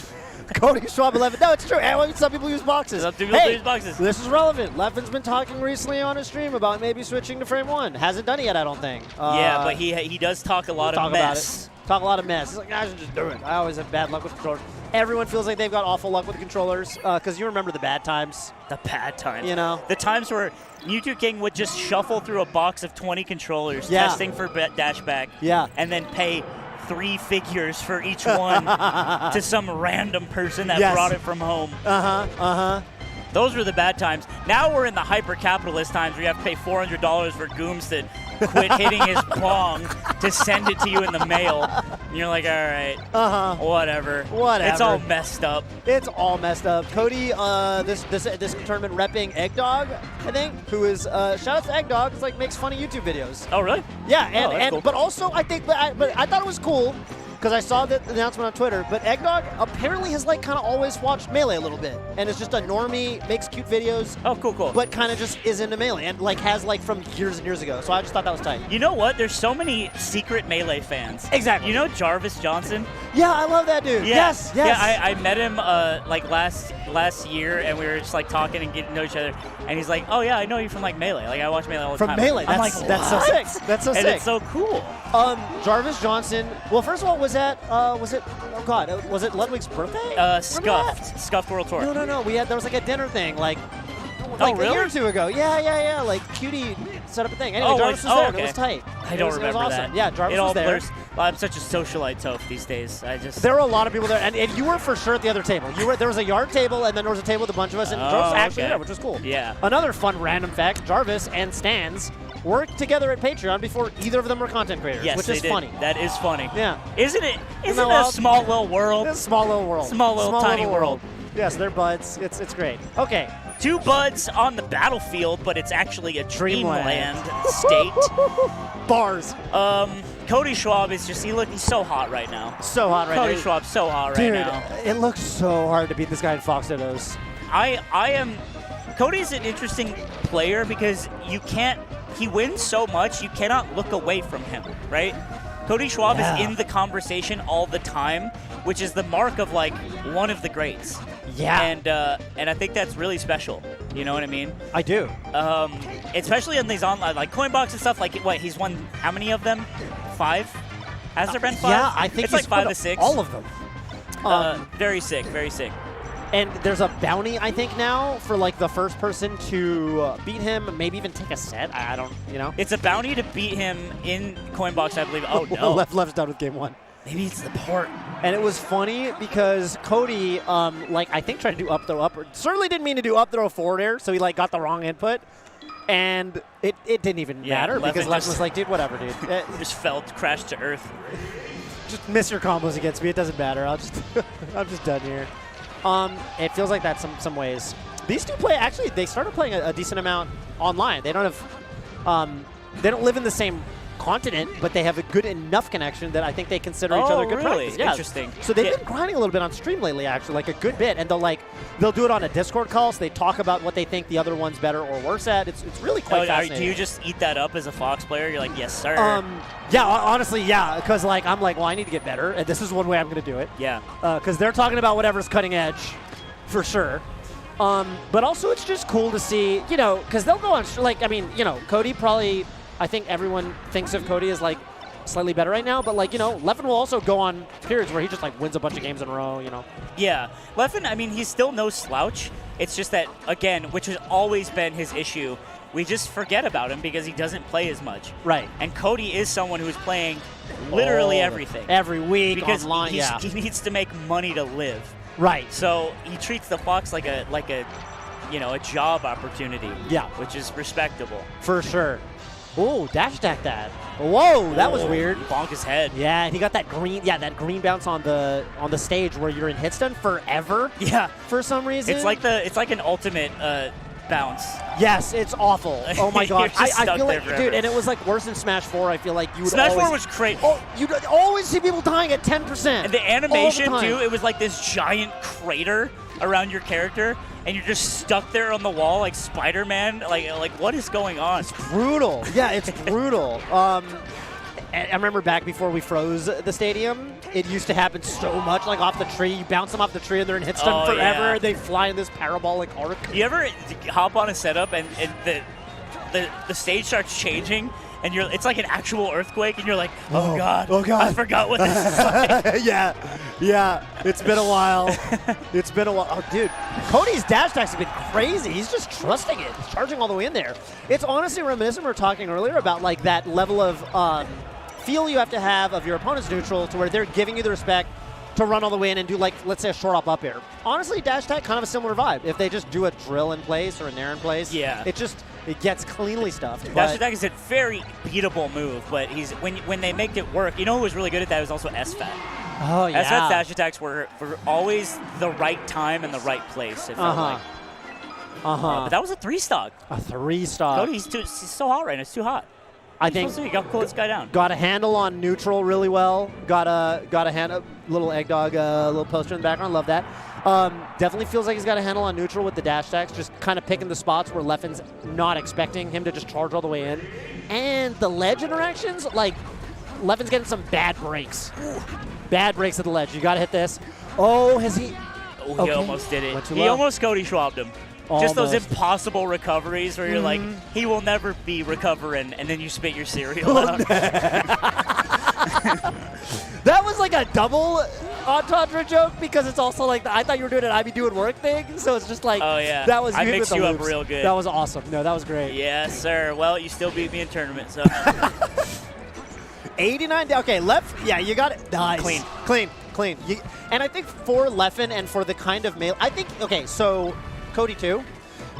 Cody Schwab 11. No, it's true. Some people use boxes. Some people use boxes. This is relevant. Leffen's been talking recently on his stream about maybe switching to frame 1. Hasn't done it yet, I don't think. Yeah, but he does talk a lot of mess talk a lot of mess. He's like, I should just do it. I always have bad luck with controllers. Everyone feels like they've got awful luck with the controllers because you remember the bad times. The bad times. You know? The times where Mewtwo King would just shuffle through a box of 20 controllers, testing for dashback, and then pay 3 figures for each one to some random person that brought it from home. Those were the bad times. Now we're in the hyper-capitalist times where you have to pay $400 for Gooms to quit hitting his bong to send it to you in the mail. And you're like, all right, whatever. It's all messed up. It's all messed up. Cody, this tournament repping Eggdog, I think, who is, shout out to Eggdog, it's like makes funny YouTube videos. Oh, really? Yeah, and cool. but also I think, but I thought it was cool because I saw the announcement on Twitter, but Eggdog apparently has like kind of always watched Melee a little bit, and is just a normie, makes cute videos. Oh, cool. But kind of just is into Melee, and like has like from years and years ago. So I just thought that was tight. You know what? There's so many secret Melee fans. Exactly. You know Jarvis Johnson? Yeah, I love that dude. Yeah. Yes. Yeah, I met him like last year, and we were just like talking and getting to know each other. And he's like, "Oh yeah, I know you from like Melee. Like I watch Melee all the time." From Melee. I'm That's like, that's so "What?" sick. That's so and sick. it's so cool. Jarvis Johnson. Well, first of all, was it Ludwig's birthday? Scuffed World Tour. No. There was like a dinner thing, like Oh, a really? year or two ago. Yeah. Like Cutie set up a thing. Anyway, Oh, Jarvis was oh, there. okay. And it was tight. I don't it was remember awesome. that. Yeah, Jarvis it all was there. blurs. Well, I'm such a socialite, Toph, these days. There were a lot of people there, and you were for sure at the other table. There was a yard table, and then there was a table with a bunch of us, and Jarvis was actually there, which was cool. Yeah. Another fun random fact: Jarvis and Stans worked together at Patreon before either of them were content creators, Yes, which they is did. funny. That is funny. Yeah. Isn't it? Isn't that it a wild? small little world? It's a small little world. Small little tiny little world. Yes, they're buds. It's great. Okay. 2 buds on the battlefield, but it's actually a Dreamland. dreamland state. Bars. Cody Schwab is just, he's so hot right now. So hot right now. Cody Schwab's so hot right Dude, now. it looks so hard to beat this guy in Fox Dittos. Cody's an interesting player because he wins so much, you cannot look away from him, right? Cody Schwab is in the conversation all the time, which is the mark of like one of the greats. Yeah. And I think that's really special. You know what I mean? I do. Especially in these online, like Coinbox and stuff. Like, what, he's won how many of them? 5? Has there been 5? Yeah, I think it's he's like 5 won to 6. all of them. Very sick, very sick. And there's a bounty, I think, now for like the first person to beat him, maybe even take a set. I don't, It's a bounty to beat him in Coinbox, I believe. Oh, no. Left's done with game 1. Maybe it's the port. And it was funny because Cody, I think tried to do up throw upward. Certainly didn't mean to do up throw forward air, so he like got the wrong input. And it didn't even matter because Left was like, dude, whatever, dude. Just crashed to earth. Just miss your combos against me. It doesn't matter. I'm just done here. It feels like that some ways. These two they started playing a decent amount online. They don't live in the same continent, but they have a good enough connection that I think they consider each other good friends. Yeah. Interesting. So they've been grinding a little bit on stream lately, actually, like a good bit, and they'll do it on a Discord call, so they talk about what they think the other one's better or worse at. It's really quite fascinating. Do you just eat that up as a Fox player? You're like, yes, sir. Yeah, honestly, yeah, because I'm like, well, I need to get better, and this is one way I'm going to do it. Yeah. Because they're talking about whatever's cutting edge, for sure. But also, it's just cool to see, because they'll go on, Cody probably, I think everyone thinks of Cody as like slightly better right now, but Leffen will also go on periods where he just like wins a bunch of games in a row, Yeah. Leffen, he's still no slouch. It's just that, again, which has always been his issue, we just forget about him because he doesn't play as much. Right. And Cody is someone who's playing literally everything. Every week, because online, he needs to make money to live. Right. So he treats the Fox like a job opportunity. Yeah. Which is respectable. For sure. Ooh, dash attack that. Whoa, that was weird. He bonked his head. Yeah, and he got that green bounce on the stage where you're in hit stun forever. Yeah. For some reason. It's like an ultimate bounce. Yes, it's awful. Oh my god. I feel like, forever. dude, and it was like worse than Smash 4. I feel like you would Smash always, 4 was great. Oh, you'd always see people dying at 10%. And the animation too, it was like this giant crater around your character, and you're just stuck there on the wall like Spider-Man. Like what is going on? It's brutal. Yeah, it's brutal. I remember back before we froze the stadium, it used to happen so much, like off the tree. You bounce them off the tree and they're in hit stun forever. Yeah. They fly in this parabolic arc. You ever hop on a setup and the stage starts changing and it's like an actual earthquake, and you're like, oh god, God. I forgot what this is like. yeah. It's been a while. It's been a while. Oh, dude, Cody's dash attacks have been crazy. He's just trusting it. He's charging all the way in there. It's honestly reminiscent. We were talking earlier about like that level of feel you have to have of your opponent's neutral to where they're giving you the respect to run all the way in and do, like, let's say a short up air. Honestly, dash attack, kind of a similar vibe. If they just do a drill in place or a nair in place, it gets cleanly stuffed. Dash attack is a very beatable move, but when they make it work, you know who was really good at that was also SFAT. Oh, yeah. SFAT's dash attacks were always the right time and the right place, it felt like. But that was a 3-stock. A 3-stock. Cody, he's so hot right now. It's too hot. I think you got to cool this guy down. Got a handle on neutral really well. Got a little egg dog, little poster in the background. Love that. Definitely feels like he's got a handle on neutral with the dash attacks, just kind of picking the spots where Leffen's not expecting him to just charge all the way in. And the ledge interactions, like, Leffen's getting some bad breaks. Bad breaks at the ledge. You got to hit this. Oh, has he? Oh, he almost did it. He almost Cody Schwabbed him. Just those impossible recoveries where you're like, he will never be recovering, and then you spit your cereal out. That was like a double entendre joke because it's also like I thought you were doing an I be doing work thing, so it's just like that was I mixed you up real good. That was awesome. No, that was great. Yes, sir. Well, you still beat me in tournament, so 89. Okay, left. Yeah, you got it. Nice. Clean. And I think for Leffen and for the kind of melee, I think so Cody too.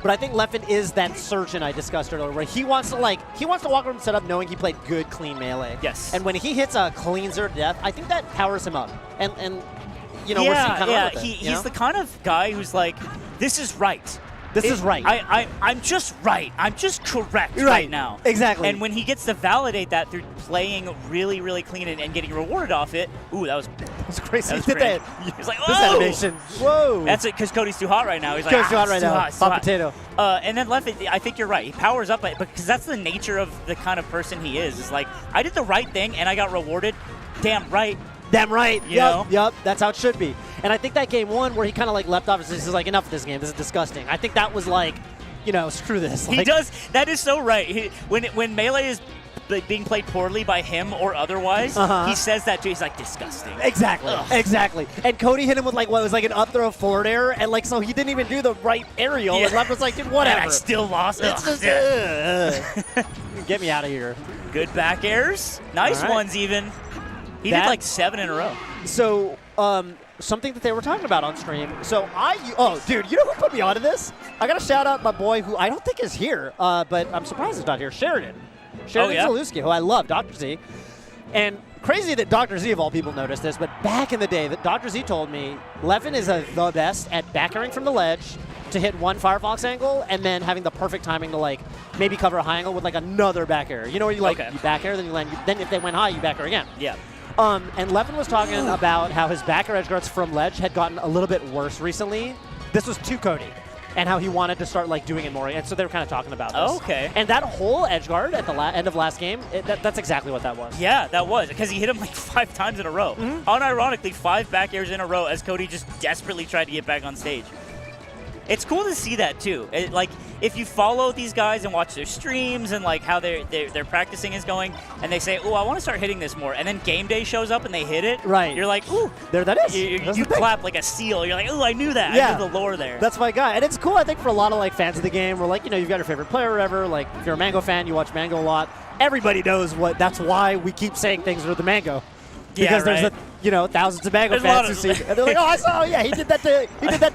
But I think Leffen is that surgeon I discussed earlier, where he wants to walk around set up knowing he played good, clean melee. Yes. And when he hits a clean zero to death, I think that powers him up. And you know, we're seeing kind of he's the kind of guy who's like, this is right. This is right. I'm just right. I'm just correct right now. Exactly. And when he gets to validate that through playing really, really clean and getting rewarded off it, ooh, that was crazy. He did that. He's like, this animation. Whoa. That's it, because Cody's too hot right now. He's like, Cody's too hot right now. Hot potato. And then Leffen, I think you're right. He powers up, because that's the nature of the kind of person he is. It's like, I did the right thing and I got rewarded. Damn right. Damn right. You know? Yep. That's how it should be. And I think that game one where he kind of like left off, he's like, enough of this game. This is disgusting. I think that was like, screw this. He does. That is so right. When Melee is being played poorly by him or otherwise, he says that too. He's like, disgusting. Exactly. And Cody hit him with like what was like an up throw forward air, and like so he didn't even do the right aerial. And Left was like, dude, whatever. And I still lost. It's just, get me out of here. Good back airs. Nice ones even. He did like 7 in a row. So, something that they were talking about on stream. So dude, you know who put me onto this? I got to shout out my boy who I don't think is here, but I'm surprised he's not here, Sheridan Zalewski, who I love, Dr. Z. And crazy that Dr. Z, of all people, noticed this, but back in the day, that Dr. Z told me Leffen is the best at back airing from the ledge to hit one Firefox angle and then having the perfect timing to like maybe cover a high angle with like another back air. You know where you you back air, then you land, then if they went high, you back air again. Yeah. And Leffen was talking about how his back air edge guards from ledge had gotten a little bit worse recently. This was to Cody. And how he wanted to start like doing it more. And so they were kind of talking about this. Okay. And that whole edge guard at the end of last game, that's exactly what that was. Yeah, that was. Because he hit him like 5 times in a row. Unironically, 5 back airs in a row as Cody just desperately tried to get back on stage. It's cool to see that too. Like if you follow these guys and watch their streams and like how their practicing is going, and they say, "Oh, I want to start hitting this more," and then game day shows up and they hit it. Right. You're like, "Ooh, there that is." You clap like a seal. You're like, "Ooh, I knew that. Yeah. I knew the lore there." That's my guy, and it's cool. I think for a lot of like fans of the game, we're like, you've got your favorite player or whatever. Like if you're a Mango fan, you watch Mango a lot. Everybody knows what. That's why we keep saying things with the Mango. Because there's thousands of Mango fans who see, and they're like, he did that to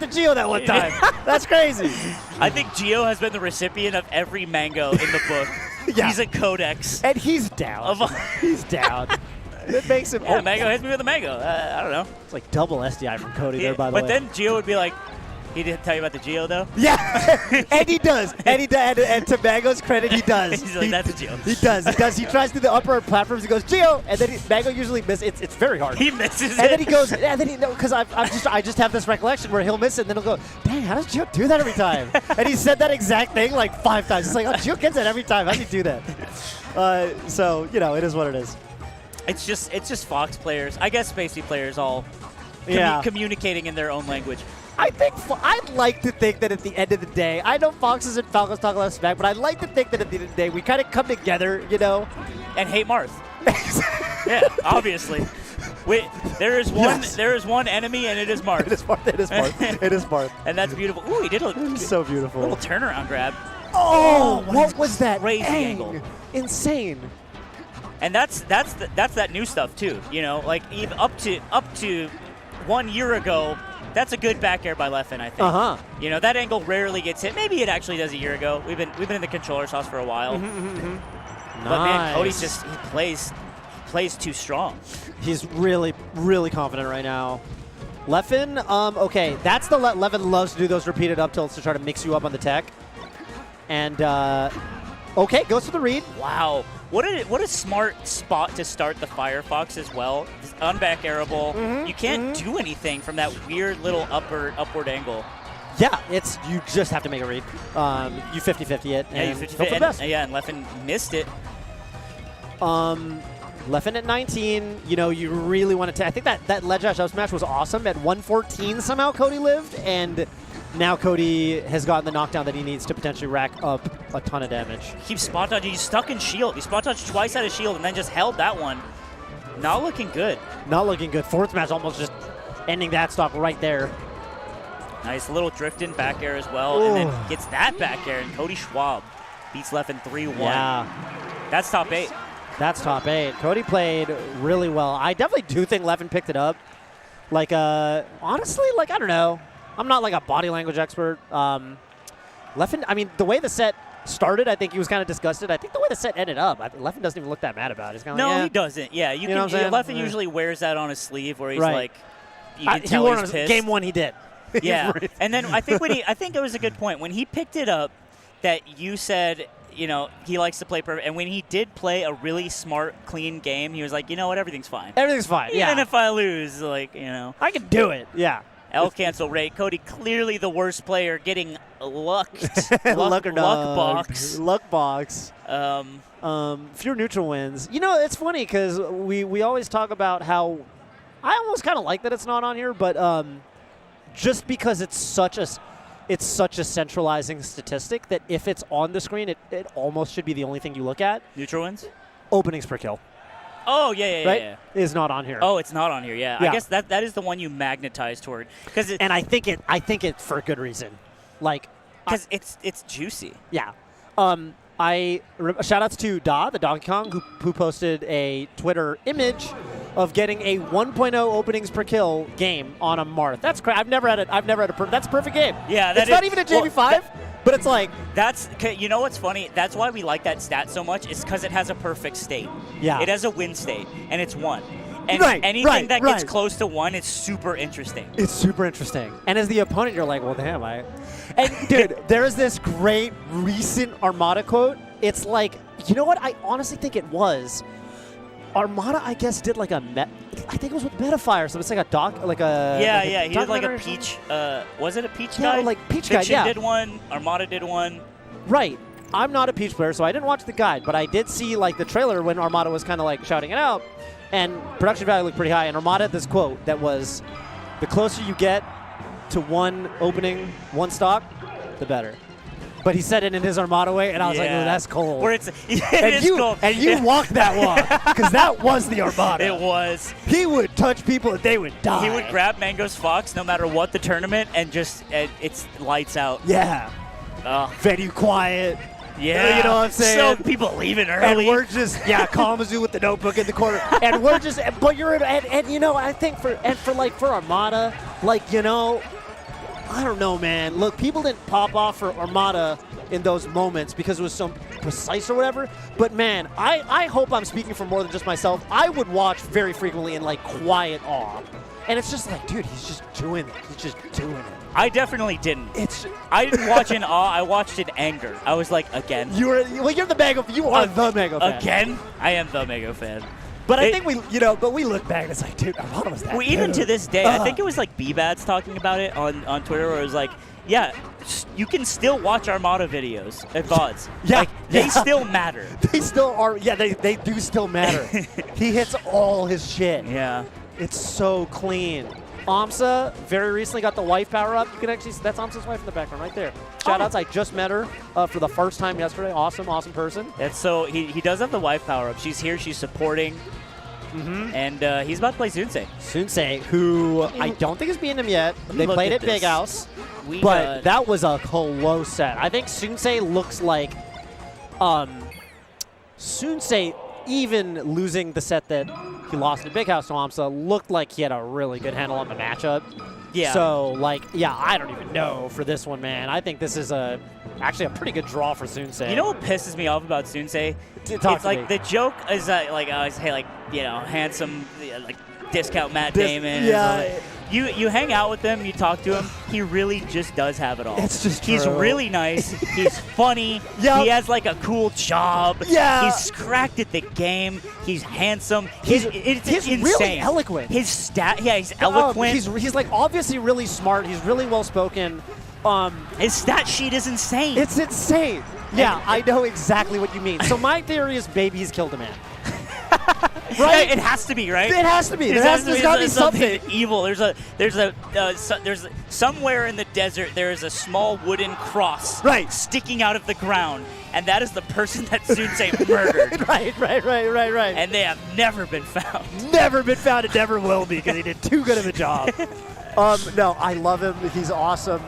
Gio that one time. That's crazy. I think Gio has been the recipient of every Mango in the book. He's a codex, and he's down. He's down. It makes him. Yeah, Mango hits me with a Mango. I don't know. It's like double SDI from Cody there, by the way. But then Gio would be like, he didn't tell you about the Geo, though? Yeah, and he does. And to Mango's credit, he does. He's like, that's a Geo. He does. He tries to do the upper platforms. He goes, Geo, and then Mango usually misses. It's very hard. He misses it. And then he goes, because I just have this recollection where he'll miss it, and then he'll go, dang, how does Geo do that every time? And he said that exact thing like 5 times. It's like, Geo gets it every time. How does he do that? So, it is what it is. It's just Fox players. I guess Spacey players all communicating in their own language. I'd like to think that at the end of the day, I know Foxes and Falcons talk a lot of smack, but I'd like to think that at the end of the day, we kind of come together, you know? And hate Marth. Yeah, obviously. There is one enemy, and it is Marth. It is Marth. It is Marth. It is Marth. And that's beautiful. Ooh, he did a so beautiful little turnaround grab. Oh, what was that? Crazy angle. Insane. And that's that new stuff too. You know, like even up to 1 year ago, that's a good back air by Leffen, I think. You know, that angle rarely gets hit. Maybe it actually does a year ago. We've been in the controller sauce for a while. But man, Cody's just he plays too strong. He's really, really confident right now. Leffen, okay, that's the Leffen loves to do those repeated up tilts to try to mix you up on the tech. And okay, goes for the read. Wow. What a smart spot to start the Firefox as well. It's unback airable. You can't do anything from that weird little upward angle. Yeah, you just have to make a read. You 50-50 it. Yeah, you 50-50 it. Yeah, and Leffen missed it. Leffen at 19, you know, you really want to I think that ledge dash up smash was awesome. At 114 somehow Cody lived, and now Cody has gotten the knockdown that he needs to potentially rack up a ton of damage. Keeps spot dodging. He's stuck in shield. He spot dodged twice out of shield and then just held that one. Not looking good. Not looking good. Fourth smash almost just ending that stock right there. Nice little drift in back air as well, and then gets that back air, and Cody Schwab beats Leffen 3-1. Yeah. That's top 8. That's top 8. Cody played really well. I definitely do think Leffen picked it up. Like, honestly, like, I don't know. I'm not like a body language expert. Leffen, I mean, the way the set started, I think he was kind of disgusted. I think the way the set ended up, Leffen doesn't even look that mad about it. He's kind of like, he doesn't. Yeah, you know can. Leffen usually wears that on his sleeve, where he's like, you can tell he wore he's pissed. Game 1, he did. Yeah, and then I think I think it was a good point when he picked it up that you said, you know, he likes to play perfect. And when he did play a really smart, clean game, he was like, you know what, everything's fine. Everything's fine. Even if I lose, like, you know, I can do it. Yeah. L cancel rate. Cody clearly the worst player, getting lucked. Luck box. Luck box. Fewer neutral wins. You know, it's funny because we always talk about how I almost kind of like that it's not on here, but just because it's such a centralizing statistic that if it's on the screen, it almost should be the only thing you look at. Neutral wins? Openings per kill. Oh, yeah. Is not on here. Oh, it's not on here, yeah. I guess that is the one you magnetize toward. And I think it for good reason. Like, because it's juicy. Yeah. Shout outs to Da, the Donkey Kong, who posted a Twitter image of getting a 1.0 openings per kill game on a Marth. That's crazy. I've never had that's a perfect game. Yeah, it's not even a JV5, but it's like you know what's funny? That's why we like that stat so much. Is because it has a perfect state. Yeah, it has a win state, and it's 1. And anything that gets close to 1 is super interesting. It's super interesting. And as the opponent, you're like, well, damn, And dude, there is this great recent Armada quote. It's like, you know what? I honestly think it was. Armada, I guess, did like I think it was with Metafire, so it's like a doc, like a... Yeah, he did like a Peach, was it a Peach guy? Yeah, like Peach Fiction guy, yeah. did one, Armada did one. Right. I'm not a Peach player, so I didn't watch the guide, but I did see like the trailer when Armada was kind of like shouting it out, and production value looked pretty high, and Armada had this quote that was, the closer you get to one opening, one stock, the better. But he said it in his Armada way, and I was like, "Oh, that's cold." Where it is cold. And you walked that walk, because that was the Armada. It was. He would touch people and they would die. He would grab Mango's Fox no matter what the tournament, and just it's lights out. Yeah. Venue quiet. Yeah. You know what I'm saying? So people leaving early. And we're just, Kalamazoo with the notebook in the corner. And we're just, but you're, and you know, I think for Armada, like, you know, I don't know, man. Look, people didn't pop off for Armada in those moments because it was so precise or whatever. But, man, I hope I'm speaking for more than just myself. I would watch very frequently in, like, quiet awe. And it's just like, dude, he's just doing it. He's just doing it. I definitely didn't. I didn't watch in awe. I watched in anger. I was like, again. You're the Mango. You are the Mango fan. Again? I am the Mango fan. But I think we look back and it's like, dude, Armada was that good. Even to this day, I think it was like B-Bats talking about it on Twitter, where it was like, yeah, you can still watch Armada videos at VODs. Yeah. Like, they still matter. They still are. Yeah, they do still matter. He hits all his shit. Yeah. It's so clean. Amsa very recently got the wife power up. You can actually see that's Amsa's wife in the background right there. Shout outs, I just met her for the first time yesterday. Awesome, awesome person. And so he does have the wife power up. She's here, she's supporting. And he's about to play Sensei. Sensei, who I don't think is beating him yet. They Look played at at Big this. House, We, but that was a close set. I think Sensei looks like Sensei, even losing the set that he lost in Big House to Amsa, looked like he had a really good handle on the matchup. Yeah. So, like, yeah, I don't even know for this one, man. I think this is actually a pretty good draw for Sensei. You know what pisses me off about Sensei? It's Talk to like me. the joke is hey, like, you know, handsome, like, discount Matt Damon. yeah. You hang out with him, you talk to him, he really just does have it all. It's just He's true. really nice, he's funny, Yup. he has like a cool job, Yeah. he's cracked at the game, he's handsome, it's insane. really eloquent. He's he's eloquent. He's like obviously really smart. He's really well spoken. His stat sheet is insane. It's insane. Yeah, I know exactly what you mean. So my theory is babies killed a man. Right? It has to be, right? It has to be. There's got to be something evil. There's somewhere in the desert there is a small wooden cross sticking out of the ground, and that is the person that Sensei murdered. Right. And they have never been found. Never been found and never will be because he did too good of a job. No, I love him. He's awesome.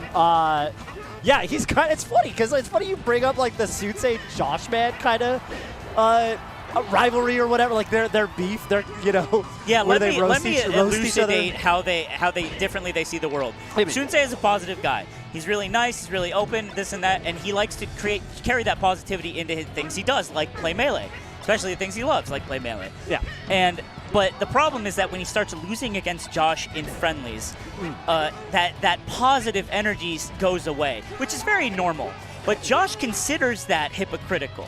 Yeah, he's kind of, it's funny because it's funny you bring up like the Sensei Josh man kind of a rivalry or whatever, like their beef, their Yeah, where let me roast each other. elucidate how they differently they see the world. Sensei is a positive guy. He's really nice, he's really open, this and that, and he likes to carry that positivity into his things he does, like play Melee, especially the things he loves, like play Melee. Yeah. But the problem is that when he starts losing against Josh in friendlies, that positive energy goes away, which is very normal. But Josh considers that hypocritical.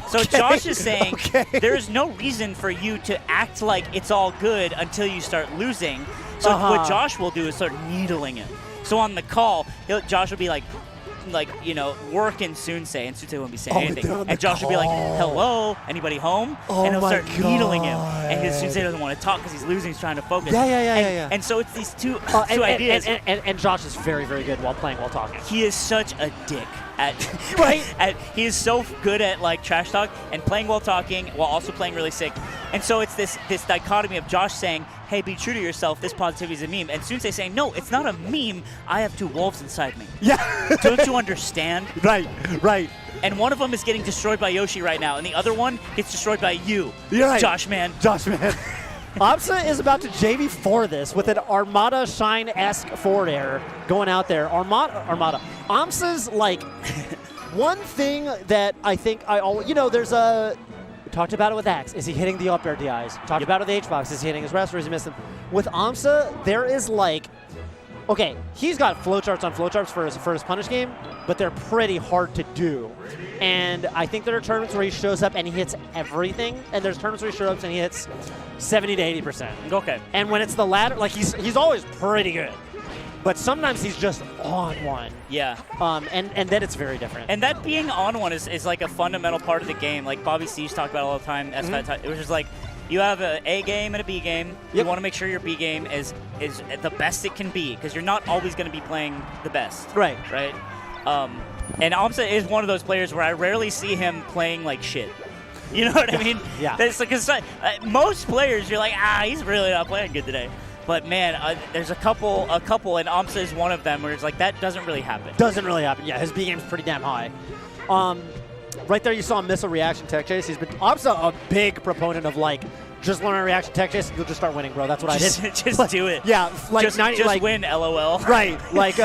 So Josh is saying there is no reason for you to act like it's all good until you start losing. So what Josh will do is start needling him. So on the call, Josh will be like, working Sensei, and Sensei won't be saying anything. And Josh will be like, hello, anybody home? And he'll start needling him. And his Sensei doesn't want to talk because he's losing, he's trying to focus. Yeah. And so it's these two ideas. And Josh is very, very good while talking. He is such a dick. He is so good at like trash talk and playing while talking while also playing really sick. And so it's this dichotomy of Josh saying, hey, be true to yourself, this positivity is a meme. And Sensei saying, no, it's not a meme, I have two wolves inside me. Yeah. Don't you understand? Right. And one of them is getting destroyed by Yoshi right now, and the other one gets destroyed by you. You're right. Josh, man. Amsa is about to JV4 this with an Armada Shine-esque forward air going out there. Armada. Amsa's like one thing that I think there's a. We talked about it with Axe. Is he hitting the up air DIs? Talked about it with H-Box. Is he hitting his rest or is he missing them? With Amsa, there is like. Okay, he's got flowcharts on flowcharts for his punish game, but they're pretty hard to do. And I think there are tournaments where he shows up and he hits everything, and there's tournaments where he shows up and he hits 70 to 80%. Okay. And when it's the latter, like he's always pretty good, but sometimes he's just on one. Yeah. And then it's very different. And that being on one is like a fundamental part of the game. Like Bobby Steez talked about all the time. It was just like, you have an A game and a B game. You want to make sure your B game is the best it can be because you're not always going to be playing the best. Right. And Amsa is one of those players where I rarely see him playing like shit. You know what I mean? Yeah. Because most players, you're like, he's really not playing good today. But man, there's a couple, and Amsa is one of them where it's like that doesn't really happen. Yeah, his B game's pretty damn high. Right there, you saw him miss a reaction tech chase. Amsa a big proponent of like, just learn a reaction tech chase and you'll just start winning, bro. That's what I did. Just do it. Yeah, like just win, LOL. Right, like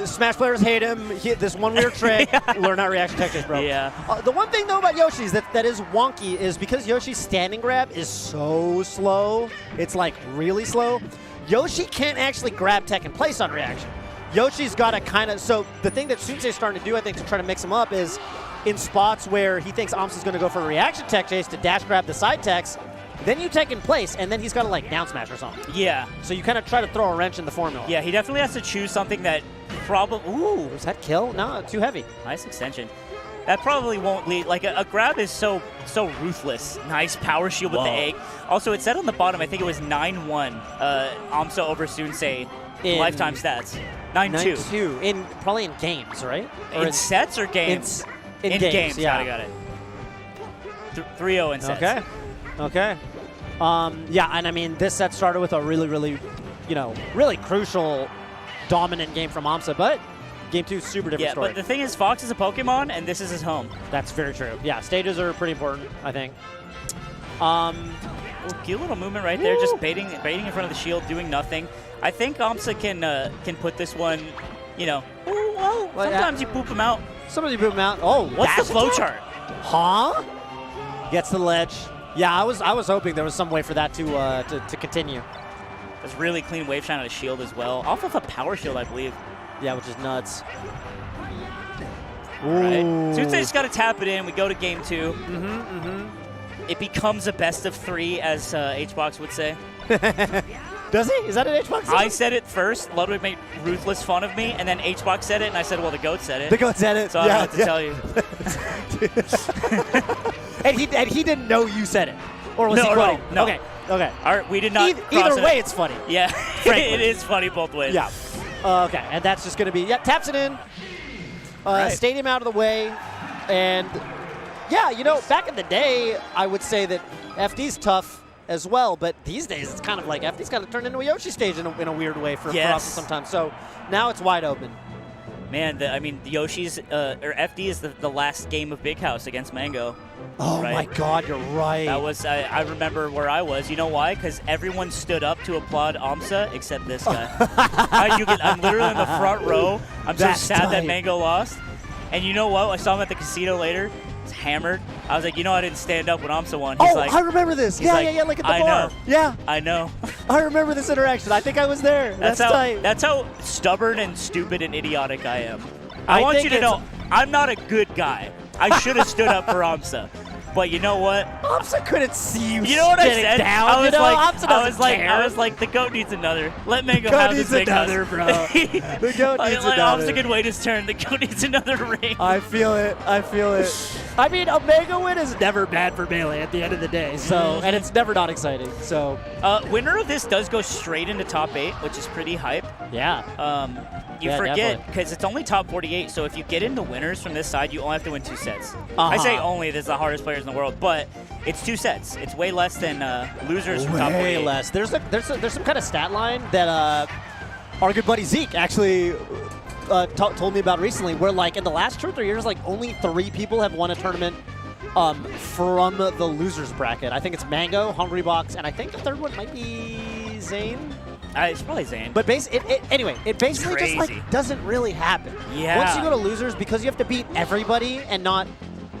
Smash players hate him. This one weird trick, learn that reaction tech chase, bro. Yeah. The one thing though about Yoshi is that is wonky is because Yoshi's standing grab is so slow. It's like really slow. Yoshi can't actually grab tech and place on reaction. Yoshi's got to kind of, so the thing that Sensei's starting to do, I think, to try to mix him up is in spots where he thinks Amsa's going to go for a reaction tech chase to dash grab the side techs, then you tech in place, and then he's got to like down smash or something. Yeah. So you kind of try to throw a wrench in the formula. Yeah, he definitely has to choose something that probably, Was that kill? No, too heavy. Nice extension. That probably won't lead. Like a grab is so ruthless. Nice power shield with the egg. Also, it said on the bottom, I think it was 9-1. AMSA over Sensei lifetime stats. 9-2. 9-2 probably in games, right? Or in sets or games? In games. Yeah, got it. 3-0 in sets. Okay. Yeah, and I mean this set started with a really crucial, dominant game from AMSA, but game 2 super different story. But the thing is, Fox is a Pokemon, and this is his home. That's very true. Yeah, stages are pretty important, I think. Cute little movement right there, just baiting in front of the shield, doing nothing. I think AMSA can put this one, sometimes you poop him out. Sometimes you poop him out. Oh, what's the flow chart? Huh? Gets the ledge. Yeah, I was hoping there was some way for that to continue. There's really clean wave shine on a shield as well. Off of a power shield, I believe. Yeah, which is nuts. Right. Sensei just got to tap it in. We go to game 2. It becomes a best of 3, as HBox would say. Does he? Is that an HBox? I said it first. Ludwig made ruthless fun of me, and then HBox said it, and I said, well, the GOAT said it. The GOAT said it. So I don't know what to tell you. and he didn't know you said it? Or was he quoting? No. Okay. We did not Either way, it's funny. Yeah, it is funny both ways. Yeah. Okay, and that's just going to be, taps it in, stadium out of the way, and back in the day, I would say that FD's tough as well, but these days it's kind of like FD's kind of turned into a Yoshi stage in a weird way for us sometimes. So now it's wide open. Man, the Yoshi's or FD is the last game of Big House against Mango. Oh my God, you're right. That was I remember where I was. You know why? Because everyone stood up to applaud AMSA except this guy. I'm literally in the front row. I'm so sad that Mango lost. And you know what? I saw him at the casino later. He's hammered. I was like, I didn't stand up when AMSA won. He's like, I remember this. Yeah, like at the bar. Yeah. I know. I remember this interaction. I think I was there. That's tight. That's how stubborn and stupid and idiotic I am. I want you to know, I'm not a good guy. I should have stood up for AMSA. But you know what? AMSA couldn't see you. You know what I said? Down, I was like, the GOAT needs another. Let Mango have his big another, bro. The GOAT needs another. AMSA can wait his turn. The GOAT needs another ring. I feel it. I mean, a Mango win is never bad for Melee at the end of the day. So, and it's never not exciting. So, winner of this does go straight into top 8, which is pretty hype. Yeah. You forget because it's only top 48. So if you get into winners from this side, you only have to win 2 sets. I say only. This is the hardest players in the world, but it's 2 sets. It's way less than losers from top 48. Way less. There's some kind of stat line that our good buddy Zeke actually told me about recently, where like in the last 2 or 3 years, like only 3 people have won a tournament from the losers bracket. I think it's Mango, Hungrybox, and I think the third one might be Zane. It's probably Zane. But anyway, it basically just like doesn't really happen. Yeah. Once you go to losers, because you have to beat everybody and not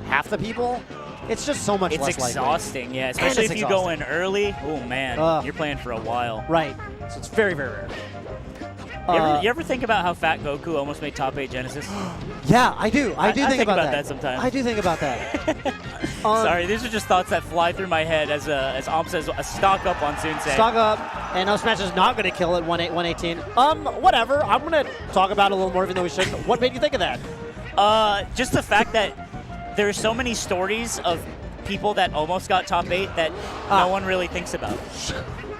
half the people, it's just so much less likely. It's exhausting, yeah. Especially if you go in early. Oh man, you're playing for a while. Right. So it's very, very rare. You ever think about how Fat Goku almost made top 8 Genesis? Yeah, I do. I do think about that sometimes. I do think about that. Sorry, these are just thoughts that fly through my head as AMSA says a stock up on Sensei. Stock up, and no Smash is not going to kill it 118. Whatever. I'm going to talk about it a little more, even though we shouldn't. What made you think of that? Just the fact that there are so many stories of people that almost got top 8 that no one really thinks about.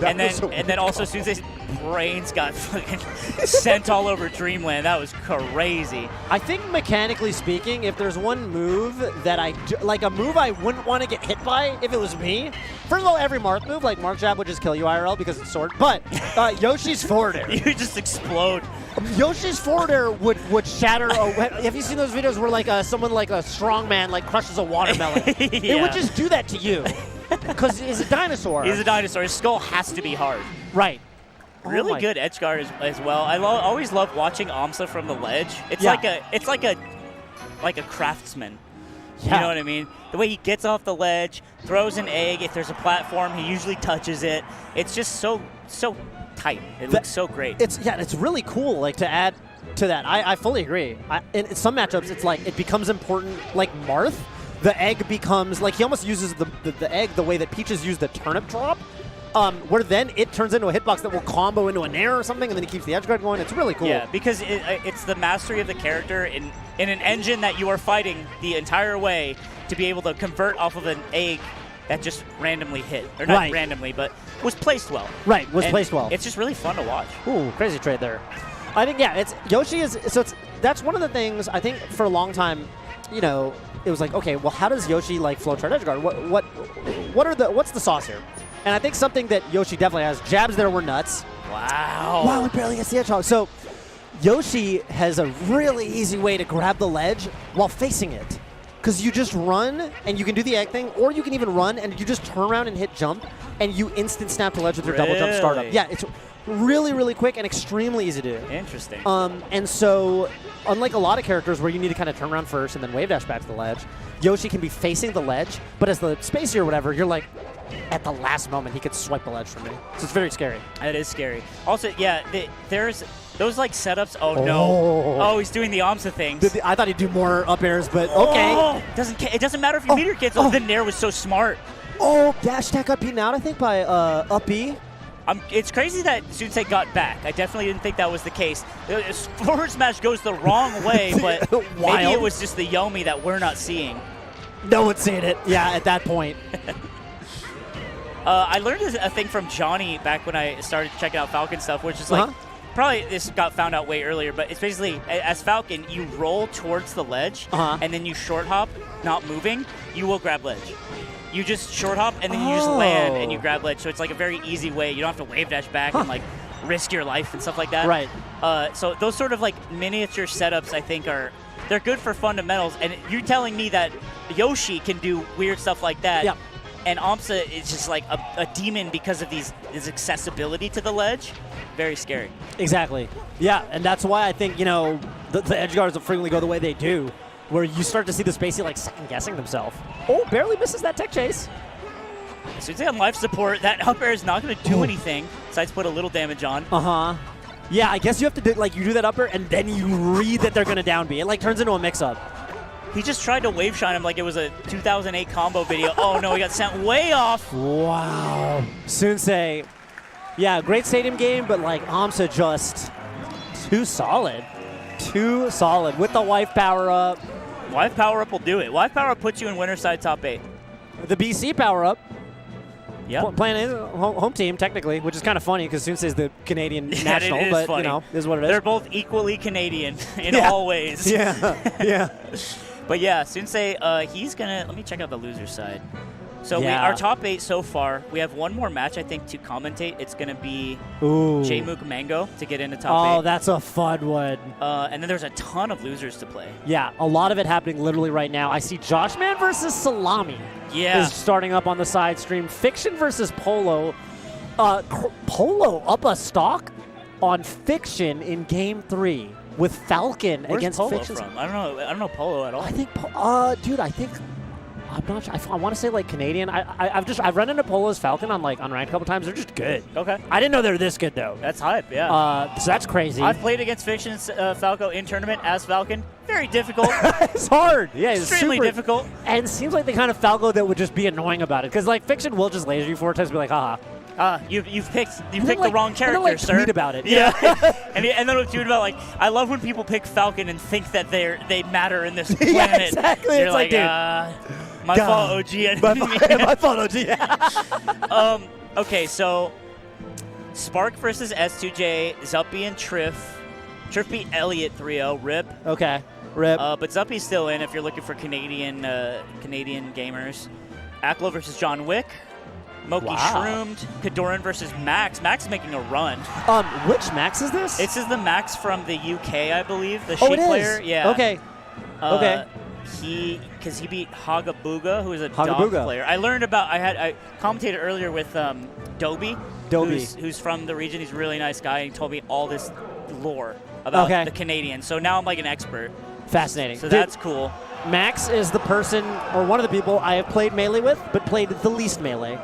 And then also Sensei's brains got fucking sent all over Dreamland. That was crazy. I think mechanically speaking, if there's one move that a move I wouldn't want to get hit by if it was me. First of all, every Marth move, like Mark Jab would just kill you IRL because it's sword. But Yoshi's forward air. You just explode. Yoshi's forward air would shatter. Have you seen those videos where like someone like a strongman like crushes a watermelon? Yeah. It would just do that to you. Because he's a dinosaur. He's a dinosaur. His skull has to be hard. Right. Really good edge guard as well. I always love watching AMSA from the ledge. It's like a craftsman. Yeah. You know what I mean? The way he gets off the ledge, throws an egg. If there's a platform, he usually touches it. It's just so tight. It looks so great. It's really cool. Like to add to that, I fully agree. In some matchups, it's like it becomes important. Like Marth, the egg becomes like he almost uses the egg the way that Peaches used the turnip drop. where then it turns into a hitbox that will combo into a nair or something, and then he keeps the edge guard going. It's really cool. Yeah, because it's the mastery of the character in an engine that you are fighting the entire way to be able to convert off of an egg that just randomly hit. Or not randomly, but was placed well. Right, was placed well. It's just really fun to watch. Ooh, crazy trade there. I think, yeah, it's Yoshi is, so that's one of the things, I think for a long time, you know, it was like, okay, well, how does Yoshi like flow chart edge guard? What's the sauce here? And I think something that Yoshi definitely has, jabs there were nuts. Wow. Wow, it barely gets the edge hog. So Yoshi has a really easy way to grab the ledge while facing it. Because you just run, and you can do the egg thing, or you can even run, and you just turn around and hit jump, and you instant snap to ledge with your double jump startup. Yeah, it's really, really quick and extremely easy to do. Interesting. And so, unlike a lot of characters where you need to kind of turn around first and then wave dash back to the ledge, Yoshi can be facing the ledge, but as the spacer or whatever, you're like, at the last moment, he could swipe the ledge from me. So it's very scary. It is scary. Also, yeah, there's those like setups. Oh, no. Oh, he's doing the Amsa things. I thought he'd do more up airs, but okay. Oh, it doesn't matter if you meter kids. Oh, the nair was so smart. Oh, dash attack up B now, I think, by up B. It's crazy that Sensei got back. I definitely didn't think that was the case. Forward smash goes the wrong way, but maybe it was just the Yomi that we're not seeing. No one's seeing it. Yeah, at that point. I learned a thing from Johnny back when I started checking out Falcon stuff, which is like, probably this got found out way earlier, but it's basically, as Falcon, you roll towards the ledge, and then you short hop, not moving, you will grab ledge. You just short hop, and then you just land, and you grab ledge. So it's like a very easy way. You don't have to wave dash back and like risk your life and stuff like that. Right. So those sort of like miniature setups, I think, they're good for fundamentals. And you're telling me that Yoshi can do weird stuff like that. Yep. And Amsa is just like a demon because of his accessibility to the ledge. Very scary. Exactly. Yeah, and that's why I think, you know, the edge guards will frequently go the way they do, where you start to see the spacey like second-guessing themselves. Oh, barely misses that tech chase. So he's on life support. That up air is not going to do anything besides put a little damage on. Yeah, I guess you have to do, like, you do that up air, and then you read that they're going to down B. It, like, turns into a mix-up. He just tried to wave shine him like it was a 2008 combo video. Oh, no, he got sent way off. Wow. Sensei. Yeah, great stadium game, but, like, Amsa just too solid. Too solid with the wife power-up. Wife power-up will do it. Wife power-up puts you in winner's side top 8. The BC power-up. Yep. Playing home team, technically, which is kind of funny because Sensei's the Canadian national, it is but, funny. You know, is what it is. They're both equally Canadian in all ways. Yeah. But yeah, Sensei, he's going to – let me check out the loser's side. So our top 8 so far, we have one more match, I think, to commentate. It's going to be J-Mook Mango to get into top 8. Oh, that's a fun one. And then there's a ton of losers to play. Yeah, a lot of it happening literally right now. I see Joshman versus Salami is starting up on the side stream. Fiction versus Polo. Polo up a stock on Fiction in Game 3 with Falcon against Polo Fiction. From? I don't know Polo at all. I think, dude, I'm not sure. I want to say like Canadian. I've run into Polo's Falcon on like unranked a couple times. They're just good. Okay. I didn't know they were this good though. That's hype. Yeah. So that's crazy. I've played against Fiction's Falco in tournament as Falcon. Very difficult. It's hard. Yeah, it's extremely difficult. And it seems like the kind of Falco that would just be annoying about it, because like Fiction will just laser you 4 times and be like, haha. You've picked the wrong character, like, sir. Tweet about it. Yeah. and then we'll tweet about like, I love when people pick Falcon and think that they matter in this planet. Yeah, exactly. You're it's like, dude. My fault, OG. My fault, OG. Okay, so Spark versus S2J, Zuppy and Trif. Trif beat Elliott 3-0. Rip. Okay. Rip. But Zuppy's still in if you're looking for Canadian gamers. Aklo versus John Wick. Moki Shroomed. Kadoran versus Max. Max is making a run. Which Max is this? This is the Max from the UK, I believe. The Sheik player. Yeah. Okay. Okay. Because he beat Hagabuga, who is a dog player. I learned about. I commentated earlier with Doby, who's from the region. He's a really nice guy, and he told me all this lore about the Canadians. So now I'm like an expert. Fascinating. So that's cool. Max is the person, or one of the people I have played Melee with, but played the least Melee.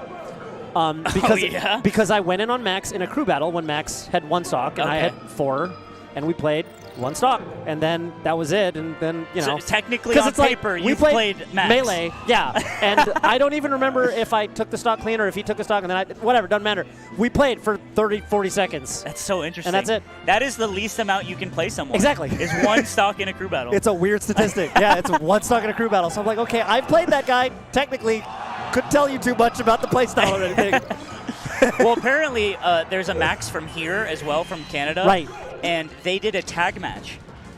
Because I went in on Max in a crew battle when Max had 1 stock and I had 4. and we played one stock, and then that was it. And then So technically on it's like, paper, we you played Max. Melee, yeah. And I don't even remember if I took the stock clean or if he took the stock, and then whatever, doesn't matter. We played for 30, 40 seconds. That's so interesting. And that's it. That is the least amount you can play someone. Exactly. Is one stock in a crew battle. It's a weird statistic. Yeah, it's one stock in a crew battle. So I'm like, okay, I've played that guy. Technically, couldn't tell you too much about the playstyle or anything. Well, apparently there's a Max from here as well, from Canada. Right. And they did a tag match.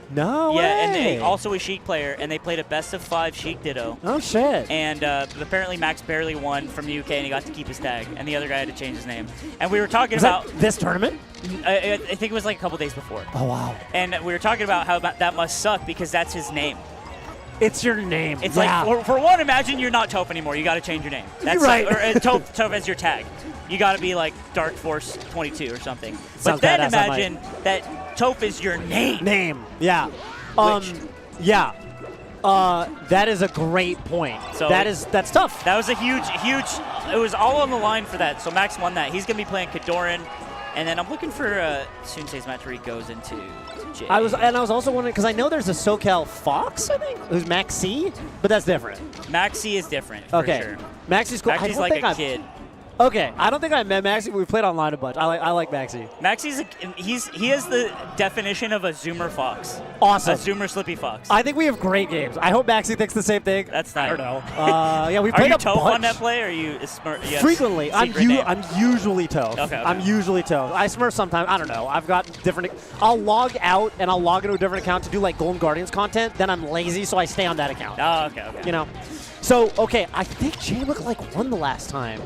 No Yeah, way. and they, also a Sheik player, and they played a best-of-5 Sheik Ditto. Oh, shit. And apparently Max barely won from the UK, and he got to keep his tag, and the other guy had to change his name. And we were talking about this tournament? I think it was like a couple days before. Oh, wow. And we were talking about how that must suck because that's his name. It's your name. It's yeah. like, for one, imagine you're not Toph anymore. You got to change your name. That's right. Or Toph as your tag. You got to be like Dark Force 22 or something. Sounds but then badass, imagine that Toph is your name. Yeah. Yeah. That is a great point. So that's tough. That was a huge. It was all on the line for that. So Max won that. He's gonna be playing Kadoran, and then I'm looking for Sensei's match where he goes into J. I was also wondering because I know there's a SoCal Fox, I think, who's Maxi, but that's different. Maxi is different. Okay. For sure. Maxi's cool. Maxi's like a kid. Okay, I don't think I met Maxi, but we played online a bunch. I like Maxi. Maxi's he is the definition of a Zoomer fox. Awesome. A Zoomer Slippy Fox. I think we have great games. I hope Maxi thinks the same thing. That's nice. I don't know. Yeah, we Are played you a Toph bunch. on that play, or are you Frequently. I'm usually Toph. Okay. I'm usually Toph. I smurf sometimes. I don't know. I've got different. I'll log out and I'll log into a different account to do like Golden Guardians content. Then I'm lazy, so I stay on that account. Oh, okay. You know. So okay, I think J-Mook like won the last time.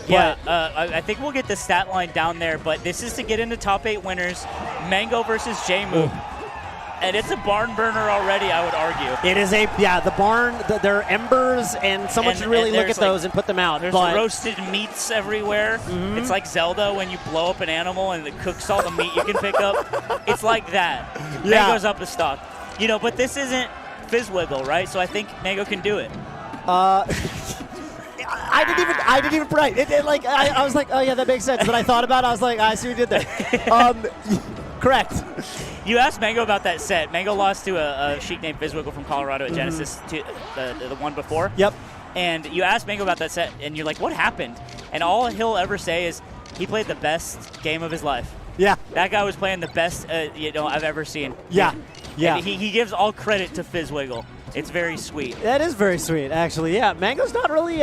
Yeah, I think we'll get the stat line down there, but this is to get into top 8 winners. Mango versus J-Mook. And it's a barn burner already, I would argue. It is the barn, there are embers, and someone should really look at those and put them out. There's roasted meats everywhere. It's like Zelda when you blow up an animal and it cooks all the meat you can pick up. It's like that. Yeah. Mango's up a stock. But this isn't Fizzwiggle, right? So I think Mango can do it. I didn't even write it. I was like, oh yeah, that makes sense. But I thought about it. I was like, I see what you did there. Correct. You asked Mango about that set. Mango lost to a Sheik named Fizzwiggle from Colorado at Genesis, to the one before. Yep. And you asked Mango about that set, and you're like, what happened? And all he'll ever say is, he played the best game of his life. Yeah. That guy was playing the best I've ever seen. Yeah. Yeah. And he gives all credit to Fizzwiggle. It's very sweet. That is very sweet, actually. Yeah, Mango's not really,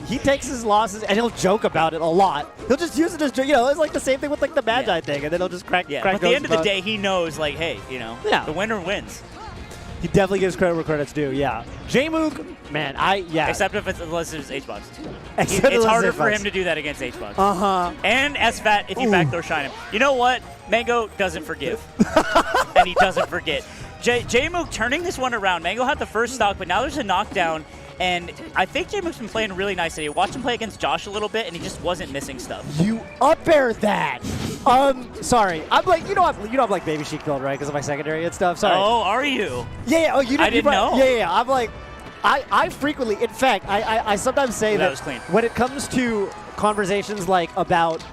he takes his losses and he'll joke about it a lot. He'll just use it as, it's like the same thing with like the Magi thing, and then he'll just crack. Yeah, crack but at the end of the about. day, he knows, like, hey, the winner wins. He definitely gives credit where credit's due. Yeah, J-Mook, man, Except unless it's H-Box. Except It's harder it's for H-Box. him to do that against H-Box. And S-Fat if you backdoor shine him. You know what? Mango doesn't forgive. And he doesn't forget. J-Mook turning this one around. Mango had the first stock, but now there's a knockdown. And I think J-Mook's been playing really nice today. Watched him play against Josh a little bit, and he just wasn't missing stuff. You up air that. Sorry. I'm like, I'm like Baby Sheik build, right? Because of my secondary and stuff. Sorry. Oh, are you? Yeah. Oh, you didn't. I didn't know. Yeah. I'm like, I frequently, in fact, I sometimes say that was clean. When it comes to conversations like about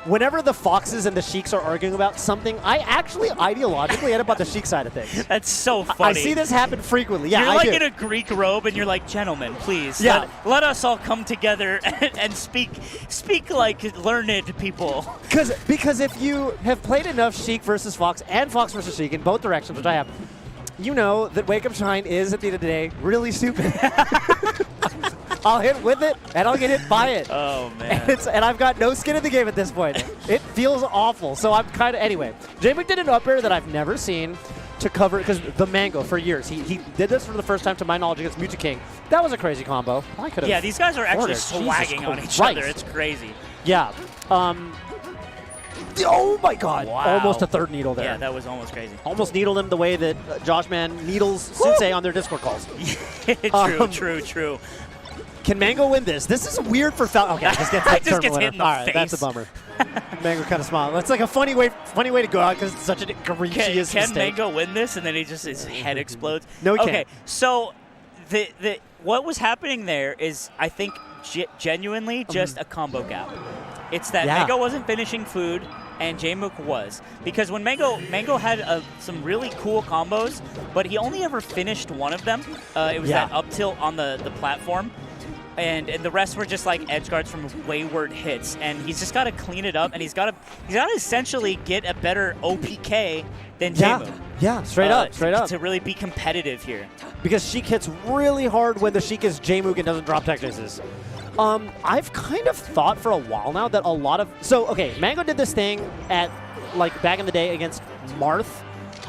whenever the Foxes and the Sheiks are arguing about something, I actually ideologically end up on the Sheik side of things. That's so funny. I see this happen frequently. Yeah, you're I like do. in a Greek robe, and you're like, gentlemen, please, Yeah. let us all come together and speak like learned people. Because if you have played enough Sheik versus Fox and Fox versus Sheik in both directions, which I have, you know that Wake Up Shine is, at the end of the day, really stupid. I'll hit with it, and I'll get hit by it. Oh, man. And I've got no skin in the game at this point. It feels awful. So I'm kind of... Anyway, J-Mook did an up air that I've never seen to cover... Because the Mango, for years, he did this for the first time, to my knowledge, against Muta King. That was a crazy combo. I could have... Yeah, these guys are actually Jesus swagging on each Christ. other. It's crazy. Yeah. Oh, my God. Wow. Almost a third needle there. Yeah, that was almost crazy. Almost needled him the way that Josh Man needles Sensei on their Discord calls. True. Can Mango win this? This is weird for Falcon. Okay, just gets hit in the All right, face. that's a bummer. Mango kind of smiled. That's like a funny way to go out because it's such an egregious Can mistake. Mango win this, and then his head explodes? No, he okay, can't. so what was happening there is, I think, genuinely just a combo gap. It's that Yeah. Mango wasn't finishing food, and Jmook was. Because when Mango had some really cool combos, but he only ever finished one of them. It was that up tilt on the platform. And the rest were just like edge guards from wayward hits, and he's just got to clean it up, and he's got to essentially get a better OPK than Jmook. Yeah, straight up. To really be competitive here. Because Sheik hits really hard when the Sheik is Jmook and doesn't drop tech chases. I've kind of thought for a while now that a lot of Mango did this thing at like back in the day against Marth,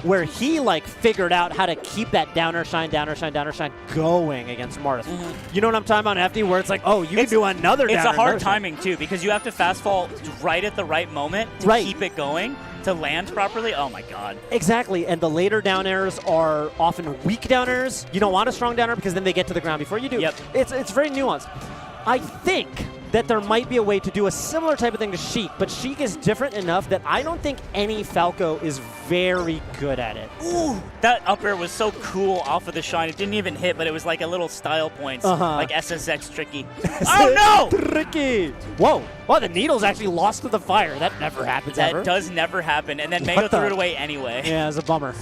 where he like figured out how to keep that downer shine going against Marth. You know what I'm talking about, FD, where it's like, oh, you can do another downer. It's a hard timing, too, because you have to fast fall right at the right moment to keep it going, to land properly. Oh, my God. Exactly, and the later down airs are often weak down airs. You don't want a strong downer because then they get to the ground before you do. Yep. It's very nuanced. I think that there might be a way to do a similar type of thing to Sheik, but Sheik is different enough that I don't think any Falco is very good at it. Ooh, that up air was so cool off of the shine. It didn't even hit, but it was like a little style points, like SSX tricky. Oh, no! Tricky! Whoa. Well, the needle's actually lost to the fire. That never happens ever. That does never happen, and then Mango threw it away anyway. Yeah, it's a bummer.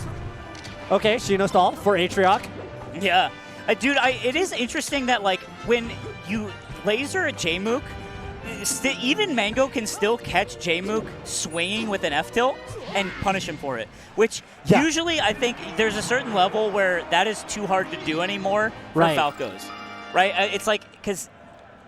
Okay, Shino stall for Atrioc. Yeah. Dude, it is interesting that, like, when you laser at Jmook, even Mango can still catch Jmook swinging with an F-tilt and punish him for it, which usually I think there's a certain level where that is too hard to do anymore for Falcos, right? It's like, because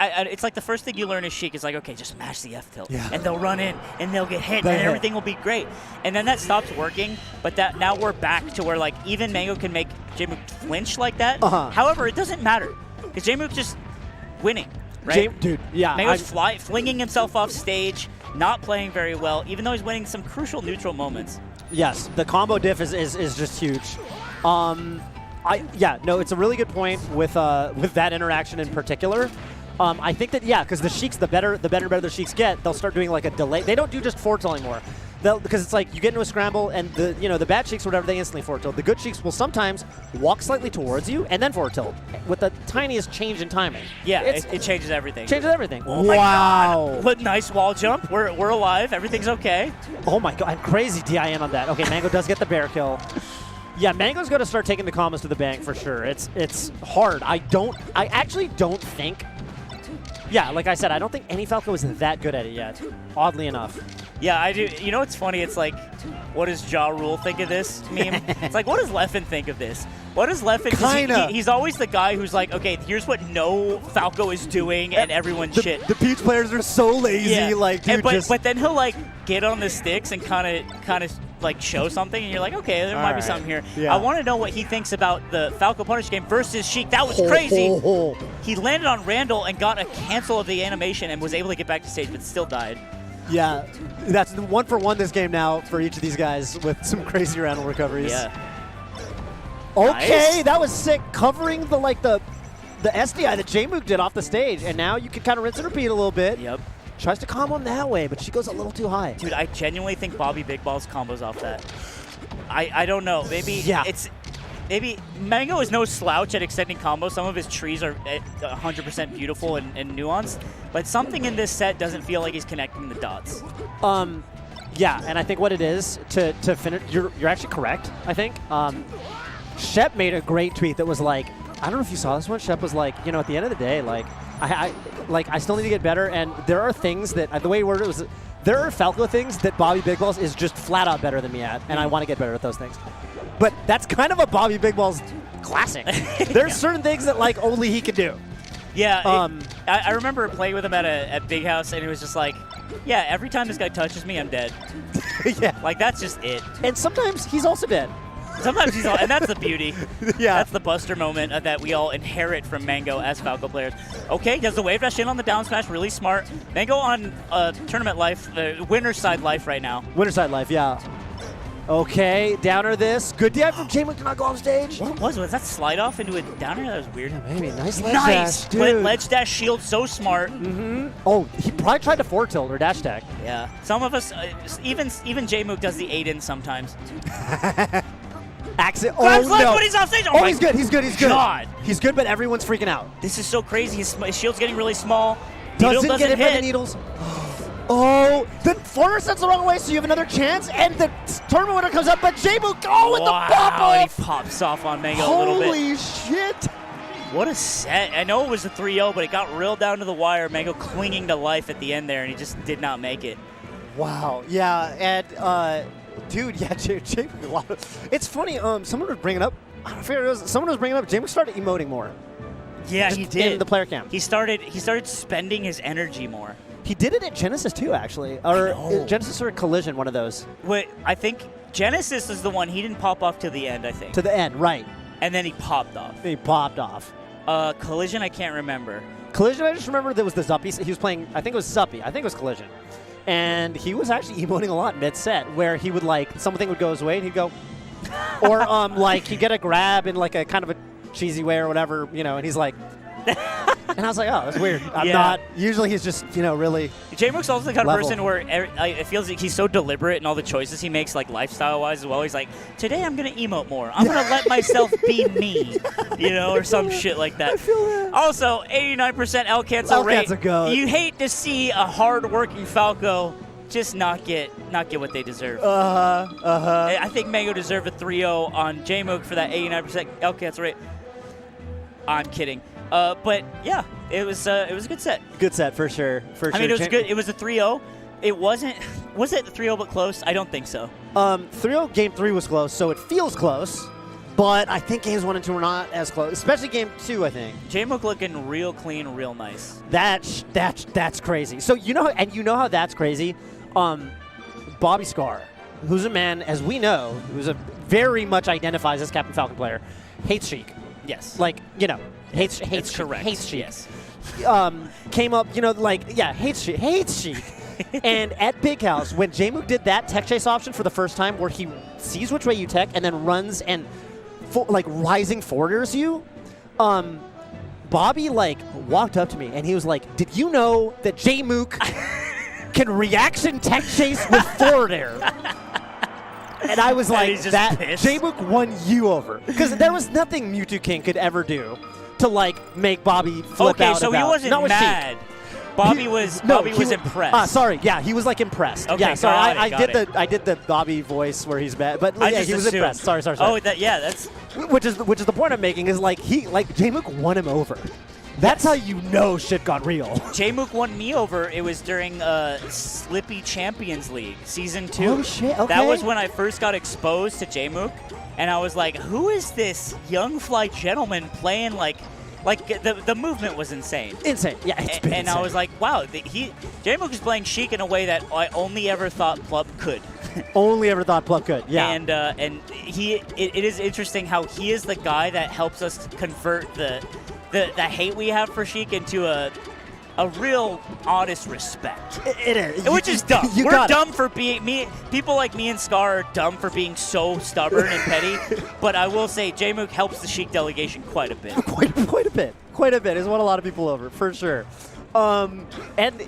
it's like the first thing you learn as Sheik is like, okay, just mash the F-tilt, and they'll run in, and they'll get hit, and everything will be great. And then that stops working, but now we're back to where, like, even Mango can make Jmook flinch like that. However, it doesn't matter, because Jmook's just winning. Right? Dude, yeah. Mango's flinging himself off stage, not playing very well, even though he's winning some crucial neutral moments. Yes, the combo diff is just huge. It's a really good point with that interaction in particular. I think that because the Sheiks, the better the Sheiks get, they'll start doing like a delay. They don't do just forward tilt anymore. Because it's like you get into a scramble and the bad Sheiks or whatever, they instantly forward tilt. The good Sheiks will sometimes walk slightly towards you and then forward tilt with the tiniest change in timing. Yeah, it changes everything. Changes everything. Oh my God. What nice wall jump. We're alive. Everything's okay. Oh my God, I'm crazy DIM on that. Okay, Mango does get the bear kill. Yeah, Mango's going to start taking the combos to the bank for sure. It's hard. I actually don't think. Yeah, like I said, I don't think any Falco is that good at it yet, oddly enough. Yeah, I do. You know what's funny? It's like, what does Ja Rule think of this meme? It's like, what does Leffen think of this? What does Leffen... Kinda. He's always the guy who's like, okay, here's what no Falco is doing, and everyone's shit. The Peach players are so lazy. Like, dude, but then he'll like get on the sticks and kind of like show something, and you're like, okay, there might be something here. Yeah. I want to know what he thinks about the Falco Punish game versus Sheik. That was crazy. He landed on Randall and got a cancel of the animation and was able to get back to stage, but still died. Yeah, that's 1-for-1 this game now for each of these guys with some crazy Randall recoveries. Yeah. Okay, Nice. that was sick. Covering the SDI that Jmook did off the stage, and now you can kind of rinse and repeat a little bit. Yep. Tries to combo him that way, but she goes a little too high. Dude, I genuinely think Bobby Big Balls combos off that. I don't know. Maybe Mango is no slouch at extending combos. Some of his trees are 100% beautiful and nuanced, but something in this set doesn't feel like he's connecting the dots. Yeah, and I think what it is to finish, you're actually correct, I think. Shep made a great tweet that was like, I don't know if you saw this one. Shep was like, at the end of the day, like, I still need to get better, and there are things that, the way he worded it was, there are Falco things that Bobby Big Balls is just flat out better than me at, and I want to get better at those things. But that's kind of a Bobby Big Balls classic. There's certain things that like only he could do. Yeah, I remember playing with him at Big House, and it was just like, yeah, every time this guy touches me, I'm dead. Yeah. Like, that's just it. And sometimes he's also dead. Sometimes he's all, and that's the beauty. Yeah. That's the Buster moment that we all inherit from Mango as Falco players. Okay, does the wave dash in on the down smash, really smart. Mango on tournament life, winner's side life right now. Winner's side life, yeah. Okay, downer this. Good DI from Jmook to not go off stage. What was that slide off into a downer? That was weird. Yeah, maybe. Nice ledge dash, dude. Ledge dash shield, so smart. Oh, he probably tried to forward tilt or dash tag. Yeah. Some of us, even Jmook does the 8-in sometimes. Accident. Grabs Oh, ledge no. when he's off stage. Oh, he's good. He's good. He's good. God. He's good, but everyone's freaking out. This is so crazy. His shield's getting really small. Doesn't Needle get hit by the hit. needles. Oh, the forward sets the wrong way, so you have another chance, and the tournament winner comes up, but J-Mook, oh, with the pop-off! He pops off on Mango a little bit. Holy shit! What a set. I know it was a 3-0, but it got real down to the wire. Mango clinging to life at the end there, and he just did not make it. Wow, yeah, and, dude, yeah, J-Mook, it's funny, someone was bringing up, I don't know if someone was bringing up, J-Mook started emoting more. Yeah, he did. In the player cam. He started spending his energy more. He did it at Genesis too, actually. Or Genesis or Collision, one of those. Wait, I think Genesis is the one. He didn't pop off to the end, I think. To the end, right. And then he popped off. He popped off. Collision, I can't remember. Collision, I just remember there was the Zuppy. He was playing, I think it was Zuppy. I think it was Collision. And he was actually emoting a lot mid-set, where he would, like, something would go his way, and he'd go, or, like, he'd get a grab in, like, a kind of a cheesy way or whatever, you know, and he's like, and I was like, oh, that's weird. I'm not. Usually he's just, you know, really. J-Mook's also the kind of level. person where it feels like he's so deliberate in all the choices he makes, like lifestyle-wise as well. He's like, today I'm going to emote more. I'm going to let myself be me, you know, or some shit like that. I feel that. Also, 89% L cancel rate. L-Cat's a goat. You hate to see a hard-working Falco just not get what they deserve. I think Mango deserved a 3-0 on J-Mook for that 89% L cancel rate. I'm kidding. But yeah, it was a good set. Good set for sure. I mean, it was good. It was a 3-0. It wasn't. Was it 3-0 but close? I don't think so. 3-0 game 3 was close, so it feels close. But I think games 1 and 2 were not as close, especially game 2. I think. J-Mook looking real clean, real nice. That's crazy. So you know how that's crazy. Bobby Scar, who's a man, as we know, who's a very much identifies as Captain Falcon player, hates Sheik. Yes. Like, you know, hates correct. Hates Sheik. Yes. Came up, you know, like, yeah, hates Sheik. And at Big House, when J-Mook did that tech chase option for the first time, where he sees which way you tech and then runs and like rising forwarders you, Bobby like walked up to me and he was like, "Did you know that J-Mook can reaction tech chase with forward air?" And I was like, that J-Mook won you over. Because there was nothing Mewtwo King could ever do to, like, make Bobby flip out. Okay, so he wasn't mad. Bobby was impressed. Sorry, yeah, he was, like, impressed. Okay, yeah, sorry, I did the Bobby voice where he's mad. But, yeah, he was assumed. impressed. Sorry. Oh, that's... Which is the point I'm making is, like, J-Mook won him over. That's how you know shit got real. J-Mook won me over. It was during Slippy Champions League, Season 2. Oh, shit, okay. That was when I first got exposed to J-Mook, and I was like, who is this young fly gentleman playing like the movement was insane. Insane, yeah, it's been And insane. I was like, wow, J-Mook is playing Sheik in a way that I only ever thought Plup could. Only ever thought Plup could, yeah. And it is interesting how he is the guy that helps us convert the hate we have for Sheik into a real honest respect. It is. Which is dumb. We're dumb for being people like me and Scar are dumb for being so stubborn and petty. But I will say J-Mook helps the Sheik delegation quite a bit. Quite a bit is what a lot of people over, for sure. And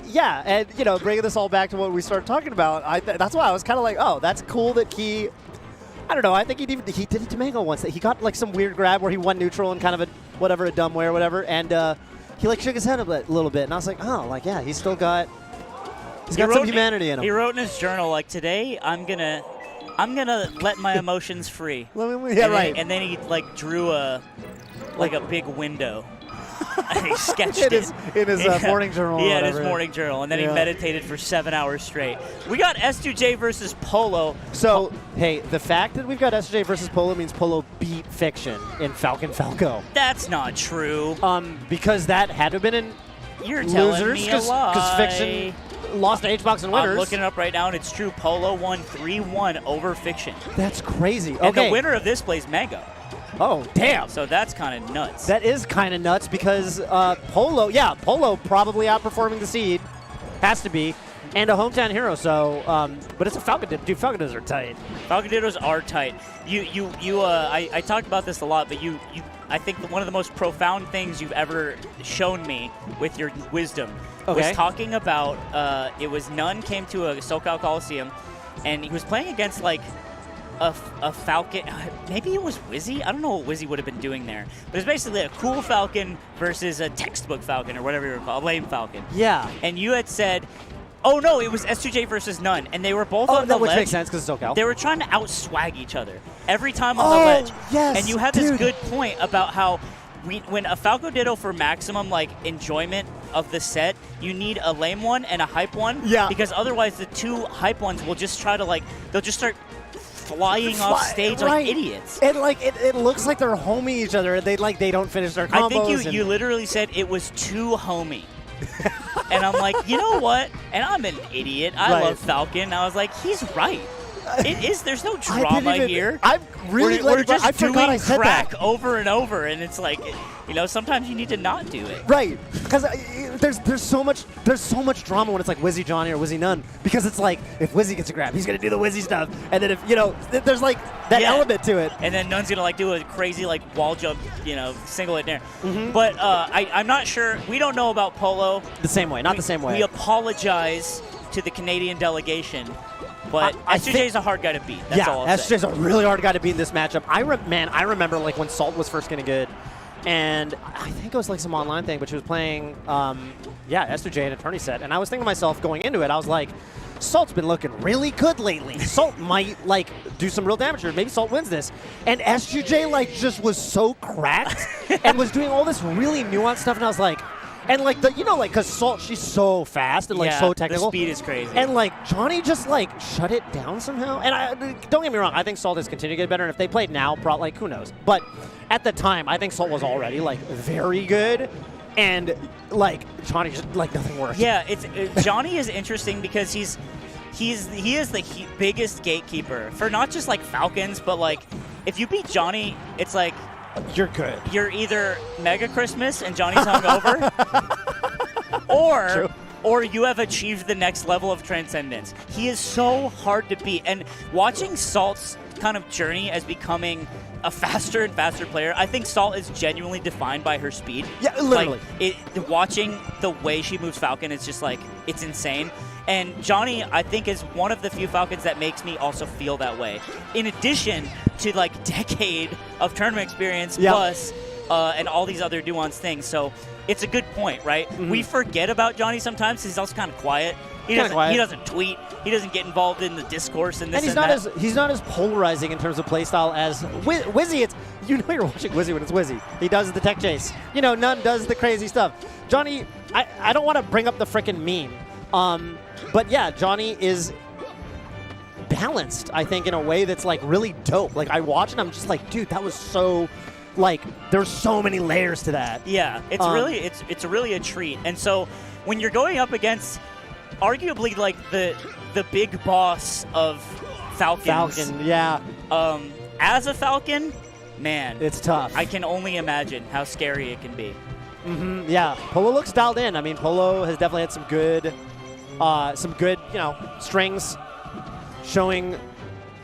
you know, bringing this all back to what we started talking about, that's why I was kind of like, oh, that's cool that he, I don't know, I think he did it to Mango once. He got like some weird grab where he won neutral and kind of a dumb way or whatever, and he like shook his head a little bit, and I was like, oh, like, yeah, he's got some humanity in him. He wrote in his journal, like, today I'm gonna let my emotions free. Right. And then he like drew a big window. And he sketched it. In his morning journal. Yeah, in his morning journal. And then he meditated for 7 hours straight. We got S2J versus Polo. So, hey, the fact that we've got S2J versus Polo means Polo beat Fiction in Falcon Falco. That's not true. Because that had to have been in You're telling losers, me a lie. because Fiction lost to H-Box and winners. I'm looking it up right now, and it's true. Polo won 3-1 over Fiction. That's crazy. And the winner of this plays Mango. Oh, damn. So that's kind of nuts. That is kind of nuts because Polo probably outperforming the seed. Has to be. And a hometown hero, so, but it's a Falcon. Dude, Falcon are tight. Falcon Dittos are tight. I talked about this a lot, but I think one of the most profound things you've ever shown me with your wisdom was talking about, it was Nunn came to a SoCal Coliseum, and he was playing against, like, a Falcon. Maybe it was Wizzy? I don't know what Wizzy would have been doing there. But it's basically a cool Falcon versus a textbook Falcon or whatever you would call a lame Falcon. Yeah. And you had said, Oh no, it was S2J versus None, and they were both on the which ledge. makes sense because it's SoCal. They were trying to outswag each other every time on the ledge. Yes, and you had this good point about how when a Falco Ditto for maximum like enjoyment of the set, you need a lame one and a hype one. Yeah. Because otherwise the two hype ones will just try to like they'll just start flying off stage like idiots. And like it looks like they're homing each other. They don't finish their combos. I think you literally said it was too homey. And I'm like, you know what? And I'm an idiot. I love Falcon. I was like, he's right. It is. There's no drama here. I'm really we're just I forgot doing I said crack that. over and over, and it's like, you know, sometimes you need to not do it. Right, because there's so much drama when it's like Wizzy Johnny or Wizzy None, because it's like if Wizzy gets a grab, he's gonna do the Wizzy stuff, and then if there's like that element to it. And then Nune's gonna like do a crazy like wall jump, single hit there. But I'm not sure. We don't know about Polo. The same way, not the same way. We apologize to the Canadian delegation. But S2J is a hard guy to beat. That's all I'll say. S2J is a really hard guy to beat in this matchup. I remember like when Salt was first getting good, and I think it was like some online thing, but she was playing, S2J in a tourney set, and I was thinking to myself going into it, I was like, Salt's been looking really good lately. Salt might like do some real damage here. Maybe Salt wins this. And S2J like just was so cracked and was doing all this really nuanced stuff, and I was like. And like because Salt, she's so fast and like so technical. The speed is crazy. And like Johnny just like shut it down somehow. And don't get me wrong, I think Salt has continued to get better. And if they played now, probably who knows. But at the time, I think Salt was already like very good, and like Johnny just like nothing worked. Yeah, Johnny is interesting because he is the biggest gatekeeper for not just like Falcons, but like if you beat Johnny, it's like. You're good. You're either Mega Christmas and Johnny's hungover, or you have achieved the next level of transcendence. He is so hard to beat. And watching Salt's kind of journey as becoming a faster and faster player, I think Salt is genuinely defined by her speed. Yeah, literally. Like, watching the way she moves Falcon is just like, it's insane. And Johnny, I think, is one of the few Falcons that makes me also feel that way. In addition to, like, decade of tournament experience plus and all these other nuanced things. So it's a good point, right? We forget about Johnny sometimes because he's also kind of quiet. He doesn't tweet. He doesn't get involved in the discourse and this and that. He's not as polarizing in terms of playstyle as Wizzy. It's you're watching Wizzy when it's Wizzy. He does the tech chase. None does the crazy stuff. Johnny, I don't want to bring up the frickin' meme. But yeah, Johnny is balanced, I think, in a way that's like really dope. Like I watch and I'm just like, dude, that was so like there's so many layers to that. Yeah, it's really a treat. And so when you're going up against arguably like the big boss of Falcons. Falcon, yeah. As a Falcon, man, it's tough. I can only imagine how scary it can be. Yeah, Polo looks dialed in. I mean, Polo has definitely had some good strings showing.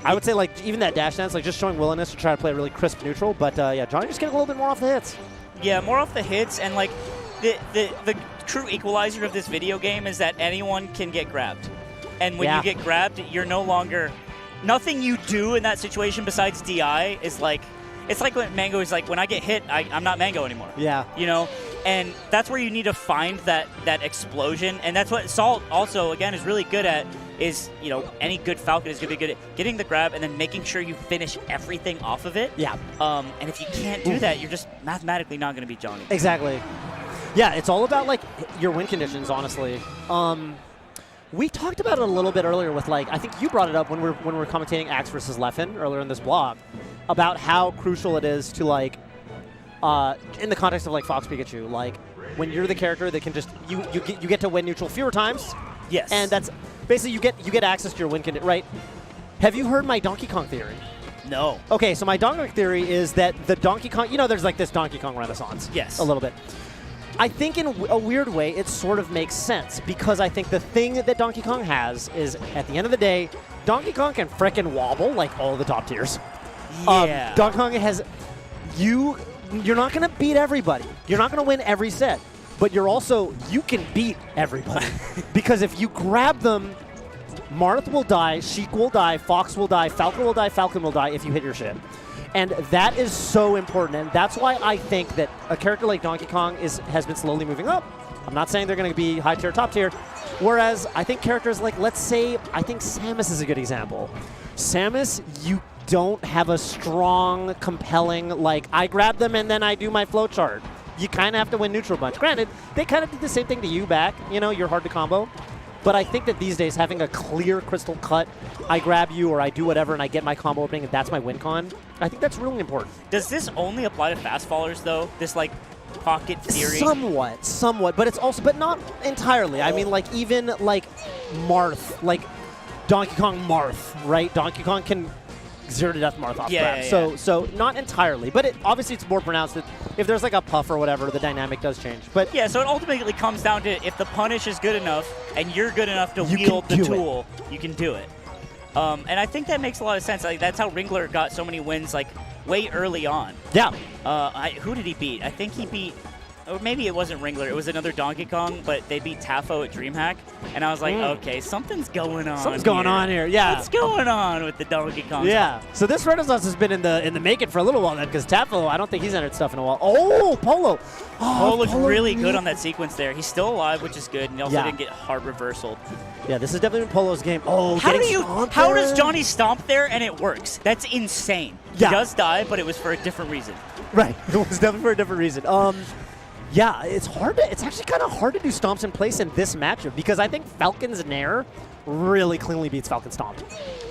I would say like even that dash dance, like just showing willingness to try to play really crisp neutral. But yeah, Johnny just getting a little bit more off the hits. Yeah, more off the hits, and like the true equalizer of this video game is that anyone can get grabbed, and when you get grabbed, you're no longer. Nothing you do in that situation besides DI is like. It's like when Mango is like, when I get hit, I'm not Mango anymore. Yeah. And that's where you need to find that explosion. And that's what Salt also, again, is really good at is, any good Falcon is going to be good at getting the grab and then making sure you finish everything off of it. Yeah. And if you can't do that, you're just mathematically not going to beat Johnny. Exactly. Yeah, it's all about, like, your win conditions, honestly. We talked about it a little bit earlier with, like, I think you brought it up when we were commentating Axe versus Leffen earlier in this blog, about how crucial it is to, like, in the context of, like, Fox Pikachu, like, when you're the character that can just, you get to win neutral fewer times. Yes. And that's, basically, you get access to your win condition, right? Have you heard my Donkey Kong theory? No. Okay, so my Donkey Kong theory is that the Donkey Kong, there's, like, this Donkey Kong renaissance. Yes. A little bit. I think in a weird way, it sort of makes sense, because I think the thing that Donkey Kong has is, at the end of the day, Donkey Kong can frickin' wobble like all the top tiers. Yeah. Donkey Kong has, you're not going to beat everybody. You're not going to win every set, but you can beat everybody. Because if you grab them, Marth will die, Sheik will die, Fox will die, Falcon will die, Falcon will die if you hit your shit. And that is so important, and that's why I think that a character like Donkey Kong has been slowly moving up. I'm not saying they're going to be high tier, top tier, Whereas I think characters like, let's say, I think Samus is a good example. Samus, you don't have a strong, compelling, like, I grab them and then I do my flowchart. You kind of have to win neutral bunch. Granted, they kind of did the same thing to you back. You know, you're hard to combo. But I think that these days, having a clear crystal cut, I grab you or I do whatever and I get my combo opening and that's my win con, I think that's really important. Does this only apply to fast fallers, though? This, like, pocket theory? Somewhat. But it's also, but not entirely. I mean, like, even, like, Marth, like, Donkey Kong Marth, right? Donkey Kong can 0 to death Marth off grab. So not entirely, but obviously it's more pronounced that if there's like a puff or whatever, the dynamic does change. But yeah, so it ultimately comes down to if the punish is good enough and you're good enough to wield the tool, you can do it. And I think that makes a lot of sense. Like, that's how Ringler got so many wins, like, way early on. Yeah. Who did he beat? I think he beat, or maybe it wasn't Ringler. It was another Donkey Kong, but they beat Tafo at DreamHack. And I was like, okay, something's going on. Something's going on here, yeah. What's going on with the Donkey Kong? Yeah. So this Renaissance has been in the making for a little while then, because Tafo, I don't think he's entered stuff in a while. Oh, Polo. Polo's really good on that sequence there. He's still alive, which is good, and he also didn't get hard reversaled. Yeah, this has definitely been Polo's game. Oh, how does Johnny stomp there and it works? That's insane. Yeah. He does die, but it was for a different reason. Right. It was definitely for a different reason. Yeah, it's actually kind of hard to do stomps in place in this matchup because I think Falcon's Nair really cleanly beats Falcon Stomp.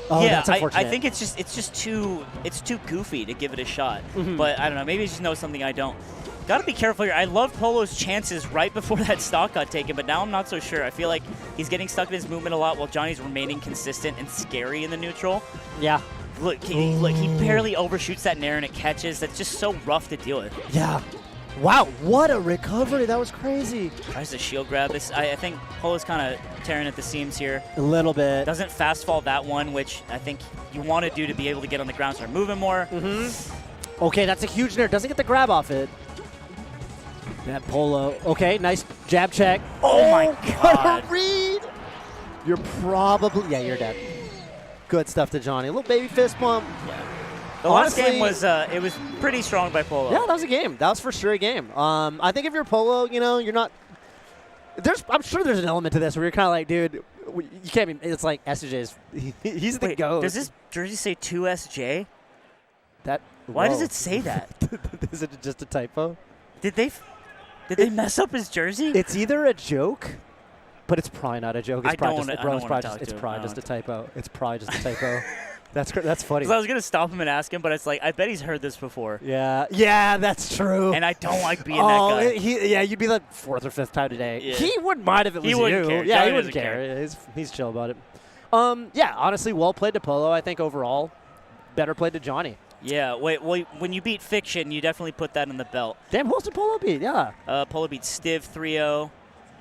Oh, yeah, that's unfortunate. I think it's just too goofy to give it a shot. But I don't know, maybe he just knows something I don't. Got to be careful here. I loved Polo's chances right before that stock got taken, but now I'm not so sure. I feel like he's getting stuck in his movement a lot while Johnny's remaining consistent and scary in the neutral. Yeah. Look, he barely overshoots that Nair and it catches. That's just so rough to deal with. Yeah. Wow, what a recovery. That was crazy. Tries to shield grab this. I think Polo's kind of tearing at the seams here. A little bit. Doesn't fast fall that one, which I think you want to do to be able to get on the ground, start moving more. Okay, that's a huge Nair. Doesn't get the grab off it. That Polo. Okay, nice jab check. Oh my God. God. What a read. You're probably, yeah, you're dead. Good stuff to Johnny. A little baby fist pump. Yeah. The last game was it was pretty strong by Polo. Yeah, that was a game. That was for sure a game. I think if you're Polo, you know, you're not. I'm sure there's an element to this where you're kind of like, dude, you can't be. It's like SJ's. He's the GOAT. Does this jersey say 2SJ? Why Whoa. does it say that? Is it just a typo? Did they mess up his jersey? It's either a joke, but it's probably not a joke. It's probably just a typo. It's probably just a typo. That's funny. 'Cause I was going to stop him and ask him, but it's like, I bet he's heard this before. Yeah, that's true. And I don't like being that guy. You'd be the 4th or 5th time today. Yeah. He wouldn't mind if it was you. Wouldn't care. Yeah, Johnny he wouldn't doesn't care. He's chill about it. Yeah, honestly, well played to Polo, I think, overall. Better played to Johnny. Yeah, wait, when you beat Fiction, you definitely put that in the belt. Damn, who's the Polo beat? Yeah. Polo beat Stiv 3-0.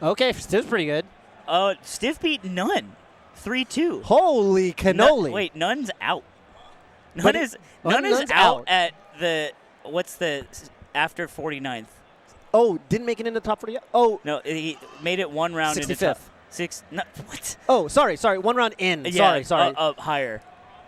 Okay, Stiv's pretty good. Stiv beat Nunn 3-2. Holy cannoli. Wait, Nunn's out. Nunn is out at the, what's the, after 49th. Oh, didn't make it into top 40 yet? Oh. No, he made it one round 65th. What? Oh, sorry, one round in. Yeah, Sorry. Higher.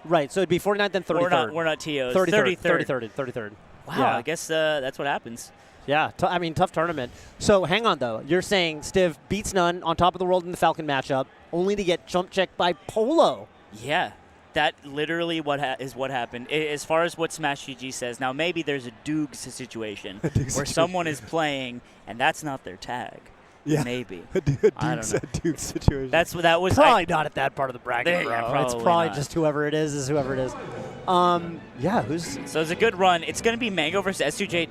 Right, so it'd be 49th and 33rd. We're not TOs. 33rd. Wow, yeah. I guess that's what happens. Yeah, I mean, tough tournament. So hang on, though. You're saying Stiv beats Nunn on top of the world in the Falcon matchup, only to get jump checked by Polo. Yeah, that literally is what happened. As far as what Smash GG says, now maybe there's a Dukes situation where someone is playing and that's not their tag. Yeah, maybe. a Dukes situation. That was probably not at that part of the bracket, bro. Yeah, it's probably just whoever it is whoever it is. Yeah, So it's a good run. It's going to be Mango versus S2J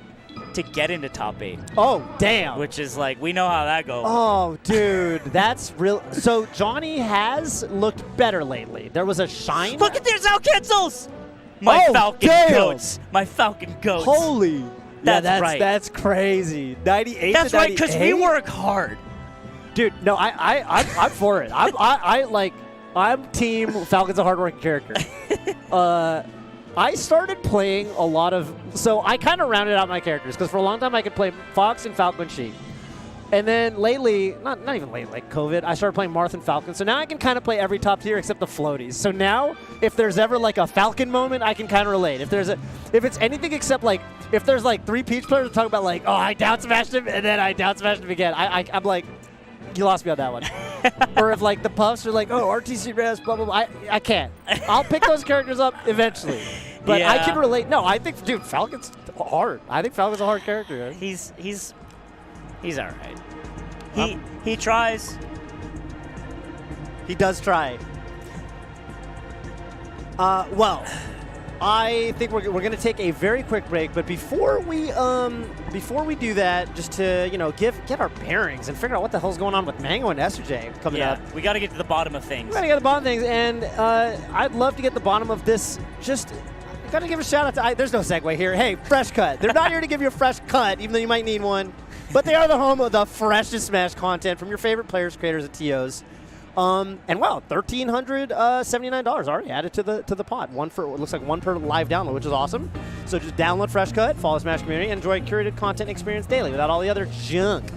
to get into top 8. Oh, damn. Which is like, we know how that goes. Oh, dude, that's real. So Johnny has looked better lately. There was a shine. Look at there's out cancels. My Falcon goats. My Falcon goats. Holy. That's right. That's crazy. 98 That's to 98. right, because we work hard. Dude, no, I'm for it. I'm team Falcon's a hardworking character. I started playing a lot of, so I kind of rounded out my characters because for a long time I could play Fox and Falcon Sheep. And then lately, not even lately, like COVID, I started playing Marth and Falcon. So now I can kind of play every top tier except the floaties. So now, if there's ever like a Falcon moment, I can kind of relate. If it's anything except like, if there's like 3 Peach players that talk about like, oh, I down smashed him and then I down smashed him again. I'm like, you lost me on that one. or if like the Puffs are like, oh, RTC Rest, blah blah blah. I can't. I'll pick those characters up eventually, but I can relate. No, I think, dude, Falcon's hard. I think Falcon's a hard character. He's all right. He tries. He does try. Well, I think we're going to take a very quick break, but before we do that, just to get our bearings and figure out what the hell's going on with Mango and SJ coming up. We got to get to the bottom of things. We got to get to the bottom of things, and I'd love to get the bottom of this. Just got to give a shout out to. There's no segue here. Hey, Fresh Cut. They're not here to give you a fresh cut, even though you might need one, but they are the home of the freshest Smash content from your favorite players, creators, and TOs. And wow, $1,379 already added to the pot. Looks like one per live download, which is awesome. So just download Fresh Cut, follow Smash Community, and enjoy curated content experience daily without all the other junk.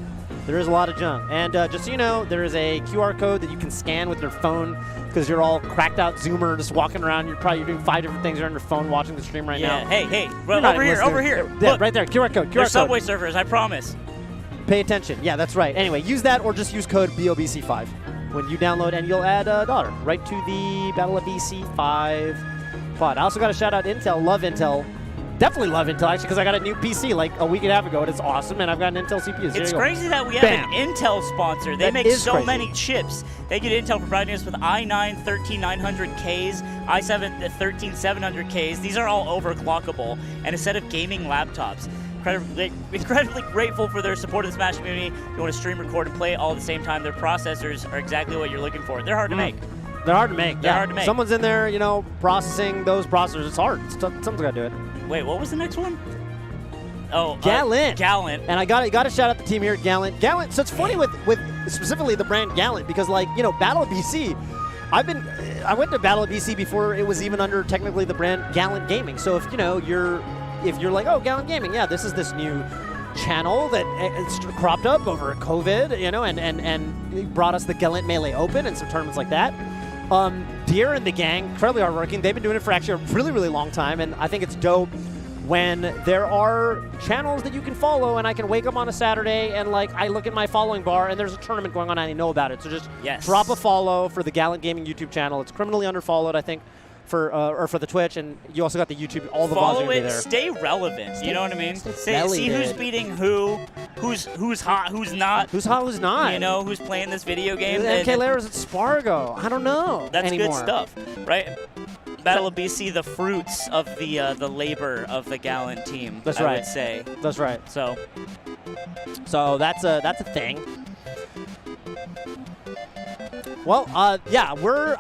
There is a lot of junk. And just so you know, there is a QR code that you can scan with your phone because you're all cracked out Zoomer just walking around. You're doing 5 different things. You're on your phone watching the stream right now. Hey, over here. Yeah, Look, right there, QR code. They're Subway servers, I promise. Pay attention. Yeah, that's right. Anyway, use that or just use code BOBC5 when you download, and you'll add $1 right to the Battle of BC 5 pod. I also got to shout out Intel. Love Intel. Definitely love Intel, actually, because I got a new PC like a week and a half ago, and it's awesome, and I've got an Intel CPU. It's crazy that we have an Intel sponsor. They make so many chips. They get Intel providing us with i9 13900Ks, i7 13700Ks. These are all overclockable, and a set of gaming laptops. Incredibly grateful for their support of the Smash community. If you want to stream, record, and play all at the same time, their processors are exactly what you're looking for. They're hard to make. They're hard to make. They're hard to make. Someone's in there, processing those processors. It's hard. Someone's got to do it. Wait, what was the next one? Oh, Gallant. Gallant. And I got to shout out the team here at Gallant. Gallant. So it's funny with specifically the brand Gallant because, Battle of BC. I went to Battle of BC before it was even under technically the brand Gallant Gaming. So if you're like, oh, Gallant Gaming, yeah, this is this new channel that it's cropped up over COVID, and it brought us the Gallant Melee Open and some tournaments like that. Deer and the gang, incredibly hardworking. They've been doing it for actually a really, really long time, and I think it's dope when there are channels that you can follow, and I can wake up on a Saturday and I look at my following bar and there's a tournament going on and I know about it. So just drop a follow for the Gallant Gaming YouTube channel. It's criminally underfollowed, I think, for the Twitch, and you also got the YouTube. All the follow VODs are gonna be it. there. Stay relevant. You know what I mean? See who's beating who, who's hot, who's not. Who's hot, who's not. Who's playing this video game. MK Lara's at Spargo. I don't know. That's anymore. good stuff, right? Battle of BC, the fruits of the labor of the Gallant team. That's I right. would say. That's right. So that's a thing. Well, I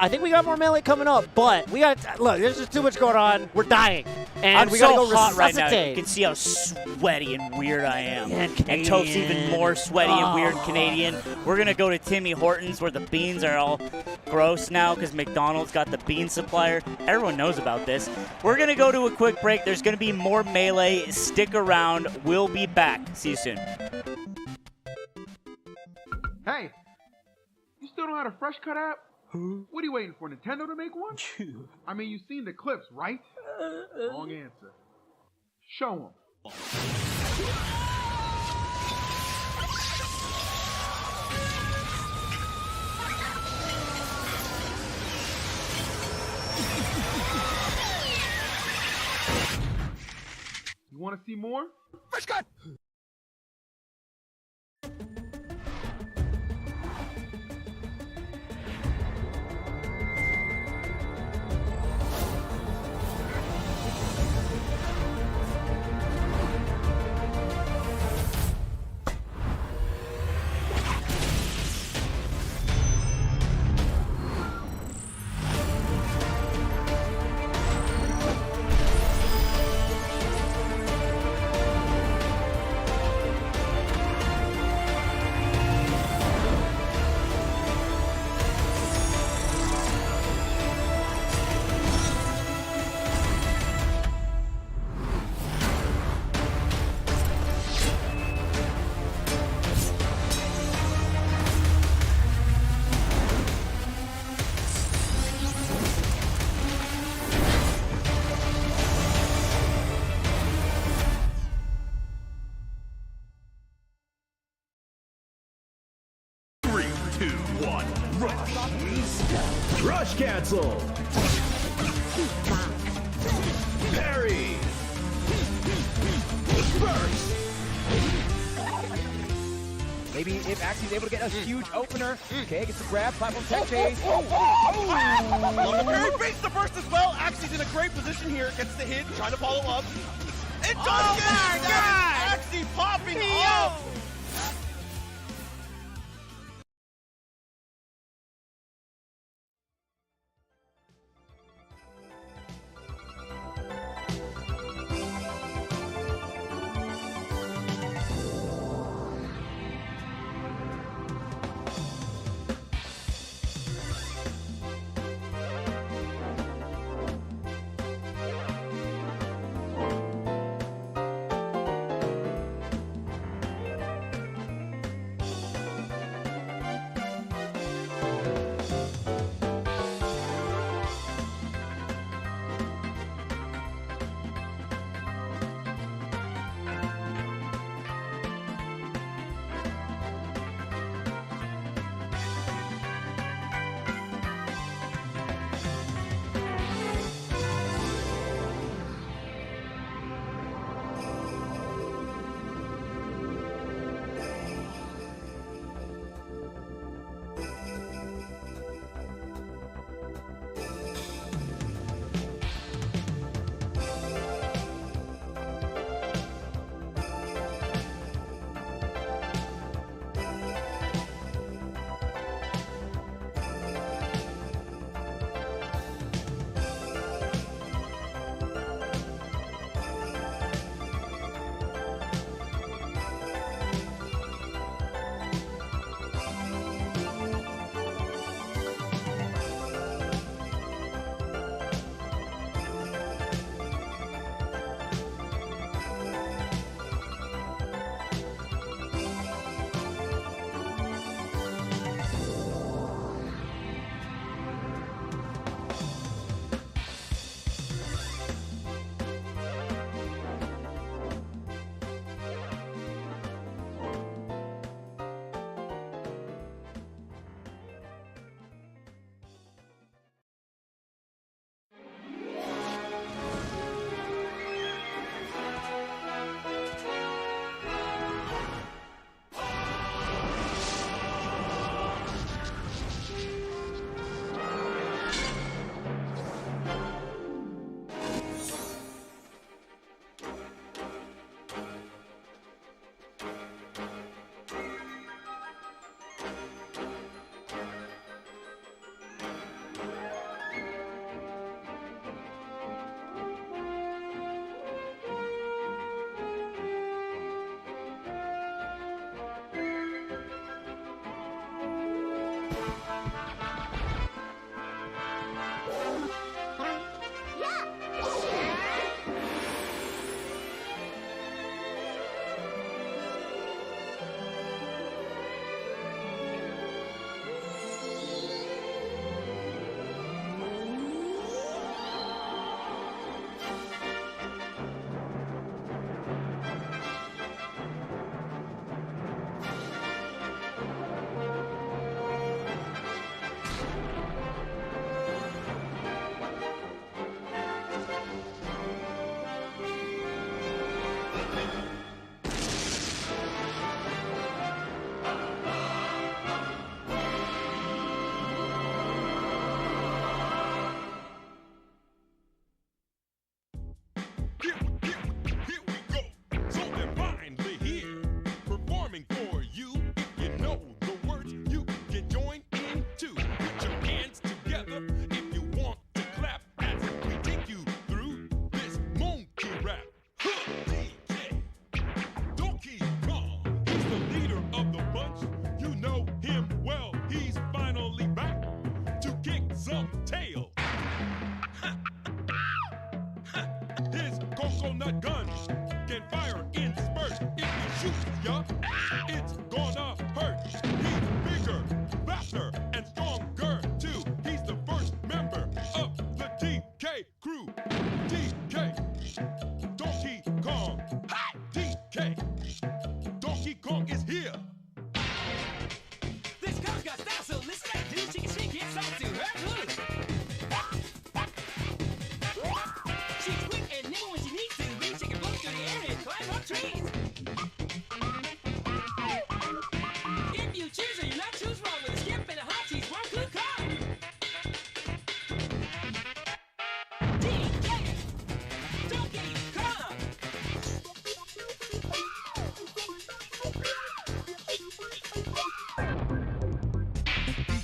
think we got more Melee coming up, but there's just too much going on. We're dying. And we gotta go hot right resuscitate. now. You can see how sweaty and weird I am. Yeah, and Toph's even more sweaty and weird Canadian. We're gonna go to Timmy Hortons where the beans are all gross now because McDonald's got the bean supplier. Everyone knows about this. We're gonna go to a quick break. There's gonna be more Melee. Stick around. We'll be back. See you soon. Hey, you still don't have a Fresh Cut app? What are you waiting for, Nintendo to make one? I mean, you've seen the clips, right? Wrong answer. Show them. You want to see more? Fresh Cut! Rush cancel. Parry. Burst. Maybe if Axie's able to get a huge opener. Okay, gets the grab, platform tech chase. Parry baits the burst as well. Axie's in a great position here. Gets the hit, trying to follow up. It does get it! Axie popping off!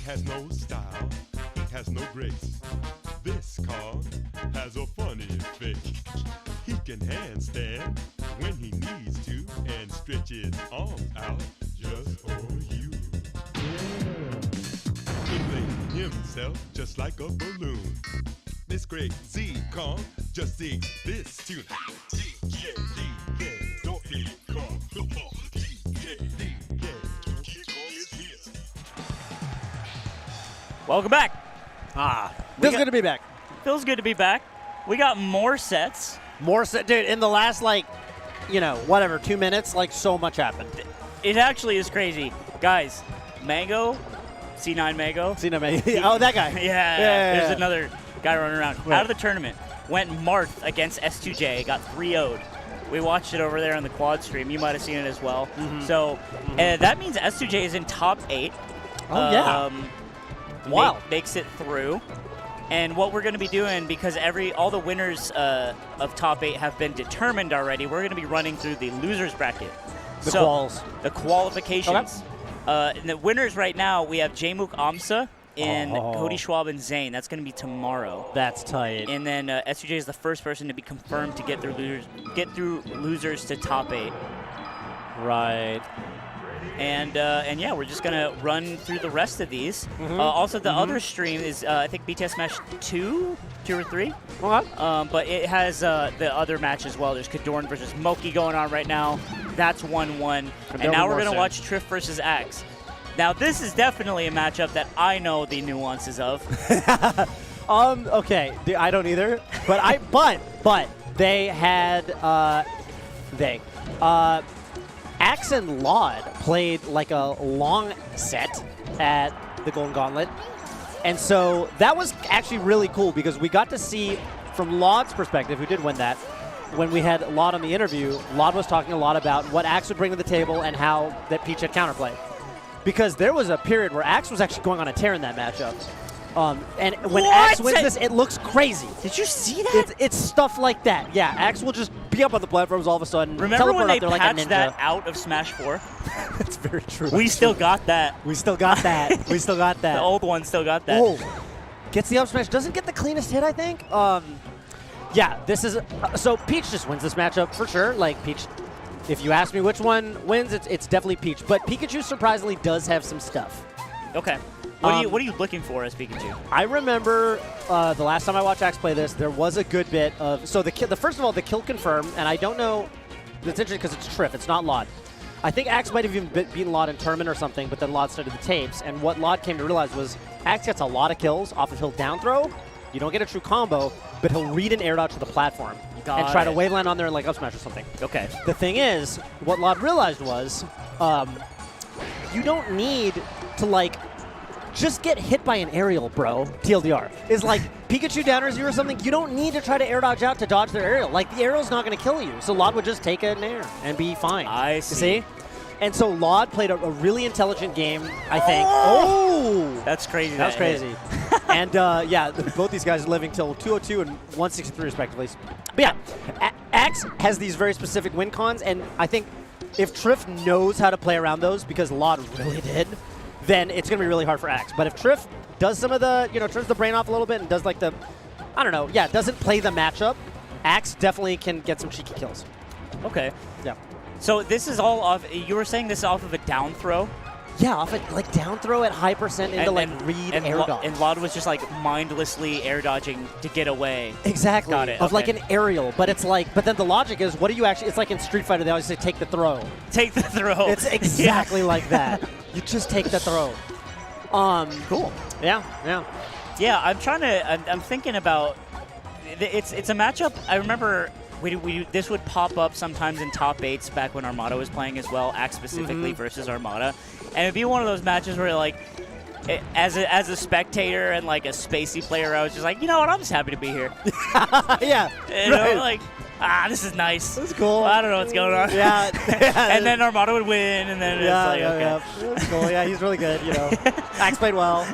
has no style, has no grace. This Kong has a funny face. He can handstand when he needs to and stretch his arms out just for you. Inflating himself just like a balloon. This great Z Kong just sings this tune. Don't be Kong. Welcome back. Feels good to be back. Feels good to be back. We got more sets. More set, dude. In the last, like, you know, whatever, 2 minutes, like, so much happened. It actually is crazy. Guys, Mango, C9 Mango. C9 Mango. Oh, that guy. Yeah. There's another guy running around. Out of the tournament, went Marth against S2J, got 3-0'd. We watched it over there on the quad stream. You might have seen it as well. So that means S2J is in top 8. Oh, yeah. Wow. Makes it through. And what we're going to be doing, because all the winners of top 8 have been determined already, we're going to be running through the losers bracket. The quals. The qualifications. In the winners right now, we have Jmook Amsa and Cody Schwab and Zane. That's going to be tomorrow. That's tight. And then S2J is the first person to be confirmed to get through losers to top 8. Right. And yeah, we're just gonna run through the rest of these. Also, the other stream is I think BTS Smash 2 or 3. But it has the other match as well. There's Kadorn versus Moki going on right now. That's 1-1. And now we're gonna watch Trif versus Axe. Now this is definitely a matchup that I know the nuances of. Okay, I don't either. But they had Axe and Laud played like a long set at the Golden Gauntlet. And so that was actually really cool because we got to see from Laud's perspective, who did win that, when we had Laud on the interview, Laud was talking a lot about what Axe would bring to the table and how that Peach had counterplayed. Because there was a period where Axe was actually going on a tear in that matchup. And when Axe wins this, it looks crazy. Did you see that? It's stuff like that. Yeah, Axe will just be up on the platforms all of a sudden. Remember when they patched patched that out of Smash 4? That's very true. We still got that. We still got that. We still got that. The old one still got that. Oh, gets the up smash. Doesn't get the cleanest hit, I think. Yeah, this is so Peach just wins this matchup for sure. Like Peach, if you ask me which one wins, it's definitely Peach. But Pikachu surprisingly does have some stuff. Okay. What are you looking for as Pikachu? I remember the last time I watched Axe play this, there was a good bit of the first of all the kill confirm, and I don't know. It's interesting because it's Trif, it's not Laud. I think Axe might have even beaten Laud in tournament or something, but then Laud studied the tapes, and what Laud came to realize was Axe gets a lot of kills off of he'll down throw. You don't get a true combo, but he'll read an air dodge to the platform and try to wave land on there and like up smash or something. Okay. The thing is, what Laud realized was, you don't need to like just get hit by an aerial, bro. TLDR is like Pikachu downers you or something. You don't need to try to air dodge out to dodge their aerial. Like the aerial's not going to kill you, so Laud would just take an air and be fine. I see. You see? And so Laud played a really intelligent game, I think. Oh! That's crazy. That was crazy. And yeah, both these guys are living till 202 and 163 respectively. But yeah, Axe has these very specific win cons, and I think if Trif knows how to play around those, because Laud really did, then it's going to be really hard for Axe. But if Trif does some of the, turns the brain off a little bit and does like the, I don't know, yeah, doesn't play the matchup, Axe definitely can get some cheeky kills. Okay. Yeah. So this is all off, you were saying this is off of a down throw? Yeah, off a like down throw at high percent into read air dodge. And Laud was just like mindlessly air dodging to get away. Exactly. Got it. Of like an aerial, but it's like, but then the logic is, what do you actually, it's like in Street Fighter, they always say take the throw. Take the throw. It's exactly like that. You just take the throw. Cool. Yeah, yeah. Yeah, I'm thinking about, it's a matchup, I remember this would pop up sometimes in top 8s back when Armada was playing as well, Axe specifically versus Armada. And it'd be one of those matches where like, as a spectator and like a spacey player, I was just like, you know what, I'm just happy to be here. Yeah. You know, like, this is nice. That's cool. I don't know what's going on. Yeah. And then Armada would win, and then it's like, okay. Yeah. That's cool. Yeah, he's really good, Axe played well.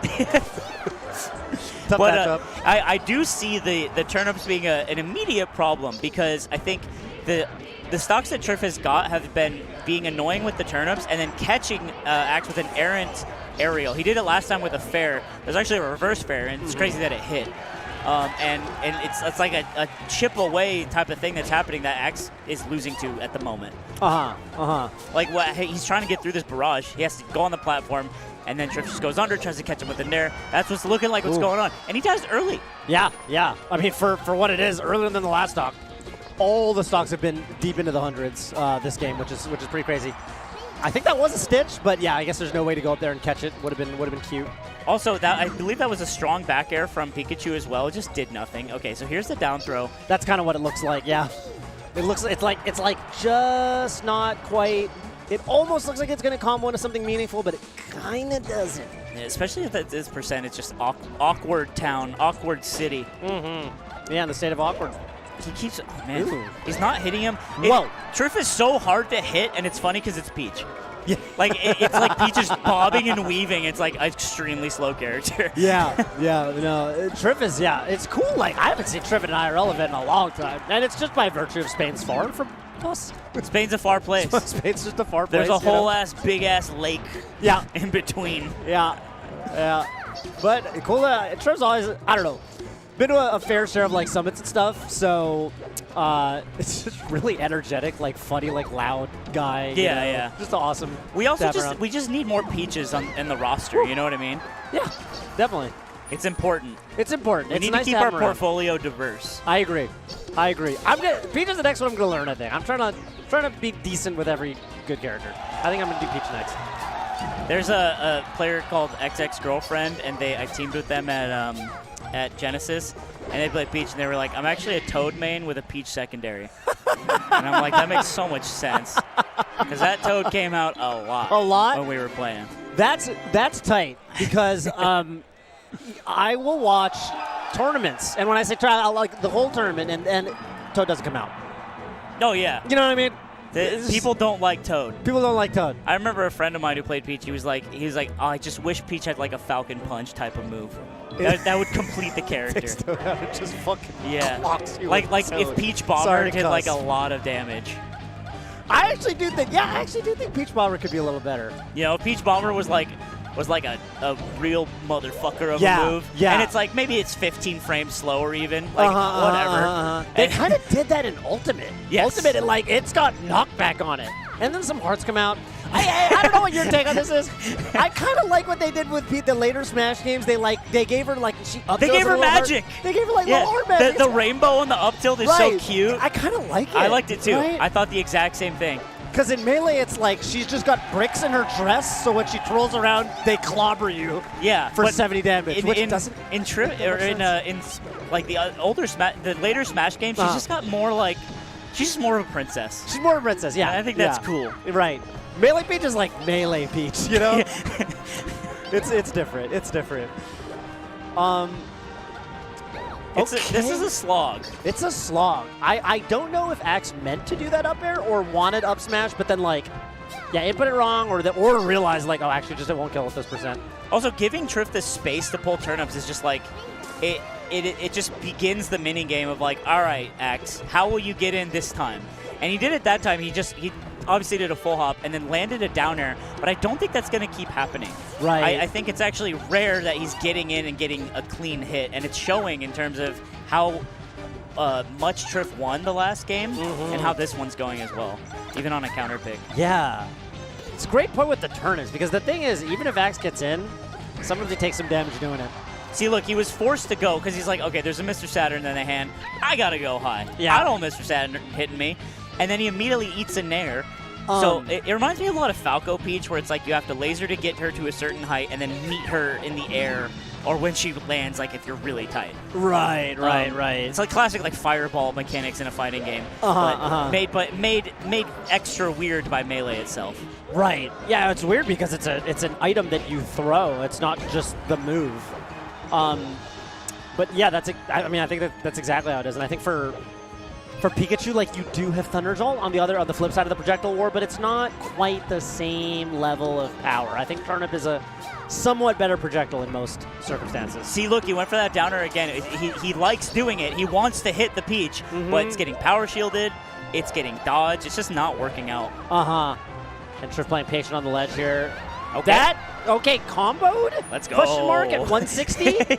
Tough but matchup. I do see the turnips being an immediate problem, because I think the the stocks that Trif has got have been being annoying with the turnips and then catching Axe with an errant aerial. He did it last time with a fair. There's actually a reverse fair, and it's crazy that it hit. And it's like a chip away type of thing that's happening that Axe is losing to at the moment. Like he's trying to get through this barrage. He has to go on the platform, and then Trif just goes under, tries to catch him with the nair. That's what's looking like what's going on. And he does early. Yeah. I mean, for what it is, earlier than the last stock, all the stocks have been deep into the hundreds this game, which is pretty crazy. I think that was a stitch, but yeah, I guess there's no way to go up there and catch it. Would have been cute. Also, I believe that was a strong back air from Pikachu as well. It just did nothing. Okay, so here's the down throw. That's kind of what it looks like. Yeah, it's like just not quite. It almost looks like it's going to combo into something meaningful, but it kind of doesn't. Yeah, especially if this percent, it's just awkward town, awkward city. Yeah, in the state of awkward. He keeps, oh man, he's not hitting him. Whoa. Trif is so hard to hit, and it's funny because it's Peach. Yeah. Like, it's like Peach is bobbing and weaving. It's like an extremely slow character. No, Trif is, it's cool. Like, I haven't seen Trif in an IRL event in a long time, and it's just by virtue of Spain's far from us. Spain's a far place. Spain's just a far place. There's a whole big-ass lake in between. Yeah. But cool, Trif's always, I don't know, been to a fair share of like summits and stuff, so it's just really energetic, like funny, like loud guy. Yeah. Just awesome. We also just need more Peaches in the roster. You know what I mean? Yeah, definitely. It's important. It's important. We need to keep our portfolio diverse. I agree. Peach is the next one I'm gonna learn. I think I'm trying to be decent with every good character. I think I'm gonna do Peach next. There's a player called XX Girlfriend, and I teamed with them at Genesis, and they played Peach, and they were like, I'm actually a Toad main with a Peach secondary. And I'm like, that makes so much sense. Because that Toad came out a lot when we were playing. That's tight, because I will watch tournaments, and when I say try, I'll like the whole tournament, and Toad doesn't come out. Oh, yeah. You know what I mean? People don't like Toad. People don't like Toad. I remember a friend of mine who played Peach. He was like, oh, I just wish Peach had like a Falcon Punch type of move. That would complete the character. It just fucking clocks you. Like if Peach Bomber did like a lot of damage. I actually do think Peach Bomber could be a little better. You know, Peach Bomber was like a real motherfucker of a move. Yeah. And it's like, maybe it's 15 frames slower even. Like, whatever. They kind of did that in Ultimate. Yes. Ultimate, like, it's got knockback on it. And then some hearts come out. I don't know what your take on this is. I kind of like what they did with the later Smash games. They gave her, like, they gave her magic. They gave her, like, little heart magic. The rainbow on the up tilt is so cute. I kind of like it. I liked it too. Right? I thought the exact same thing. Because in Melee, it's like she's just got bricks in her dress, so when she twirls around, they clobber you. Yeah, for 70 damage, which doesn't. In like the later Smash games, she's just got more like, she's just more of a princess. She's more of a princess, yeah. I think that's cool. Right. Melee Peach is like Melee Peach, you know. It's different. It's different. This is a slog. It's a slog. I don't know if Axe meant to do that up air or wanted up smash, but then like, input it wrong or realized like, oh, actually just it won't kill at this percent. Also, giving Trif the space to pull turnips is just like, it just begins the mini game of like, all right, Axe, how will you get in this time? And he did it that time. He obviously did a full hop and then landed a down air, but I don't think that's going to keep happening. Right. I think it's actually rare that he's getting in and getting a clean hit, and it's showing in terms of how much Trif won the last game and how this one's going as well, even on a counter pick. Yeah. It's a great point with the turnips, because the thing is, even if Axe gets in, sometimes he takes some damage doing it. See, look, he was forced to go because he's like, okay, there's a Mr. Saturn in the hand. I got to go high. Yeah. I don't want Mr. Saturn hitting me. And then he immediately eats a nair. So it reminds me a lot of Falco Peach, where it's like you have to laser to get her to a certain height and then meet her in the air, or when she lands, like if you're really tight. Right. It's like classic like fireball mechanics in a fighting game, made extra weird by Melee itself. Right. Yeah, it's weird because it's an item that you throw. It's not just the move. But yeah, I think that's exactly how it is, and I think for Pikachu, like, you do have Thunder Jolt on the flip side of the projectile war, but it's not quite the same level of power. I think Turnip is a somewhat better projectile in most circumstances. See, look, he went for that downer again. He likes doing it. He wants to hit the Peach, but it's getting power shielded. It's getting dodged. It's just not working out. Uh-huh. And Trif playing patient on the ledge here. Okay. Okay, comboed? Let's go. Question mark at 160?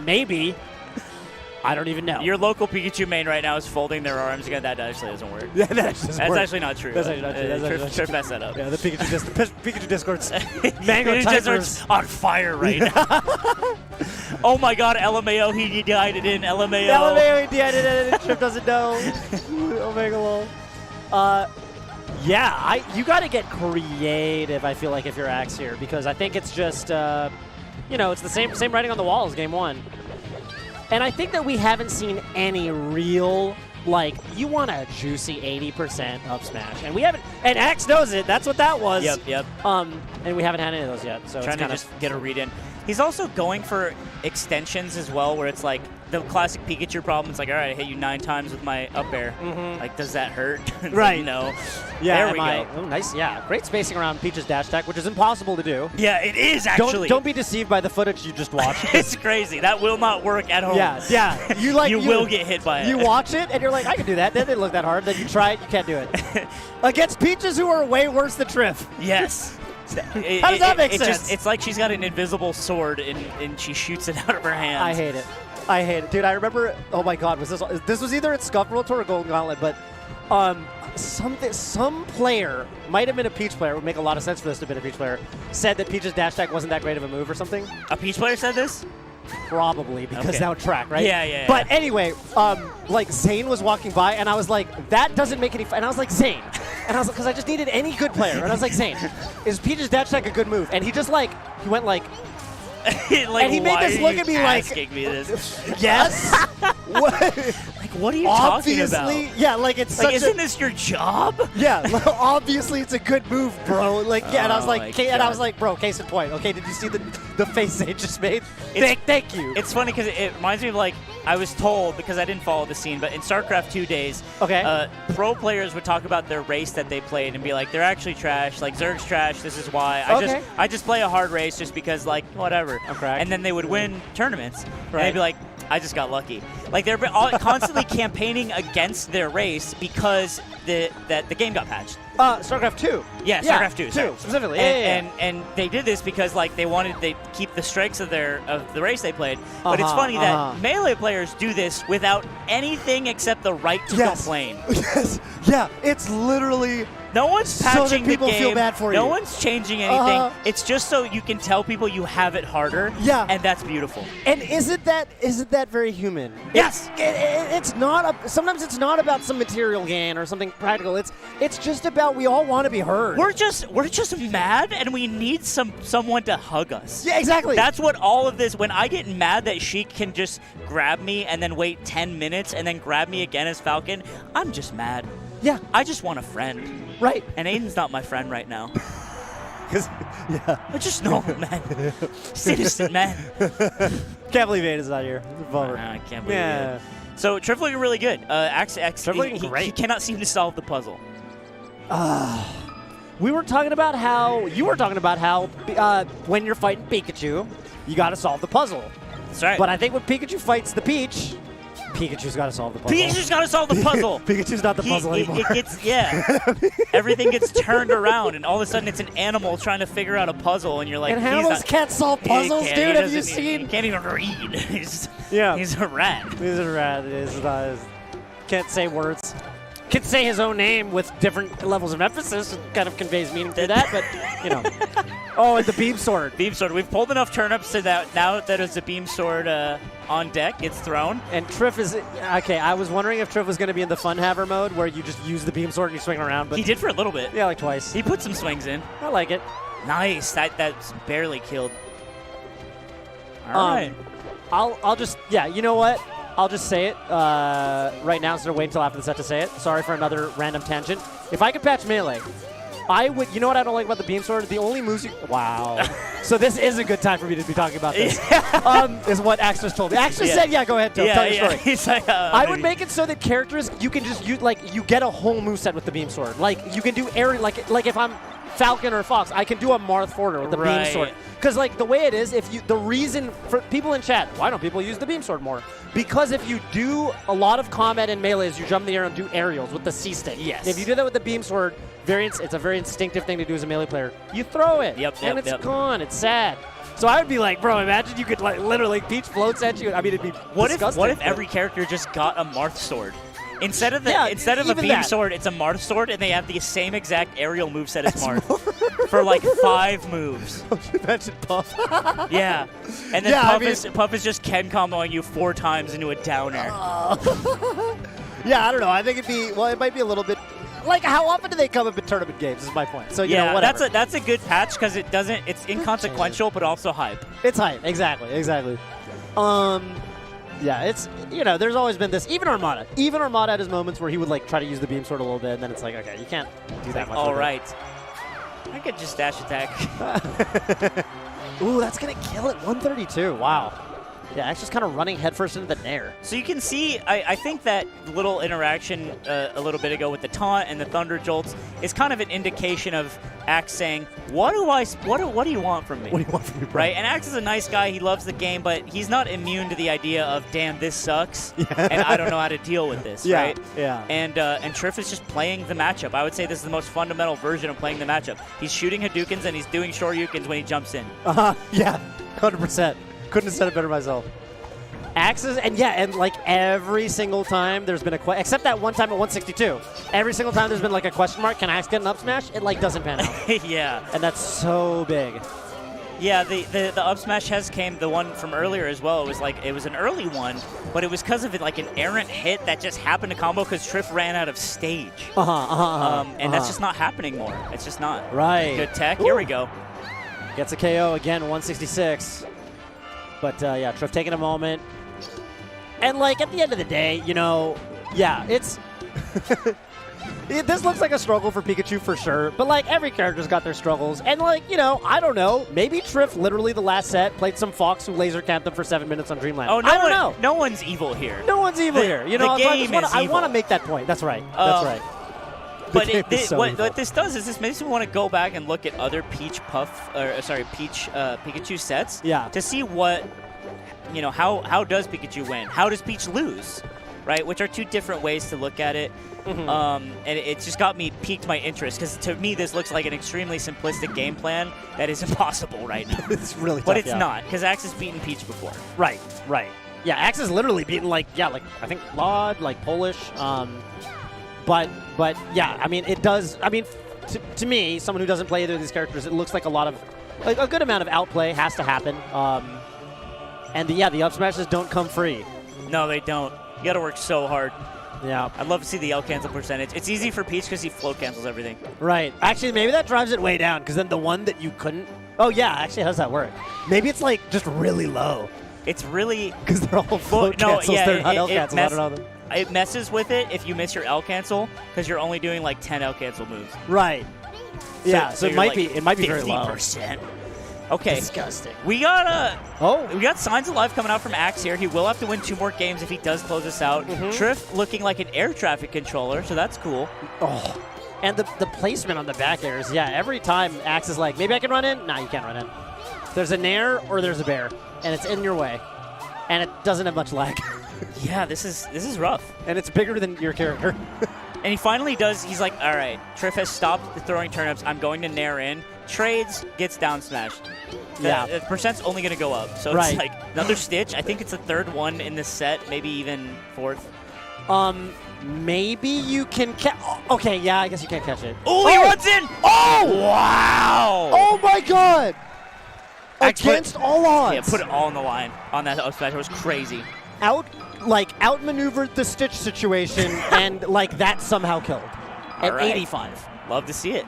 Maybe. I don't even know. Your local Pikachu main right now is folding their arms again. That actually doesn't work. Yeah, that actually doesn't That's work. actually not true. That's actually not true. That's actually not Trif true. messed that up. Yeah, the Pikachu Discord's mango Pikachu typers. Discord's on fire right now. Oh my god, LMAO, he died it in. LMAO. LMAO, he died it in. Trif doesn't know. Omega lol. Yeah, you got to get creative, I feel like, if you're Axe here, because I think it's just, it's the same writing on the wall as Game 1. And I think that we haven't seen any real, you want a juicy 80% up smash. And we haven't, and Axe knows it. That's what that was. Yep. And we haven't had any of those yet. So trying to just get a read in. He's also going for extensions as well, where it's like the classic Pikachu problem. It's like, all right, I hit you 9 times with my up air. Like, does that hurt? Right. Like, no. Yeah, there we go. Oh, nice. Yeah, great spacing around Peach's dash attack, which is impossible to do. Yeah, it is actually. Don't be deceived by the footage you just watched. It's crazy. That will not work at home. Yeah. You will get hit by it. You watch it and you're like, I can do that. That didn't look that hard. Then you try it, you can't do it. Against Peaches, who are way worse than Trif. Yes. How does that make sense? It's like she's got an invisible sword and she shoots it out of her hands. I hate it. Dude, I remember, oh my god, this was either at Scuff World Tour or Golden Gauntlet, but some player, might have been a Peach player, it would make a lot of sense for this to have been a Peach player, said that Peach's dash attack wasn't that great of a move or something. A Peach player said this? Probably, because that would track, right? Yeah. But anyway, Zane was walking by, and I was like, that doesn't make any... And I was like, Zane. And I was like, because I just needed any good player. And I was like, Zane, is Peach's dash attack a good move? And he just he went like... and he made this look at me like... Me this? Yes? What? What are you talking about? Yeah, it's such isn't this your job? Yeah, obviously it's a good move, bro. And I was like, bro, case in point. Okay, did you see the face they just made? Thank you. It's funny because it reminds me of I was told, because I didn't follow the scene, but in StarCraft 2 days, pro players would talk about their race that they played and be like, they're actually trash. Like, Zerg's trash. This is why. I just play a hard race just because, whatever. And then they would win tournaments. And they'd be like, I just got lucky. They're constantly campaigning against their race because the game got patched. StarCraft 2. Yeah, StarCraft 2. Specifically. And they did this because they wanted to keep the strengths of the race they played. But it's funny that Melee players do this without anything except the right to complain. Yes. Yeah, it's literally... No one's patching so people the game. Feel bad for you. No one's changing anything. It's just so you can tell people you have it harder. Yeah. And that's beautiful. And isn't that very human? Yes. It's not. Sometimes it's not about some material gain or something practical. It's just about we all want to be heard. We're just mad and we need someone to hug us. Yeah, exactly. That's what all of this. When I get mad that she can just grab me and then wait 10 minutes and then grab me again as Falcon, I'm just mad. Yeah. I just want a friend. Right. And Aiden's not my friend right now. I just know, man. Citizen, man. Can't believe Aiden's not here. I can't believe it. So, Trif looking really good. Trif looking great. He cannot seem to solve the puzzle. You were talking about how when you're fighting Pikachu, you got to solve the puzzle. That's right. But I think when Pikachu fights the Peach, Pikachu's got to solve the puzzle. Pikachu's got to solve the puzzle. Pikachu's not the puzzle anymore. Everything gets turned around, and all of a sudden it's an animal trying to figure out a puzzle, and you're like, and animals can't solve puzzles, dude. Have you seen? He can't even read. He's a rat. He's a rat. Can't say words. Can say his own name with different levels of emphasis. It kind of conveys meaning through that, but Oh, and the beam sword. Beam sword. We've pulled enough turnips so that now that it's a beam sword on deck, it's thrown. And Trif is okay. I was wondering if Trif was going to be in the fun haver mode where you just use the beam sword and you swing around. But he did for a little bit. Yeah, like twice. He put some swings in. I like it. Nice. That's barely killed. All right. I'll just you know what? I'll just say it right now instead of waiting until after the set to say it. Sorry for another random tangent. If I could patch Melee, I would. You know what I don't like about the beam sword? The only moves you. Wow. So this is a good time for me to be talking about this. Is what Axe just told me. Axe just said, "Yeah, go ahead, tell your story." He's like, I would make it so that characters you can just use you get a whole moveset with the beam sword. Like you can do area like if I'm Falcon or Fox, I can do a Marth Forder with the beam sword. Because like the way it is, the reason for people in chat, why don't people use the beam sword more? Because if you do a lot of combat in melees, you jump in the air and do aerials with the C stick. Yes. If you do that with the beam sword, it's a very instinctive thing to do as a melee player. You throw it, and it's gone. It's sad. So I would be like, bro, imagine you could like literally Peach floats at you. I mean, it'd be disgusting. What if every character just got a Marth sword? Instead of a beam sword, it's a Marth sword, and they have the same exact aerial moveset as Marth for like 5 moves. Imagine Puff. Yeah, and then Puff is just Ken comboing you 4 times into a downer. Yeah, I don't know. I think it might be a little bit. Like, how often do they come up in tournament games? Is my point. So you know, whatever. that's a good patch because it's inconsequential but also hype. It's hype, exactly. Yeah, it's, there's always been this. Even Armada had his moments where he would like try to use the beam sword a little bit, and then it's like, okay, you can't do that much. All right, I could just dash attack. Ooh, that's gonna kill it. 132. Wow. Yeah, it's just kind of running headfirst into the nair. So you can see, I think that little interaction a little bit ago with the taunt and the thunder jolts is kind of an indication of Axe saying, what do you want from me? What do you want from me, bro? Right? And Axe is a nice guy. He loves the game, but he's not immune to the idea of, damn, this sucks, and I don't know how to deal with this, right? Yeah. And Trif is just playing the matchup. I would say this is the most fundamental version of playing the matchup. He's shooting Hadoukens and he's doing Shoryukens when he jumps in. Yeah, 100%. Couldn't have said it better myself. Axes, and like every single time there's been a question, except that one time at 162. Every single time there's been like a question mark, can Axe get an up smash? It like doesn't pan out. Yeah. And that's so big. Yeah, the up smash came, the one from earlier as well. It was an early one, but it was because of like an errant hit that just happened to combo because Trif ran out of stage. And that's just not happening more. It's just not. Right. Good tech. Here we go. Gets a KO again, 166. But yeah, Trif taking a moment. And like at the end of the day, it's this looks like a struggle for Pikachu for sure, but like every character's got their struggles. And like, I don't know, maybe Trif literally the last set played some Fox who laser camped them for 7 minutes on Dreamland. Oh, I don't know. No one's evil here. No one's evil here. I want to make that point. That's right. That's right. But what this does is this makes me want to go back and look at other Peach Pikachu sets to see what, how does Pikachu win? How does Peach lose? Right? Which are 2 different ways to look at it. And it just piqued my interest because to me this looks like an extremely simplistic game plan that is impossible right now. It's really tough, but it's not because Axe has beaten Peach before. Right. Yeah, Axe has literally beaten I think Lod, Polish. But yeah, I mean, it does. I mean, to me, someone who doesn't play either of these characters, it looks like a good amount of outplay has to happen. And the up smashes don't come free. No, they don't. You got to work so hard. Yeah. I'd love to see the L cancel percentage. It's easy for Peach because he float cancels everything. Right. Actually, maybe that drives it way down because then the one that you couldn't. Oh yeah, actually, how does that work? Maybe it's like just really low. It's really because they're all float cancels. They're not L cancels. I don't know. It messes with it if you miss your L cancel because you're only doing like 10 L cancel moves. Right. So it might be very low. 50%. Okay. Disgusting. We got Signs of Life coming out from Axe here. He will have to win 2 more games if he does close this out. Trif looking like an air traffic controller, so that's cool. Oh. And the placement on the back airs, every time Axe is like, maybe I can run in? Nah, you can't run in. There's a nair or there's a bear, and it's in your way. And it doesn't have much lag. Yeah, this is rough. And it's bigger than your character. And he finally does, he's like, all right, Trif has stopped the throwing turnips. I'm going to nair in. Trades, gets down smashed. The percent's only going to go up. So it's like another Stitch. I think it's the 3rd one in this set, maybe even 4th. Maybe you can catch. Okay, yeah, I guess you can't catch it. Oh, he runs in! Oh! Wow! Oh my god! Against all odds. Yeah, put it all on the line on that up smash. It was crazy. Outmaneuvered the Stitch situation, and that somehow killed at 85. Love to see it.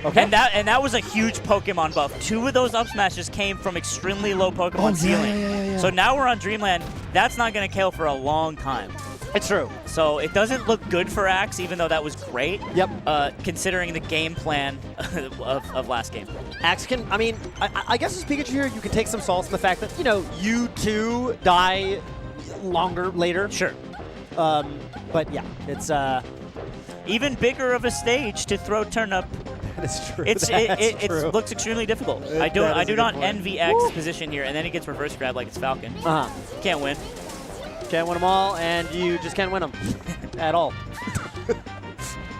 Okay. And that was a huge Pokemon buff. 2 of those up smashes came from extremely low Pokemon ceiling. Yeah. So now we're on Dreamland. That's not going to kill for a long time. It's true. So it doesn't look good for Axe, even though that was great. Yep. Considering the game plan of last game. Axe can, I guess as Pikachu here, you can take some solace in the fact that, you too die later. Sure. But yeah, it's even bigger of a stage to throw turnip. That is true. It looks extremely difficult. I do not point. envy X's position here, and then he gets reverse grab like it's Falcon. Can't win. Can't win them all, and you just can't win them at all.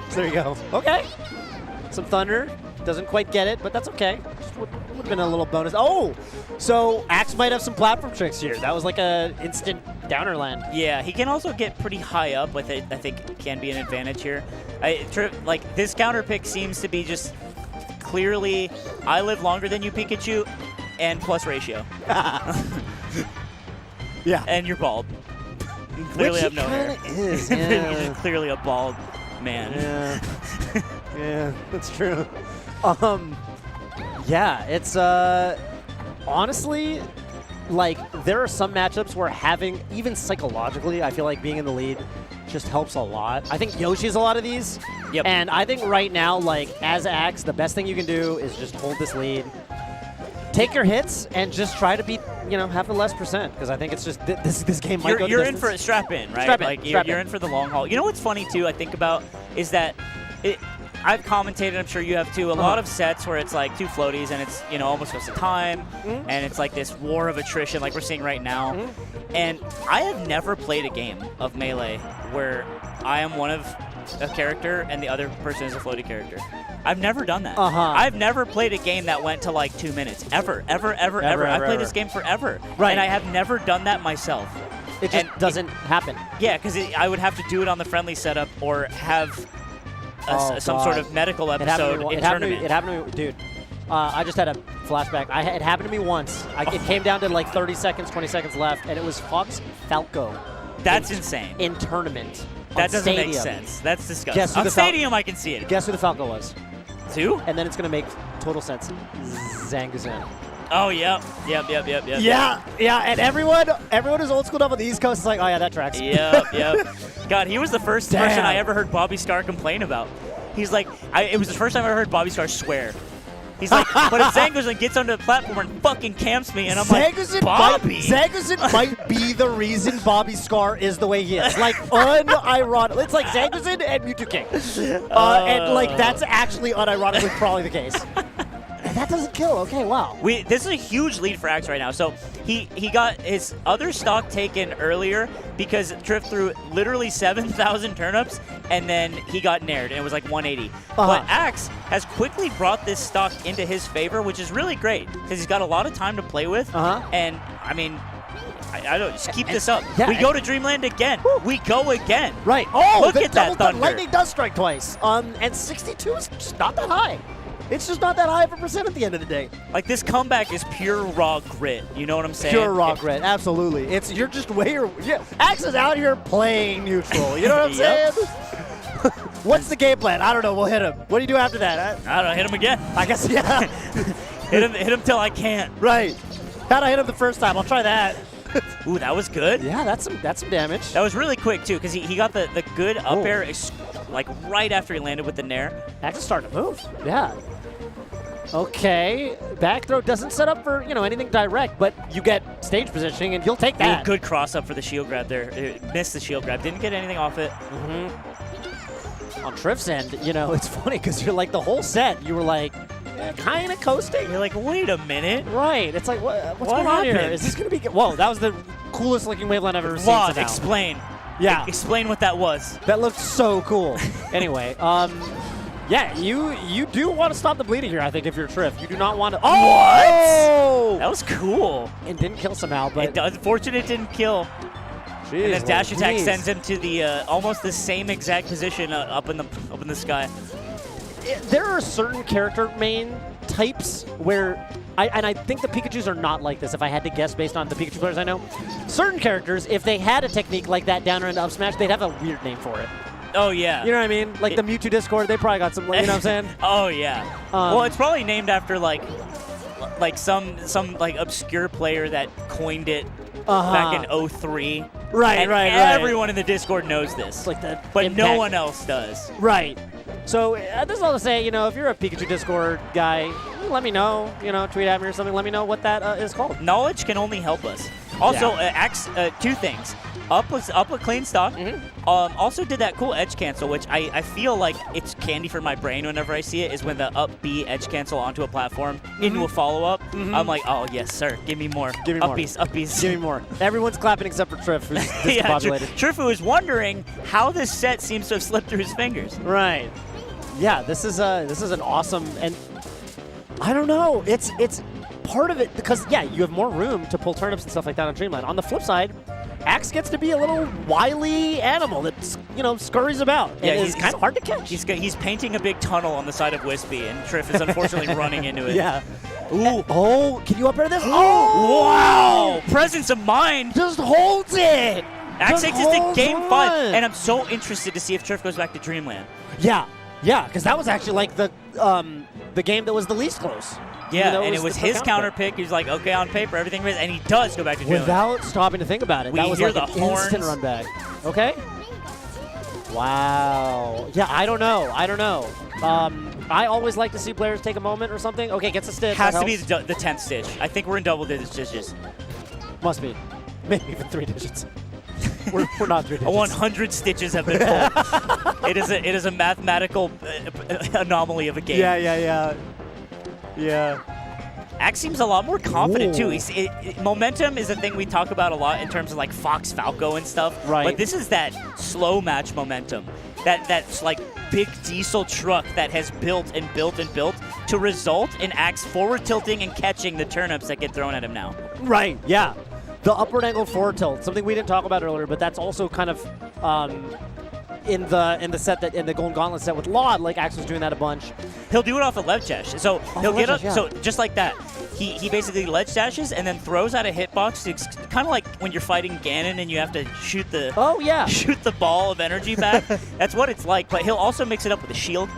So there you go. Okay. Some Thunder. Doesn't quite get it, but that's okay. Just would have been a little bonus. Oh! So Axe might have some platform tricks here. That was like a instant downer land. Yeah, he can also get pretty high up with it. I think can be an advantage here. Like, this counter pick seems to be just clearly, I live longer than you, Pikachu, and plus ratio. Yeah. And you're bald. You clearly have no hair. Is, You're yeah. just clearly a bald man. Yeah. Yeah, that's true. Yeah, it's honestly, like, there are some matchups where having, even psychologically, I feel like being in the lead just helps a lot. I think Yoshi has a lot of these. Yep. And I think right now, like, as Axe, the best thing you can do is just hold this lead. Take your hits and just try to beat, have the less percent, because I think it's just this game might go the You're in distance. for a strap in, right? Strap in, Like strap you're in. in for the long haul. You know what's funny too? I think about is that I've commentated. I'm sure you have too. A lot of sets where it's like two floaties and it's almost goes to time, and it's like this war of attrition, like we're seeing right now. And I have never played a game of Melee where I am one of a character and the other person is a floaty character. I've never done that. I've never played a game that went to like 2 minutes. Ever. I've played this game forever. Right. And I have never done that myself. It just doesn't happen. Yeah, because I would have to do it on the friendly setup or have some sort of medical episode in tournament. It happened to me, dude. I just had a flashback. It happened to me once. It came down to like 30 seconds, 20 seconds left, and it was Fox Falco. That's insane. In tournament. That doesn't Stadium. make sense. That's disgusting. Guess who On the Stadium, I can see it. Guess who the Falco was? Who? And then it's going to make total sense. Zanguzan. Oh, yep. Yeah, and everyone who's old schooled up on the East Coast is like, oh yeah, that tracks. Yep. God, he was the first person I ever heard Bobby Scar complain about. He's like, it was the first time I ever heard Bobby Scar swear. He's like, but if Zanguzan gets onto the platform and fucking camps me, and I'm like, Bobby! Zanguzan might be the reason Bobby Scar is the way he is. Like, unironic. It's like Zanguzan and Mewtwo King. And, like, that's actually unironically probably the case. And that doesn't kill. Okay, wow. This is a huge lead for Axe right now. So he got his other stock taken earlier because Trif threw literally 7,000 turnips, and then he got nared, and it was like 180. But Axe has quickly brought this stock into his favor, which is really great because he's got a lot of time to play with. And, I mean, I don't just keep this up. Yeah, we go to Dreamland again. We go again. Right. Oh, look at that thunder. Lightning does strike twice. And 62 is just not that high. It's just not that high of a percent at the end of the day. Like, this comeback is pure raw grit. You know what I'm saying? Pure raw grit, absolutely. You're just Axe is out here playing neutral. You know what I'm saying? What's the game plan? I don't know. We'll hit him. What do you do after that? I don't know. Hit him again. I guess, yeah. hit him till I can't. Right. How'd I hit him the first time? I'll try that. Ooh, that was good. Yeah, that's some damage. That was really quick, too, because he got the good up air like right after he landed with the nair. Axe is starting to move. Yeah. Okay, back throw doesn't set up for anything direct, but you get stage positioning, and you'll take that. Ooh, good cross up for the shield grab there. Missed the shield grab. Didn't get anything off it. On Trif's end, it's funny because you're like the whole set, you were like kind of coasting. You're like, wait a minute. Right. It's like, what's going happened? on here? Is this going to be? Whoa, that was the coolest looking waveline I've ever seen. Vaughn, explain. Yeah. Explain what that was. That looked so cool. Anyway, yeah, you do want to stop the bleeding here, I think, if you're Trif. You do not want to... Oh! What? That was cool. It didn't kill somehow, but... Unfortunately, it didn't kill. Jeez, and then dash attack sends him to the almost the same exact position up in the sky. There are certain character main types where... I think the Pikachus are not like this, if I had to guess based on the Pikachu players I know. Certain characters, if they had a technique like that down and up smash, they'd have a weird name for it. Oh, yeah. You know what I mean? Like the Mewtwo Discord, they probably got some, you know what I'm saying? Oh, yeah. Well, it's probably named after, like some like obscure player that coined it back in 03. Right, and right. Everyone in the Discord knows this. Like the but impact. No one else does. Right. So this is all to say, if you're a Pikachu Discord guy, let me know, tweet at me or something. Let me know what that is called. Knowledge can only help us. Also, Axe, two things. Up with clean stock. Also did that cool edge cancel, which I feel like it's candy for my brain whenever I see it, is when the up B edge cancel onto a platform into a follow-up. I'm like, oh, yes, sir. Give me more. Give me up more. B's, up B's. Give me more. Everyone's clapping except for Trif, who's Yeah, discombobulated. Trifu is wondering how this set seems to have slipped through his fingers. Right. Yeah, this is an awesome, and I don't know. It's part of it because yeah, you have more room to pull turnips and stuff like that on Dreamland. On the flip side, Axe gets to be a little wily animal that scurries about. Yeah, and he's kind of hard to catch. He's painting a big tunnel on the side of Wispy, and Trif is unfortunately running into it. Yeah. Ooh. Oh, can you up air this? Oh! Wow! Presence of mind. Just holds it. Axe Just takes this to holds game on. 5, and I'm so interested to see if Trif goes back to Dreamland. Yeah, because that was actually like the game that was the least close. Yeah, and it was his counter pick. He was like, okay, on paper, everything is, and he does go back to Dreamland. Without stopping to think about it. We that was hear like the an horns. instant run back. Okay. Wow. Yeah, I don't know. I always like to see players take a moment or something. Okay, gets a stitch. Has that to be helps. the 10th stitch. I think we're in double digits. Must be. Maybe even 3 digits. we're not 3 digits. 100 stitches have been pulled. it is a mathematical anomaly of a game. Yeah. Axe seems a lot more confident too. Momentum is a thing we talk about a lot in terms of like Fox Falco and stuff. Right. But this is that slow match momentum. That's like big diesel truck that has built and built and built to result in Axe forward tilting and catching the turnips that get thrown at him now. Right, yeah. The upward angle forward tilt, something we didn't talk about earlier, but that's also kind of in the set that in the Golden Gauntlet set with Laud, like Axe was doing that a bunch. He'll do it off a ledge dash. So he'll get up. Yeah. So just like that, he basically ledge dashes and then throws out a hitbox. It's kind of like when you're fighting Ganon and you have to shoot the shoot the ball of energy back. That's what it's like. But he'll also mix it up with a shield.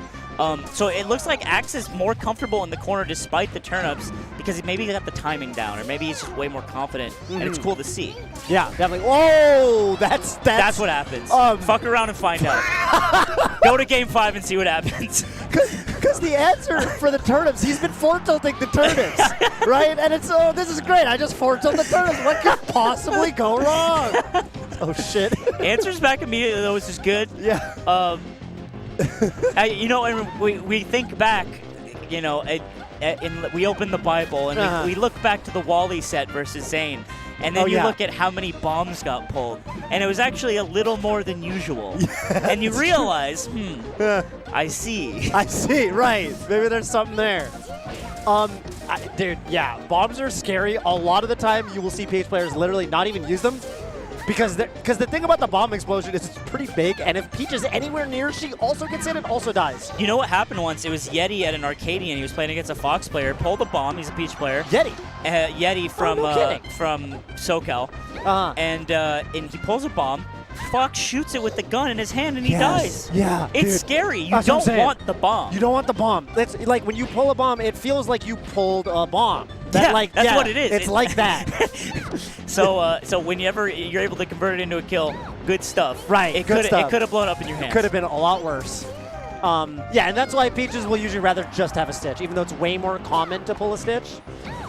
So it looks like Axe is more comfortable in the corner despite the turnips because maybe he got the timing down or maybe he's just way more confident and it's cool to see. Yeah, definitely. Whoa, that's what happens. Fuck around and find out. Go to game 5 and see what happens. Because the answer for the turnips, he's been forward tilting the turnips, right? And it's, oh, this is great. I just forward tilt the turnips. What could possibly go wrong? Oh, shit. Answers back immediately, though, which is good. Yeah. And we think back, we open the Bible and we look back to the Wally set versus Zane. And then you look at how many bombs got pulled. And it was actually a little more than usual. And you realize, I see. I see, right. Maybe there's something there. Dude, yeah, bombs are scary. A lot of the time, you will see PH players literally not even use them. Because the thing about the bomb explosion is it's pretty big, and if Peach is anywhere near, she also gets hit and also dies. You know what happened once? It was Yeti at an Arcadian. He was playing against a Fox player, pulled a bomb. He's a Peach player. Yeti? Yeti from from SoCal. And he pulls a bomb. Fox shoots it with the gun in his hand and he dies. Yeah, it's dude. scary. You That's what I'm don't saying. want the bomb. You don't want the bomb. It's like when you pull a bomb, it feels like you pulled a bomb. That's what it is. It's like that. So whenever you're able to convert it into a kill, good stuff. Right. It could have blown up in your hands. It could have been a lot worse. Yeah, and that's why Peaches will usually rather just have a stitch, even though it's way more common to pull a stitch.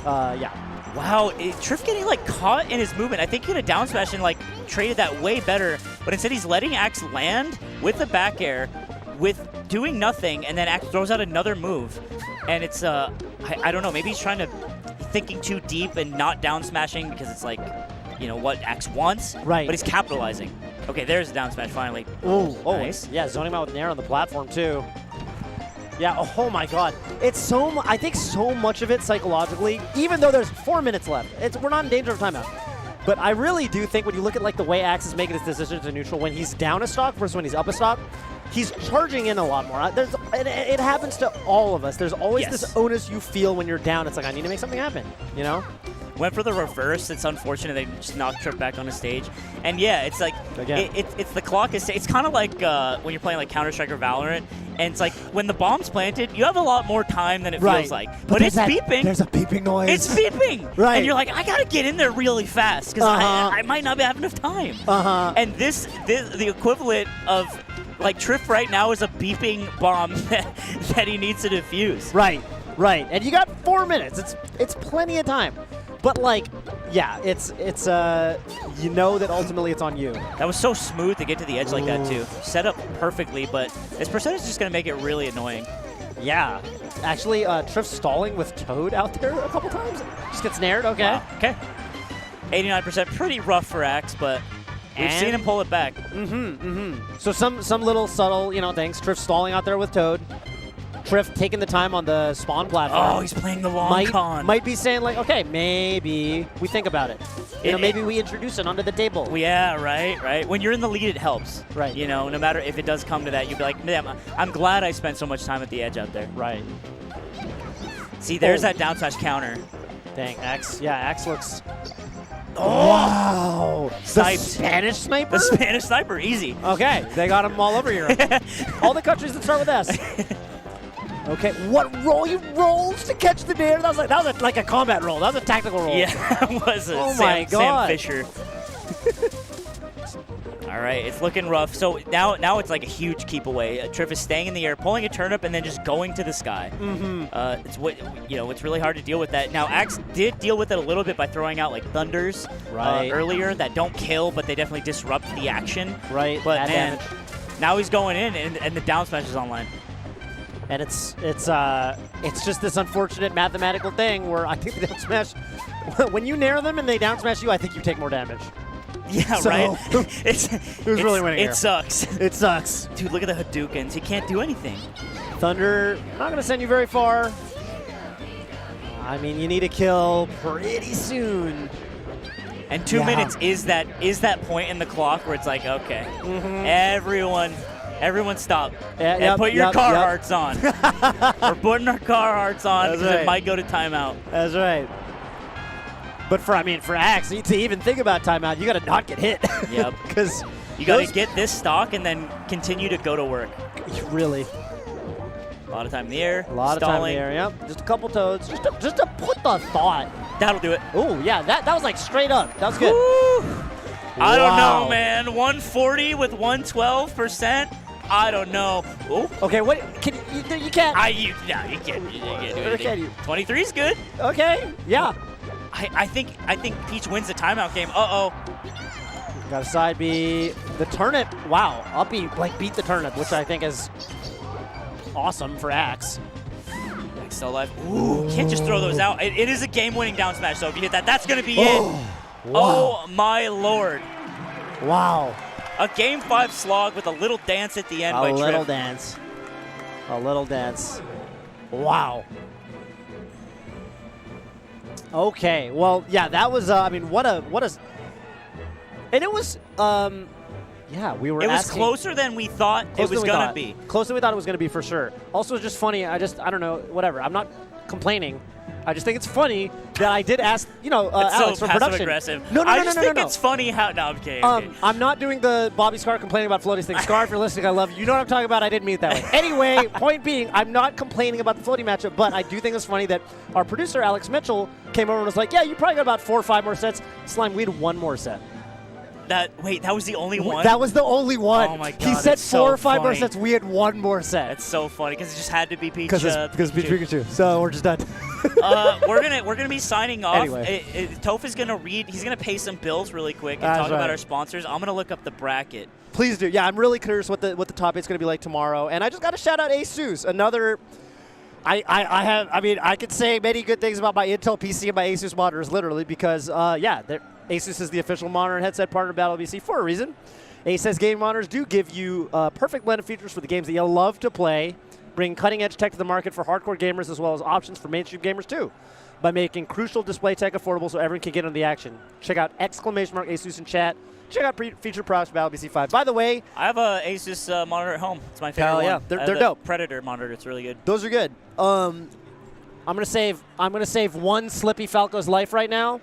Yeah. Wow, Trif getting caught in his movement. I think he could have down smash and traded that way better, but instead he's letting Axe land with the back air, with doing nothing, and then Axe throws out another move. And it's I don't know, maybe he's thinking too deep and not down smashing because it's what Axe wants. Right. But he's capitalizing. Okay, there's a down smash finally. Ooh, nice. Yeah, zoning him out with Nair on the platform too. Yeah, oh my god. I think so much of it psychologically, even though there's 4 minutes left, we're not in danger of timeout. But I really do think when you look at the way Axe is making his decision to neutral when he's down a stock versus when he's up a stock, he's charging in a lot more. It happens to all of us. There's always this onus you feel when you're down. It's like, I need to make something happen, you know? Went for the reverse. It's unfortunate they just knocked Trip back on the stage. And yeah, it's like, it's the clock is, it's kind of like when you're playing Counter-Strike or Valorant, and it's like when the bomb's planted, you have a lot more time than it feels like. But it's beeping. There's a beeping noise. It's beeping. Right. And you're like, I got to get in there really fast because I might not have enough time. And the equivalent of Trif right now is a beeping bomb that he needs to defuse. Right. And you got 4 minutes. It's plenty of time. But yeah, it's you know that ultimately it's on you. That was so smooth to get to the edge like that too. Set up perfectly, but this percentage is just gonna make it really annoying. Yeah. Actually, Trif stalling with Toad out there a couple times. Just gets snared. Okay. Wow. Okay. 89%, pretty rough for Axe, but we've seen him pull it back. So some little subtle, things. Trif stalling out there with Toad. Trif taking the time on the spawn platform. Oh, he's playing the long con. Might be saying like, okay, maybe we think about it. Maybe we introduce it onto the table. Yeah, right. When you're in the lead, it helps. Right. No matter if it does come to that, you'd be like, man, I'm glad I spent so much time at the edge out there. Right. See, there's that down smash counter. Dang, Axe. Yeah, Axe looks. Oh! Wow! Sniped. The Spanish sniper? The Spanish sniper, easy. Okay, they got him all over Europe. All the countries that start with S. Okay, what roll? He rolls to catch the dare. That was like a combat roll. That was a tactical roll. Yeah, it was a my God. Sam Fisher. All right, it's looking rough. So now it's like a huge keep away. Trif is staying in the air, pulling a turnip, and then just going to the sky. It's really hard to deal with that. Now Axe did deal with it a little bit by throwing out like thunders earlier that don't kill, but they definitely disrupt the action. Right. But man, now he's going in, and the down smash is online. And it's just this unfortunate mathematical thing where I think the down smash, when you nair them and they down smash you, I think you take more damage. Yeah, so, right? Who's really winning here? It sucks. It sucks. Dude, look at the Hadoukens. He can't do anything. Thunder, not going to send you very far. I mean, you need a kill pretty soon. And 2 minutes is that point in the clock where it's like, okay, everyone stop and put your car hearts on. We're putting our car hearts on because it might go to timeout. That's right. But for Axe, to even think about timeout, you got to not get hit. Yep. Because you got to get this stock and then continue to go to work. Really. A lot of time in the air. A lot stalling. of time in the air, yep. Just a couple toads. Just to put the thought. That'll do it. Oh, yeah. That was like straight up. That was good. I don't know, man. 140 with 112%. I don't know. Ooh. Okay, what? You can't. You can't do anything. 23 is good. Okay, yeah. I think Peach wins the timeout game. Uh-oh. Got a side B. The turnip. Wow. Up B, beat the turnip, which I think is awesome for Axe. Axe still alive. Ooh, can't just throw those out. It is a game-winning down smash, so if you hit that, that's going to be it. Wow. Oh, my Lord. Wow. A Game 5 slog with a little dance at the end by Trif. A little dance. Wow. Okay, well, yeah, that was, what a, and it was, yeah, we were It was closer than we thought it was going to be. Closer than we thought it was going to be, for sure. Also, just funny, I don't know, whatever. I'm not complaining. I just think it's funny that I did ask, Alex so for production. Aggressive. No. I just think it's funny how. No, I'm kidding. I'm not doing the Bobby Scar complaining about floating thing. Scar, if you're listening, I love you. You know what I'm talking about. I didn't mean it that way. Anyway, point being, I'm not complaining about the floating matchup, but I do think it's funny that our producer, Alex Mitchell, came over and was like, yeah, you probably got about 4 or 5 more sets. Slime, we had 1 more set. That was the only one? That was the only one. Oh, my God. He said 4 or 5 more funny. sets. We had 1 more set. It's so funny because it just had to be Peach. Because Peach Pikachu. So we're just done. We're gonna be signing off. Anyway. Toph is gonna read. He's gonna pay some bills really quick and talk about our sponsors. I'm gonna look up the bracket. Please do. Yeah, I'm really curious what the top 8's gonna be like tomorrow. And I just got to shout out Asus, another. I could say many good things about my Intel PC and my Asus monitors, literally, because Asus is the official monitor and headset partner of Battle BC for a reason. Asus gaming monitors do give you a perfect blend of features for the games that you love to play, bring cutting-edge tech to the market for hardcore gamers as well as options for mainstream gamers too, by making crucial display tech affordable so everyone can get on the action. Check out !Asus in chat. Check out featured products for Battle BC 5. By the way, I have a Asus monitor at home. It's my favorite one. Yeah, they're dope. Predator monitor. It's really good. Those are good. I'm gonna save one Slippy Falco's life right now.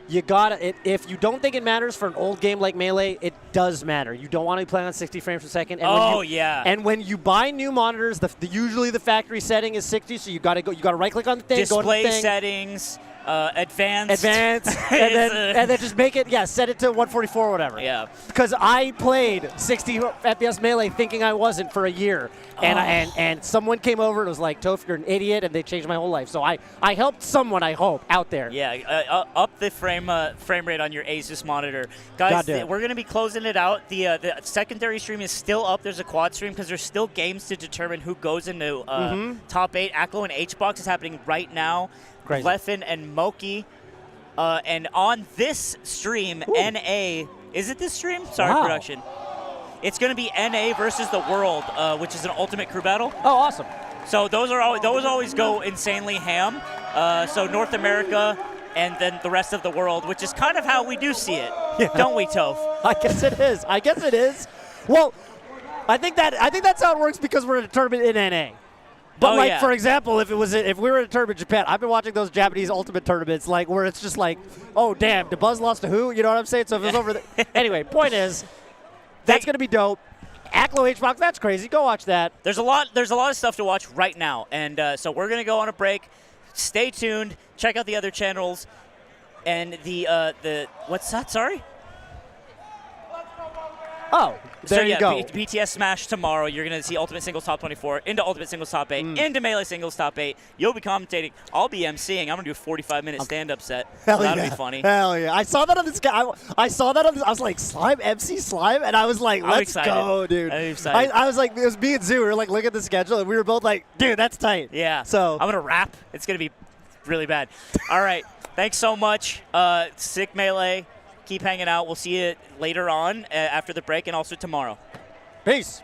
You gotta. If you don't think it matters for an old game like Melee, it does matter. You don't want to be playing on 60 frames per second. And yeah. And when you buy new monitors, usually the factory setting is 60, so you gotta right click on the thing, display go to the thing. settings. Advanced. and then just make it, set it to 144 or whatever. Yeah. Because I played 60 FPS Melee thinking I wasn't for a year, and someone came over and was like, Toph, you're an idiot, and they changed my whole life. So I helped someone, I hope, out there. Yeah, up the frame rate on your Asus monitor. Guys, we're going to be closing it out. The secondary stream is still up. There's a quad stream because there's still games to determine who goes into top 8. Aklo and HBox is happening right now. Leffen and Moki. And on this stream, NA, is it this stream? Sorry, production. It's going to be NA versus the World, which is an ultimate crew battle. Oh, awesome. So those always go insanely ham. So North America and then the rest of the world, which is kind of how we do see it, don't we, Toph? I guess it is. Well, I think that's how it works because we're in a tournament in NA. But for example, if we were in a tournament in Japan, I've been watching those Japanese ultimate tournaments, like where it's just like, oh damn, DeBuzz lost to who? You know what I'm saying? So if it was over anyway, point is, that's gonna be dope. Aklo HBox, that's crazy. Go watch that. There's a lot of stuff to watch right now, and so we're gonna go on a break. Stay tuned. Check out the other channels, and the what's that? Sorry. Oh, there you go. BTS Smash tomorrow. You're going to see Ultimate Singles Top 24, into Ultimate Singles Top 8, into Melee Singles Top 8. You'll be commentating. I'll be emceeing. I'm going to do a 45-minute stand-up set. That'll be funny. Hell yeah. I saw that on this guy. I saw that on this. I was like, Slime, MC Slime? And I was like, let's go, dude. I'm excited. I was like, it was me and Zoo. We were like, look at the schedule. And we were both like, dude, that's tight. Yeah. So I'm going to rap. It's going to be really bad. All right. Thanks so much. Sick Melee. Keep hanging out. We'll see you later on after the break and also tomorrow. Peace.